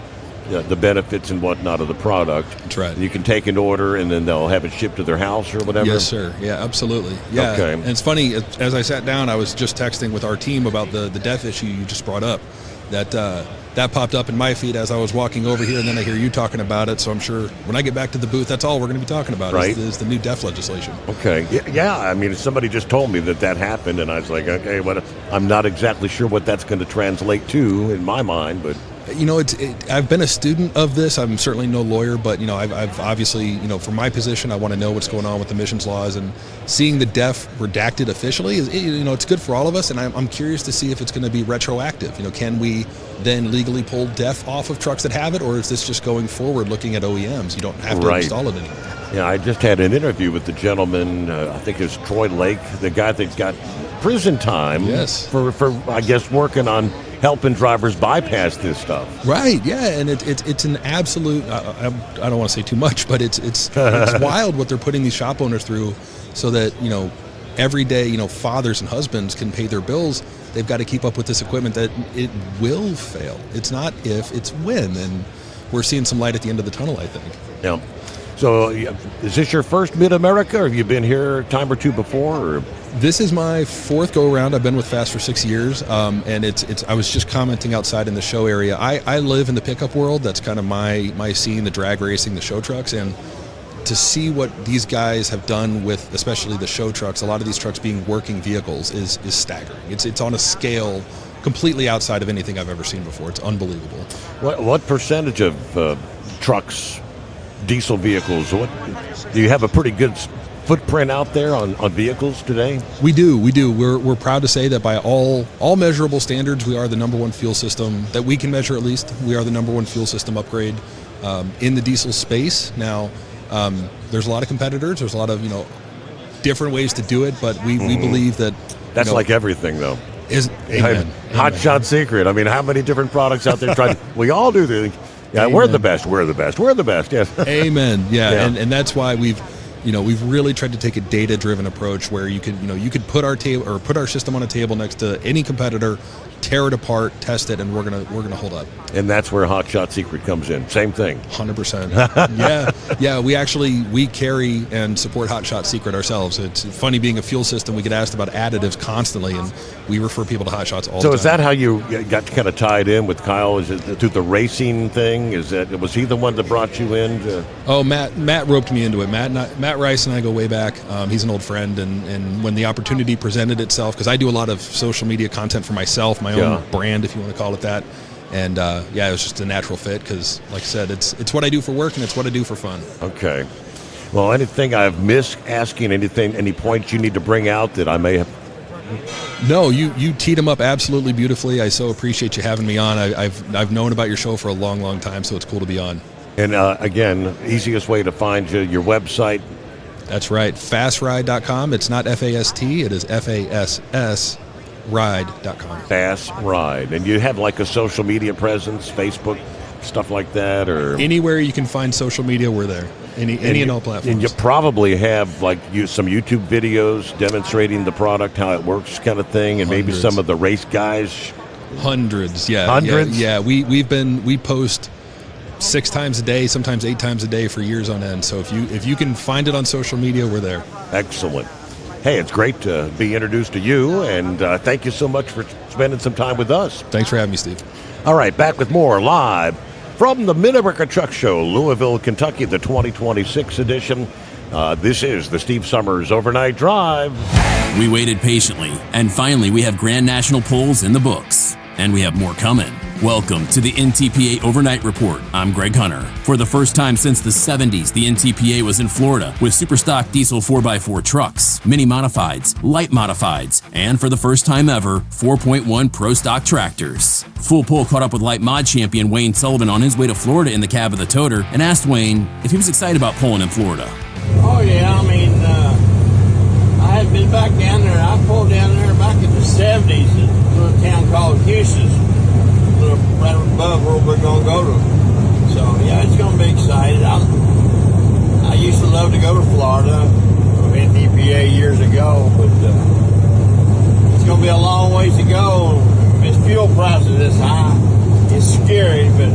the benefits and whatnot of the product. That's right. You can take an order, and then they'll have it shipped to their house or whatever? Yes, sir. Yeah, absolutely. Yeah. Okay. And it's funny, as I sat down, I was just texting with our team about the deaf issue you just brought up. That popped up in my feed as I was walking over here, and then I hear you talking about it. So I'm sure when I get back to the booth, that's all we're going to be talking about is the new deaf legislation. Okay. Yeah. I mean, somebody just told me that happened, and I was like, okay, I'm not exactly sure what that's going to translate to in my mind, but I've been a student of this. I'm certainly no lawyer, but I've obviously, for my position, I want to know what's going on with emissions laws, and seeing the DEF redacted officially is, it's good for all of us. And I'm curious to see if it's going to be retroactive. Can we then legally pull DEF off of trucks that have it, or is this just going forward looking at OEMs? You don't have to install it anymore. Yeah, I just had an interview with the gentleman. I think it's Troy Lake, the guy that got prison time for I guess working on helping drivers bypass this stuff. Right, yeah, and it's an absolute, I don't want to say too much, but it's wild what they're putting these shop owners through, so that, every day, fathers and husbands can pay their bills. They've got to keep up with this equipment that it will fail. It's not if, it's when, and we're seeing some light at the end of the tunnel, I think. Yeah. So is this your first Mid-America, or have you been here a time or two before? Or? This is my fourth go-around. I've been with FAST for 6 years, and it's. I was just commenting outside in the show area. I live in the pickup world. That's kind of my scene, the drag racing, the show trucks, and to see what these guys have done with, especially the show trucks, a lot of these trucks being working vehicles is staggering. It's on a scale completely outside of anything I've ever seen before. It's unbelievable. What percentage of trucks, diesel vehicles, do you have a pretty good footprint out there on vehicles today? We do. We're proud to say that by all measurable standards, we are the number one fuel system that we can measure. At least we are the number one fuel system upgrade in the diesel space. Now, there's a lot of competitors. There's a lot of different ways to do it, but we believe that that's like everything, though. Amen. Hot shot secret. I mean, how many different products out there trying? We all do the. Yeah, Amen. We're the best. We're the best. We're the best. Yes. Amen. Yeah. And that's why we've really tried to take a data-driven approach where you could put our table or put our system on a table next to any competitor, tear it apart, test it, and we're gonna hold up. And that's where Hot Shot Secret comes in. Same thing. 100%. Yeah. We carry and support Hot Shot Secret ourselves. It's funny being a fuel system. We get asked about additives constantly, and we refer people to Hot Shots all the time. So is that how you got kind of tied in with Kyle? Is it through the racing thing? Was he the one that brought you in? Oh, Matt roped me into it. Matt Rice and I go way back. He's an old friend, and when the opportunity presented itself, because I do a lot of social media content for myself, my own brand, if you want to call it that, and it was just a natural fit because, like I said, it's what I do for work and it's what I do for fun. Okay. Well, anything I've missed asking, any points you need to bring out that I may have? No, you teed them up absolutely beautifully. I so appreciate you having me on. I've known about your show for a long, long time, so it's cool to be on. And again, easiest way to find you, your website. That's right, fastride.com. It's not FAST, it is FASS. Ride.com. Fast Ride. And you have like a social media presence, Facebook, stuff like that, or anywhere you can find social media, we're there. Any and all platforms. And you probably have like some YouTube videos demonstrating the product, how it works, kind of thing, and maybe some of the race guys. Hundreds. Yeah. We post 6 times a day, sometimes 8 times a day for years on end. So if you can find it on social media, we're there. Excellent. Hey, it's great to be introduced to you, and thank you so much for spending some time with us. Thanks for having me, Steve. All right, back with more live from the Mid-America Truck Show, Louisville, Kentucky, the 2026 edition. This is the Steve Sommers Overnight Drive. We waited patiently, and finally we have Grand National polls in the books, and we have more coming. Welcome to the NTPA Overnight Report. I'm Greg Hunter. For the first time since the 70s, the NTPA was in Florida with superstock diesel 4x4 trucks, mini modifieds, light modifieds, and for the first time ever, 4.1 Pro Stock tractors. Full Pull caught up with light mod champion Wayne Sullivan on his way to Florida in the cab of the toter and asked Wayne if he was excited about pulling in Florida. Oh yeah, I mean, I had been back down there. I pulled down there back in the 70s in a little town called Houston. Right above where we're going to go to. So, yeah, it's going to be exciting. I used to love to go to Florida, NTPA years ago, but it's going to be a long ways to go. If fuel prices this high, it's scary, but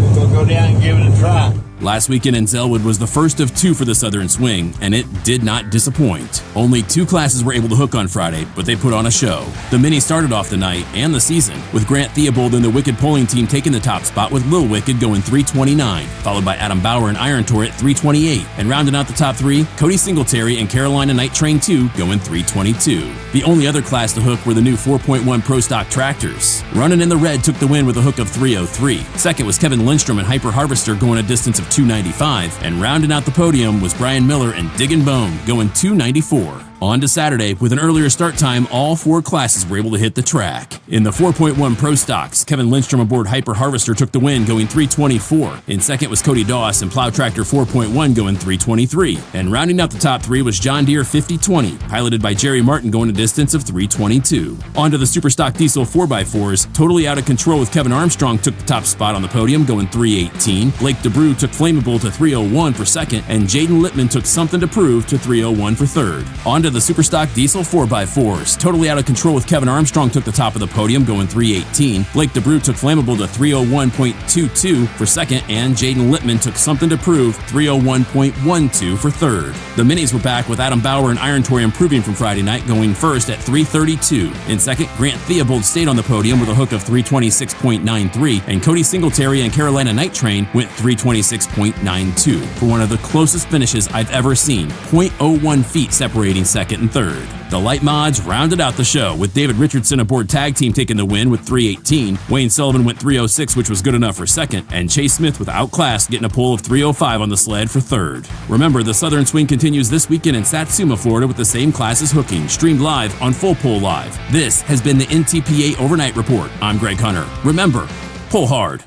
we're going to go down and give it a try. Last weekend in Zellwood was the first of 2 for the Southern Swing, and it did not disappoint. Only 2 classes were able to hook on Friday, but they put on a show. The Mini started off the night and the season with Grant Theobald and the Wicked Polling team taking the top spot with Lil Wicked going 329, followed by Adam Bauer and Iron Tour at 328, and rounding out the top 3, Cody Singletary and Carolina Night Train 2 going 322. The only other class to hook were the new 4.1 Pro Stock tractors. Running in the red took the win with a hook of 303. Second was Kevin Lindstrom and Hyper Harvester going a distance of 295, and rounding out the podium was Brian Miller and Diggin' Bone going 294. On to Saturday, with an earlier start time, all 4 classes were able to hit the track. In the 4.1 Pro Stocks, Kevin Lindstrom aboard Hyper Harvester took the win going 324. In second was Cody Doss and Plow Tractor 4.1 going 323. And rounding out the top 3 was John Deere 5020, piloted by Jerry Martin going a distance of 322. On to the Superstock Diesel 4x4s, Totally Out of Control with Kevin Armstrong took the top spot on the podium going 318. Blake DeBrew took Flammable to 301 for second, and Jaden Littman took Something to Prove to 301 for third. On to the Superstock Diesel 4x4s. Totally Out of Control with Kevin Armstrong took the top of the podium going 318. Blake DeBrew took Flammable to 301.22 for second, and Jaden Littman took Something to Prove 301.12 for third. The Minis were back with Adam Bauer and Iron Tour improving from Friday night going first at 332. In second, Grant Theobald stayed on the podium with a hook of 326.93, and Cody Singletary and Carolina Night Train went 326.92 for one of the closest finishes I've ever seen, 0.01 feet separating second and third. The light mods rounded out the show with David Richardson aboard Tag Team taking the win with 318. Wayne Sullivan went 306, which was good enough for second, and Chase Smith with Outclassed getting a pole of 305 on the sled for third. Remember, the Southern Swing continues this weekend in Satsuma, Florida with the same classes hooking, streamed live on Full Pull Live. This has been the NTPA Overnight Report. I'm Greg Hunter. Remember, pull hard.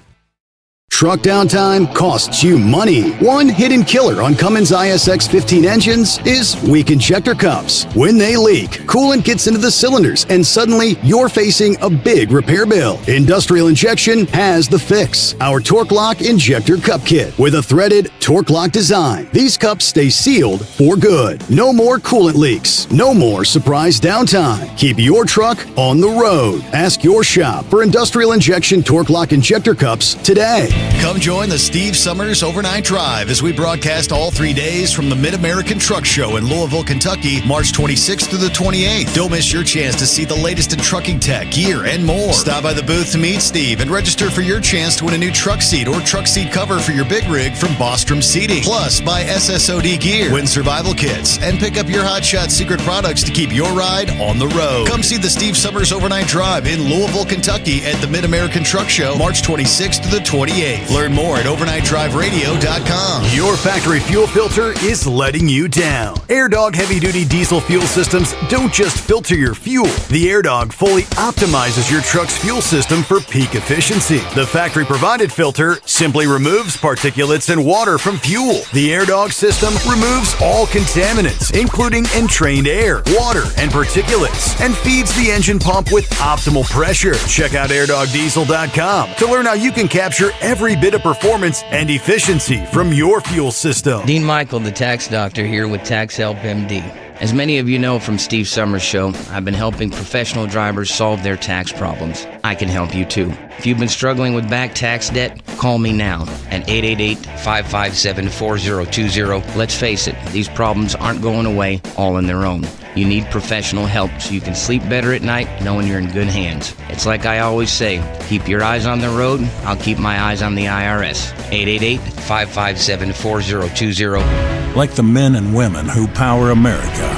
Truck downtime costs you money. One hidden killer on Cummins ISX 15 engines is weak injector cups. When they leak, coolant gets into the cylinders and suddenly you're facing a big repair bill. Industrial Injection has the fix. Our Torque Lock Injector Cup Kit with a threaded Torque Lock design. These cups stay sealed for good. No more coolant leaks. No more surprise downtime. Keep your truck on the road. Ask your shop for Industrial Injection Torque Lock Injector Cups today. Come join the Steve Sommers Overnight Drive as we broadcast all 3 days from the Mid-American Truck Show in Louisville, Kentucky, March 26th through the 28th. Don't miss your chance to see the latest in trucking tech, gear, and more. Stop by the booth to meet Steve and register for your chance to win a new truck seat or truck seat cover for your big rig from Bostrom Seating. Plus, buy SSOD gear, win survival kits, and pick up your Hot Shot secret products to keep your ride on the road. Come see the Steve Sommers Overnight Drive in Louisville, Kentucky at the Mid-American Truck Show, March 26th to the 28th. Learn more at overnightdriveradio.com. Your factory fuel filter is letting you down. AirDog heavy-duty diesel fuel systems don't just filter your fuel. The AirDog fully optimizes your truck's fuel system for peak efficiency. The factory-provided filter simply removes particulates and water from fuel. The AirDog system removes all contaminants, including entrained air, water, and particulates, and feeds the engine pump with optimal pressure. Check out airdogdiesel.com to learn how you can capture every bit of performance and efficiency from your fuel system. Dean Michael, the tax doctor, here with Tax Help MD. As many of you know from Steve Sommers' show, I've been helping professional drivers solve their tax problems. I can help you too. If you've been struggling with back tax debt, call me now at 888-557-4020. Let's face it, these problems aren't going away all on their own. You need professional help so you can sleep better at night knowing you're in good hands. It's like I always say, keep your eyes on the road, I'll keep my eyes on the IRS. 888-557-4020. Like the men and women who power America,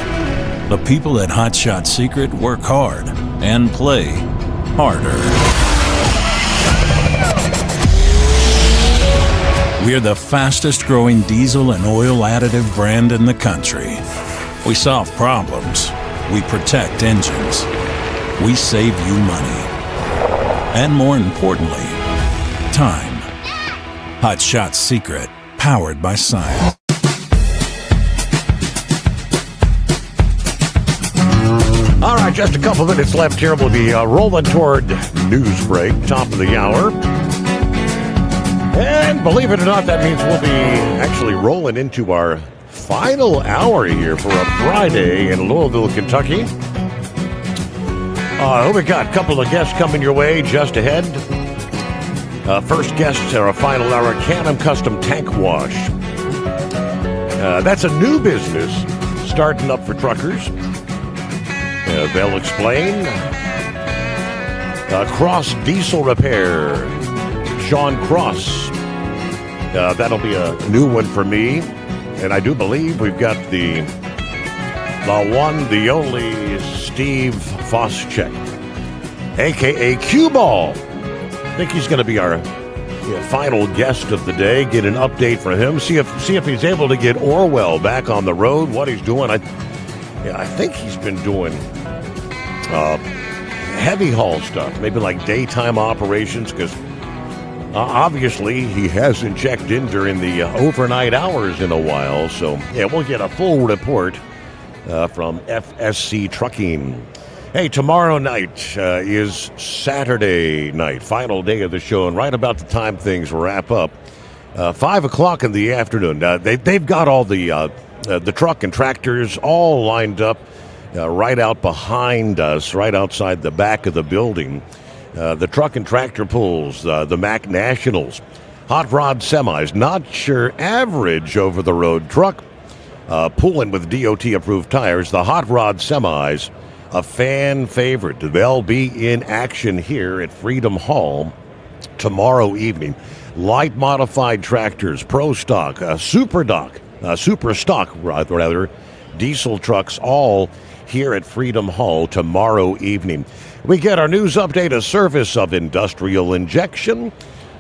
the people at Hot Shot Secret work hard and play harder. We're the fastest growing diesel and oil additive brand in the country. We solve problems. We protect engines. We save you money. And more importantly, time. Hot Shot Secret, powered by science. All right, just a couple minutes left here. We'll be rolling toward news break, top of the hour. And believe it or not, that means we'll be actually rolling into our final hour here for a Friday in Louisville, Kentucky. We got a couple of guests coming your way just ahead. First guests are a final hour Can-Am Custom Tank Wash. That's a new business starting up for truckers. They'll explain. Cross Diesel Repair. Sean Cross. That'll be a new one for me. And I do believe we've got the one, the only Steve Foschek, a.k.a. Cue Ball. I think he's going to be our final guest of the day. Get an update from him. See if he's able to get Orwell back on the road. What he's doing. I think he's been doing heavy haul stuff, maybe like daytime operations, because obviously he hasn't checked in during the overnight hours in a while. So yeah, we'll get a full report from FSC Trucking. Hey, tomorrow night is Saturday night, final day of the show, and right about the time things wrap up, 5 o'clock in the afternoon. They've got all the truck and tractors all lined up right out behind us, right outside the back of the building. The truck and tractor pulls, the Mack Nationals, hot rod semis, not your average over-the-road truck, pulling with DOT-approved tires. The hot rod semis, a fan favorite. They'll be in action here at Freedom Hall tomorrow evening. Light modified tractors, pro stock, super stock, diesel trucks, all here at Freedom Hall tomorrow evening. We get our news update, a service of Industrial Injection.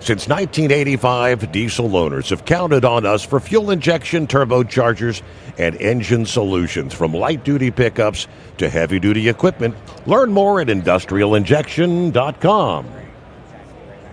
Since 1985, diesel owners have counted on us for fuel injection, turbochargers, and engine solutions, from light-duty pickups to heavy-duty equipment. Learn more at industrialinjection.com.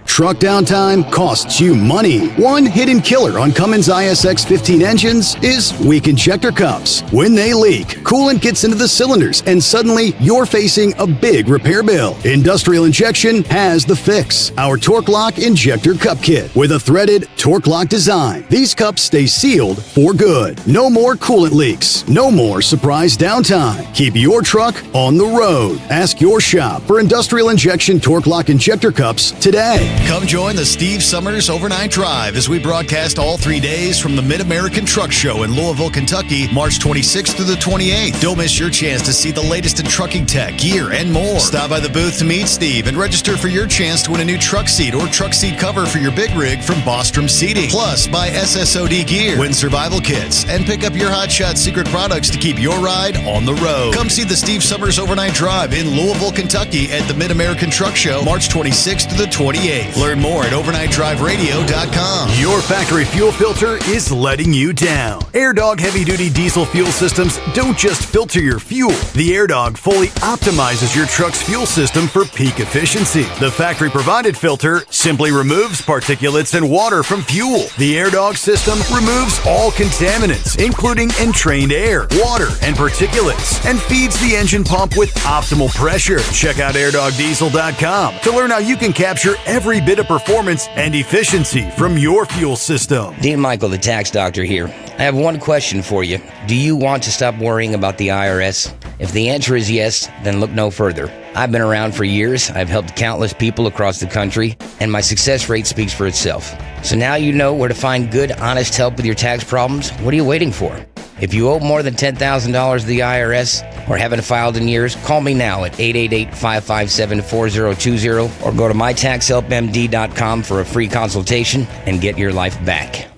Truck downtime costs you money. One hidden killer on Cummins ISX 15 engines is weak injector cups. When they leak, coolant gets into the cylinders, and suddenly you're facing a big repair bill. Industrial Injection has the fix. Our Torque Lock Injector Cup Kit with a threaded Torque Lock design. These cups stay sealed for good. No more coolant leaks. No more surprise downtime. Keep your truck on the road. Ask your shop for Industrial Injection Torque Lock Injector Cups today. Come join the Steve Sommers Overnight Drive as we broadcast all 3 days from the Mid-American Truck Show in Louisville, Kentucky, March 26th through the 28th. Don't miss your chance to see the latest in trucking tech, gear, and more. Stop by the booth to meet Steve and register for your chance to win a new truck seat or truck seat cover for your big rig from Bostrom Seating. Plus, buy SSOD gear, win survival kits, and pick up your Hotshot secret products to keep your ride on the road. Come see the Steve Sommers Overnight Drive in Louisville, Kentucky at the Mid-American Truck Show, March 26th through the 28th. Learn more at overnightdriveradio.com. Your factory fuel filter is letting you down. AirDog heavy-duty diesel fuel systems don't just filter your fuel. The AirDog fully optimizes your truck's fuel system for peak efficiency. The factory-provided filter simply removes particulates and water from fuel. The AirDog system removes all contaminants, including entrained air, water, and particulates, and feeds the engine pump with optimal pressure. Check out airdogdiesel.com to learn how you can capture every bit of performance and efficiency from your fuel system. Dean Michael, the tax doctor here. I have one question for you. Do you want to stop worrying about the IRS? If the answer is yes, then look no further. I've been around for years. I've helped countless people across the country, and my success rate speaks for itself. So now you know where to find good, honest help with your tax problems. What are you waiting for? If you owe more than $10,000 to the IRS or haven't filed in years, call me now at 888-557-4020 or go to mytaxhelpmd.com for a free consultation and get your life back.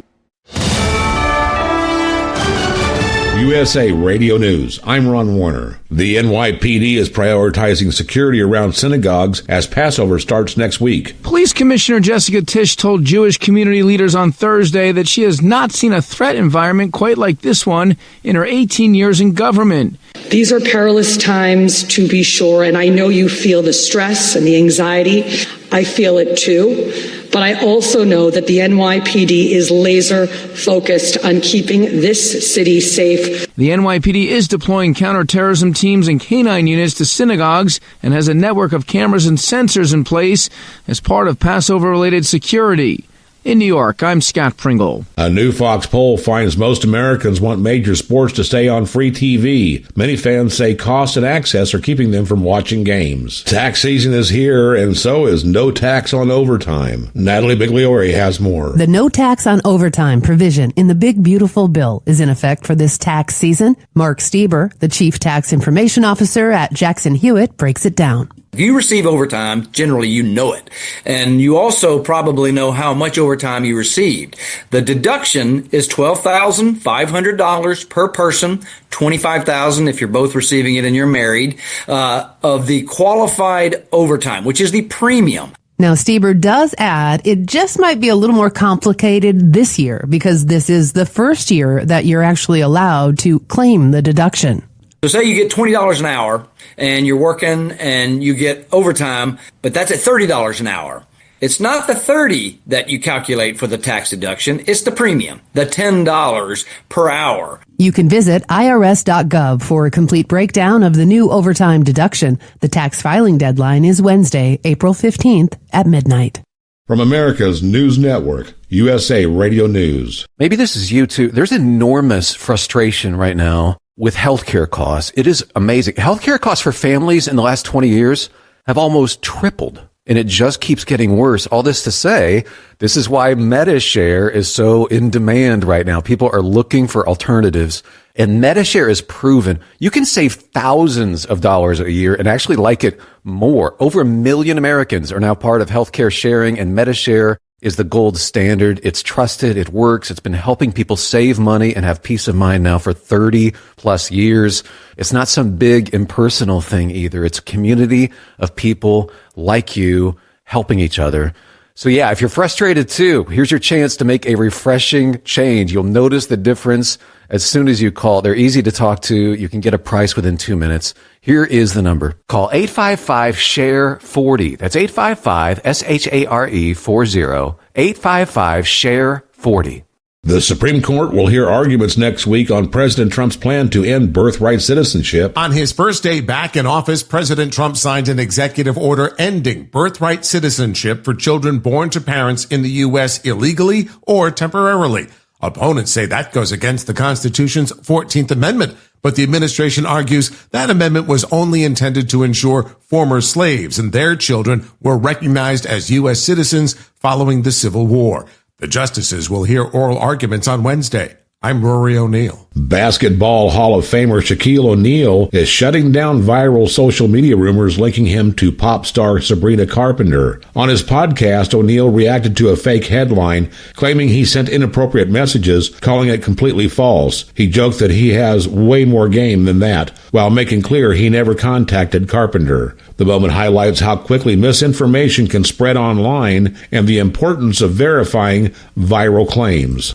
USA Radio News. I'm Ron Warner. The NYPD is prioritizing security around synagogues as Passover starts next week. Police Commissioner Jessica Tisch told Jewish community leaders on Thursday that she has not seen a threat environment quite like this one in her 18 years in government. These are perilous times, to be sure, and I know you feel the stress and the anxiety. I feel it too. But I also know that the NYPD is laser focused on keeping this city safe. The NYPD is deploying counterterrorism teams and canine units to synagogues and has a network of cameras and sensors in place as part of Passover-related security. In New York, I'm Scott Pringle. A new Fox poll finds most Americans want major sports to stay on free TV. Many fans say cost and access are keeping them from watching games. Tax season is here, and so is no tax on overtime. Natalie Bigliori has more. The no tax on overtime provision in the Big Beautiful Bill is in effect for this tax season. Mark Stieber, the Chief Tax Information Officer at Jackson Hewitt, breaks it down. If you receive overtime, generally you know it. And you also probably know how much overtime you received. The deduction is $12,500 per person, $25,000 if you're both receiving it and you're married, of the qualified overtime, which is the premium. Now, Stieber does add it just might be a little more complicated this year because this is the first year that you're actually allowed to claim the deduction. So say you get $20 an hour and you're working and you get overtime, but that's at $30 an hour. It's not the $30 that you calculate for the tax deduction. It's the premium, the $10 per hour. You can visit irs.gov for a complete breakdown of the new overtime deduction. The tax filing deadline is Wednesday, April 15th at midnight. From America's News Network, USA Radio News. Maybe this is you too. There's enormous frustration right now with healthcare costs. It is amazing. Healthcare costs for families in the last 20 years have almost tripled, and it just keeps getting worse. All this to say, this is why MediShare is so in demand right now. People are looking for alternatives, and MediShare is proven. You can save thousands of dollars a year and actually like it more. Over 1 million Americans are now part of healthcare sharing, and MediShare is the gold standard. It's trusted. It works. It's been helping people save money and have peace of mind now for 30 plus years. It's not some big impersonal thing either. It's a community of people like you helping each other. So yeah, if you're frustrated too, here's your chance to make a refreshing change. You'll notice the difference as soon as you call. They're easy to talk to. You can get a price within 2 minutes. Here is the number. Call 855-SHARE-40. That's 855-SHARE-40. 855-SHARE-40. The Supreme Court will hear arguments next week on President Trump's plan to end birthright citizenship. On his first day back in office, President Trump signed an executive order ending birthright citizenship for children born to parents in the U.S. illegally or temporarily. Opponents say that goes against the Constitution's 14th Amendment, but the administration argues that amendment was only intended to ensure former slaves and their children were recognized as U.S. citizens following the Civil War. The justices will hear oral arguments on Wednesday. I'm Rory O'Neill. Basketball Hall of Famer Shaquille O'Neal is shutting down viral social media rumors linking him to pop star Sabrina Carpenter. On his podcast, O'Neal reacted to a fake headline claiming he sent inappropriate messages, calling it completely false. He joked that he has way more game than that, while making clear he never contacted Carpenter. The moment highlights how quickly misinformation can spread online and the importance of verifying viral claims.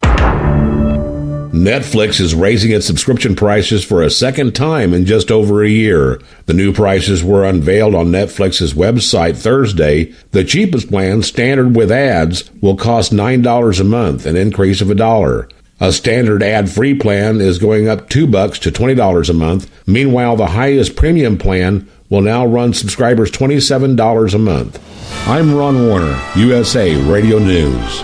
Netflix is raising its subscription prices for a second time in just over a year. The new prices were unveiled on Netflix's website Thursday. The cheapest plan, standard with ads, will cost $9 a month, an increase of $1. A standard ad-free plan is going up $2 to $20 a month. Meanwhile, the highest premium plan will now run subscribers $27 a month. I'm Ron Warner, USA Radio News.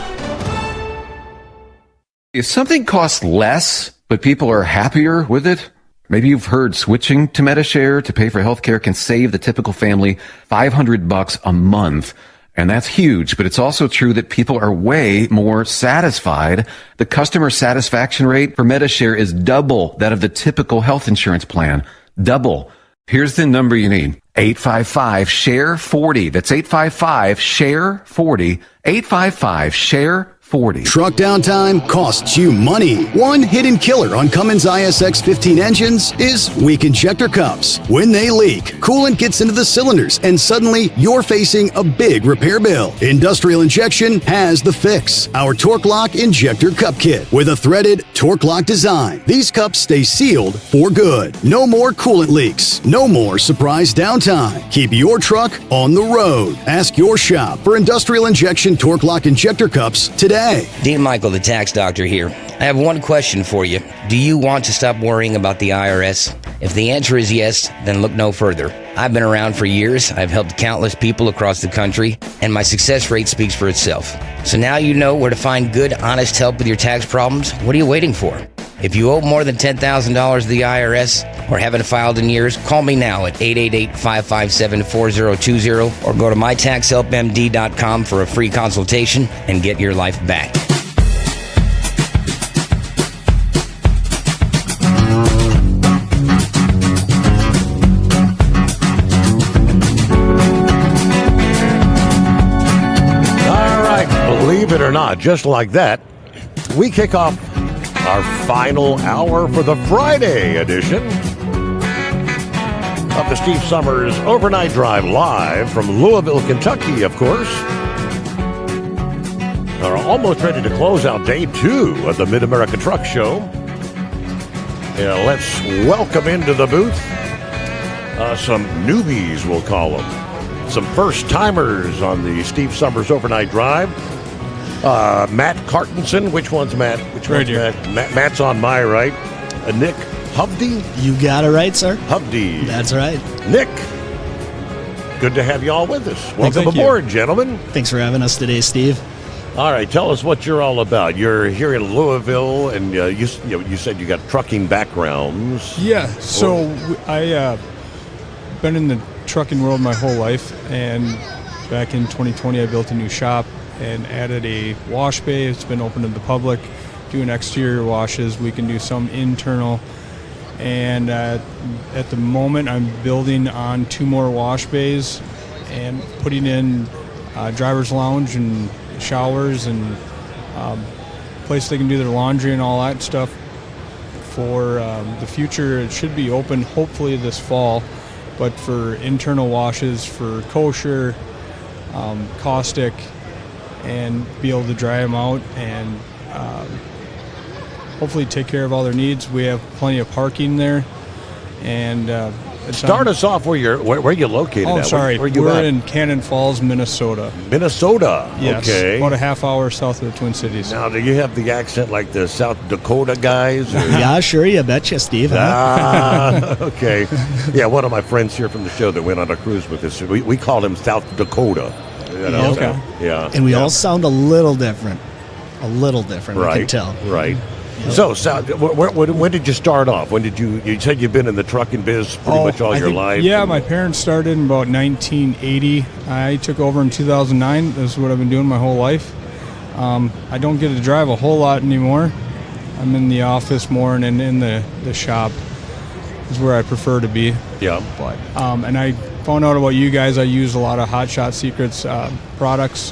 If something costs less, but people are happier with it, maybe you've heard switching to MediShare to pay for healthcare can save the typical family $500 a month. And that's huge, but it's also true that people are way more satisfied. The customer satisfaction rate for MediShare is double that of the typical health insurance plan. Double. Here's the number you need. 855-SHARE-40. That's 855-SHARE-40. 855-SHARE-40. Truck downtime costs you money. One hidden killer on Cummins ISX 15 engines is weak injector cups. When they leak, coolant gets into the cylinders and suddenly you're facing a big repair bill. Industrial Injection has the fix. Our Torque Lock Injector Cup Kit with a threaded Torque Lock design. These cups stay sealed for good. No more coolant leaks. No more surprise downtime. Keep your truck on the road. Ask your shop for Industrial Injection Torque Lock Injector Cups today. Dean Michael, the tax doctor here. I have one question for you. Do you want to stop worrying about the IRS? If the answer is yes, then look no further. I've been around for years. I've helped countless people across the country. and my success rate speaks for itself. So now you know where to find good, honest help with your tax problems. What are you waiting for? If you owe more than $10,000 to the IRS or haven't filed in years, call me now at 888-557-4020 or go to mytaxhelpmd.com for a free consultation and get your life back. Believe it or not, just like that, we kick off our final hour for the Friday edition of the Steve Sommers Overnight Drive, live from Louisville, Kentucky, of course. We're almost ready to close out day 2 of the Mid-America Truck Show. Yeah, let's welcome into the booth some newbies, we'll call them. Some first-timers on the Steve Sommers Overnight Drive. Matt Cartenson. Which one's Matt? Matt's on my right. Nick Hovde. You got it right, sir. Hovde. That's right. Nick, good to have you all with us. Welcome aboard, gentlemen. Thanks for having us today, Steve. All right, tell us what you're all about. You're here in Louisville, and you said you got trucking backgrounds. Yeah, so I been in the trucking world my whole life, and back in 2020 I built a new shop and added a wash bay. It's been open to the public, doing exterior washes. We can do some internal, and at the moment I'm building on 2 more wash bays and putting in driver's lounge and showers and place they can do their laundry and all that stuff. For the future, it should be open hopefully this fall, but for internal washes for kosher, caustic, and be able to dry them out and hopefully take care of all their needs. We have plenty of parking there, and start us off where you're located. Oh, at. sorry, where you we're at? in Cannon Falls, Minnesota. Minnesota. Yes, okay. about a half hour south of the Twin Cities. Now, do you have the accent like the South Dakota guys? Or? Yeah, sure, you betcha, Steve. Okay. Yeah, one of my friends here from the show that went on a cruise with us, we called him South Dakota. Okay. Yeah. And we all sound a little different. Right. I can tell. Right. Yep. So, when did you start off? When did you said you've been in the trucking biz pretty much all your life? Yeah, my parents started in about 1980. I took over in 2009. This is what I've been doing my whole life. I don't get to drive a whole lot anymore. I'm in the office more, and in the shop is where I prefer to be. Yeah. But and I found out about you guys. I use a lot of Hot Shot Secrets products,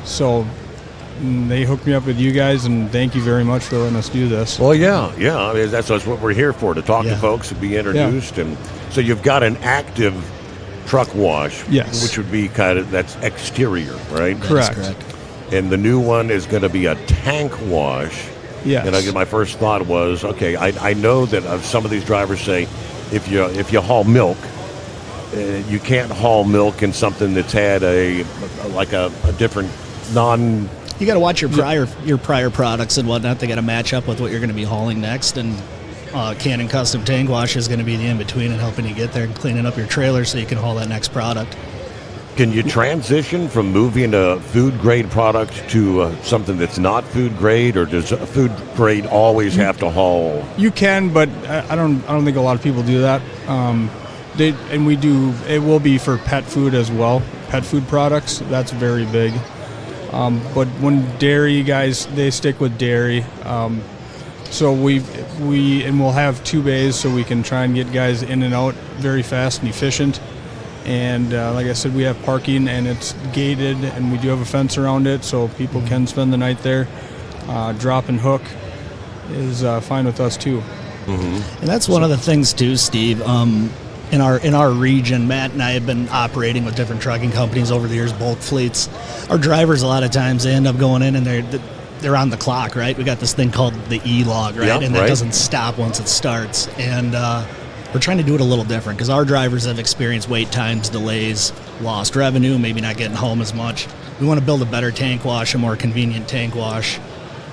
so they hooked me up with you guys, and thank you very much for letting us do this. Well, yeah. I mean, that's what we're here for, to talk to folks and be introduced. And so you've got an active truck wash, yes, which would be that's exterior, right? Correct. And the new one is going to be a tank wash. Yes. And my first thought was, okay, I know that some of these drivers say if you haul milk, you can't haul milk in something that's had a different non. You got to watch your prior products and whatnot. They got to match up with what you're going to be hauling next. And Cannon Custom Tank Wash is going to be the in-between and helping you get there and cleaning up your trailer so you can haul that next product. Can you transition from moving a food-grade product to something that's not food-grade, or does food grade always have to haul? You can, but I don't think a lot of people do that. And we do. It will be for pet food as well. Pet food products. That's very big. But when dairy guys, they stick with dairy. So we'll have 2 bays so we can try and get guys in and out very fast and efficient. And like I said, we have parking, and it's gated, and we do have a fence around it so people can spend the night there. Drop and hook is fine with us too. Mm-hmm. And that's one of the things too, Steve. In our region, Matt and I have been operating with different trucking companies over the years, bulk fleets. Our drivers, a lot of times, they end up going in and they're on the clock, right? We got this thing called the E-log, right? And that doesn't stop once it starts. And we're trying to do it a little different because our drivers have experienced wait times, delays, lost revenue, maybe not getting home as much. We want to build a better tank wash, a more convenient tank wash.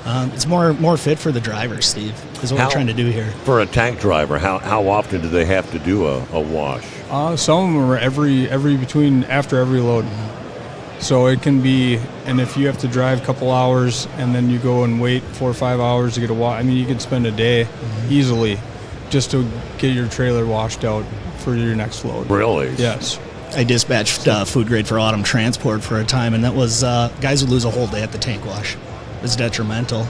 It's more fit for the drivers, Steve, is what we're trying to do here. For a tank driver, how often do they have to do a wash? Some of them are after every load. So it can be, and if you have to drive a couple hours and then you go and wait 4 or 5 hours to get a wash, I mean, you could spend a day easily just to get your trailer washed out for your next load. Really? Yes. I dispatched food grade for autumn transport for a time, and that was guys would lose a whole day at the tank wash. It was detrimental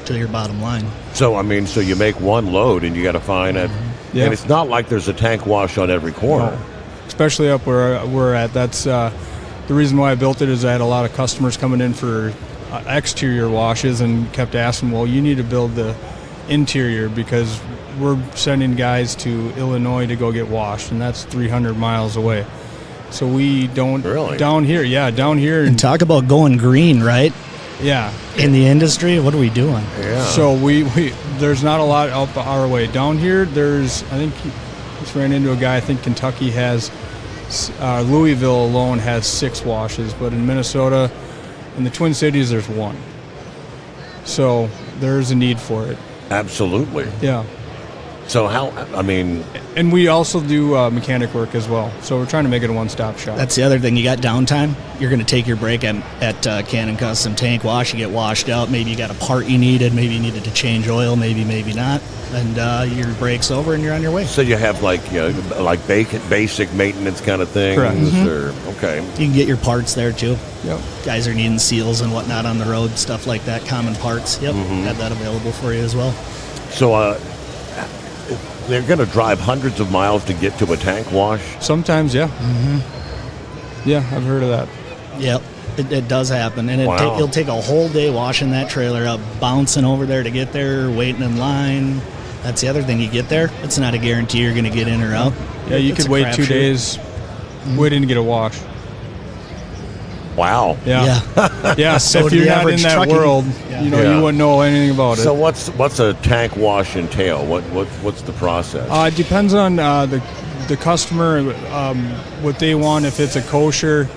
to your bottom line. So, I mean, so you make one load and you got to find it. Yeah. And it's not like there's a tank wash on every corner. No. Especially up where we're at. That's the reason why I built it is I had a lot of customers coming in for exterior washes and kept asking, well, you need to build the interior because we're sending guys to Illinois to go get washed, and that's 300 miles away. So we don't really down here. And talk about going green, right? Yeah. In the industry, what are we doing? Yeah. So we there's not a lot up our way. Down here, there's, I think just ran into a guy, I think Kentucky has, Louisville alone has 6 washes, but in Minnesota, in the Twin Cities, there's 1. So there's a need for it. Absolutely. Yeah. So how, I mean... And we also do mechanic work as well. So we're trying to make it a one-stop shop. That's the other thing. You got downtime. You're going to take your break at Cannon Custom Tank Wash. You get washed out. Maybe you got a part you needed. Maybe you needed to change oil. Maybe not. And your break's over and you're on your way. So you have like basic maintenance kind of things? Correct. Or, okay. You can get your parts there too. Yep. Guys are needing seals and whatnot on the road, stuff like that, common parts. Yep. Have that available for you as well. So they're going to drive hundreds of miles to get to a tank wash? Sometimes, yeah. Yeah, I've heard of that. Yep, it does happen. And Wow. it'll take a whole day washing that trailer up, bouncing over there to get there, waiting in line. That's the other thing. You get there, it's not a guarantee you're going to get in or out. Yeah, you It's could a wait 2 crapshoot. days waiting to get a wash. Wow. Yeah. Yeah, So if the you're not in average that trucking- world, Yeah. you wouldn't know anything about it. So what's a tank wash entail? What's the process? It depends on the customer, what they want. If it's a kosher,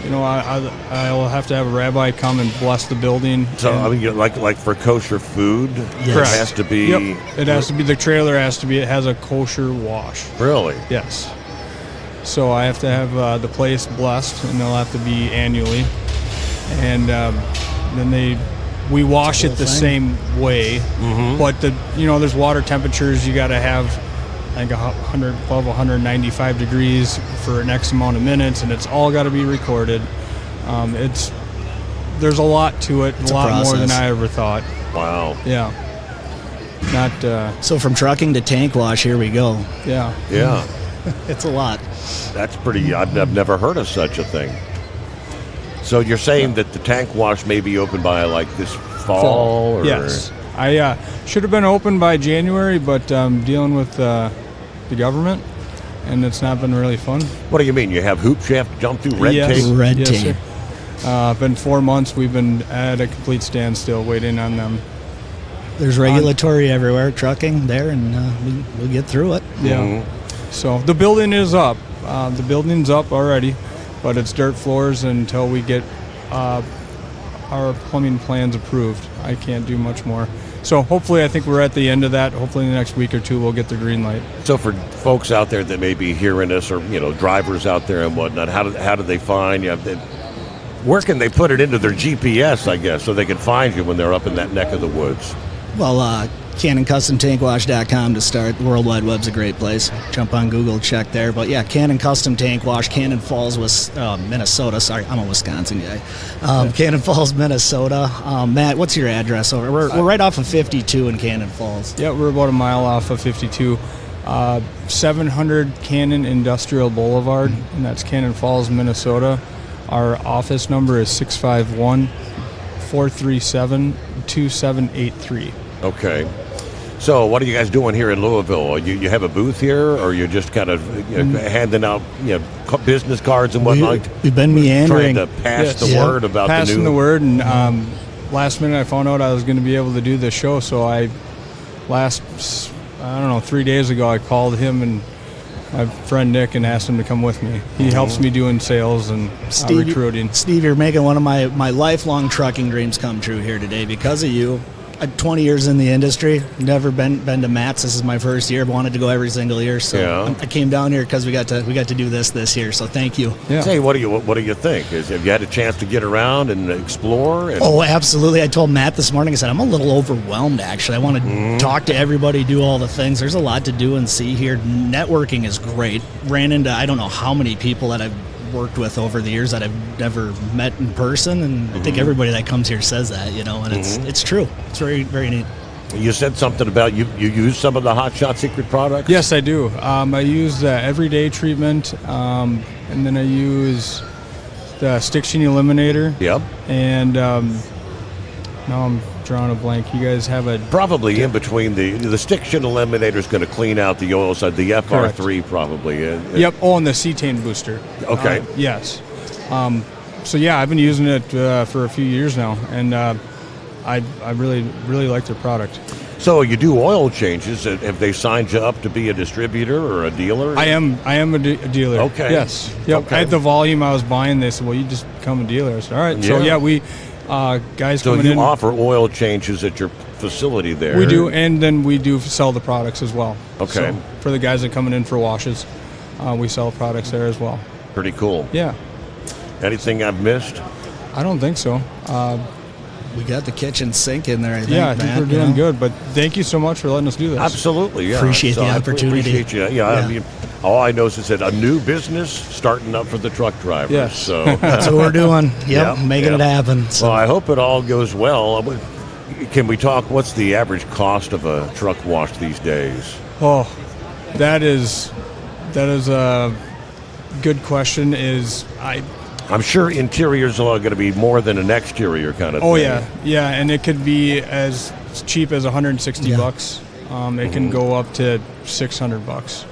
I'll have to have a rabbi come and bless the building. So I mean, like for kosher food, Correct. it has to be. Yep. It has to be. The trailer has to be. It has a kosher wash. Really? Yes. So I have to have the place blessed, and they'll have to be annually. And then we wash it the same way, but there's water temperatures you got to have, like above 195 degrees for an X amount of minutes, and it's all got to be recorded. There's a lot to it, It's a a lot more than process. I ever thought. Wow. Yeah. Not. So from trucking to tank wash, here we go. Yeah. Yeah. It's a lot. That's pretty. I've never heard of such a thing. So you're saying that the tank wash may be open by like this fall? Or? Yes. I should have been open by January, but dealing with the government, and it's not been really fun. What do you mean? You have hoops you have to jump through? Red Yes. tape? Red Yes, tape. sir. Been 4 months. We've been at a complete standstill waiting on them. There's regulatory everywhere, trucking there, and we'll get through it. Yeah. So the building is up. The building's up already, but it's dirt floors until we get our plumbing plans approved. I can't do much more. So hopefully, I think we're at the end of that. Hopefully in the next week or two, we'll get the green light. So for folks out there that may be hearing us, or drivers out there and whatnot, how do they find you? Where can they put it into their GPS, I guess, so they can find you when they're up in that neck of the woods? Well, CannonCustomTankWash.com to start. The World Wide Web's a great place. Jump on Google, check there. But yeah, Cannon Custom Tank Wash, Cannon Falls, Minnesota. Sorry, I'm a Wisconsin guy. Cannon Falls, Minnesota. Matt, what's your address over? We're right off of 52 in Cannon Falls. Yeah, we're about a mile off of 52. 700 Cannon Industrial Boulevard, and that's Cannon Falls, Minnesota. Our office number is 651-437-2783. Okay. So what are you guys doing here in Louisville? You have a booth here, or you're just kind of handing out business cards and whatnot? We've been meandering. Trying to pass the word about Passing the new... the word, and last minute I found out I was going to be able to do this show, so 3 days ago I called him and my friend Nick and asked him to come with me. He helps me doing sales and recruiting. Steve, you're making one of my lifelong trucking dreams come true here today because of you. 20 years in the industry, never been to Matt's. This is my first year. Wanted to go every single year, so I came down here because we got to do this year. So thank you. Yeah. Say, what do you think? Have you had a chance to get around and explore? Oh, absolutely. I told Matt this morning. I said I'm a little overwhelmed. Actually, I want to talk to everybody, do all the things. There's a lot to do and see here. Networking is great. Ran into I don't know how many people that I've worked with over the years that I've never met in person, and I think everybody that comes here says that, and it's true. It's very, very neat. You said something about you use some of the Hot Shot Secret products? Yes, I do. I use the everyday treatment, and then I use the stick sheen eliminator. Yep. And now I'm drawing a blank. You guys have a probably in between the stick sheen eliminator is going to clean out the oil side. The FR3 Correct. Probably. Yep. Oh, and the cetane booster. Okay. Yes. So yeah, I've been using it for a few years now, and I really like their product. So you do oil changes. Have they signed you up to be a distributor or a dealer? I am a dealer. Okay. Yes. Yep. Okay. At the volume I was buying, they said, "Well, you just become a dealer." I said, "All right." Yeah. So yeah, we guys so coming you in. offer oil changes at your facility there. We do, and then we do sell the products as well. Okay. So for the guys that coming in for washes, we sell products there as well. Pretty cool. Yeah. Anything I've missed? I don't think so. We got the kitchen sink in there, I think. Yeah, I think Matt, we're doing good, but thank you so much for letting us do this. Absolutely, yeah. Appreciate the I opportunity. Appreciate you. Yeah, I mean, all I know is it's a new business starting up for the truck drivers. Yes. So that's what we're doing. Yep, making it happen. So. Well, I hope it all goes well. Can we talk? What's the average cost of a truck wash these days? Oh, that is a good question. I'm sure interiors are going to be more than an exterior kind of thing. Oh yeah, and it could be as cheap as $160. It can go up to $600.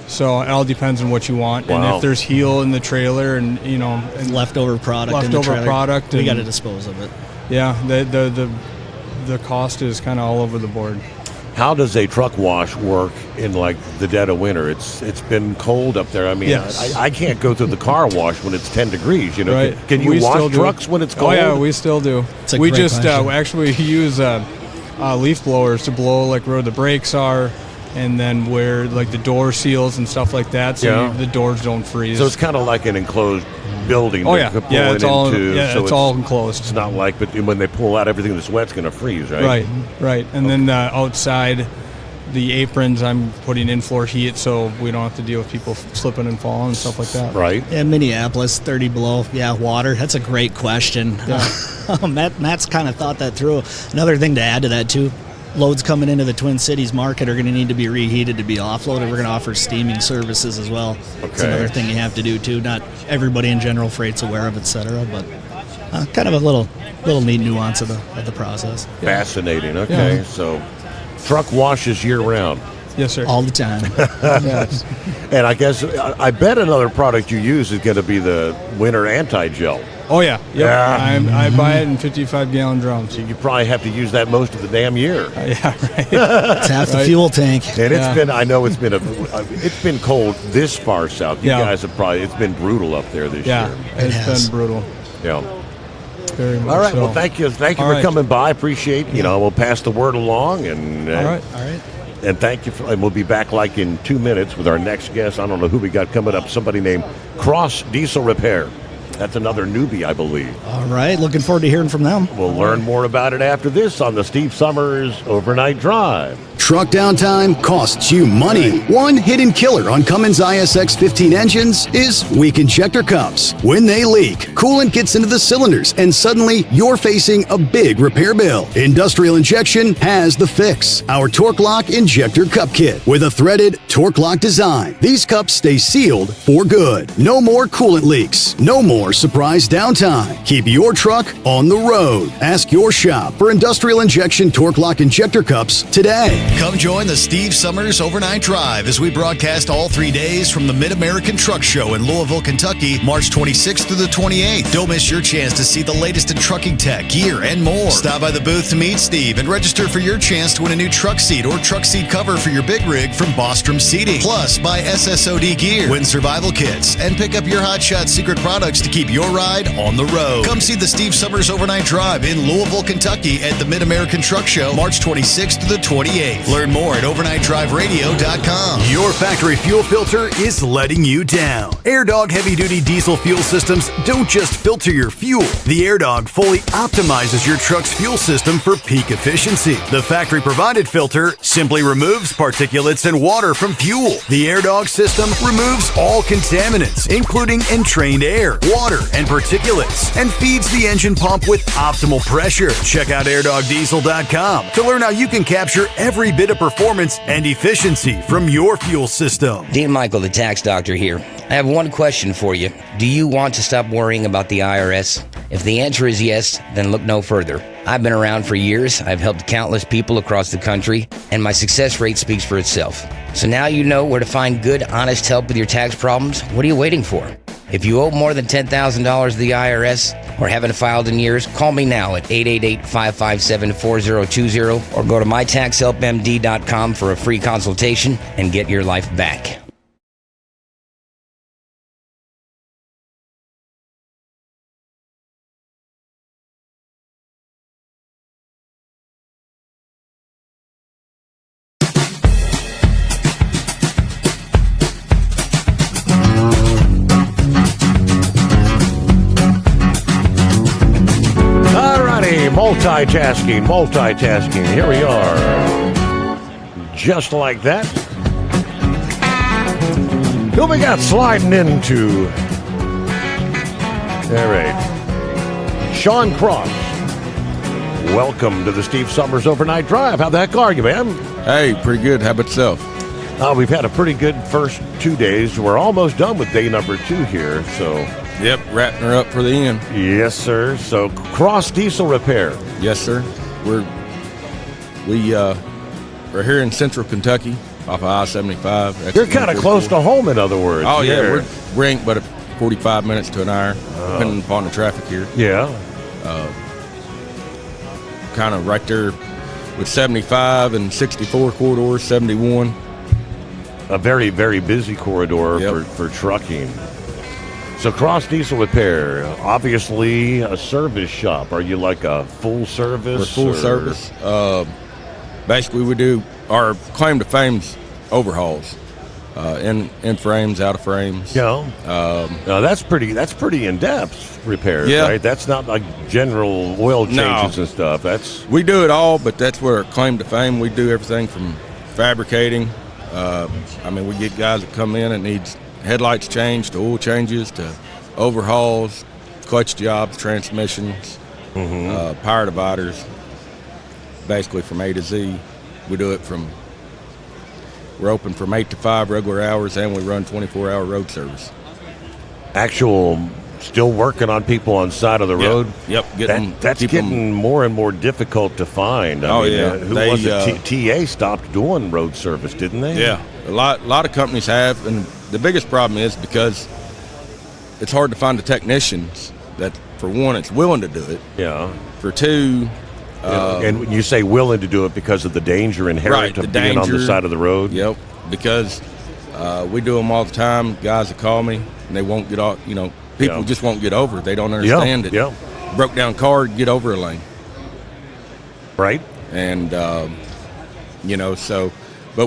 So it all depends on what you want, and if there's heel in the trailer, and and leftover product, we got to dispose of it. Yeah, the cost is kind of all over the board. How does a truck wash work in like the dead of winter? It's been cold up there. I mean, yes. I can't go through the car wash when it's 10 degrees. Right. Can you wash trucks when it's cold? Oh yeah, we still do. We just actually use leaf blowers to blow like where the brakes are, and then where like the door seals and stuff like that, so the doors don't freeze. So it's kind of like an enclosed building. Oh yeah, it's all so all enclosed. It's not like, but when they pull out everything that's wet's going to freeze, right? Right. And then outside, the aprons I'm putting in floor heat, so we don't have to deal with people slipping and falling and stuff like that. Right. Yeah, Minneapolis, 30 below. Yeah, water. That's a great question. Yeah. Matt's kind of thought that through. Another thing to add to that too. Loads coming into the Twin Cities market are going to need to be reheated to be offloaded. We're going to offer steaming services as well. Okay. It's another thing you have to do too. Not everybody in general freight's aware of, etc. But kind of a little neat nuance of the process. Fascinating. Okay, so truck washes year round. Yes, sir. All the time. Yes. And I guess I bet another product you use is going to be the winter anti-gel. Oh yeah, yeah. I buy it in 55-gallon drums. You probably have to use that most of the damn year. Yeah, right. It's half the fuel tank. And it's been. I know it's been cold this far south. You guys have it's been brutal up there this year. Yeah, it's been brutal. Yeah. Very much. All right. So. Well, thank you for coming by. Appreciate. We'll pass the word along and. All right. And thank you. And we'll be back like in 2 minutes with our next guest. I don't know who we got coming up. Somebody named Cross Diesel Repair. That's another newbie, I believe. All right. Looking forward to hearing from them. We'll learn more about it after this on the Steve Sommers Overnight Drive. Truck downtime costs you money. One hidden killer on Cummins ISX 15 engines is weak injector cups. When they leak, coolant gets into the cylinders, and suddenly you're facing a big repair bill. Industrial Injection has the fix. Our Torque Lock Injector Cup Kit with a threaded Torque Lock design. These cups stay sealed for good. No more coolant leaks. No more surprise downtime. Keep your truck on the road. Ask your shop for Industrial Injection Torque Lock Injector Cups today. Come join the Steve Sommers Overnight Drive as we broadcast all 3 days from the Mid-American Truck Show in Louisville, Kentucky, March 26th through the 28th. Don't miss your chance to see the latest in trucking tech, gear, and more. Stop by the booth to meet Steve and register for your chance to win a new truck seat or truck seat cover for your big rig from Bostrom Seating. Plus, buy SSOD gear, win survival kits, and pick up your Hot Shot Secret products to keep keep your ride on the road. Come see the Steve Sommers Overnight Drive in Louisville, Kentucky at the Mid-American Truck Show, March 26th to the 28th. Learn more at overnightdriveradio.com. Your factory fuel filter is letting you down. AirDog heavy-duty diesel fuel systems don't just filter your fuel. The AirDog fully optimizes your truck's fuel system for peak efficiency. The factory-provided filter simply removes particulates and water from fuel. The AirDog system removes all contaminants, including entrained air, water, and particulates, and feeds the engine pump with optimal pressure. Check out airdogdiesel.com to learn how you can capture every bit of performance and efficiency from your fuel system. Dean Michael, the tax doctor here. I have one question for you. Do you want to stop worrying about the IRS? If the answer is yes, then look no further. I've been around for years. I've helped countless people across the country, and my success rate speaks for itself. So now you know where to find good, honest help with your tax problems. What are you waiting for? If you owe more than $10,000 to the IRS or haven't filed in years, call me now at 888-557-4020 or go to mytaxhelpmd.com for a free consultation and get your life back. Multitasking. Here we are. Just like that. Who we got sliding into? All right. Sean Cross. Welcome to the Steve Sommers Overnight Drive. How the heck are you, man? Hey, pretty good. How about yourself? We've had a pretty good first 2 days. We're almost done with day number 2 here, so... Yep, wrapping her up for the end. Yes, sir. So, Cross Diesel Repair. Yes, sir. We're here in central Kentucky off of I-75. You're kind of close to home, in other words. Oh, yeah. We're ain't but 45 minutes to an hour, depending upon the traffic here. Yeah. Kind of right there with 75 and 64 corridors, 71. A very, very busy corridor for trucking. So Cross Diesel Repair, obviously a service shop. Are you like a full service? We're full service. Basically, we do our claim to fame's overhauls, in frames, out of frames. Yeah. Now that's pretty in depth repairs, right? That's not like general oil changes and stuff. We do it all, but that's where our claim to fame. We do everything from fabricating. We get guys that come in and needs headlights changed, to oil changes, to overhauls, clutch jobs, transmissions, power dividers, basically from A to Z. We do it we're open from 8 to 5 regular hours, and we run 24-hour road service. Still working on people on side of the road? Yep. That's getting more and more difficult to find. TA stopped doing road service, didn't they? Yeah, a lot of companies have, and the biggest problem is because it's hard to find the technicians that, for one, it's willing to do it. Yeah. For two, and when you say willing to do it because of the danger inherent of being on the side of the road? Yep, because we do them all the time. Guys that call me, and they won't get off, people just won't get over it. They don't understand it. Yeah. Broke down car, get over a lane. Right. And, but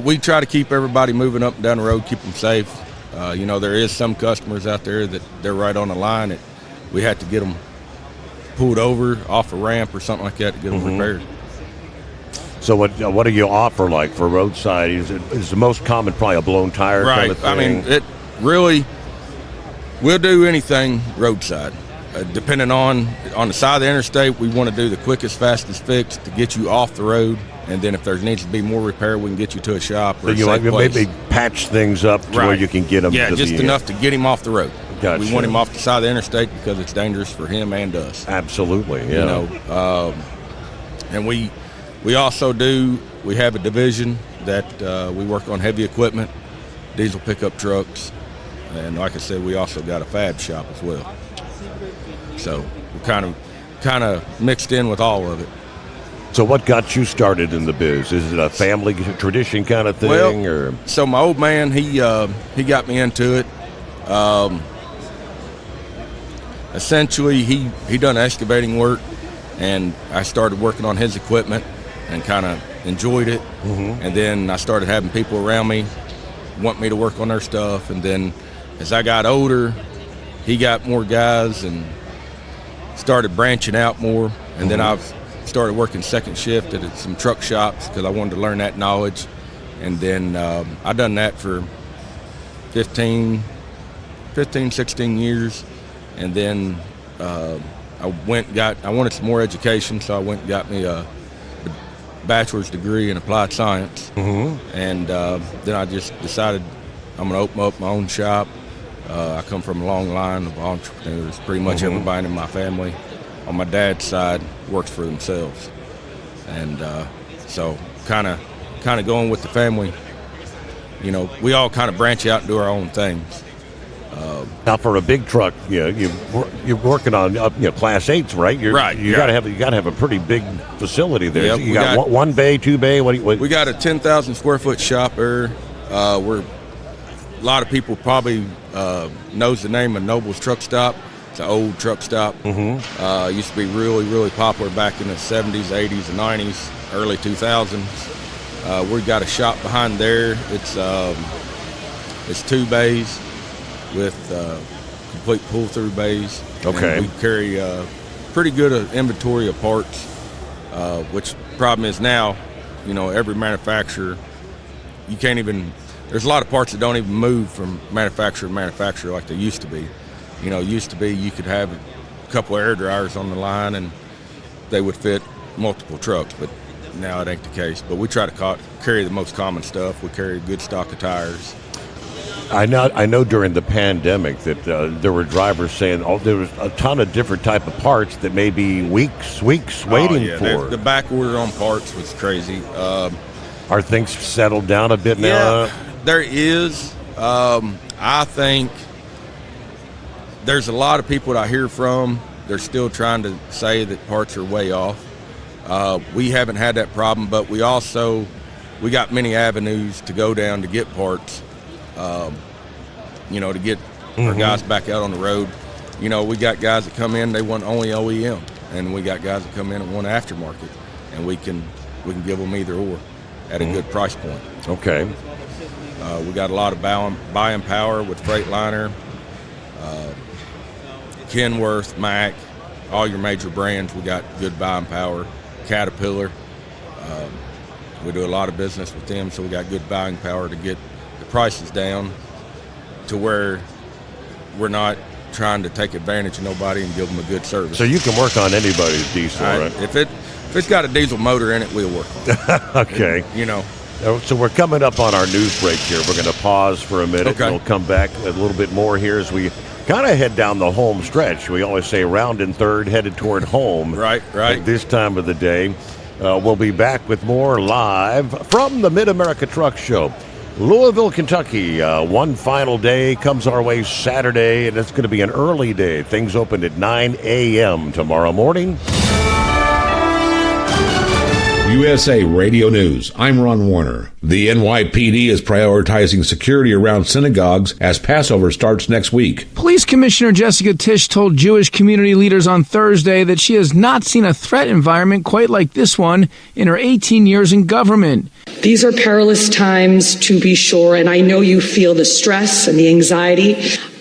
we try to keep everybody moving up and down the road, keep them safe. There is some customers out there that they're right on the line that we have to get them pulled over off a ramp or something like that to get them repaired. So what do you offer like for roadside? Is the most common probably a blown tire kind of thing? It really, we'll do anything roadside. Depending on the side of the interstate, we want to do the quickest, fastest fix to get you off the road. And then if there needs to be more repair, we can get you to a shop or a safe place. Maybe patch things up to where you can get them. Yeah, just enough to get him off the road. Gotcha. We want him off the side of the interstate because it's dangerous for him and us. Absolutely, yeah. And we also we have a division that we work on heavy equipment, diesel pickup trucks, and like I said, we also got a fab shop as well. So we're kind of mixed in with all of it. So what got you started in the biz? Is it a family tradition kind of thing? So my old man, he got me into it. essentially he done excavating work, and I started working on his equipment and kind of enjoyed it. And then I started having people around me want me to work on their stuff, and then as I got older, he got more guys and started branching out more, and then I've started working second shift at some truck shops because I wanted to learn that knowledge. And then I done that for 15, 16 years, and then I wanted some more education, so I went and got me a bachelor's degree in applied science. And then I just decided I'm going to open up my own shop. I come from a long line of entrepreneurs. Pretty much everybody in my family on my dad's side works for themselves, and so kind of going with the family. You know, we all kind of branch out and do our own things. Now, for a big truck, you're working on Class 8s, right? You got to have a pretty big facility there. Yep, you got one bay, two bay. What? We got a 10,000 square foot shop there. We're a lot of people probably knows the name of Noble's Truck Stop. It's an old truck stop. Used to be really, really popular back in the 70s, 80s, and 90s, early 2000s. We got a shop behind there. It's 2 bays with complete pull-through bays. Okay. And we carry pretty good inventory of parts, which problem is now, every manufacturer, you can't even, there's a lot of parts that don't even move from manufacturer to manufacturer like they used to be. Used to be you could have a couple of air dryers on the line and they would fit multiple trucks, but now it ain't the case. But we try to carry the most common stuff. We carry a good stock of tires. I know during the pandemic that there were drivers saying there was a ton of different type of parts that may be weeks waiting for. The back order on parts was crazy. Are things settled down a bit now? Yeah, there is. I think there's a lot of people that I hear from, they're still trying to say that parts are way off. We haven't had that problem, but we got many avenues to go down to get parts, to get our guys back out on the road. We got guys that come in, they want only OEM, and we got guys that come in and want aftermarket, and we can give them either or at a good price point. Okay. We got a lot of buying power with Freightliner, Kenworth, Mack, all your major brands. We got good buying power. Caterpillar, we do a lot of business with them, so we got good buying power to get the prices down to where we're not trying to take advantage of nobody and give them a good service. So you can work on anybody's diesel, right? If it's got a diesel motor in it, we'll work on it. Okay. So we're coming up on our news break here. We're going to pause for a minute. Okay. We'll come back a little bit more here as we kind of head down the home stretch. We always say round and third, headed toward home. Right. At this time of the day. We'll be back with more live from the Mid-America Truck Show. Louisville, Kentucky. One final day comes our way Saturday, and it's going to be an early day. Things open at 9 a.m. tomorrow morning. USA Radio News. I'm Ron Warner. The NYPD is prioritizing security around synagogues as Passover starts next week. Police Commissioner Jessica Tisch told Jewish community leaders on Thursday that she has not seen a threat environment quite like this one in her 18 years in government. These are perilous times, to be sure, and I know you feel the stress and the anxiety.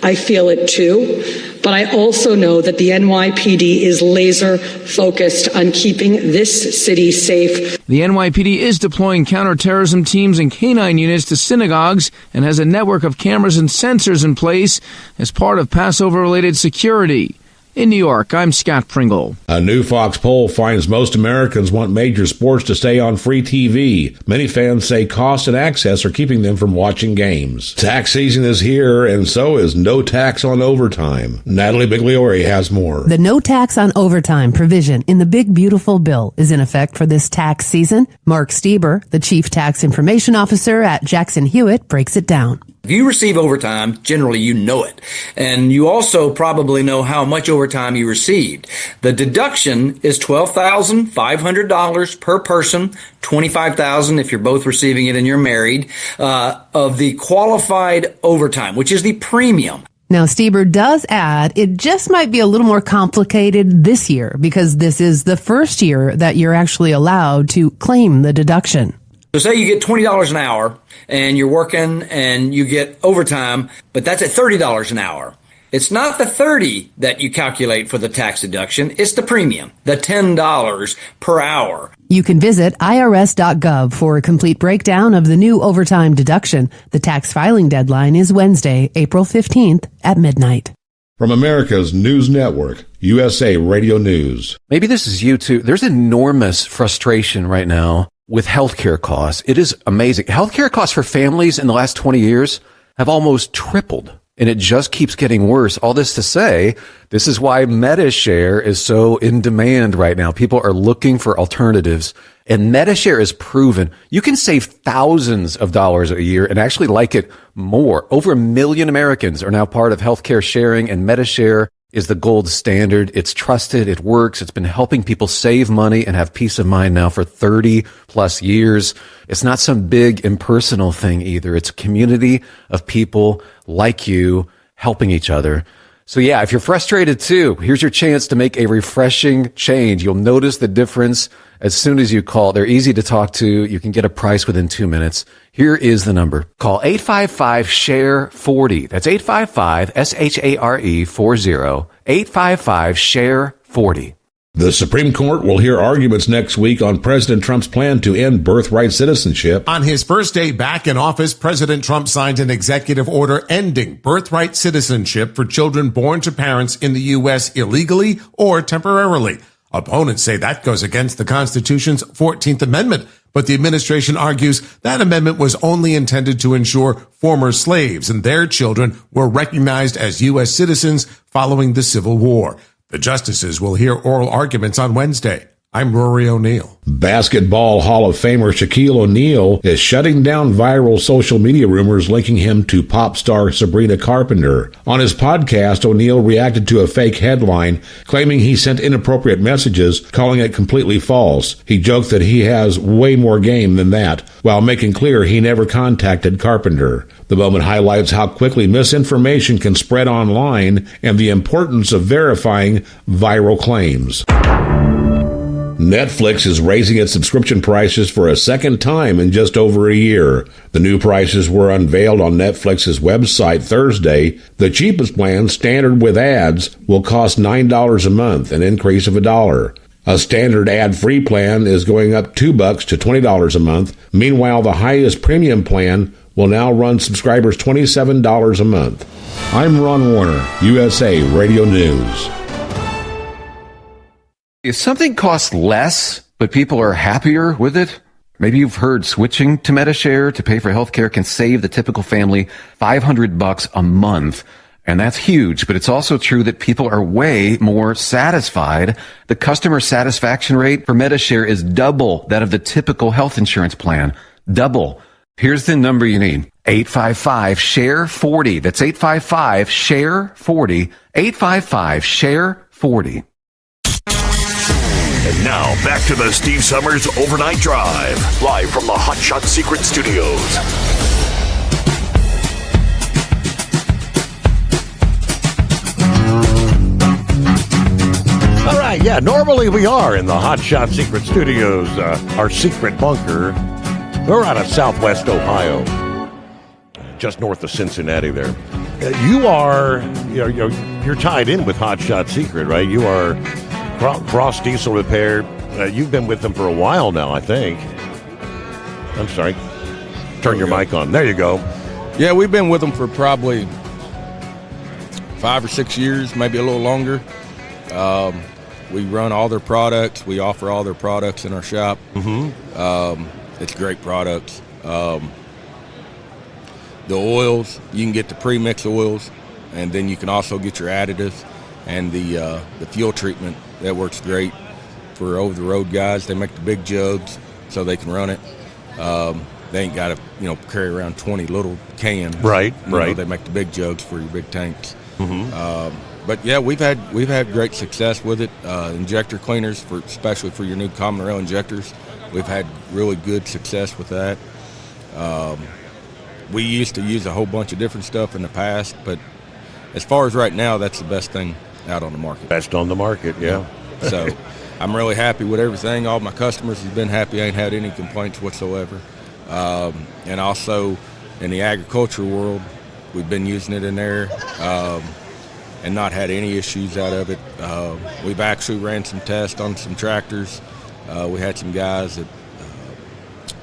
I feel it too. But I also know that the NYPD is laser focused on keeping this city safe. The NYPD is deploying counterterrorism teams and canine units to synagogues and has a network of cameras and sensors in place as part of Passover-related security. In New York, I'm Scott Pringle. A new Fox poll finds most Americans want major sports to stay on free TV. Many fans say cost and access are keeping them from watching games. Tax season is here, and so is no tax on overtime. Natalie Bigliori has more. The no tax on overtime provision in the Big Beautiful Bill is in effect for this tax season. Mark Stieber, the Chief Tax Information Officer at Jackson Hewitt, breaks it down. If you receive overtime, generally you know it. And you also probably know how much overtime you received. The deduction is $12,500 per person, $25,000 if you're both receiving it and you're married, of the qualified overtime, which is the premium. Now, Stieber does add it just might be a little more complicated this year because this is the first year that you're actually allowed to claim the deduction. So say you get $20 an hour and you're working and you get overtime, but that's at $30 an hour. It's not the $30 that you calculate for the tax deduction. It's the premium, the $10 per hour. You can visit irs.gov for a complete breakdown of the new overtime deduction. The tax filing deadline is Wednesday, April 15th at midnight. From America's News Network, USA Radio News. Maybe this is you too. There's enormous frustration right now with healthcare costs. It is amazing. Healthcare costs for families in the last 20 years have almost tripled. And it just keeps getting worse. All this to say, this is why MediShare is so in demand right now. People are looking for alternatives. And MediShare is proven you can save thousands of dollars a year and actually like it more. Over 1 million Americans are now part of healthcare sharing, and MediShare is the gold standard. It's trusted. It works. It's been helping people save money and have peace of mind now for 30 plus years. It's not some big impersonal thing either. It's a community of people like you helping each other. So yeah, if you're frustrated too, here's your chance to make a refreshing change. You'll notice the difference as soon as you call. They're easy to talk to. You can get a price within 2 minutes. Here is the number. Call 855-SHARE-40. That's 855-SHARE-40. 855-SHARE-40. The Supreme Court will hear arguments next week on President Trump's plan to end birthright citizenship. On his first day back in office, President Trump signed an executive order ending birthright citizenship for children born to parents in the U.S. illegally or temporarily. Opponents say that goes against the Constitution's 14th Amendment, but the administration argues that amendment was only intended to ensure former slaves and their children were recognized as U.S. citizens following the Civil War. The justices will hear oral arguments on Wednesday. I'm Rory O'Neill. Basketball Hall of Famer Shaquille O'Neal is shutting down viral social media rumors linking him to pop star Sabrina Carpenter. On his podcast, O'Neal reacted to a fake headline claiming he sent inappropriate messages, calling it completely false. He joked that he has way more game than that, while making clear he never contacted Carpenter. The moment highlights how quickly misinformation can spread online and the importance of verifying viral claims. Netflix is raising its subscription prices for a second time in just over a year. The new prices were unveiled on Netflix's website Thursday. The cheapest plan, standard with ads, will cost $9 a month, an increase of $1. A standard ad-free plan is going up $2 to $20 a month. Meanwhile, the highest premium plan will now run subscribers $27 a month. I'm Ron Warner, USA Radio News. If something costs less, but people are happier with it, maybe you've heard switching to MediShare to pay for healthcare can save the typical family $500 a month. And that's huge, but it's also true that people are way more satisfied. The customer satisfaction rate for MediShare is double that of the typical health insurance plan. Double. Here's the number you need. 855-SHARE-40. That's 855-SHARE-40. 855-SHARE-40. And now, back to the Steve Sommers Overnight Drive, live from the Hot Shot Secret Studios. All right, yeah, normally we are in the Hot Shot Secret Studios, our secret bunker. We're out of Southwest Ohio, just north of Cincinnati there. You're tied in with Hot Shot Secret, right? You are Frost Diesel Repair. You've been with them for a while now, I think. I'm sorry. Turn your mic on. There you go. Yeah, we've been with them for probably 5 or 6 years, maybe a little longer. We run all their products. We offer all their products in our shop. Mm-hmm. It's great products. The oils, you can get the pre-mix oils, and then you can also get your additives and the fuel treatment. That works great for over-the-road guys. They make the big jugs so they can run it. They ain't got to, carry around 20 little cans. Right. They make the big jugs for your big tanks. Mm-hmm. But yeah, we've had great success with it. Injector cleaners, especially for your new common rail injectors, we've had really good success with that. We used to use a whole bunch of different stuff in the past, but as far as right now, that's the best thing out on the market. Best on the market, yeah. So I'm really happy with everything. All my customers have been happy. I ain't had any complaints whatsoever. And also in the agricultural world, we've been using it in there and not had any issues out of it. We've actually ran some tests on some tractors. We had some guys that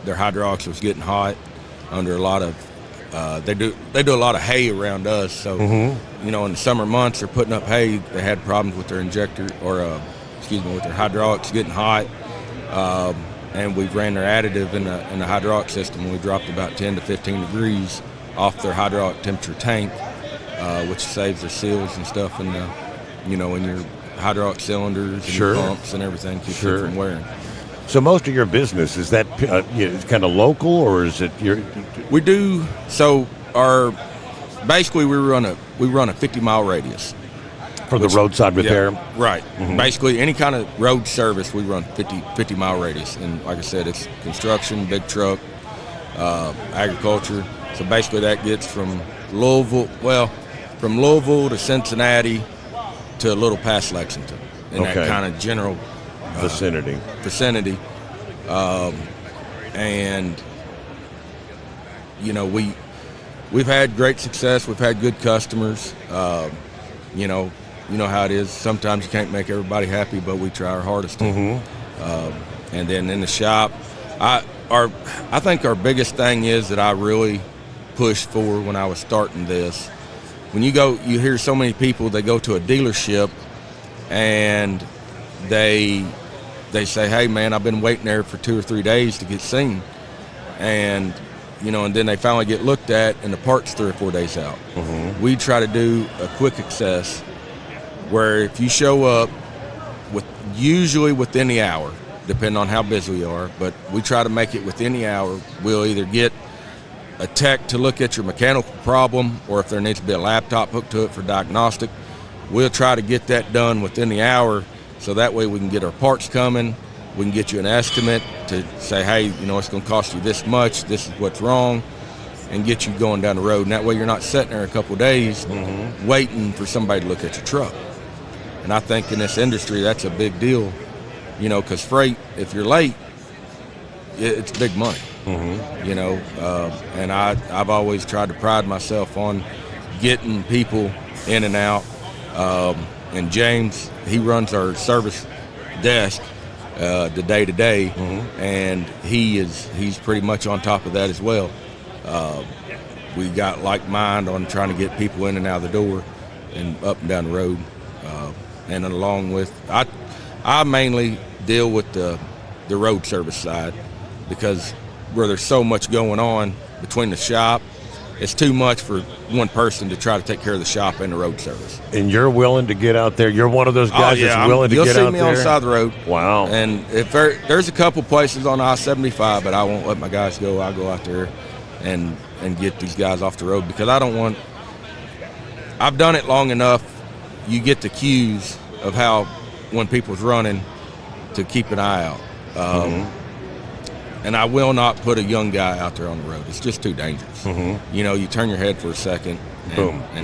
their hydraulics was getting hot under a lot of they do a lot of hay around us. So in the summer months they're putting up hay. They had problems with their injector with their hydraulics getting hot. And we've ran their additive in the hydraulic system. We dropped about 10 to 15 degrees off their hydraulic temperature tank, which saves their seals and stuff in your hydraulic cylinders and your pumps and everything, keeps it from wearing. So most of your business, is that kind of local, or is it We do. So basically we run a 50-mile radius. For the roadside repair? Yeah, right. Basically any kind of road service, we run 50-mile radius. And like I said, it's construction, big truck, agriculture. So basically that gets from Louisville to Cincinnati to a little past Lexington in that kind of general vicinity. And we've had great success. We've had good customers. You know how it is. Sometimes you can't make everybody happy, but we try our hardest to. And then in the shop, I think our biggest thing is that I really pushed for when I was starting this. When you hear so many people, they go to a dealership and they say, hey man, I've been waiting there for 2 or 3 days to get seen. And then they finally get looked at and the part's 3 or 4 days out. We try to do a quick access where if you show up usually within the hour, depending on how busy we are, but we try to make it within the hour. We'll either get a tech to look at your mechanical problem, or if there needs to be a laptop hooked to it for diagnostic, we'll try to get that done within the hour, so that way we can get our parts coming. We can get you an estimate to say, hey, it's going to cost you this much, this is what's wrong, and get you going down the road. And that way you're not sitting there a couple of days waiting for somebody to look at your truck. And I think in this industry that's a big deal, because freight, if you're late, it's big money. And I've always tried to pride myself on getting people in and out. And James, he runs our service desk the day-to-day, and he's pretty much on top of that as well. We got like mind on trying to get people in and out of the door and up and down the road. And along with, I mainly deal with the road service side, because where there's so much going on between the shop, it's too much for one person to try to take care of the shop and the road service. And you're willing to get out there? You're one of those guys that's willing to get out there? You'll see me on the side of the road. Wow. And if there's a couple places on I-75, but I won't let my guys go. I'll go out there and get these guys off the road, because I've done it long enough. You get the cues of how, when people's running, to keep an eye out. And I will not put a young guy out there on the road. It's just too dangerous. You turn your head for a second, and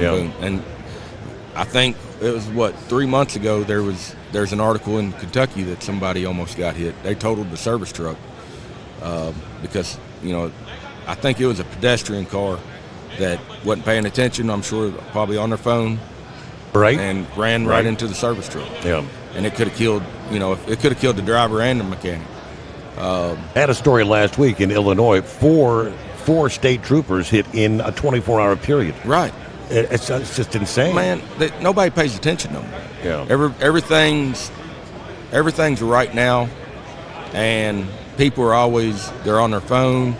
boom. And I think it was 3 months ago, there's an article in Kentucky that somebody almost got hit. They totaled the service truck because I think it was a pedestrian car that wasn't paying attention. I'm sure probably on their phone, and ran right into the service truck. And it could have killed. It could have killed the driver and the mechanic. Had a story last week in Illinois, four state troopers hit in a 24-hour period. Right. It's just insane. Man, nobody pays attention no more. Yeah. Everything's right now, and people are they're on their phone,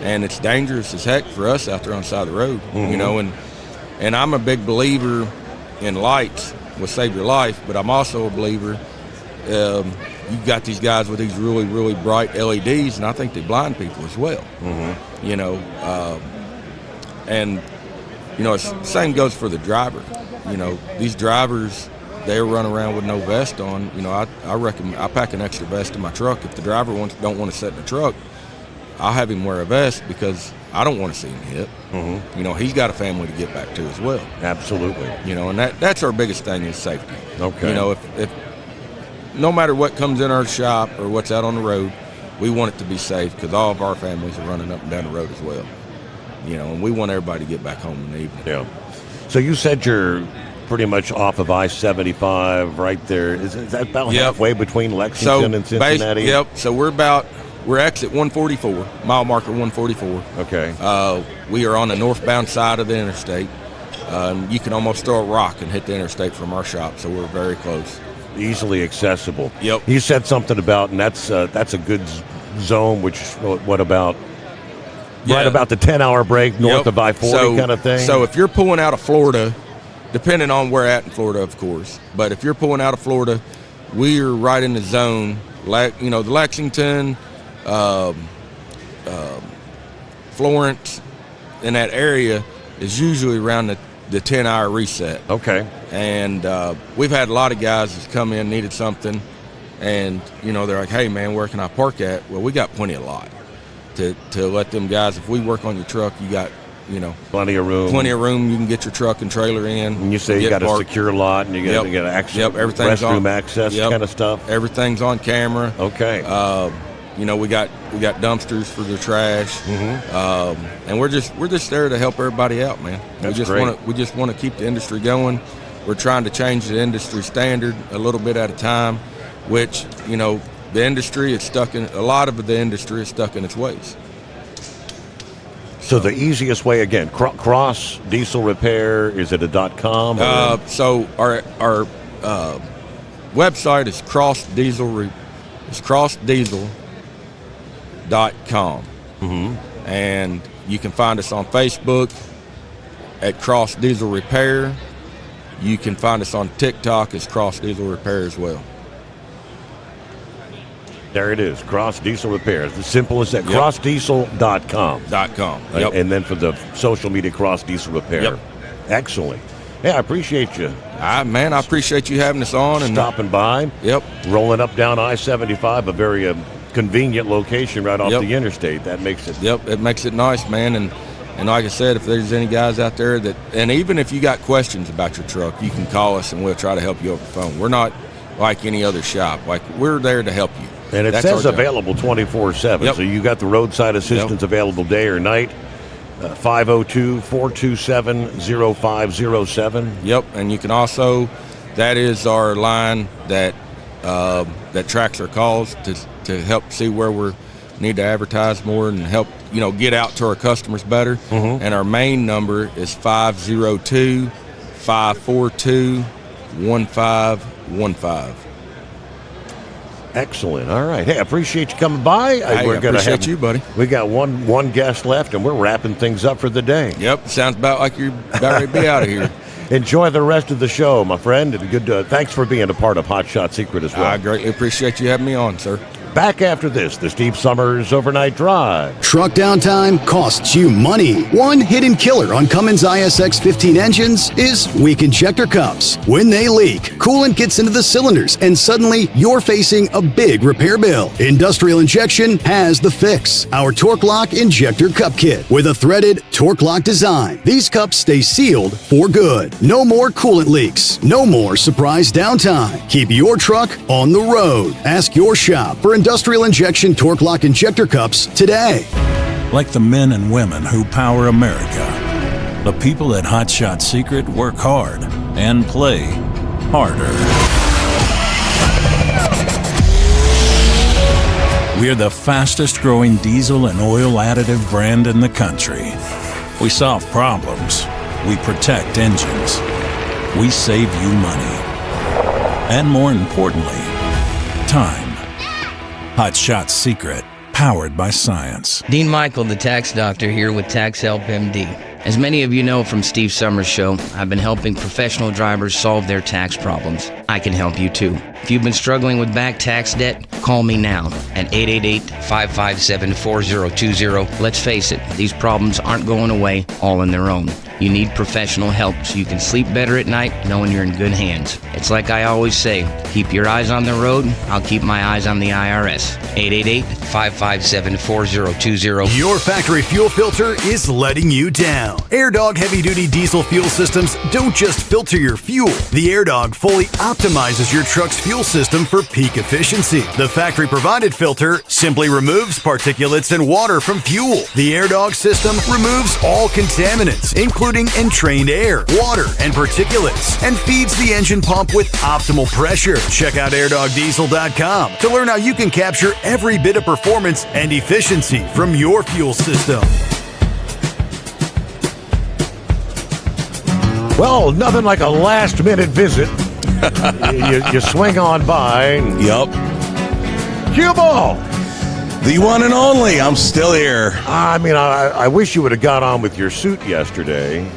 and it's dangerous as heck for us out there on the side of the road. And I'm a big believer in lights will save your life, but I'm also a believer you've got these guys with these really, really bright LEDs, and I think they blind people as well. And same goes for the driver. These drivers, they run around with no vest on. I recommend I pack an extra vest in my truck. If the driver don't want to sit in the truck, I'll have him wear a vest, because I don't want to see him hit. You know, he's got a family to get back to as well. Absolutely. You know, and that's our biggest thing is safety. Okay. You know, if no matter what comes in our shop or what's out on the road, we want it to be safe because all of our families are running up and down the road as well. You know, and we want everybody to get back home in the evening. Yeah. So you said you're pretty much off of I-75 right there. Is that about halfway between Lexington and Cincinnati? So we're exit 144, mile marker 144. Okay. We are on the northbound side of the interstate. You can almost throw a rock and hit the interstate from our shop, so we're very close. Easily accessible. Yep. You said something about, and that's a good zone, which, what about? Right about the 10-hour break north of I-40 kind of thing? So if you're pulling out of Florida, depending on where at in Florida, of course, but if you're pulling out of Florida, we're right in the zone. You know, the Lexington, Florence, in that area is usually around the 10-hour reset. Okay. And we've had a lot of guys that's come in, needed something, and, you know, they're like, hey, man, where can I park at? Well, we got plenty of lot to let them guys, if we work on your truck, you got, you know, plenty of room. You can get your truck and trailer in. And you say you got a secure lot and you got access, everything's restroom on, access kind of stuff. Everything's on camera. Okay. You know, we got dumpsters for the trash, and we're just there to help everybody out, man. That's we just want to keep the industry going. We're trying to change the industry standard a little bit at a time, which, you know, the industry is stuck in. A lot of the industry is stuck in its ways. So the easiest way, again, Cross Diesel Repair, is it a .com? So our website is crossdiesel.com. And you can find us on Facebook at Cross Diesel Repair. You can find us on TikTok as Cross Diesel Repair as well. There it is, Cross Diesel Repair. It's as simple as that, crossdiesel.com. Yep. And then for the social media, Cross Diesel Repair. Yep. Excellent. Yeah, I appreciate you. Man, I appreciate you having us on. And stopping by. Yep. Rolling up down I-75, a very convenient location right off the interstate. That makes it. Yep, it makes it nice, man. And like I said, if there's any guys out there that, and even if you got questions about your truck, you can call us and we'll try to help you over the phone. We're not like any other shop. Like, we're there to help you. And it says available 24/7, so you got the roadside assistance available day or night. 502-427-0507. Yep, and you can also, that is our line that tracks our calls to help see where we need to advertise more and help, you know, get out to our customers better. And our main number is 502-542-1515. Excellent. All right. Hey, I appreciate you coming by. I appreciate you, buddy. We got one guest left, and we're wrapping things up for the day. Yep. Sounds about like you're about ready to be out of here. Enjoy the rest of the show, my friend. And thanks for being a part of Hot Shot Secret as well. I greatly appreciate you having me on, sir. Back after this, the Steve Sommers Overnight Drive. Truck downtime costs you money. One hidden killer on Cummins ISX 15 engines is weak injector cups. When they leak, coolant gets into the cylinders and suddenly you're facing a big repair bill. Industrial Injection has the fix. Our Torque Lock Injector Cup Kit with a threaded Torque Lock design. These cups stay sealed for good. No more coolant leaks. No more surprise downtime. Keep your truck on the road. Ask your shop for Industrial Injection Torque Lock Injector Cups today. Like the men and women who power America, the people at Hot Shot Secret work hard and play harder. We're the fastest growing diesel and oil additive brand in the country. We solve problems. We protect engines. We save you money. And more importantly, time. Hot Shot Secret, powered by science. Dean Michael, the tax doctor, here with Tax Help MD. As many of you know from Steve Sommers' show, I've been helping professional drivers solve their tax problems. I can help you too. If you've been struggling with back tax debt, call me now at 888-557-4020. Let's face it, these problems aren't going away all on their own. You need professional help so you can sleep better at night knowing you're in good hands. It's like I always say, keep your eyes on the road, I'll keep my eyes on the IRS. 888-557-4020. Your factory fuel filter is letting you down. AirDog heavy-duty diesel fuel systems don't just filter your fuel. The AirDog fully optimizes your truck's fuel system for peak efficiency. The factory-provided filter simply removes particulates and water from fuel. The AirDog system removes all contaminants, including entrained air, water, and particulates, and feeds the engine pump with optimal pressure. Check out airdogdiesel.com to learn how you can capture every bit of performance and efficiency from your fuel system. Well, nothing like a last-minute visit. you swing on by. Yep. Cue ball. The one and only. I'm still here. I mean, I wish you would have got on with your suit yesterday.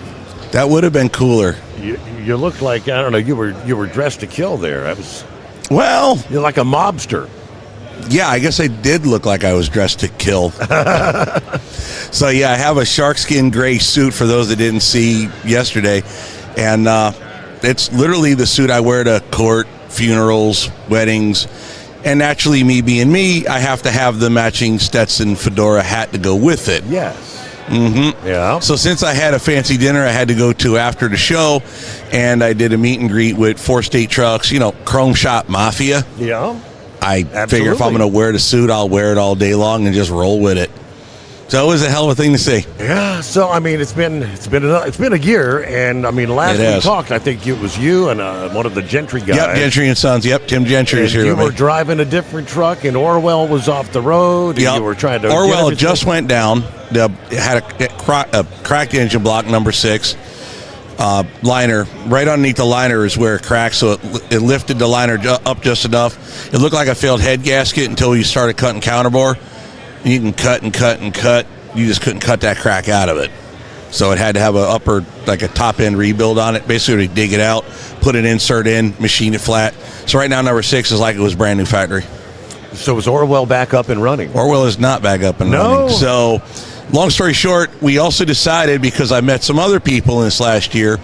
That would have been cooler. You looked like, I don't know, you were dressed to kill there. You're like a mobster. Yeah, I guess I did look like I was dressed to kill. So, yeah, I have a sharkskin gray suit for those that didn't see yesterday. And it's literally the suit I wear to court, funerals, weddings. And naturally, me being me, I have to have the matching Stetson fedora hat to go with it. Yes. Mm-hmm. Yeah. So since I had a fancy dinner I had to go to after the show, and I did a meet and greet with 4 state trucks, Chrome Shop Mafia. Yeah. I figure if I'm going to wear the suit, I'll wear it all day long and just roll with it. So it was a hell of a thing to see. Yeah. So I mean, it's been a year, and I mean, last we talked, I think it was you and one of the Gentry guys. Yep, Gentry and Sons. Yep, Tim Gentry is here. You were driving a different truck, and Orwell was off the road. And you were trying to. Orwell just went down. Had a cracked engine block, number 6. Liner right underneath the liner is where it cracked, so it lifted the liner up just enough. It looked like a failed head gasket until you started cutting counterbore. You can cut and cut and cut. You just couldn't cut that crack out of it. So it had to have a top end rebuild on it. Basically, dig it out, put an insert in, machine it flat. So right now, number 6 is like it was brand new factory. So is Orwell back up and running? Orwell is not back up and running. So long story short, we also decided, because I met some other people in this last year,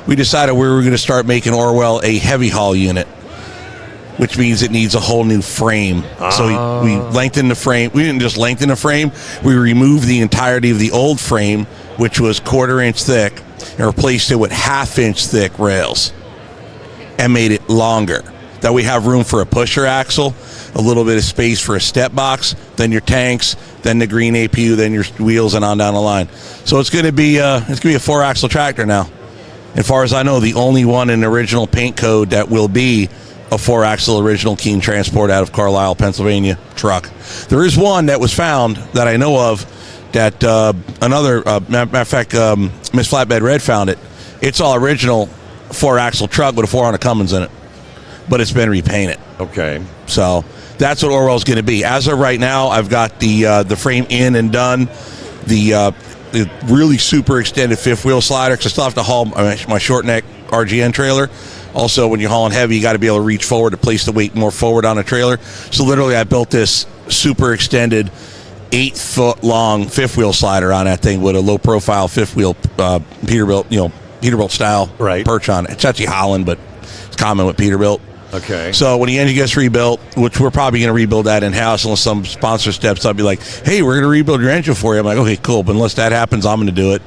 we decided we were going to start making Orwell a heavy haul unit, which means it needs a whole new frame. So we lengthened the frame. We didn't just lengthen the frame. We removed the entirety of the old frame, which was 1/4 inch thick, and replaced it with 1/2 inch thick rails and made it longer. That we have room for a pusher axle, a little bit of space for a step box, then your tanks, then the green APU, then your wheels, and on down the line. So it's going to be a 4-axle tractor now. As far as I know, the only one in the original paint code that will be a 4-axle original Keene Transport out of Carlisle, Pennsylvania truck. There is one that was found that I know of that matter of fact, Miss Flatbed Red found it. It's all original 4-axle truck with a 400 Cummins in it, but it's been repainted. Okay. So that's what Orwell's going to be. As of right now, I've got the frame in and done. The really super extended 5th wheel slider, because I still have to haul my short neck RGN trailer. Also, when you're hauling heavy, you got to be able to reach forward to place the weight more forward on a trailer. So literally, I built this super extended 8-foot long 5th wheel slider on that thing with a low profile 5th wheel Peterbilt style perch on it. It's actually Holland, but it's common with Peterbilt. Okay. So when the engine gets rebuilt, which we're probably going to rebuild that in-house unless some sponsor steps up, be like, hey, we're going to rebuild your engine for you. I'm like, okay, cool. But unless that happens, I'm going to do it.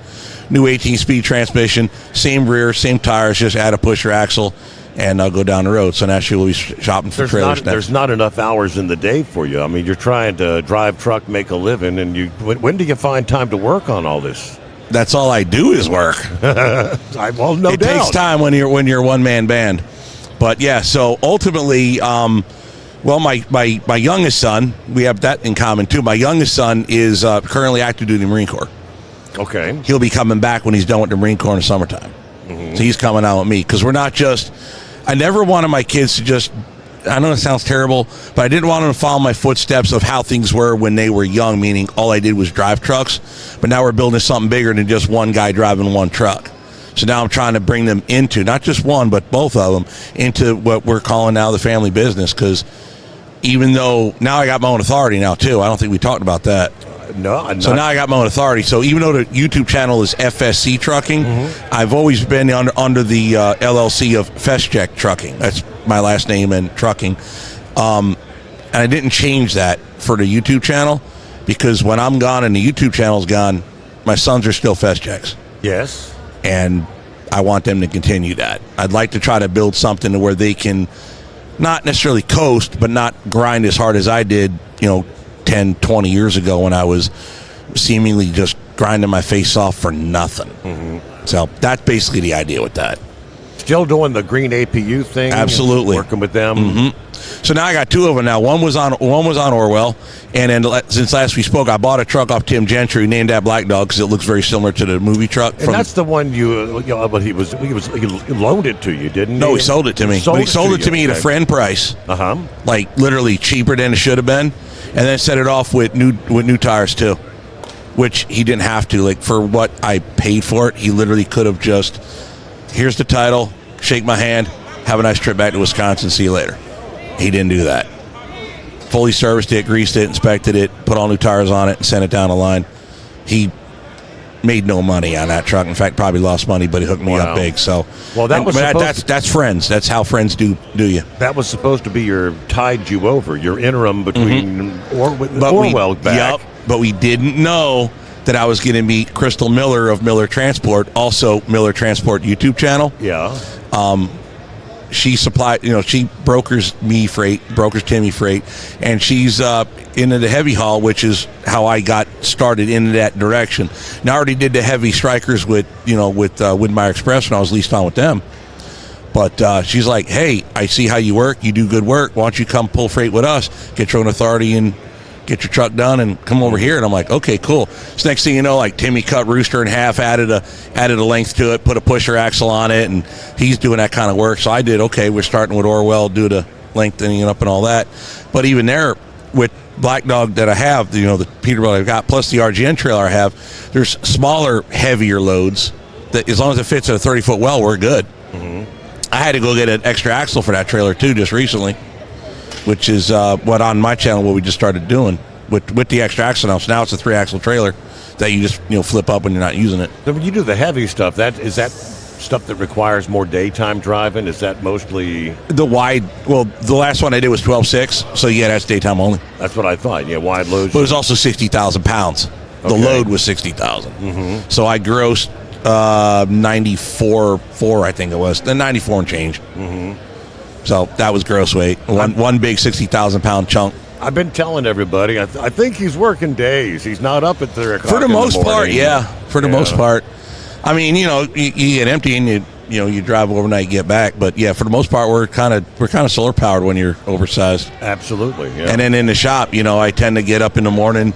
New 18-speed transmission, same rear, same tires, just add a pusher axle, and I'll go down the road. So naturally, we'll be shopping for trailers next. There's not enough hours in the day for you. I mean, you're trying to drive truck, make a living, and when do you find time to work on all this? That's all I do is work. No doubt. It takes time when you're a one-man band. But yeah, so ultimately, my youngest son, we have that in common too. My youngest son is currently active duty Marine Corps. Okay. He'll be coming back when he's done with the Marine Corps in the summertime. Mm-hmm. So he's coming out with me, because we're not just, I never wanted my kids to just, I know it sounds terrible, but I didn't want them to follow my footsteps of how things were when they were young, meaning all I did was drive trucks. But now we're building something bigger than just one guy driving one truck. So now I'm trying to bring them into, not just one, but both of them, into what we're calling now the family business. Because even though now I got my own authority now, too. I don't think we talked about that. No. So now I got my own authority. So even though the YouTube channel is FSC Trucking, I've always been under the LLC of FestCheck Trucking. That's my last name and trucking. And I didn't change that for the YouTube channel because when I'm gone and the YouTube channel's gone, my sons are still FestChecks. Yes. And I want them to continue that. I'd like to try to build something to where they can not necessarily coast, but not grind as hard as I did, 10, 20 years ago when I was seemingly just grinding my face off for nothing. So that's basically the idea with that. Still doing the green APU thing? Absolutely. Working with them? So now I got two of them now. One was on Orwell, and then since last we spoke, I bought a truck off Tim Gentry, named that Black Dog because it looks very similar to the movie truck. And that's the one but he loaned it to you, didn't he? No, he sold it to me. But he sold it to me at a friend price. Like literally cheaper than it should have been, and then set it off with new tires too, which he didn't have to. Like for what I paid for it, he literally could have just, here's the title, shake my hand, have a nice trip back to Wisconsin, see you later. He didn't do that. Fully serviced it, greased it, inspected it, put all new tires on it, and sent it down the line. He made no money on that truck. In fact, probably lost money, but he hooked me up big. So, that's friends. That's how friends do you. That was supposed to be your tide you over, your interim between Orwell back. Yep, but we didn't know that I was going to meet Crystal Miller of Miller Transport, also Miller Transport YouTube channel. Yeah. She supplied, she brokers Timmy freight, and she's into the heavy haul, which is how I got started in that direction. Now I already did the heavy strikers with Widmeyer Express when I was leased on with them. But she's like, hey, I see how you work. You do good work. Why don't you come pull freight with us, get your own authority and get your truck done and come over here. And I'm like, okay, cool. So next thing you know, like Timmy cut Rooster in half, added a length to it, put a pusher axle on it, and he's doing that kind of work. So I did, okay, we're starting with Orwell, do the lengthening up and all that. But even there, with Black Dog that I have, the Peterbilt I've got, plus the RGN trailer I have, there's smaller, heavier loads that as long as it fits at a 30-foot well, we're good. I had to go get an extra axle for that trailer too just recently, which is what on my channel what we just started doing with the extra axle now. So now it's a 3-axle trailer that you just flip up when you're not using it. So when you do the heavy stuff, is that stuff that requires more daytime driving? Is that mostly the wide? Well, the last one I did was 12.6, so yeah, that's daytime only. That's what I thought. Yeah, wide loads. But it was also 60,000 pounds. The load was 60,000. So I grossed 94.4, I think it was, then 94 and change. So that was gross weight. One big 60,000-pound chunk. I've been telling everybody, I think he's working days. He's not up at 3 o'clock. For the most part, yeah. For the most part. I mean, you get empty and you drive overnight, get back. But yeah, for the most part, we're kind of solar powered when you're oversized. Absolutely. Yeah. And then in the shop, I tend to get up in the morning,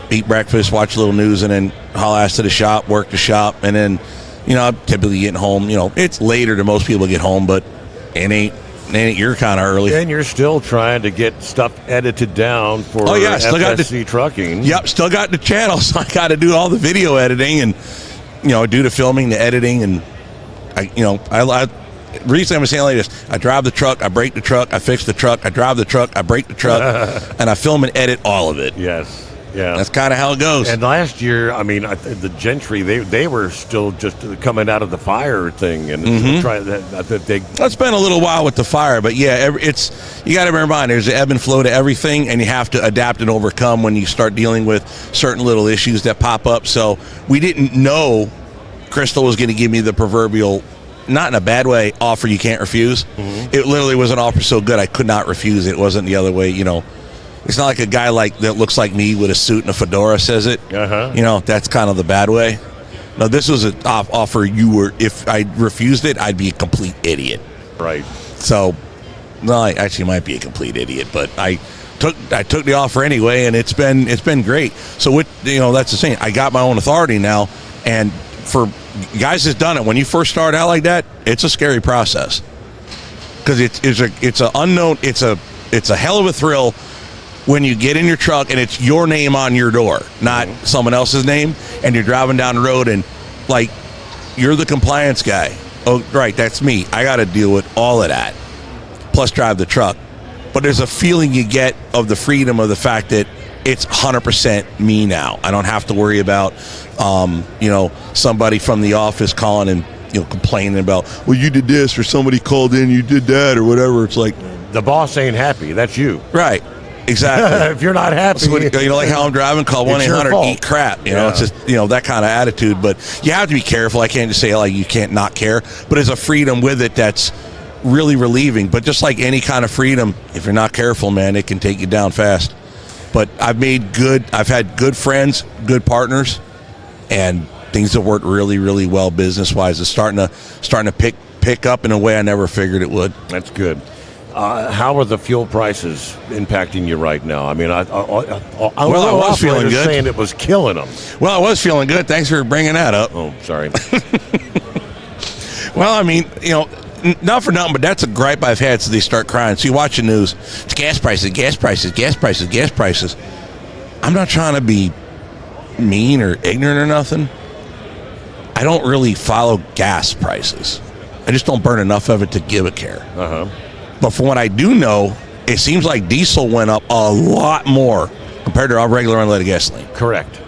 eat breakfast, watch a little news, and then haul ass to the shop, work the shop, and then I'm typically getting home. It's later than most people get home, but it ain't you're kind of early. And you're still trying to get stuff edited down for FSC Trucking. Yep, still got the channel, so I got to do all the video editing and do the filming, the editing, and I recently I'm saying like this: I drive the truck, I brake the truck, I fix the truck, I drive the truck, I brake the truck, and I film and edit all of it. Yes. Yeah, that's kind of how it goes. And last year, I mean, the Gentry, they were still just coming out of the fire thing, and it's been a little while with the fire, but yeah, you got to bear in mind there's an ebb and flow to everything, and you have to adapt and overcome when you start dealing with certain little issues that pop up. So we didn't know Crystal was going to give me the proverbial, not in a bad way, offer you can't refuse. It literally was an offer so good I could not refuse it. It wasn't the other way, It's not like a guy that looks like me with a suit and a fedora says it. That's kind of the bad way. No, this was an offer if I refused it, I'd be a complete idiot. Right. So, no, I actually might be a complete idiot, but I took the offer anyway, and it's been great. So that's the thing. I got my own authority now, and for guys that's done it, when you first start out like that, it's a scary process because it's an unknown. It's a hell of a thrill when you get in your truck and it's your name on your door, not someone else's name, and you're driving down the road and like you're the compliance guy. Oh, right, that's me. I got to deal with all of that, plus drive the truck. But there's a feeling you get of the freedom of the fact that it's 100% me now. I don't have to worry about, somebody from the office calling and, complaining about, well, you did this, or somebody called in, you did that, or whatever. It's like, the boss ain't happy. That's you. Right. Exactly. If you're not happy. So, like how I'm driving, call 1-800-EAT crap. It's just, that kind of attitude. But you have to be careful. I can't just say, like, you can't not care. But there's a freedom with it that's really relieving. But just like any kind of freedom, if you're not careful, man, it can take you down fast. But I've had good friends, good partners, and things have worked really, really well business-wise. It's starting to pick up in a way I never figured it would. That's good. How are the fuel prices impacting you right now? I mean, I was feeling good. Saying it was killing them. Well, I was feeling good. Thanks for bringing that up. Oh, sorry. Well, I mean, not for nothing, but that's a gripe I've had since they start crying. So you watch the news, it's gas prices, gas prices, gas prices, gas prices. I'm not trying to be mean or ignorant or nothing. I don't really follow gas prices. I just don't burn enough of it to give a care. Uh-huh. But from what I do know, it seems like diesel went up a lot more compared to our regular unleaded gasoline. Correct.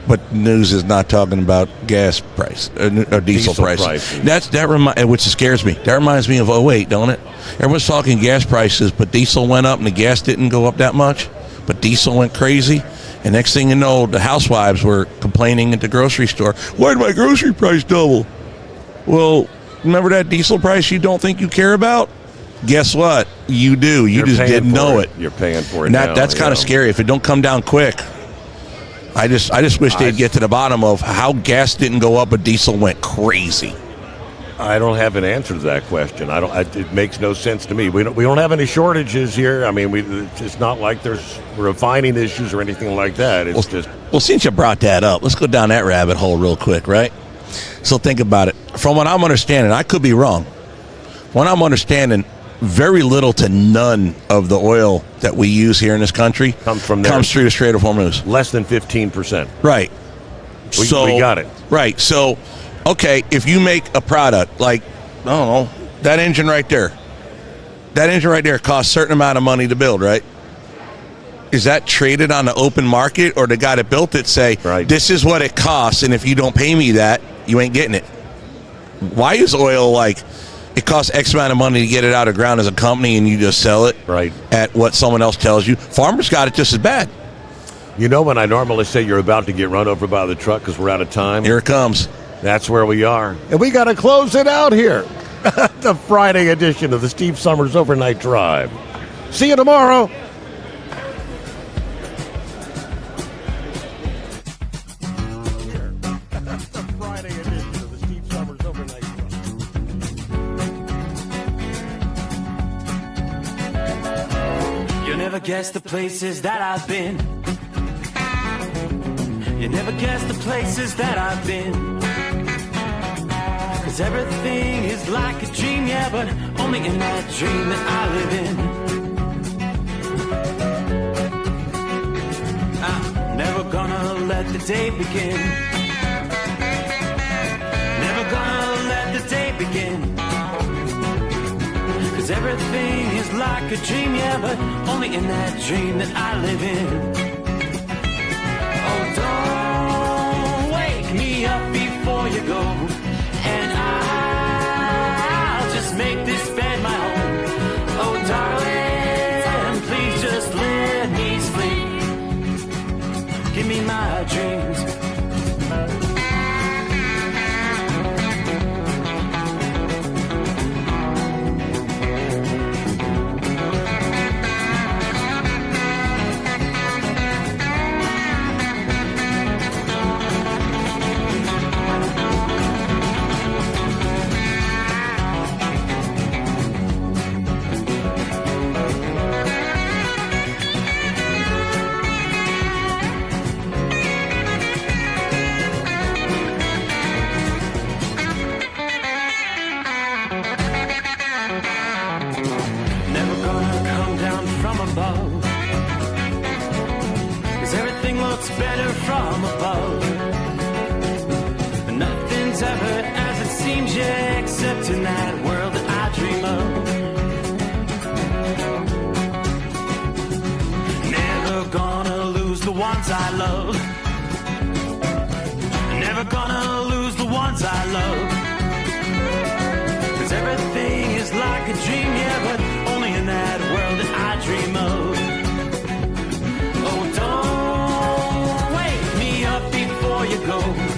But news is not talking about gas price or diesel prices. Which scares me. That reminds me of 2008, don't it? Everyone's talking gas prices, but diesel went up and the gas didn't go up that much. But diesel went crazy. And next thing you know, the housewives were complaining at the grocery store, why did my grocery price double? Well, remember that diesel price you don't think you care about? Guess what? You do. You just didn't know it. You're paying for it and now. That's kind of scary. If it don't come down quick, I just wish they'd get to the bottom of how gas didn't go up, but diesel went crazy. I don't have an answer to that question. It makes no sense to me. We don't have any shortages here. I mean, it's not like there's refining issues or anything like that. Well, since you brought that up, let's go down that rabbit hole real quick, right? So think about it. From what I'm understanding, I could be wrong. What I'm understanding, very little to none of the oil that we use here in this country comes through the Strait of Hormuz. Less than 15%. Right. We got it. Right. So, okay, if you make a product like, I don't know, that engine right there. That engine right there costs a certain amount of money to build, right? Is that traded on the open market, or the guy that built it say, this is what it costs, and if you don't pay me that, you ain't getting it? Why is oil like, it costs X amount of money to get it out of the ground as a company, and you just sell it at what someone else tells you? Farmers got it just as bad. You know when I normally say you're about to get run over by the truck because we're out of time? Here it comes. That's where we are. And we got to close it out here. The Friday edition of the Steve Sommers Overnight Drive. See you tomorrow. Guess the places that I've been. You never guess the places that I've been. 'Cause everything is like a dream, yeah, but only in that dream that I live in. I'm never gonna let the day begin. Never gonna let the day begin. 'Cause everything is like a dream, yeah, but only in that dream that I live in. Oh, don't wake me up before you go, and I'll just make this bed my home. Oh, darling, please just let me sleep. Give me my dreams. Better from above. Nothing's ever as it seems, yeah, except in that world that I dream of. Never gonna lose ones I love. Never gonna lose the ones I love. 'Cause everything is like a dream, yeah, but only in that world that I dream of. Oh, don't wake me up before you go.